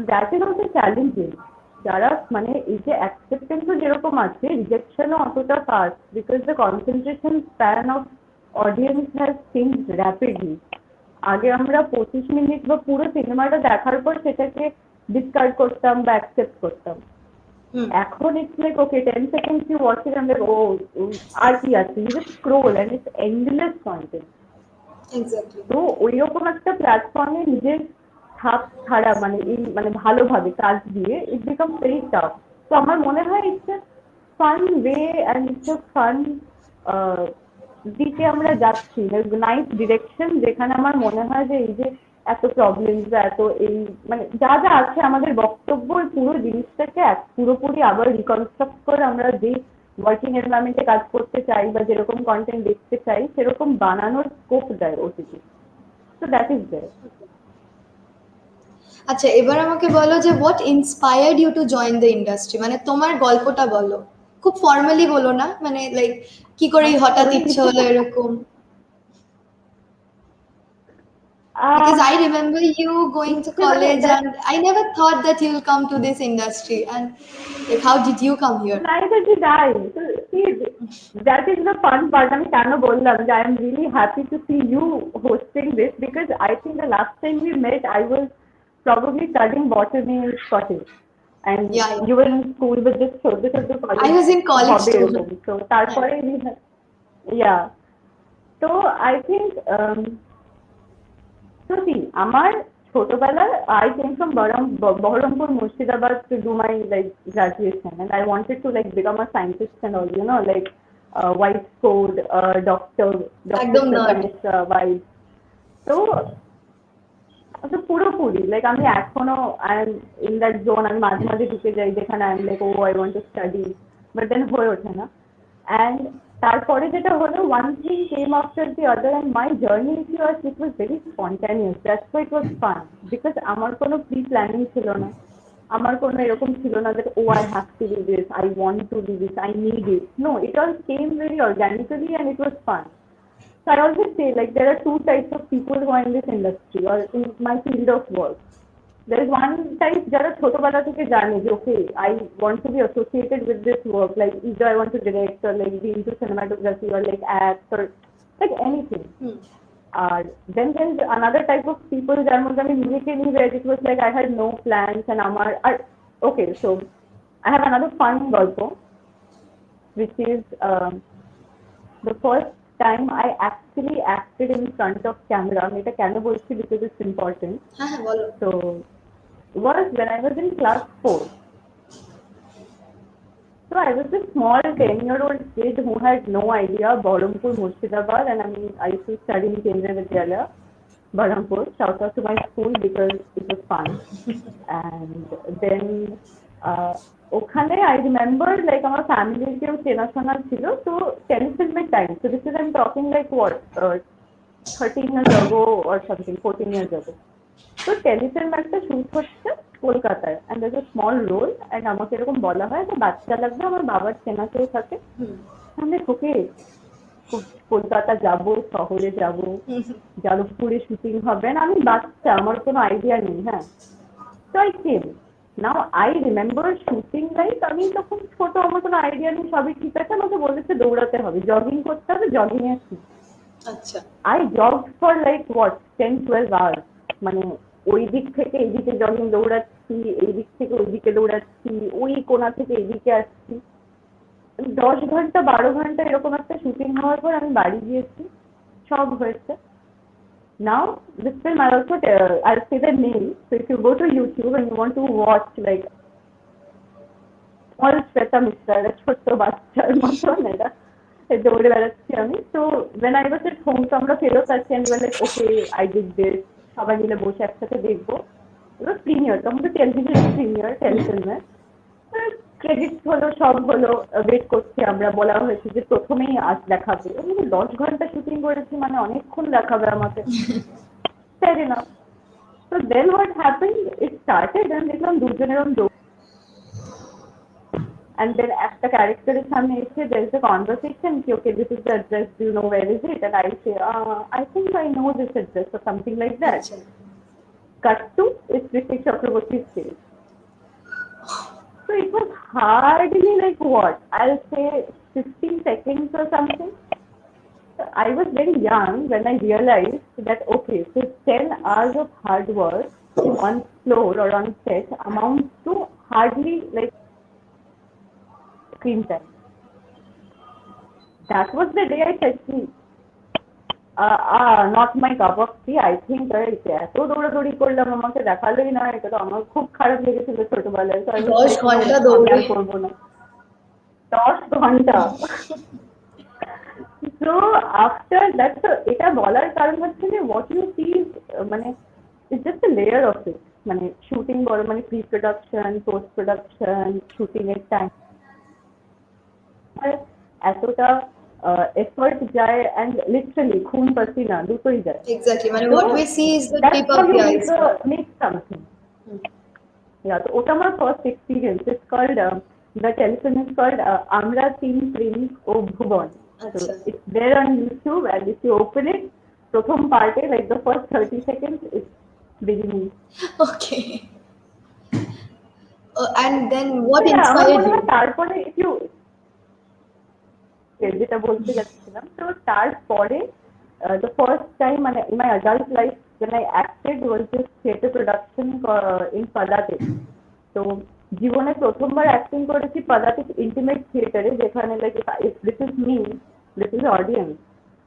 That is also challenging. যারা মানে এই যে অ্যাকসেপ্টেন্সও যেরকম আছে, রিজেকশনও অতটা fast, because the concentration span of audience has changed rapidly. আগে আমরা 25 minute বা পুরো সিনেমাটা দেখার পর সেটাকে ডিসকার্ড করতাম বা অ্যাকসেপ্ট করতাম। এখন it's like okay 10 seconds you watch it and like আর কি আছে, you just scroll and it's endless content. Exactly. তো ওইরকম একটা প্ল্যাটফর্মে নিজের ছাপ ছাড়া মানে এই মানে ভালোভাবে কাজ দিয়ে ইট বিকাম ভেরি টাফ। তো আমার মনে হয় it's a fun way and it's a fun দিকে আমরা যাচ্ছি, নাইস ডিরেকশন, যেখানে আমার মনে হয় যে এই যে এত প্রবলেমস বা এত এই মানে যা যা আছে আমাদের বক্তব্য পুরো জিনিসটাকে পুরোপুরি আবার রিকনস্ট্রাক্ট করে আমরা যে ওয়ার্কিং এনভায়রনমেন্টে কাজ করতে চাই বা যেরকম কন্টেন্ট দেখতে চাই সেরকম বানানোর স্কোপ দেয় OTT. So that is there. আচ্ছা, এবার আমাকে বলো যে what inspired you to join the industry, মানে তোমার গল্পটা বলো, খুব ফর্মালি বলো না, মানে লাইক কি করে হঠাৎ ইচ্ছে হলো এরকম। Because I remember you going to college and I never thought that you'll come to this industry, and like how did you come here? Neither did I. So, see, that is the fun part. আমি কেন বললাম যে I am really happy to see you hosting this, because I think the last time we met I was probably studying botany in Scottish and you were in school with this ছোট ছোট college. I was in college too. So তারপরে yeah. So I think so see, আমার ছোটবেলায় I came from Baharampur, Murshidabad to do my like graduation, and I wanted to like become a scientist and all, you know, like white coat, doctor vibe. So পুরোপুরি like আমি এখনো I am in that zone, আমি মাঝে মাঝে ঢুকে যাই যেখানে I am like oh I want to study, but then হয়ে ওঠে না। And তারপরে যেটা হলো, one thing came after the other, and my journey with you it was very spontaneous. That's why it was fun, because আমার কোনো pre planning ছিল না, আমার কোনো এরকম ছিল না that oh I have to do this, I want to do this, I need it. No, it all came very organically and it was fun. So I always say like there are two types of people who are in this industry or in my field of work. There is one type যারা ছোটবেলা থেকে জানে যে okay I want to be associated with this work, like either I want to direct or like be into cinematography or like act or like anything. Then there is another type of people যার মধ্যে আমি নিজেকে নিয়ে where it was like I had no plans and আমার okay so I have another fun গল্প. which is the first time I actually acted in front of camera. এটা কেন বলছি because it's important. So was when I was in class 4. So I was a small 10-year-old kid who had no idea Bahrampur, Murshidabad, and I used to study in Kendriya Vidyalaya, Bahrampur. Shout out to my school because it was fun. And then ওখানে I remember like আমার ফ্যামিলির কেউ চেনাশোনা ছিল, তো টেলিফিল্মের time. So this is I'm talking like what 13 years ago or something, 14 years ago. তো Telefilm একটা শুট হচ্ছে কলকাতায়, and there's a small role, and আমাকে এরকম বলা হয় যে বাচ্চা লাগবে, আমার বাবার চেনা কেউ থাকে, আমি ওকে কলকাতা যাব, শহরে যাব, যাদবপুরে শুটিং হবে, না আমি বাচ্চা, আমার কোনো আইডিয়া নেই. হ্যাঁ, তো I came. Now I remember shooting like আমি তখন ছোট, আমার কোনো আইডিয়া নেই, সবই ঠিক আছে, আমাকে বলেছে দৌড়াতে হবে, জগিং করতে হবে, জগিং এ আচ্ছা I jug for like what 10-12 hours. মানে ওই দিক থেকে এইদিকে জগিং দৌড়াচ্ছি, এই দিক থেকে ওইদিকে দৌড়াচ্ছি, ওই কোণা থেকে এইদিকে আসছি, 10 ঘন্টা 12 ঘন্টা এরকম একটা শুটিং হওয়ার পর আমি বাড়ি গিয়েছি, সব হয়েছে. Now this film I also I'll say the name. So if you go to YouTube and you want to watch like small Shweta Mishra, ছোট্ট বাচ্চার মতন এটা দৌড়ে বেড়াচ্ছি আমি. So when I was at home, তো আমরা ফেরত আসছি, and we were like okay I did this, সবাই মিলে বসে একসাথে দেখবো. এবার প্রিমিয়ার, তখন তো টেলিভিশন প্রিমিয়ার টেলিফিল্মে, ক্রেডিটস হলো, সব হলো, ওয়েট করছি আমরা, বলা হয়েছে যে প্রথমেই আজ দেখাবে. 10 ঘন্টা শুটিং করেছি, মানে অনেকক্ষণ দেখাবে আমাকে. Fair enough. So then what happened, it started and দেখলাম দুজনের দৌড়, and then একটা ক্যারেক্টারের সামনে এসে there is a conversation ki okay this is the address, do you know where is it, and I say I think I know this address or something like that. Cut to it's Ritik Chakraborty's face. So it was hardly like what I'll say 15 seconds or something. I was very young when I realized that okay, so 10 hours of hard work on floor or on set amounts to hardly like screen time. That was the day I said to not my cup of tea. I think এত দৌড়াদৌড়ি করলাম, আমাকে দেখালোই না, এটা তো আমার খুব খারাপ লেগেছিল ছোটবেলায়. তো আমি 10 ঘন্টা দৌড়ে করবো না, 10 ঘন্টা. So after that, so এটা বলার কারণ হচ্ছে যে what you see is মানে it's just a layer of it. মানে শুটিং বড়, মানে pre production, post production, shooting এর টাইম এতটা এফর্ট যায়, and literally খুন পাসিনা দুটোই যায়. Exactly. মানে what we see is the tip of the iceberg. Make something. Yeah, so ওটা আমার first experience. It's called the television is called আমরা তিন প্রেমিক ও ভুবন. So it's there on YouTube, and if you open it, প্রথম পার্টে like the first 30 seconds is beginning. Okay. And then what inspired you? তারপরে if you যেটা বলতে যাচ্ছিলাম, তো তারপরে the first time in my adult life when I acted was this theatre production in Padatik. তো জীবনে প্রথমবার অ্যাক্টিং করেছি পদাতিক ইন্টিমেট থিয়েটারে, যেখানে like this is me, this is audience,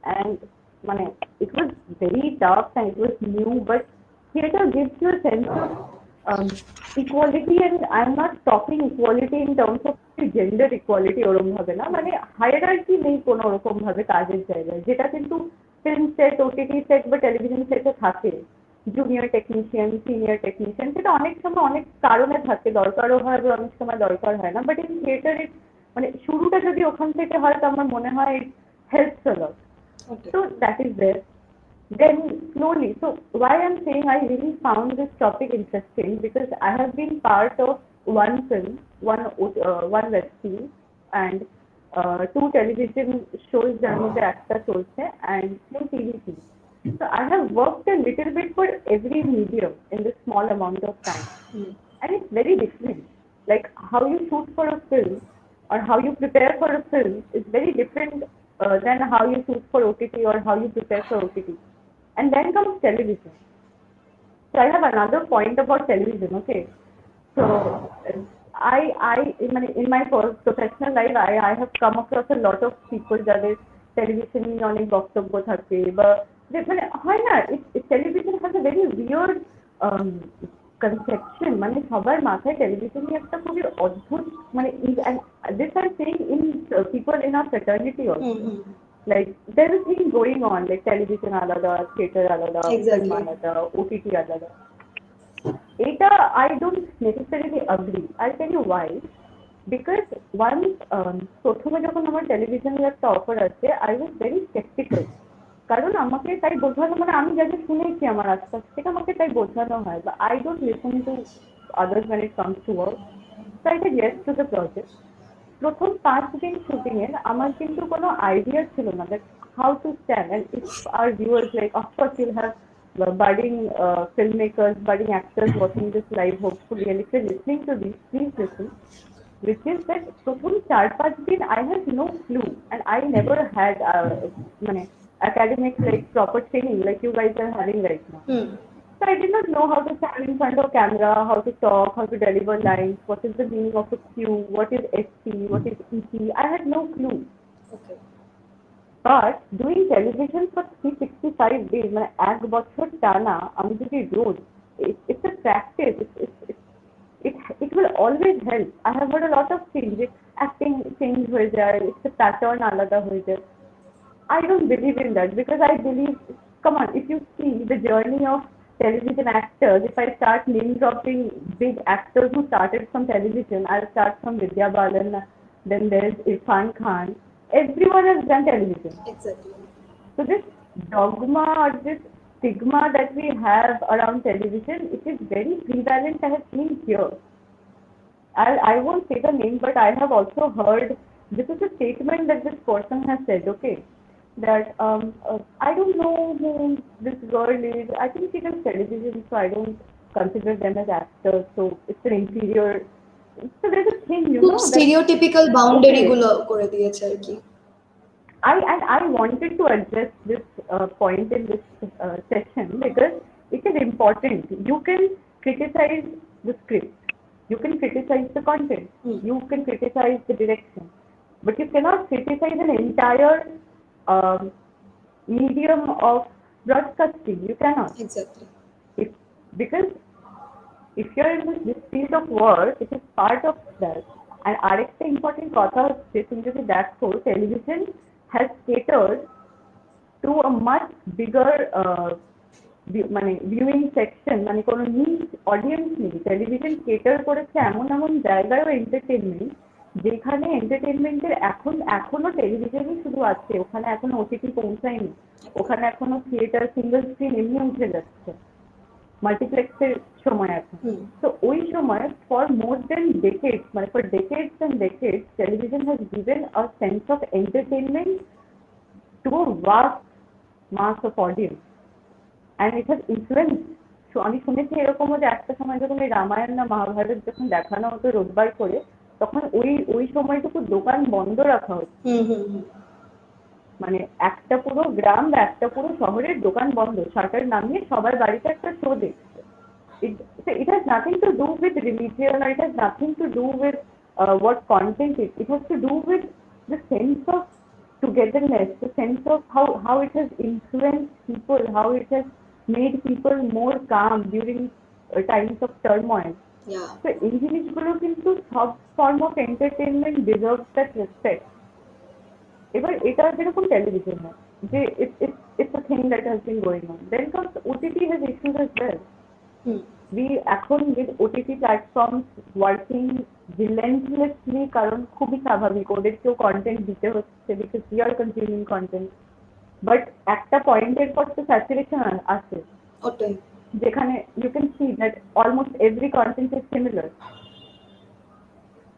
and মানে it was very tough and it was new, but theatre gives you a sense of equality, and I am not talking equality in terms of gender equality ওরকম ভাবে না, মানে hierarchy নেই কোনো ওরকম ভাবে কাজের জায়গায়, যেটা কিন্তু ফিল্ম সেট, ওটিটি সেট বা টেলিভিশন সেটে থাকে। জুনিয়র টেকনিশিয়ান, সিনিয়র টেকনিশিয়ান, সেটা অনেক সময় অনেক কারণে থাকে, দরকারও হয় বা অনেক সময় দরকার হয় না, বাট ইন থিয়েটারে মানে শুরুটা যদি ওখান থেকে হয় তো আমার মনে হয় it helps a lot. So that is there. Then slowly, so why I'm saying I really found this topic interesting, because I have been part of one film, one web series, and 2 television shows যার মধ্যে একটা চলছে, and 2 TV series. So I have worked a little bit for every medium in this small amount of time, and it's very different. Like how you shoot for a film or how you prepare for a film is very different than how you shoot for OTT or how you prepare for OTT. And then comes television. So I have another point about television. Okay, so in my professional life, I have come across a lot of people যাদের television নিয়ে অনেক বক্তব্য থাকে বা মানে হয় না, television has a very weird conception, মানে সবার মাথায় টেলিভিশন নিয়ে একটা খুবই অদ্ভুত মানে this I'm saying in people in our fraternity also. Like there is thing going on like television alada, theater alada, film alada, OTT alada. Eta I don't necessarily agree. I'll tell you why. Because once প্রথমে যখন আমার টেলিভিশনের একটা offer আসে, I was very skeptical. কারণ আমাকে তাই বোঝানো, মানে আমি যাকে শুনেছি আমার আশপাশ থেকে আমাকে তাই বোঝানো হয়, বা I don't listen to others when it comes to work. So I said yes to the project. প্রথম 5 দিন শুটিং এর আমার কিন্তু কোনো আইডিয়া ছিল না that how to stand, and if our viewers, like of course you'll have budding filmmakers, budding actors watching this live hopefully, and if you're listening to this, please listen, which is that প্রথম 4-5 দিন I had no clue, and I never had মানে academic like proper training like you guys are having right now. So I did not know how to stand in front of camera, how to talk, how to deliver lines, what is the meaning of a cue, what is ST, what is EP. I had no clue. Okay. But doing television for 365 days, মানে এক বছর টানা আমি যদি রোজ, it's a practice. It will always help. I have heard a lot of things. Acting change হয়ে যায়, it's a pattern আলাদা হয়ে যায়. I don't believe in that because I believe, come on, if you see the journey of television actors, if I start name dropping big actors who started from television, I'll start from Vidya Balan, then there's Irfan Khan. Everyone has done television. Exactly. So this dogma or this stigma that we have around television, it is very prevalent. I have seen here. I won't say the name, but I have also heard, this is a statement that this person has said, okay, that I don't know who this girl is. I think she does television, so I don't consider them as actors. So it's an inferior. So there's a thing, you know. Stereotypical boundary গুলো করে দিয়েছে আর কি. I wanted to address this point in this session because it is important. You can criticize the script, you can criticize the content, you can criticize the direction, but you cannot criticize an entire medium of broadcasting. You cannot. Exactly. Because if you're in this field of work, it is part of that. And arekta important কথা হচ্ছে, তুমি যদি দেখো television has catered to a much bigger মানে viewing section, মানে কোনো niche audience নেই. Television cater করেছে এমন এমন জায়গায় entertainment, যেখানে এন্টারটেইনমেন্টের এখনো টেলিভিশনই শুধু আছে, ওখানে এখনো ওটিটি পৌঁছায়নি, ওখানে এখনো থিয়েটার সিঙ্গেল স্ক্রিন এমনি উঠে যাচ্ছে, মাল্টিপ্লেক্সের সময় এখন। তো ওই সময় ফর মোর দেন ডেকেডস, মানে for decades and decades television has given a sense of entertainment to a vast mass of audience, and it has influence. আমি শুনেছি এরকমও যে একটা সময় যখন এই রামায়ণ না মহাভারত যখন দেখানো হতো রোববার করে, তখন ওই সময়টুকু দোকান বন্ধ রাখা হতো, মানে একটা পুরো গ্রাম বা একটা পুরো শহরের দোকান বন্ধ, শাটার নামিয়ে সবার বাড়িতে একটা শো দেখছে। It has nothing to do with religion, or it has nothing to do with what content it. It has to do with the sense of togetherness, the sense of how it has influenced people, how it has made people more calm during times of turmoil. Yeah. So এই জিনিসগুলো কিন্তু সব form of entertainment deserves that respect. এবার এটা যেরকম television হয় যে it's a thing that has been going on. Then comes OTT has issues as well. We এখন with OTT platforms working relentlessly, কারণ খুবই স্বাভাবিক ওদেরকেও কন্টেন্ট দিতে হচ্ছে because we are consuming content. But একটা পয়েন্টের পর তো স্যাচুরেশন আসে, ওটাই যেখানে you can see that almost every content is similar.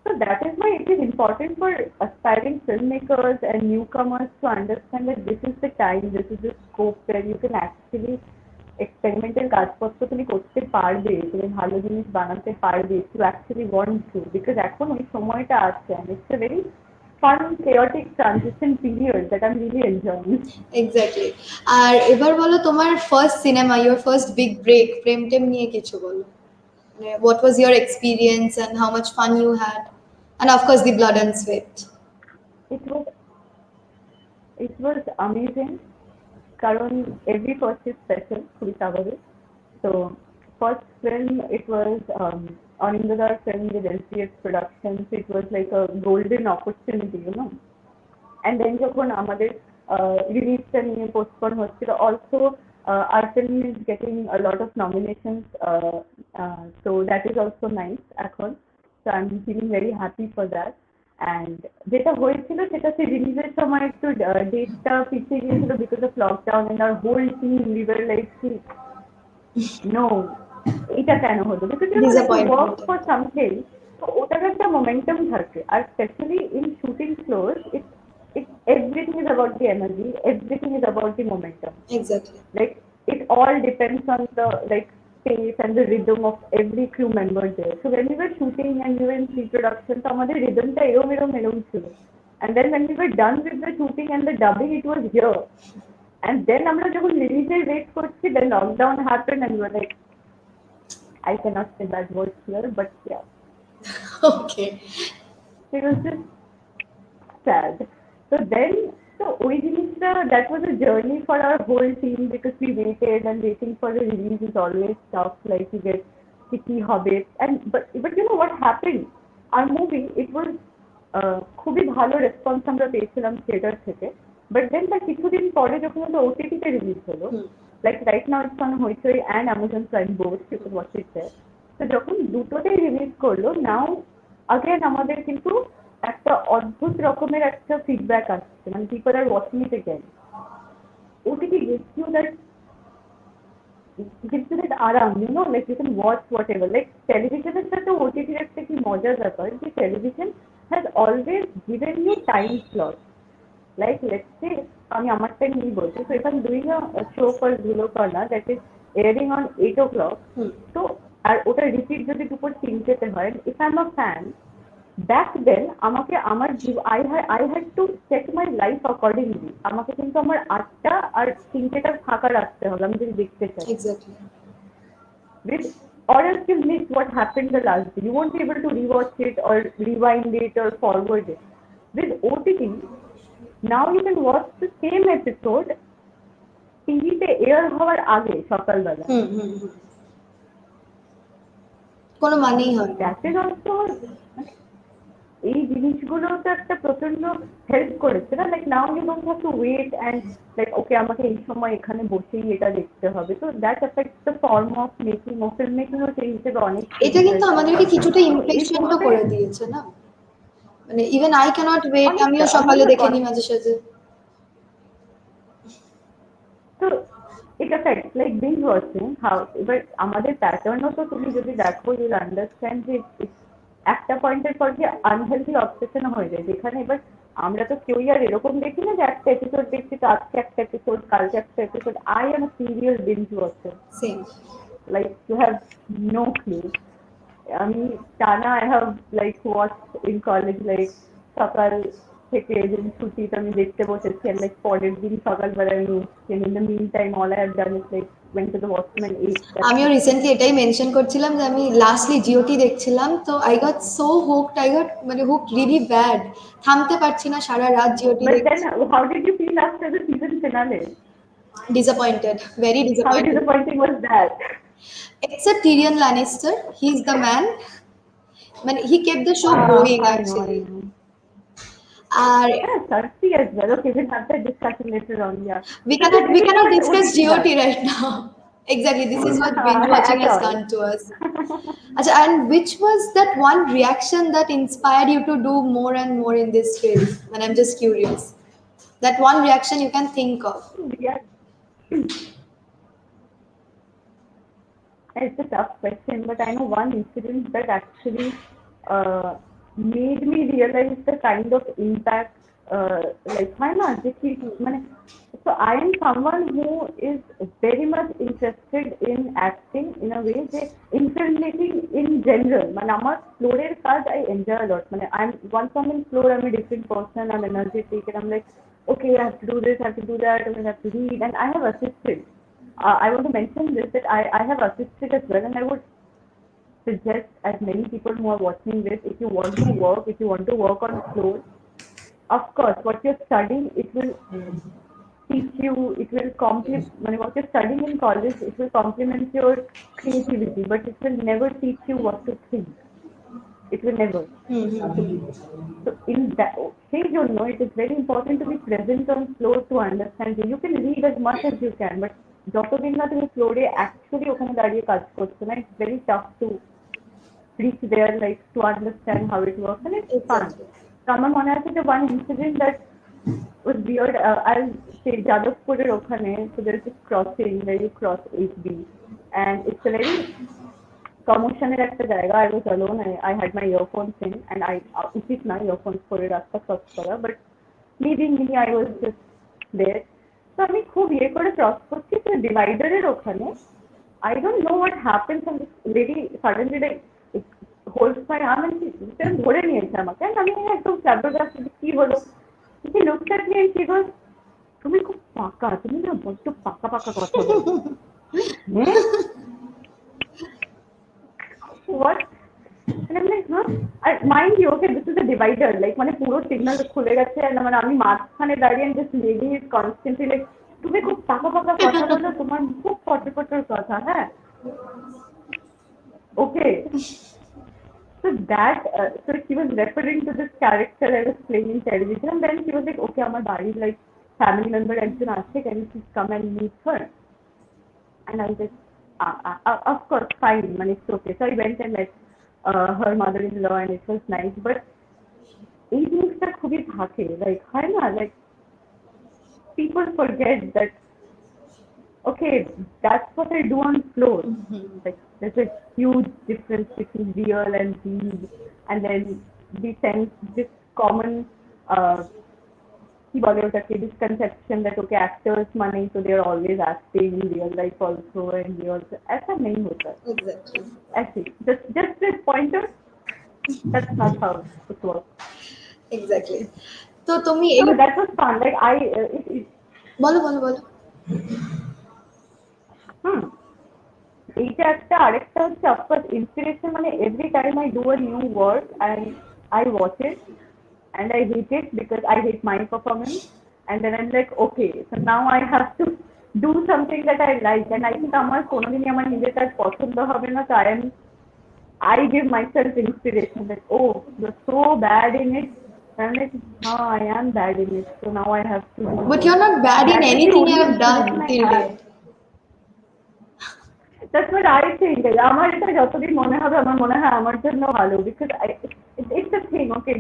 So that is why it is important for aspiring filmmakers and newcomers to understand that this is the time, this is the scope where you can actually experimental কাজপত্র তুমি করতে পারবে, তুমি ভালো জিনিস বানাতে পারবে, to actually want to, because এখন ওই সময়টা আসছে and it's a very fun chaotic transition period that I'm really enjoying. Exactly. আর এবার বলো তোমার first cinema, your first big break, প্রেম টেম নিয়ে কিছু বলো। What was your experience and how much fun you had? And of course, the blood and sweat. It was it was amazing. কারণ every first is special খুবই স্বাভাবিক so first film it was Anindadar film with LCS Productions. It was like a golden opportunity, you know. And then যখন আমাদের রিলিজটা নিয়ে postpone হচ্ছিল also our film is getting a lot of nominations so that is also nice এখন so I'm feeling very happy for that. And যেটা হয়েছিল সেটা হচ্ছে রিলিজের সময় একটু ডেটটা পিছিয়ে গিয়েছিল বিকজ অফ লকডাউন এন্ড আর whole team we were like no এটা কেন হলো because you work for something তো ওটার একটা মোমেন্টাম থাকে আর specially in shooting floor it everything is about the energy, everything is about the momentum. Exactly. Like it all depends on the like pace and the rhythm of every crew member there. So when we were shooting and we were in pre-production, so our rhythm ta erom chilo. And then when we were done with the shooting and the dubbing, it was here. And then আমরা যখন release wait করছি, then lockdown happened and we were like, I cannot say that word here, but yeah. Okay. It was just sad. So then, ওই জিনিসটা that was a journey for our whole team because we waited and waiting for the release is always tough. Like you get কি হবে and but you know what happened? Our movie it was খুবই ভালো response আমরা পেয়েছিলাম theatre থেকে but then তার কিছুদিন পরে যখন ওটা OTT তে রিলিজ হলো like right now it's on Hoichoi and Amazon Prime both you can watch it there. তো যখন দুটোতেই রিলিজ করলো now again আমাদের কিন্তু একটা অদ্ভুত রকমের একটা ফিডব্যাক আসছে মানে people are watching it again. OTT gives you that আরাম you know like you can watch whatever like television সাথে OTT এর একটা কি মজার ব্যাপার যে television has always given you time slot like let's say আমি আমার টাইম নিয়ে বলছি so if I'm doing a show for Zulokana that is airing on 8 o'clock so আর ওটা রিপিট যদি দুপুর 3টেতে হয় if I'm a fan back then আমাকে আমার I had to set my life accordingly আমাকে কিন্তু আমার 8টা আর 3টেটা ফাঁকা রাখতে হবে আমি যদি দেখতে চাই Exactly. with or else you miss what happened the last day. You won't be able to rewatch it or rewind it or forward it. With OTT, now you can watch the same episode টিভিতে air হওয়ার আগে সকালবেলা কোনো মানেই হয় না that is also এই জিনিসগুলো তো একটা প্রচন্ড হেল্প করেছে না like now you don't have to wait and like okay আমাকে এই সময় এখানে বসেই এটা দেখতে হবে তো that effects the form of making ও ফিল্ম মেকিং ও সেই হিসেবে অনেক এটা কিন্তু আমাদেরকে কিছুটা ইমপ্রেশনও করে দিয়েছে না মানে ইভেন আই ক্যানট ওয়েট আমিও সকালে দেখে নিই মাঝে সাঝে তো it affects like binge watching how but আমাদের প্যাটার্নও তো তুমি যদি দেখো you'll understand যে একটা পয়েন্টের পর যে আনহেলদি অবসেশন হয়ে যায় যেখানে এবার আমরা তো কেউই আর এরকম দেখি না যে একটা এপিসোড দেখছি তো আজকে একটা এপিসোড কালকে একটা episode I am serious binge watcher same like you have no clue আমি টানা I have like watch in college like সকাল থেকে যেদিন ছুটিতে আমি দেখতে বসেছি আর লাইক পরের দিন সকালবেলা আমি উঠছি in the mean time all I have done is like went to the watchman 8 আমিও রিসেন্টলি এটাই মেনশন করছিলাম যে আমি লাস্টলি জিওটি দেখছিলাম তো I got so hooked I got মানে হুক রিলি ব্যাড থামতে পারছি না সারা রাত জিওটি but দেখছি then how did you feel after the season finale disappointed very how disappointed disappointing was that except Tyrion Lannister he's the man মানে he kept the show going actually R Cersei as well. Okay, we'll have that discussion later on. Yeah, we cannot discuss GOT right now. Exactly, this is what binge watching has done to us. Achha, and which was that one reaction that inspired you to do more and more in this field? And I'm just curious. That one reaction you can think of. Yeah. It's a tough question, but I know one incident that actually made me realize the kind of impact like so I am someone who is very much interested in acting in a way that in filmmaking in general মানে আমার ফ্লোরের কাজ I enjoy a lot মানে I'm once I'm in floor I'm a different person I'm energetic and I'm like okay I have to do this I have to do that I have to read and I have assisted I want to mention this that I have assisted as well and I would suggest as many people who are watching this, if you want to work, if you want to work on floor, of course, what you're studying, it will teach you, it will complement, what you're studying in college, it will complement your creativity, but it will never teach you what to think. It will never. So in that case, you know, it is very important to be present on floor to understand it. You can read as much as you can, but যতদিন না তুমি ফ্লোরে actually ওখানে দাঁড়িয়ে কাজ করছো না, it's very tough to reach there, like to understand how it works, and it's fun. So আমার মনে আছে যে one incident that was weird. I'll say Jadavpurer ওখানে, so there's this crossing where you cross HB, and it's a very commotion একটা জায়গা. I was alone. I had my earphones in, and I উচিত না earphones পরে রাস্তা cross করা, but me being me, I was just there. So আমি খুব করে cross করছি, তো ডিভাইডারের ওখানে I don't know what happened, and this lady suddenly like holds my arm and she ধরে নিয়েছে আমাকে, and আমি একদম flabbergasted, কি হলো? She looked at me and she goes, তুমি খুব পাকা, তুমি না বড্ড পাকা পাকা কথা বলো। What? And I'm like, huh? Mind you, okay, this is a divider, like মানে পুরো সিগন্যাল খুলে গেছে, and মানে আমি মাঝখানে দাঁড়িয়ে, and this lady is constantly like, তুমি খুব পাকা পাকা কথা বলো, তোমার খুব ফটর ফটর কথা, হ্যাঁ? Okay. So that, so she was referring to this character I was playing in television, and then she was like, okay, আমার বাড়ির like family member একজন আছে, can you please come and meet her? And I was like, of course, fine, man, it's okay. So I went and met her mother-in-law, and it was nice. But এই জিনিসটা খুবই থাকে, like হয় না, like people forget that, okay, that's what I do on floor. Like there's a huge difference between real and real, and then we sense this common কি বলে ওটাকে, misconception that okay, actors money, so they are always acting in real life also, and we also, ऐसा नहीं होता. Exactly. Actually, just this pointer, that's not how it works. Exactly. তো তুমি So that was fun. Like বলো বলো বলো। এইটা একটা, আরেকটা হচ্ছে অফকোর্স ইন্সপিরেশন, মানে every time I do a new work I watch it and I hate it because I hate my performance, and then I'm like, okay, so now I have to do something that I like, and I think আমার কোনোদিনই আমার নিজের কাজ পছন্দ হবে না, so I give myself inspiration that, oh, you're so bad in it, and I'm like, no, I am bad in it, so now I have to do. But you're not bad in anything you have done till date. That's what I think. আমার এটা যতদিন মনে হবে, আমার মনে হয় আমার জন্য ভালো, because it's a thing, okay,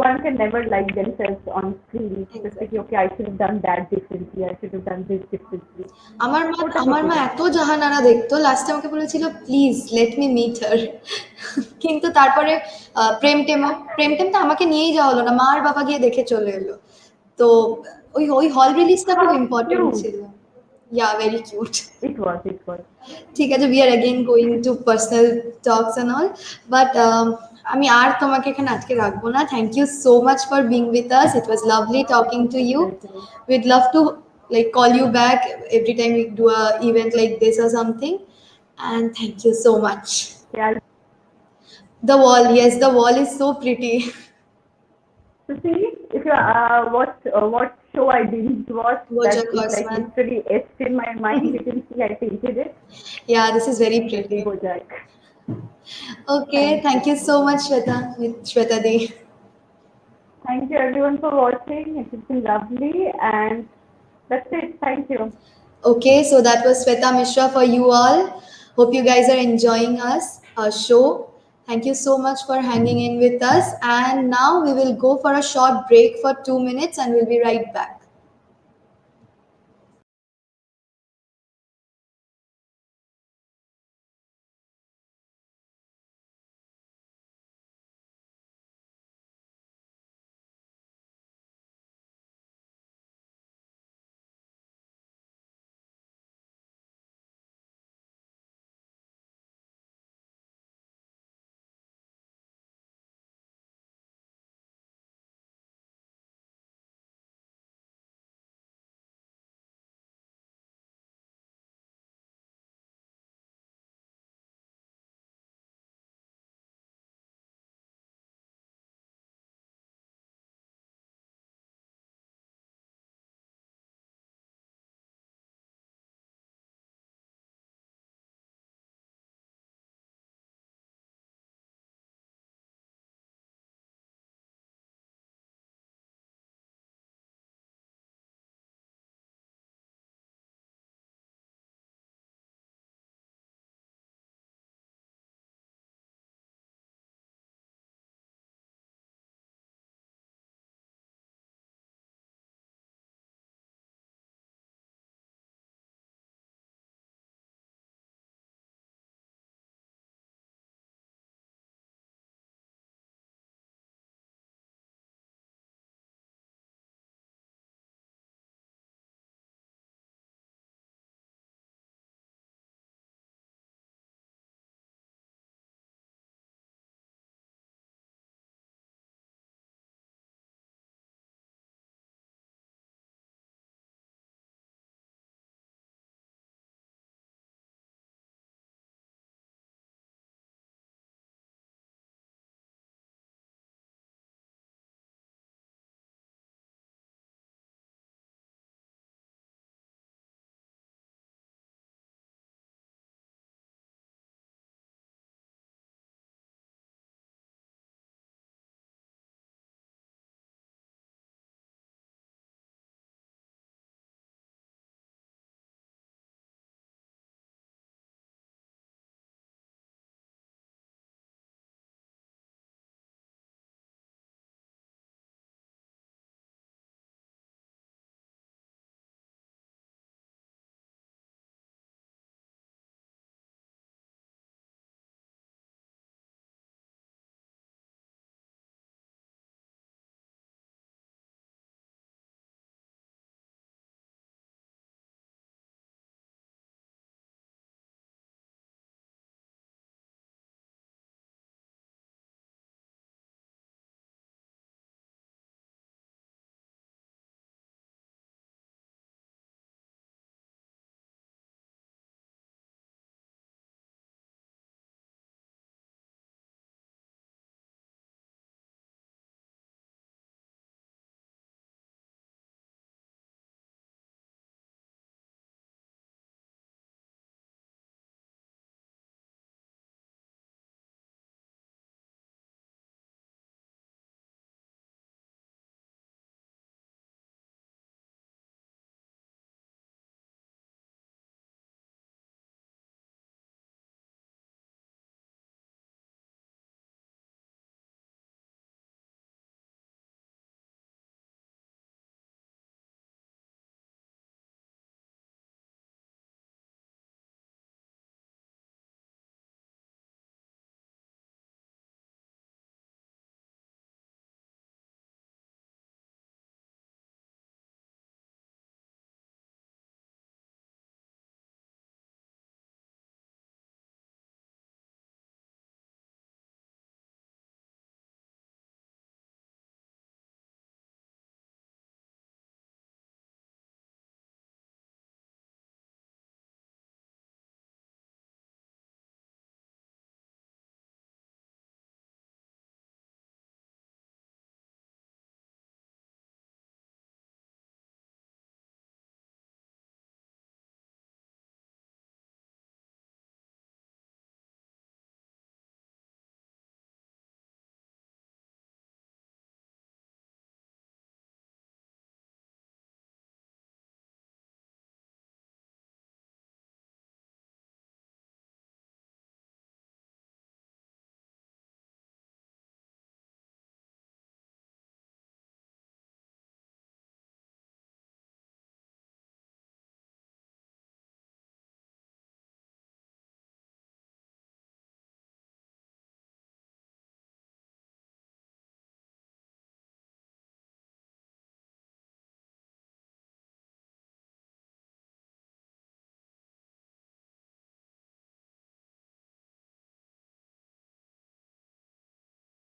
one can never like themselves on screen. It's like, okay, I should have done that differently, I should have done this differently. আমার মা এত জাহানারা দেখতো, লাস্টে আমাকে বলেছিল please let me meet her, কিন্তু তারপরে প্রেমটেমটা আমাকে নিয়েই যাওয়া হলো না, মা আর বাবা গিয়ে দেখে চলে এলো। তো ওই হল রিলিজটা খুব ইম্পর্টেন্ট ছিল। Yeah, very cute. It was. ঠিক আছে, we are again going to personal talks and all, but আমি আর তোমাকে এখানে আজকে রাখবো না। Thank you so much for being with us. It was lovely talking to you. We'd love to like call you back every time we do a event like this or something. And thank you so much. Yeah. The wall, yes, the wall is so pretty. So see, if you what show I didn't watch, that is like literally etched in my mind. You can see I painted it. Yeah, this is very pretty. Bojack. Okay, thank you so much, Shweta Di. Thank you everyone for watching. It has been lovely, and that's it. Thank you. Okay, so that was Shweta Mishra for you all. Hope you guys are enjoying our show. Thank you so much for hanging in with us. And now we will go for a short break for 2 minutes, and we'll be right back.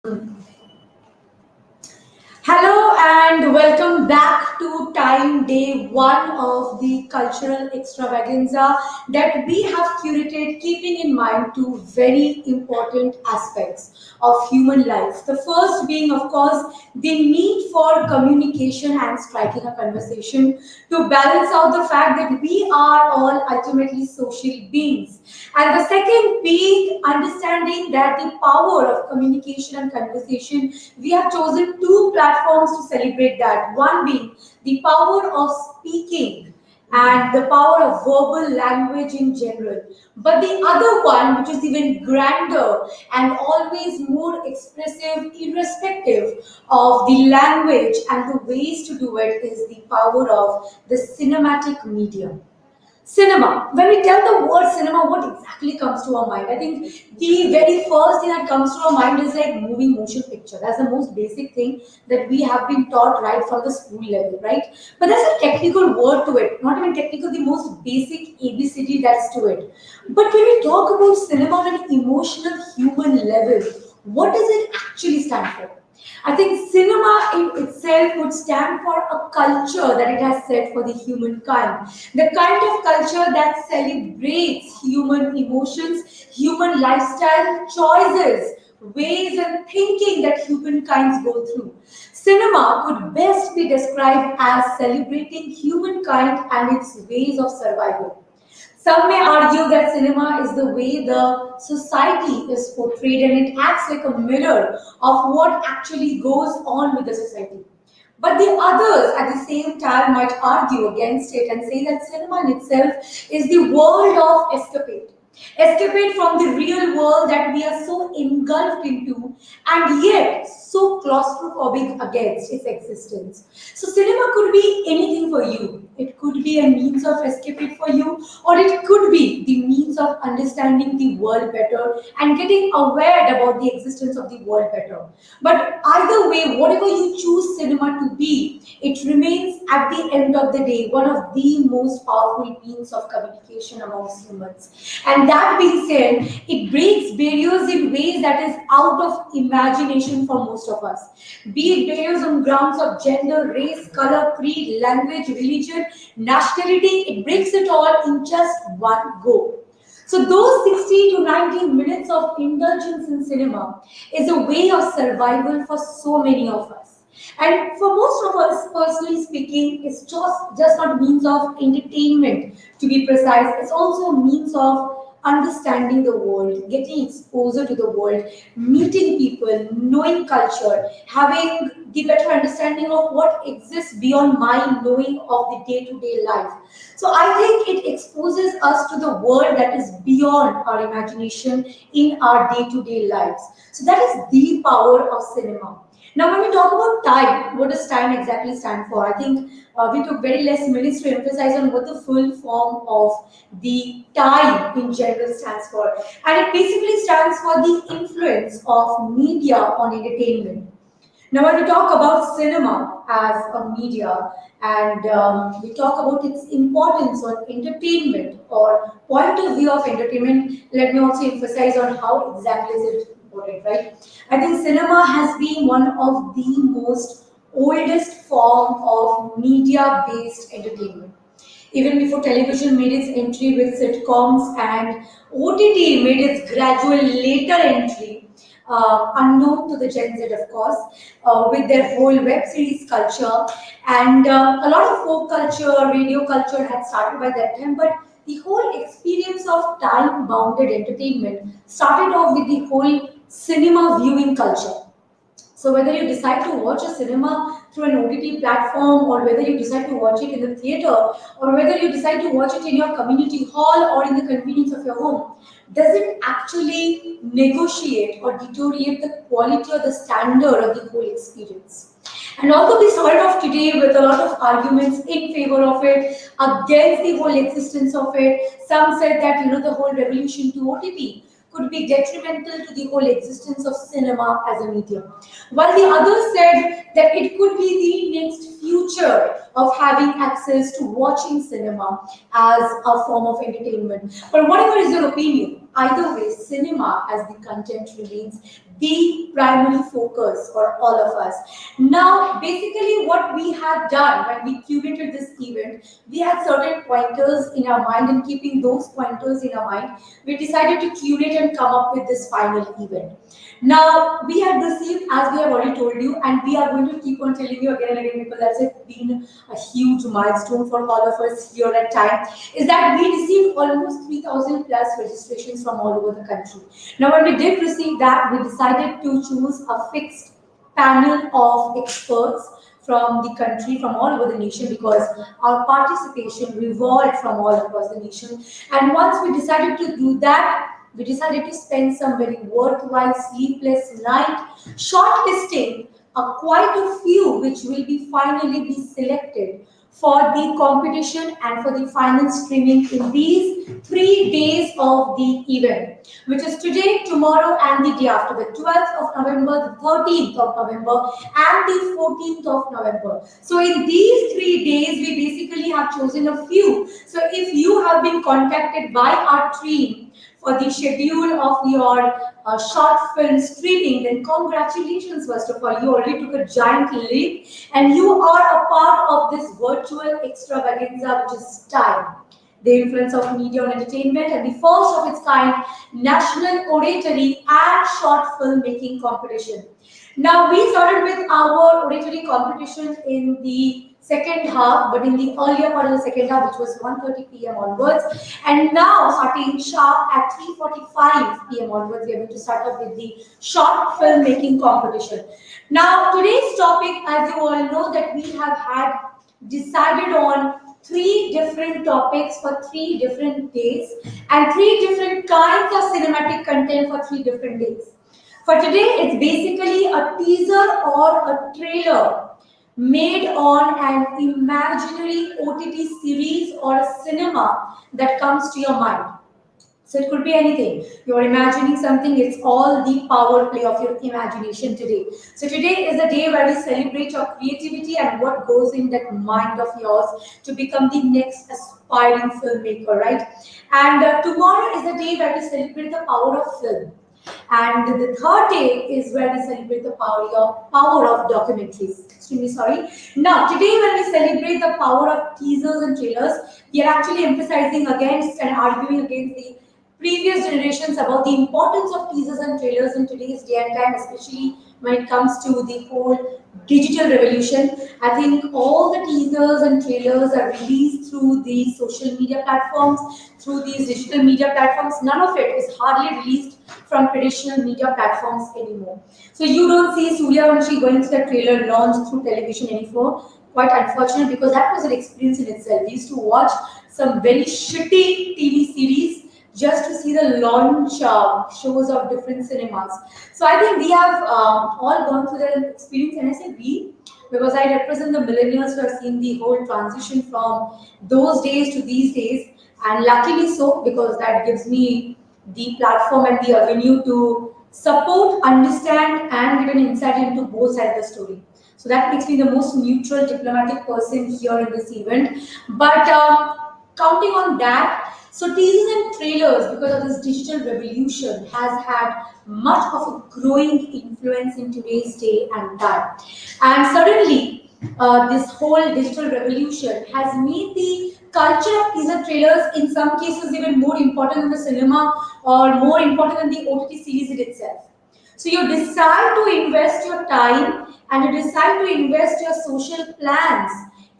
Hello and welcome back to Time Day 1 of the cultural extravaganza that we have curated keeping in mind two very important aspects of human life. The first being, of course, the need for communication and striking a conversation to balance out the fact that we are all ultimately social beings. And the second being understanding that the power of communication and conversation, we have chosen two platforms to celebrate that. One being the power of speaking and the power of verbal language in general. But the other one, which is even grander and always more expressive, irrespective of the language and the ways to do it, is the power of the cinematic medium. Cinema. When we tell the word cinema, what exactly comes to our mind? I think the very first thing that comes to our mind is like moving motion picture. That's the most basic thing that we have been taught right from the school level, right? But there's a technical word to it. Not even technical, the most basic ABCD that's to it. But when we talk about cinema on an emotional human level, what does it actually stand for? I think cinema in itself would stand for a culture that it has set for the humankind. The kind of culture that celebrates human emotions, human lifestyle choices, ways and thinking that humankinds go through. Cinema could best be described as celebrating humankind and its ways of survival. Some may argue that cinema is the way the society is portrayed and it acts like a mirror of what actually goes on with the society. But the others at the same time might argue against it and say that cinema in itself is the world of escapade. Escapade from the real world that we are so engulfed into and yet so claustrophobic against its existence. So, cinema could be anything for you. It could be a means of escape for you, or it could be the means of understanding the world better and getting aware about the existence of the world better. But either way, whatever you choose cinema to be, it remains at the end of the day one of the most powerful means of communication amongst humans. And that being said, it breaks barriers in ways that is out of imagination for most of us. Be it barriers on grounds of gender, race, color, creed, language, religion, nationality, it breaks it all in just one go. So those 60 to 90 minutes of indulgence in cinema is a way of survival for so many of us. And for most of us, personally speaking, it's just not a means of entertainment, to be precise. It's also a means of understanding the world, getting exposure to the world, meeting people, knowing culture, having the better understanding of what exists beyond my knowing of the day-to-day life. So I think it exposes us to the world that is beyond our imagination in our day-to-day lives. So that is the power of cinema. Now, when we talk about time, what does time exactly stand for? I think we took very less minutes to emphasize on what the full form of the time in general stands for. And it basically stands for the influence of media on entertainment. Now, when we talk about cinema as a media and we talk about its importance on entertainment or point of view of entertainment, let me also emphasize on how exactly is it important, right? I think cinema has been one of the most oldest form of media-based entertainment. Even before television made its entry with sitcoms and OTT made its gradual later entry, unknown to the Gen Z, of course, with their whole web series culture. And a lot of folk culture, radio culture had started by that time, but the whole experience of time bounded entertainment started off with the whole cinema viewing culture. So whether you decide to watch a cinema through an OTT platform or whether you decide to watch it in the theater or whether you decide to watch it in your community hall or in the convenience of your home, doesn't actually negotiate or deteriorate the quality or the standard of the whole experience. And although we started off today with a lot of arguments in favor of it, against the whole existence of it, some said that the whole revolution to OTT could be detrimental to the whole existence of cinema as a medium. While the others said that it could be the next future of having access to watching cinema as a form of entertainment. But whatever is your opinion, either way, cinema as the content remains the primary focus for all of us. Now, basically, what we have done when we curated this event, we had certain pointers in our mind, and keeping those pointers in our mind, we decided to curate and come up with this final event. Now, we have received, as we have already told you, and we are going to keep on telling you again and again because that's been a huge milestone for all of us here at Time, is that we received almost 3,000 plus registrations from all over the country. Now, when we did receive that, we decided to choose a fixed panel of experts from the country, from all over the nation, because our participation revolved from all across the nation. And once we decided to do that, we decided to spend some very worthwhile sleepless night shortlisting quite a few which will be finally be selected for the competition and for the final streaming in these 3 days of the event, which is today, tomorrow, and the day after, the 12th of November, the 13th of November, and the 14th of November. So in these 3 days, we basically have chosen a few. So if you have been contacted by our team for the schedule of your short film streaming, then congratulations, first of all. You already took a giant leap and you are a part of this virtual extravaganza, which is Time, the influence of media on entertainment, and the first of its kind national oratory and short filmmaking competition. Now, we started with our oratory competition in the second half, but in the earlier part of the second half, which was 1:30 p.m. onwards, and now starting sharp at 3:45 p.m. onwards, we are going to start up with the short filmmaking competition. Now, today's topic, as you all know, that we have had decided on three different topics for 3 different days and 3 different kinds of cinematic content for 3 different days. For today, it's basically a teaser or a trailer made on an imaginary OTT series or a cinema that comes to your mind. So it could be anything. You're imagining something, it's all the power play of your imagination today. So today is a day where we celebrate your creativity and what goes in that mind of yours to become the next aspiring filmmaker, right? And tomorrow is the day where we celebrate the power of film. And the third day is where we celebrate the power of documentaries. Extremely sorry. Now, today when we celebrate the power of teasers and trailers, we are actually emphasizing against and arguing against the previous generations about the importance of teasers and trailers in today's day and time, especially when it comes to the whole digital revolution. I think all the teasers and trailers are released through the social media platforms, through these digital media platforms. None of it is hardly released from traditional media platforms anymore. So you don't see Surya Vanshi going to the trailer launch through television anymore. Quite unfortunate, because that was an experience in itself. We used to watch some very shitty TV series just to see the launch shows of different cinemas. So I think we have all gone through that experience, and I say we because I represent the millennials who have seen the whole transition from those days to these days, and luckily so, because that gives me the platform and the avenue to support, understand, and give an insight into both sides of the story. So that makes me the most neutral, diplomatic person here in this event. But counting on that, so teasers and trailers, because of this digital revolution, has had much of a growing influence in today's day and time. And suddenly, this whole digital revolution has made the culture of teaser trailers in some cases even more important than the cinema or more important than the OTT series in itself. So you decide to invest your time and you decide to invest your social plans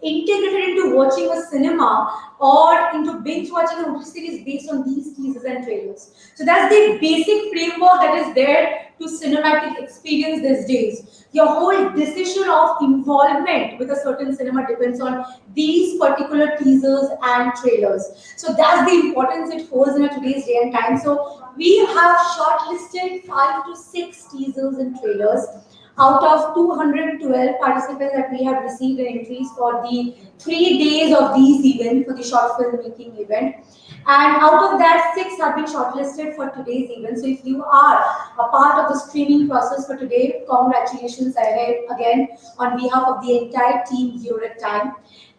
integrated into watching a cinema or into binge watching a movie series based on these teasers and trailers. So that's the basic framework that is there to cinematic experience these days. Your whole decision of involvement with a certain cinema depends on these particular teasers and trailers. So that's the importance it holds in today's day and time. So we have shortlisted 5 to 6 teasers and trailers out of 212 participants that we have received the entries for the 3 days of these events, for the short filmmaking event. And out of that, 6 have been shortlisted for today's event. So if you are a part of the screening process for today, congratulations again on behalf of the entire team here at Time.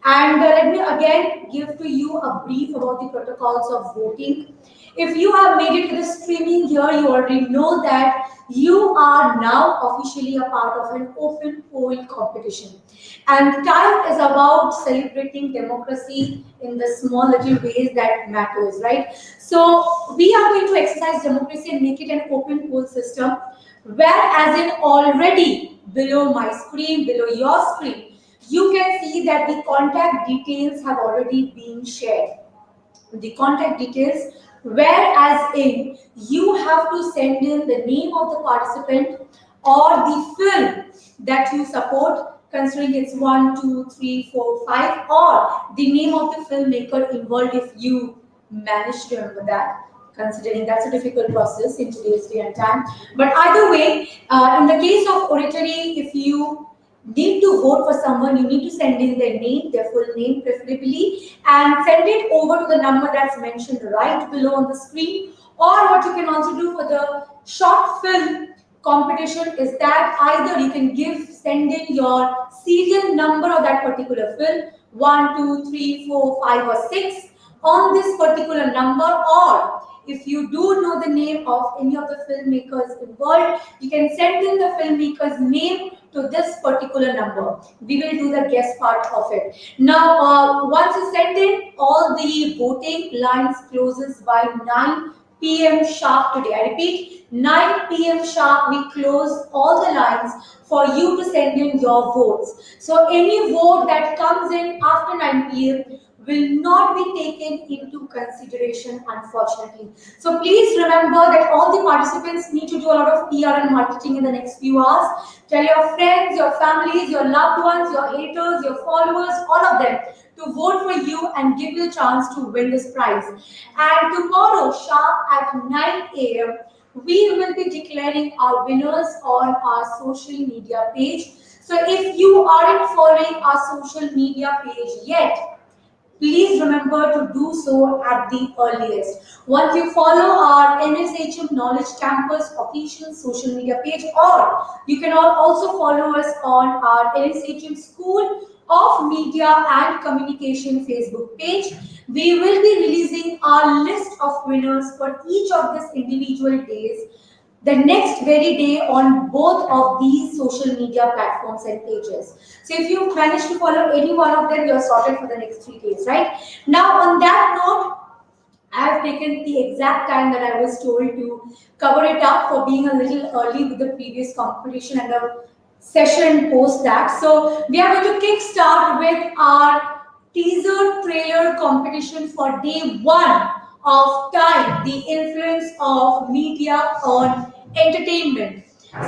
And let me again give to you a brief about the protocols of voting. If you have made it to the streaming here, you already know that you are now officially a part of an open poll competition. And time is about celebrating democracy in the small little ways that matters, right? So we are going to exercise democracy and make it an open poll system, where as in already below my screen, below your screen, you can see that the contact details have already been shared. The contact details, whereas in you have to send in the name of the participant or the film that you support, considering it's 1, 2, 3, 4, 5, or the name of the filmmaker involved if you manage to remember that, considering that's a difficult process in today's day and time. But either way, in the case of oratory, if you need to vote for someone, you need to send in their name, their full name preferably, and send it over to the number that's mentioned right below on the screen. Or what you can also do for the short film competition is that either you can send in your serial number of that particular film, 1, 2, 3, 4, 5, or 6 on this particular number, or if you do know the name of any of the filmmakers involved, you can send in the filmmaker's name to this particular number. We will do the guess part of it. Now, once you send in, all the voting lines closes by 9 p.m. sharp today. I repeat, 9 p.m. sharp, we close all the lines for you to send in your votes. So any vote that comes in after 9 p.m. will not be taken into consideration, unfortunately. So please remember that all the participants need to do a lot of PR and marketing in the next few hours. Tell your friends, your families, your loved ones, your haters, your followers, all of them to vote for you and give you a chance to win this prize. And tomorrow, sharp at 9 a.m., we will be declaring our winners on our social media page. So if you aren't following our social media page yet, please remember to do so at the earliest. Once you follow our NSHM Knowledge Campus official social media page, or you can also follow us on our NSHM School of Media and Communication Facebook page. We will be releasing our list of winners for each of these individual days the next very day on both of these social media platforms and pages. So if you manage to follow any one of them, you're sorted for the next 3 days, right? Now, on that note, I have taken the exact time that I was told to cover it up for being a little early with the previous competition and the session post that. So we are going to kickstart with our teaser trailer competition for day 1 of Time, the influence of media on entertainment,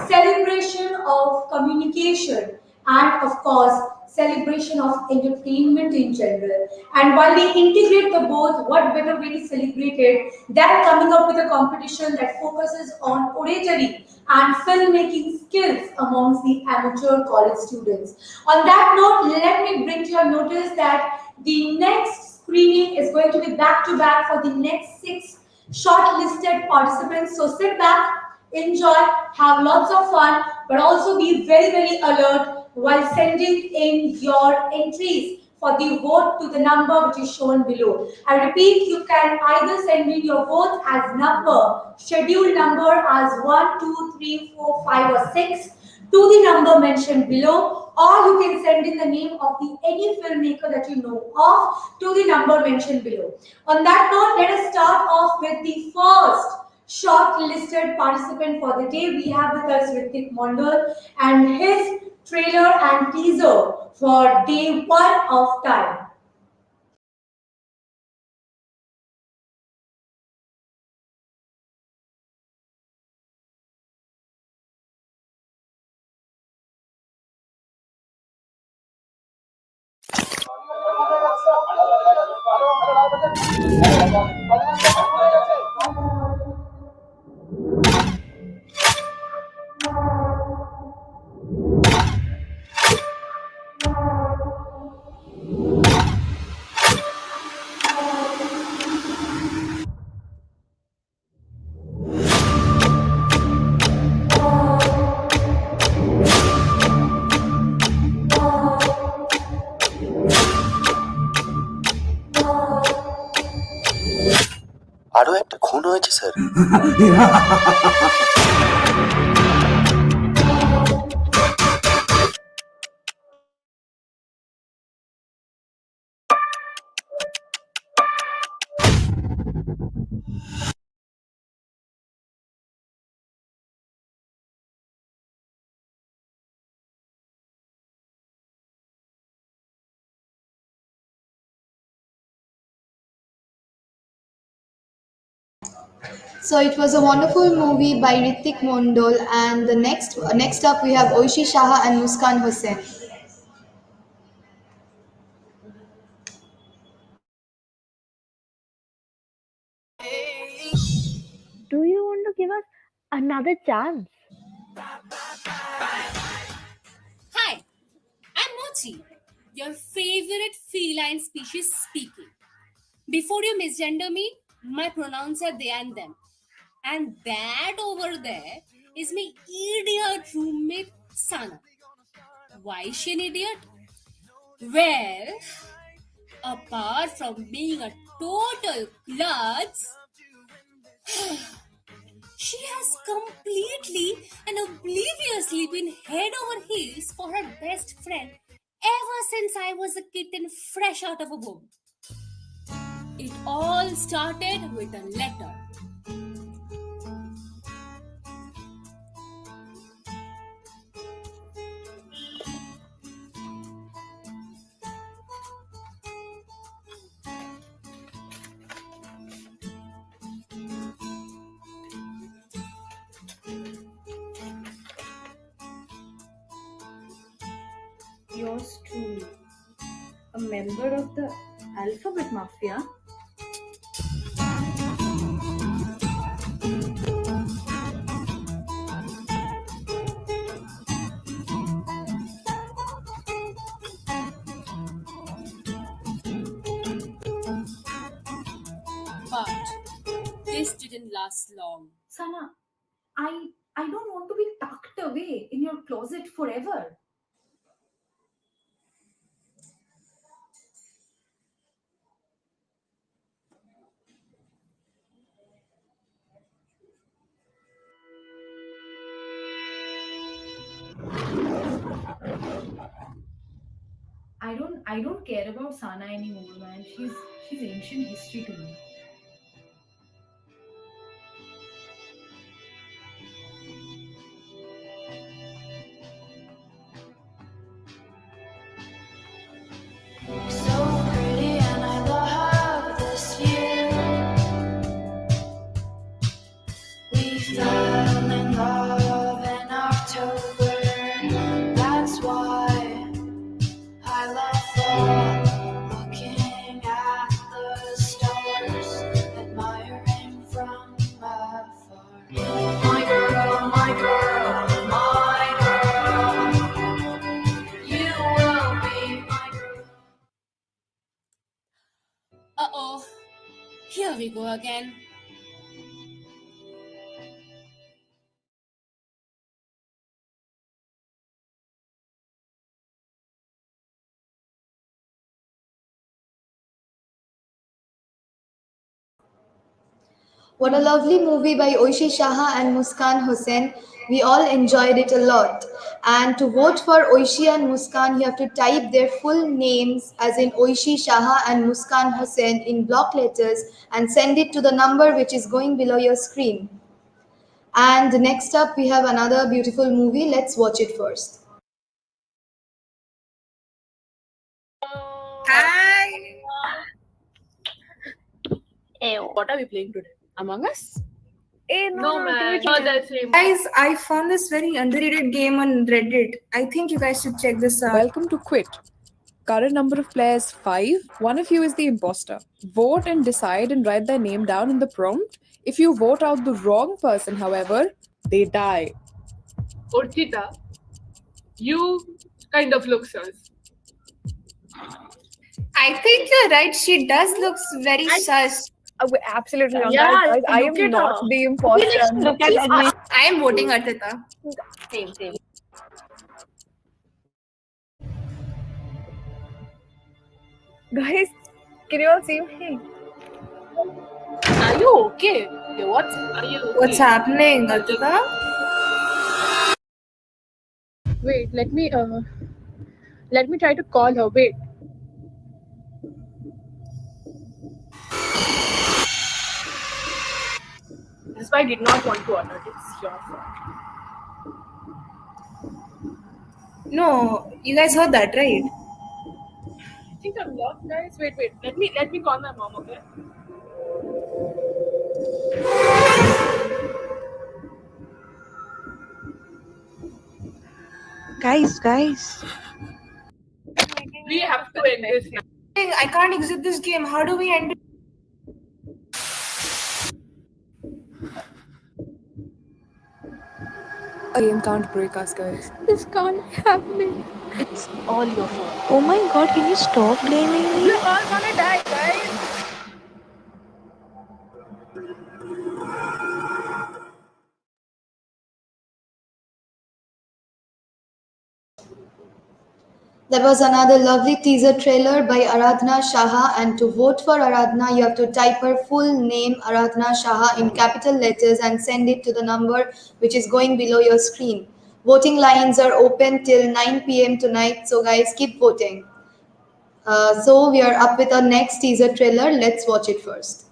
celebration of communication, and of course, celebration of entertainment in general. And while we integrate the both, what better way to celebrate it than coming up with a competition that focuses on oratory and filmmaking skills amongst the amateur college students. On that note, let me bring to your notice that the next screening is going to be back to back for the next 6 shortlisted participants. So sit back, enjoy, have lots of fun, but also be very, very alert while sending in your entries for the vote to the number which is shown below. I repeat, you can either send in your vote as number, scheduled number as 1, 2, 3, 4, 5, or 6 to the number mentioned below, or you can send in the name of any filmmaker that you know of to the number mentioned below. On that note, let us start off with the first shortlisted participant for the day. We have with us Ritik Mondal and his trailer and teaser for day 1 of Time. আরও একটা খুন হয়েছে sir. So it was a wonderful movie by Ritik Mondol, and the next up we have Oishi Shaha and Muskan Hussain. Do you want to give us another chance? Hi, I'm Mochi, your favorite feline species speaking. Before you misgender me, my pronouns are they and them. And that over there is my idiot roommate Sana. Why is she an idiot? Well, apart from being a total klutz, she has completely and obliviously been head over heels for her best friend ever since I was a kitten fresh out of a womb. It all started with a letter. Yours truly, a member of the Alphabet Mafia. But this didn't last long. Sana, I don't want to be tucked away in your closet forever. I don't care about Sana anymore, man. She's ancient history to me. So pretty and I love this view. We fell in love in October. That's why I love fall. Looking at the stars, admiring from afar. My girl, my girl, my girl. You will be my girl. Uh-oh, here we go again. What a lovely movie by Oishi Shaha and Muskan Hussain. We all enjoyed it a lot. And to vote for Oishi and Muskan, you have to type their full names, as in Oishi Shaha and Muskan Hussain, in block letters and send it to the number which is going below your screen. And next up, we have another beautiful movie. Let's watch it first. Hi. What are we playing today? Among Us? No, man. Not that same. Guys, I found this very underrated game on Reddit. I think you guys should check this out. Welcome to Quit. Current number of players 5. One of you is the imposter. Vote and decide and write their name down in the prompt. If you vote out the wrong person, however, they die. Orchita, you kind of look sus. I think you're right. She does looks very sus. Absolutely wrong. Yeah, Guys, I look am at not her. the imposter. Look at me. I am voting Artita. Same. Guys, can you all see me? Are you okay? Yeah, what's are you okay? What's happening, Atika? Wait, let me try to call her. Wait. This is why I did not want to order. It's your fault. No, you guys heard that, right? I think I'm lost, guys. Wait. Let me call my mom, okay? Guys. We have to end this now. I can't exit this game. How do we end it? A game can't break us, guys. This can't be happening. It's all your fault. Oh my god, can you stop blaming me? We're all gonna die, guys. That was another lovely teaser trailer by Aradhana Shaha. And to vote for Aradhana, you have to type her full name, Aradhana Shaha, in capital letters and send it to the number which is going below your screen. Voting lines are open till 9 p.m. tonight, so guys, keep voting. So we are up with our next teaser trailer. Let's watch it first.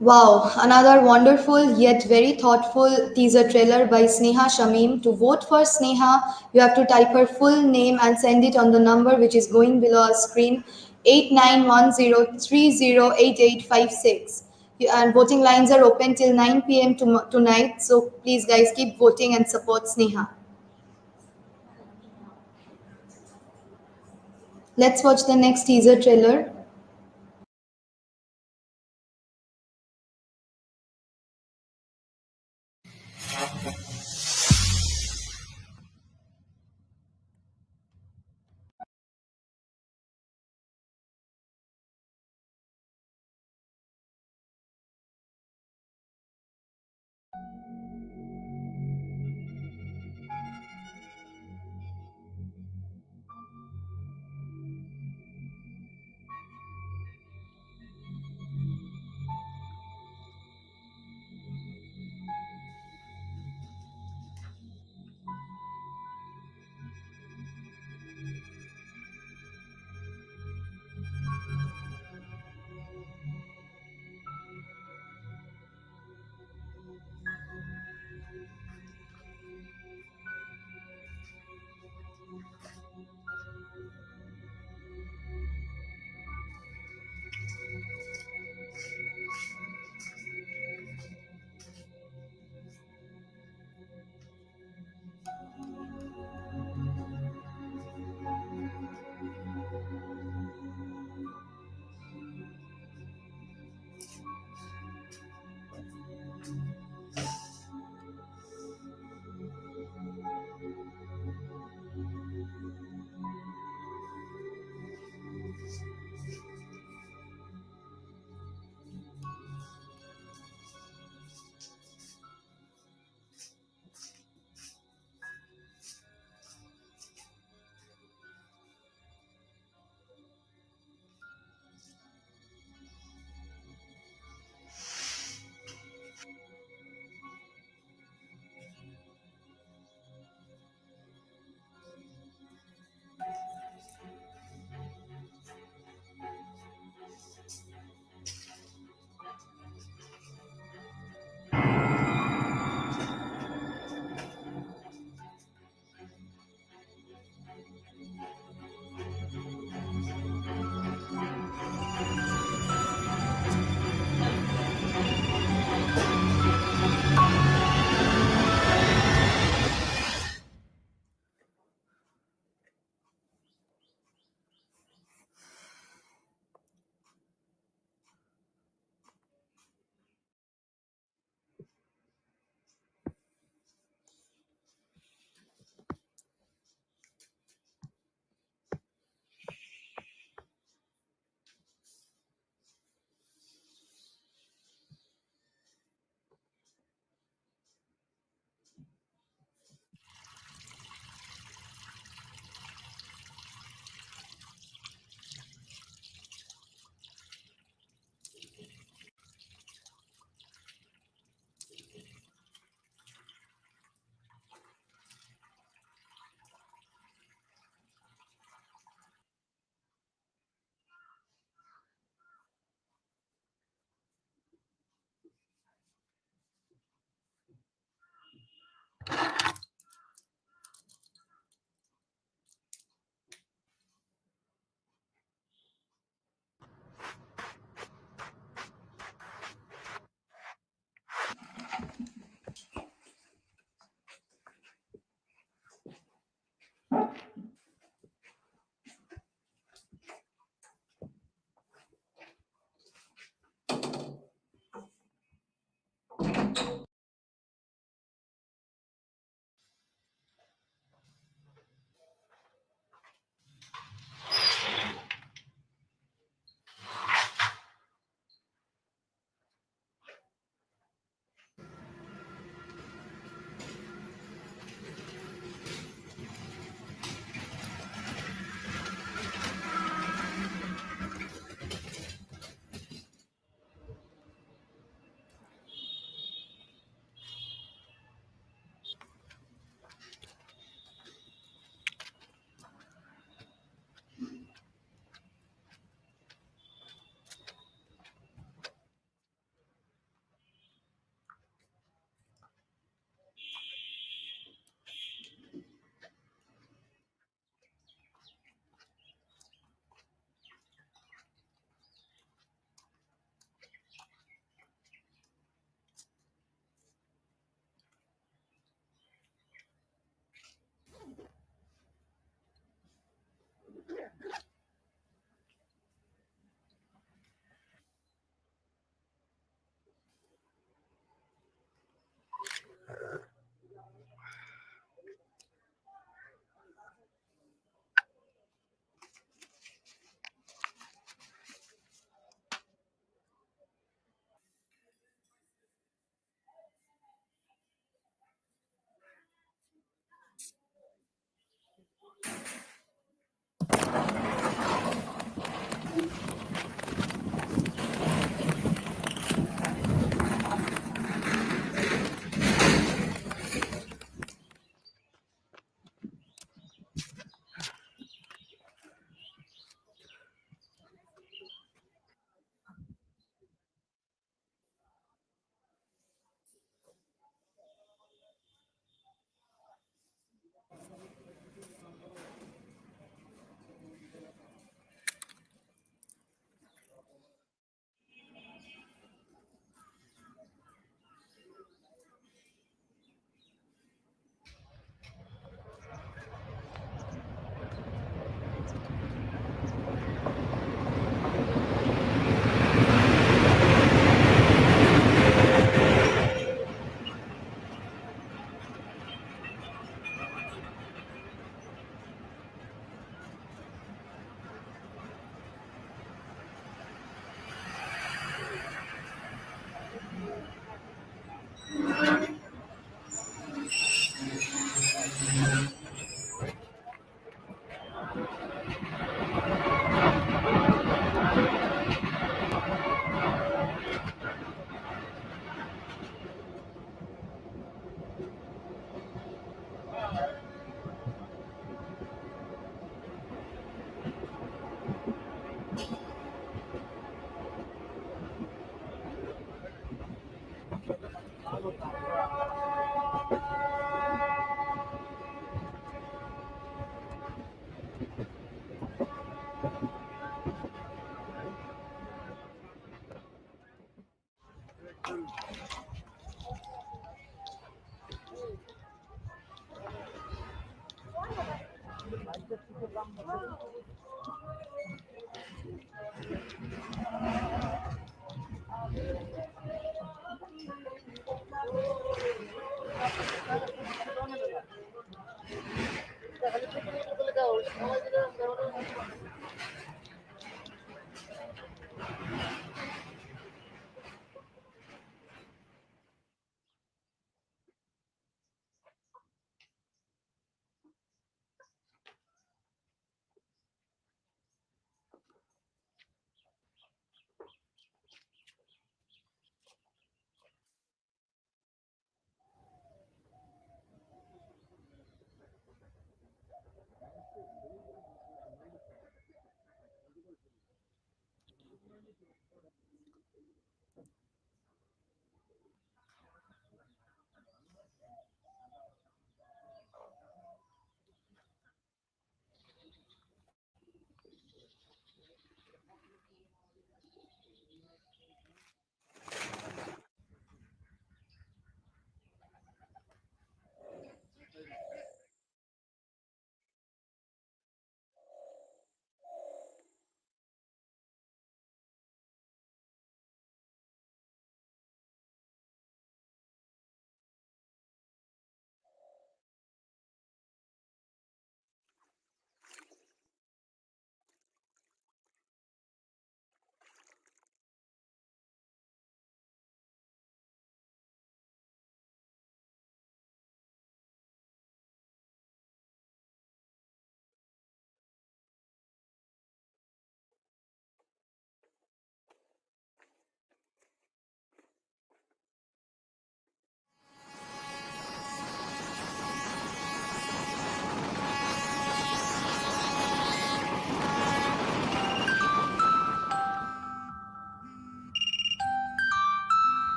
Wow, another wonderful yet very thoughtful teaser trailer by Sneha Shamim. To vote for Sneha, you have to type her full name and send it on the number which is going below our screen 8910308856. And voting lines are open till 9 p.m. Tonight, so please, guys, keep voting and support Sneha. Let's watch the next teaser trailer.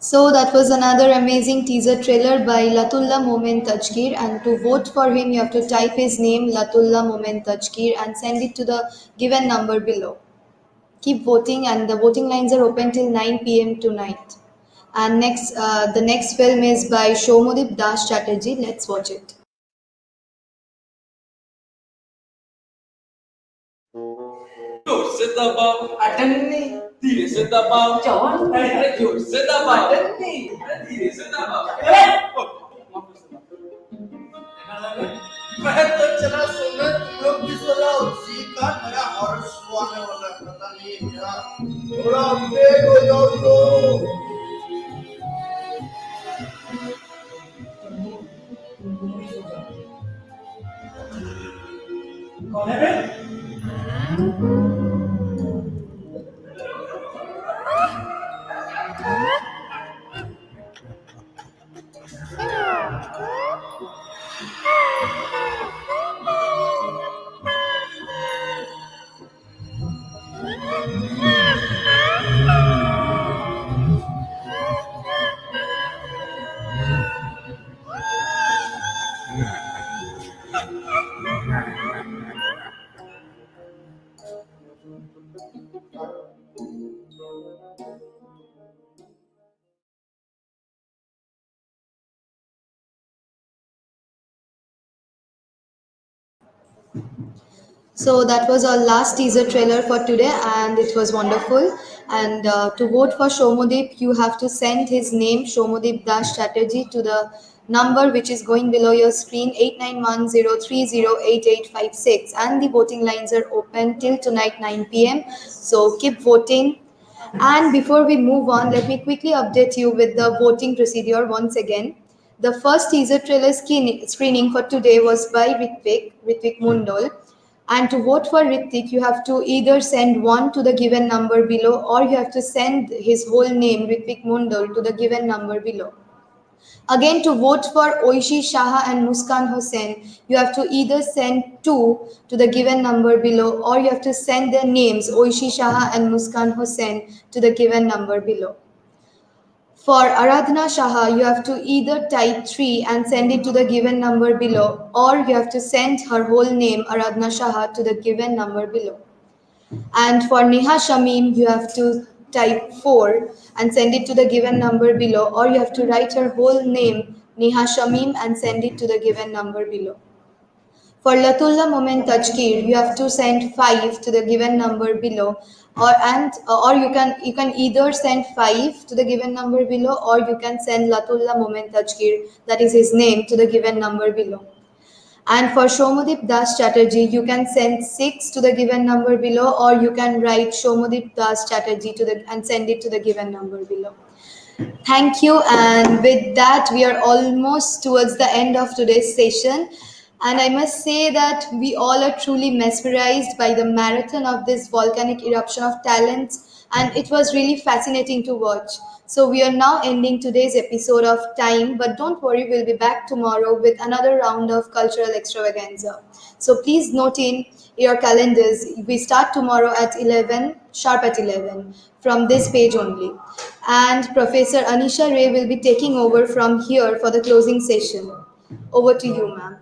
So that was another amazing teaser trailer by Latullah Momen Tajkir, and to vote for him you have to type his name Latullah Momen Tajkir and send it to the given number below. Keep voting, and the voting lines are open till 9 p.m. tonight. And the next film is by Shomodip Das Chatterjee. Let's watch it. जोर से दबाओ अटन्नी धीरे से दबाओ जवान अरे जोर से दबाओ अटन्नी धीरे से दबाओ मैं तो चला सुना तुम लोग भी सुना उसी का नया हॉरर शो आने वाला है पता नहीं यार थोड़ा अपडेट हो जाओ तो कौन है So that was our last teaser trailer for today, and it was wonderful. And to vote for Shomodip, you have to send his name Shomodip Das Chatterjee to the number which is going below your screen, 8910308856, and the voting lines are open till tonight 9 p.m. So keep voting. And before we move on, let me quickly update you with the voting procedure once again. The first teaser trailer screening for today was by Ritvik Mundol. And to vote for Ritik, you have to either send one to the given number below, or you have to send his whole name, Ritvik Mundal, to the given number below. Again, to vote for Oishi Shaha and Muskan Hussain, you have to either send two to the given number below, or you have to send their names, Oishi Shaha and Muskan Hussain, to the given number below. For Aradhana Shaha, you have to either type 3 and send it to the given number below, or you have to send her whole name, Aradhana Shaha, to the given number below. And for Neha Shamim, you have to type 4 and send it to the given number below, or you have to write her whole name, Neha Shamim, and send it to the given number below. For Latullah Moment Tajkir, you have to send 5 to the given number below, or you can either send 5 to the given number below, or you can send Latullah Moment Tajkir, that is his name, to the given number below. And for Shomudip Das Chatterjee, you can send 6 to the given number below, or you can write Shomudip Das Chatterjee and send it to the given number below. Thank you. And with that, we are almost towards the end of today's session. And I must say that we all are truly mesmerized by the marathon of this volcanic eruption of talents, and it was really fascinating to watch. So we are now ending today's episode of Time, but don't worry, we'll be back tomorrow with another round of cultural extravaganza. So please note in your calendars, we start tomorrow at 11, sharp at 11, from this page only. And Professor Anisha Ray will be taking over from here for the closing session. Over to you, ma'am.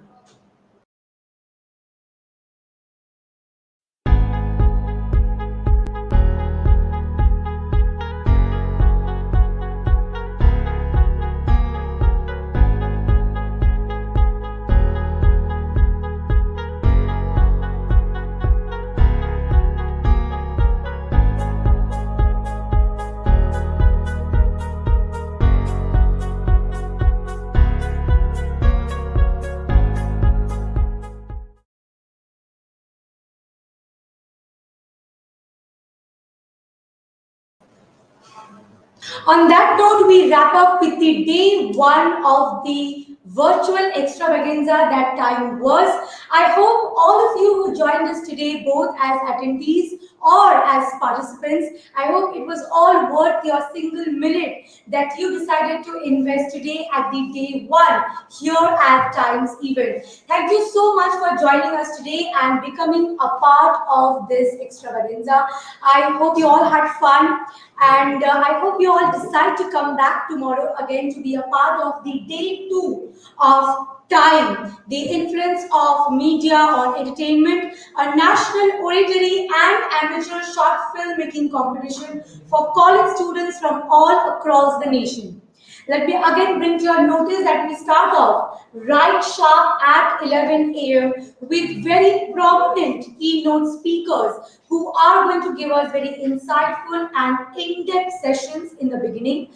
On that note, we wrap up with the day one of the virtual extravaganza that time was. I hope all of you who joined us today, both as attendees or as participants, I hope it was all worth your single minute that you decided to invest today at the day one here at Times event. Thank you so much for joining us today and becoming a part of this extravaganza. I hope you all had fun, and I hope you all decide to come back tomorrow again to be a part of the day two of Time, the influence of media on entertainment, a national oratory and amateur short filmmaking competition for college students from all across the nation. Let me again bring to your notice that we start off right sharp at 11 a.m. with very prominent keynote speakers who are going to give us very insightful and in-depth sessions in the beginning,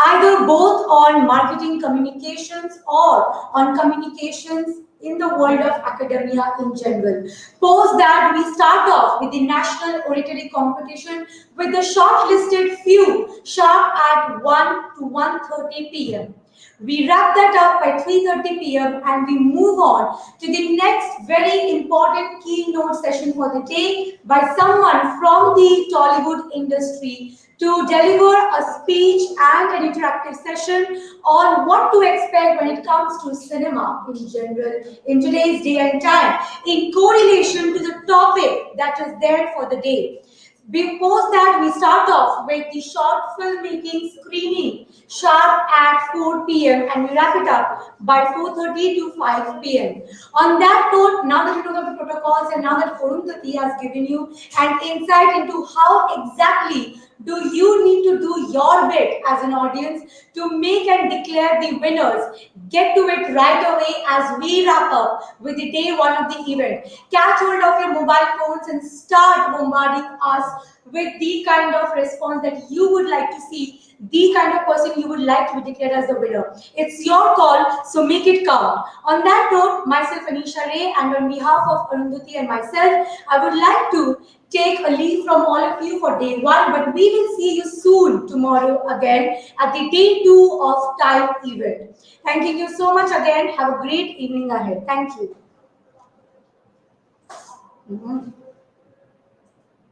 either both on marketing communications or on communications in the world of academia in general. Post that, we start off with the national oratory competition with the shortlisted few sharp at 1 to 1:30 p.m. We wrap that up by 3:30 p.m. and we move on to the next very important keynote session for the day by someone from the Tollywood industry to deliver a speech and an interactive session on what to expect when it comes to cinema in general in today's day and time in correlation to the topic that is there for the day. Before that, we start off with the short filmmaking screening sharp at 4 p.m. and we wrap it up by 4:30 to 5 p.m. On that note, now that you know the protocols and now that Arundhati has given you an insight into how exactly Do you need to do your bit as an audience to make and declare the winners? Get to it right away as we wrap up with the day one of the event. Catch hold of your mobile phones and start bombarding us with the kind of response that you would like to see, the kind of person you would like to be declared as the winner. It's your call, so make it count. On that note, myself Anisha Ray, and on behalf of Arundhati and myself, I would like to take a leave from all of you for day one, but we will see you soon tomorrow again at the day two of T.I.M.E event. Thanking you so much again. Have a great evening ahead. Thank you.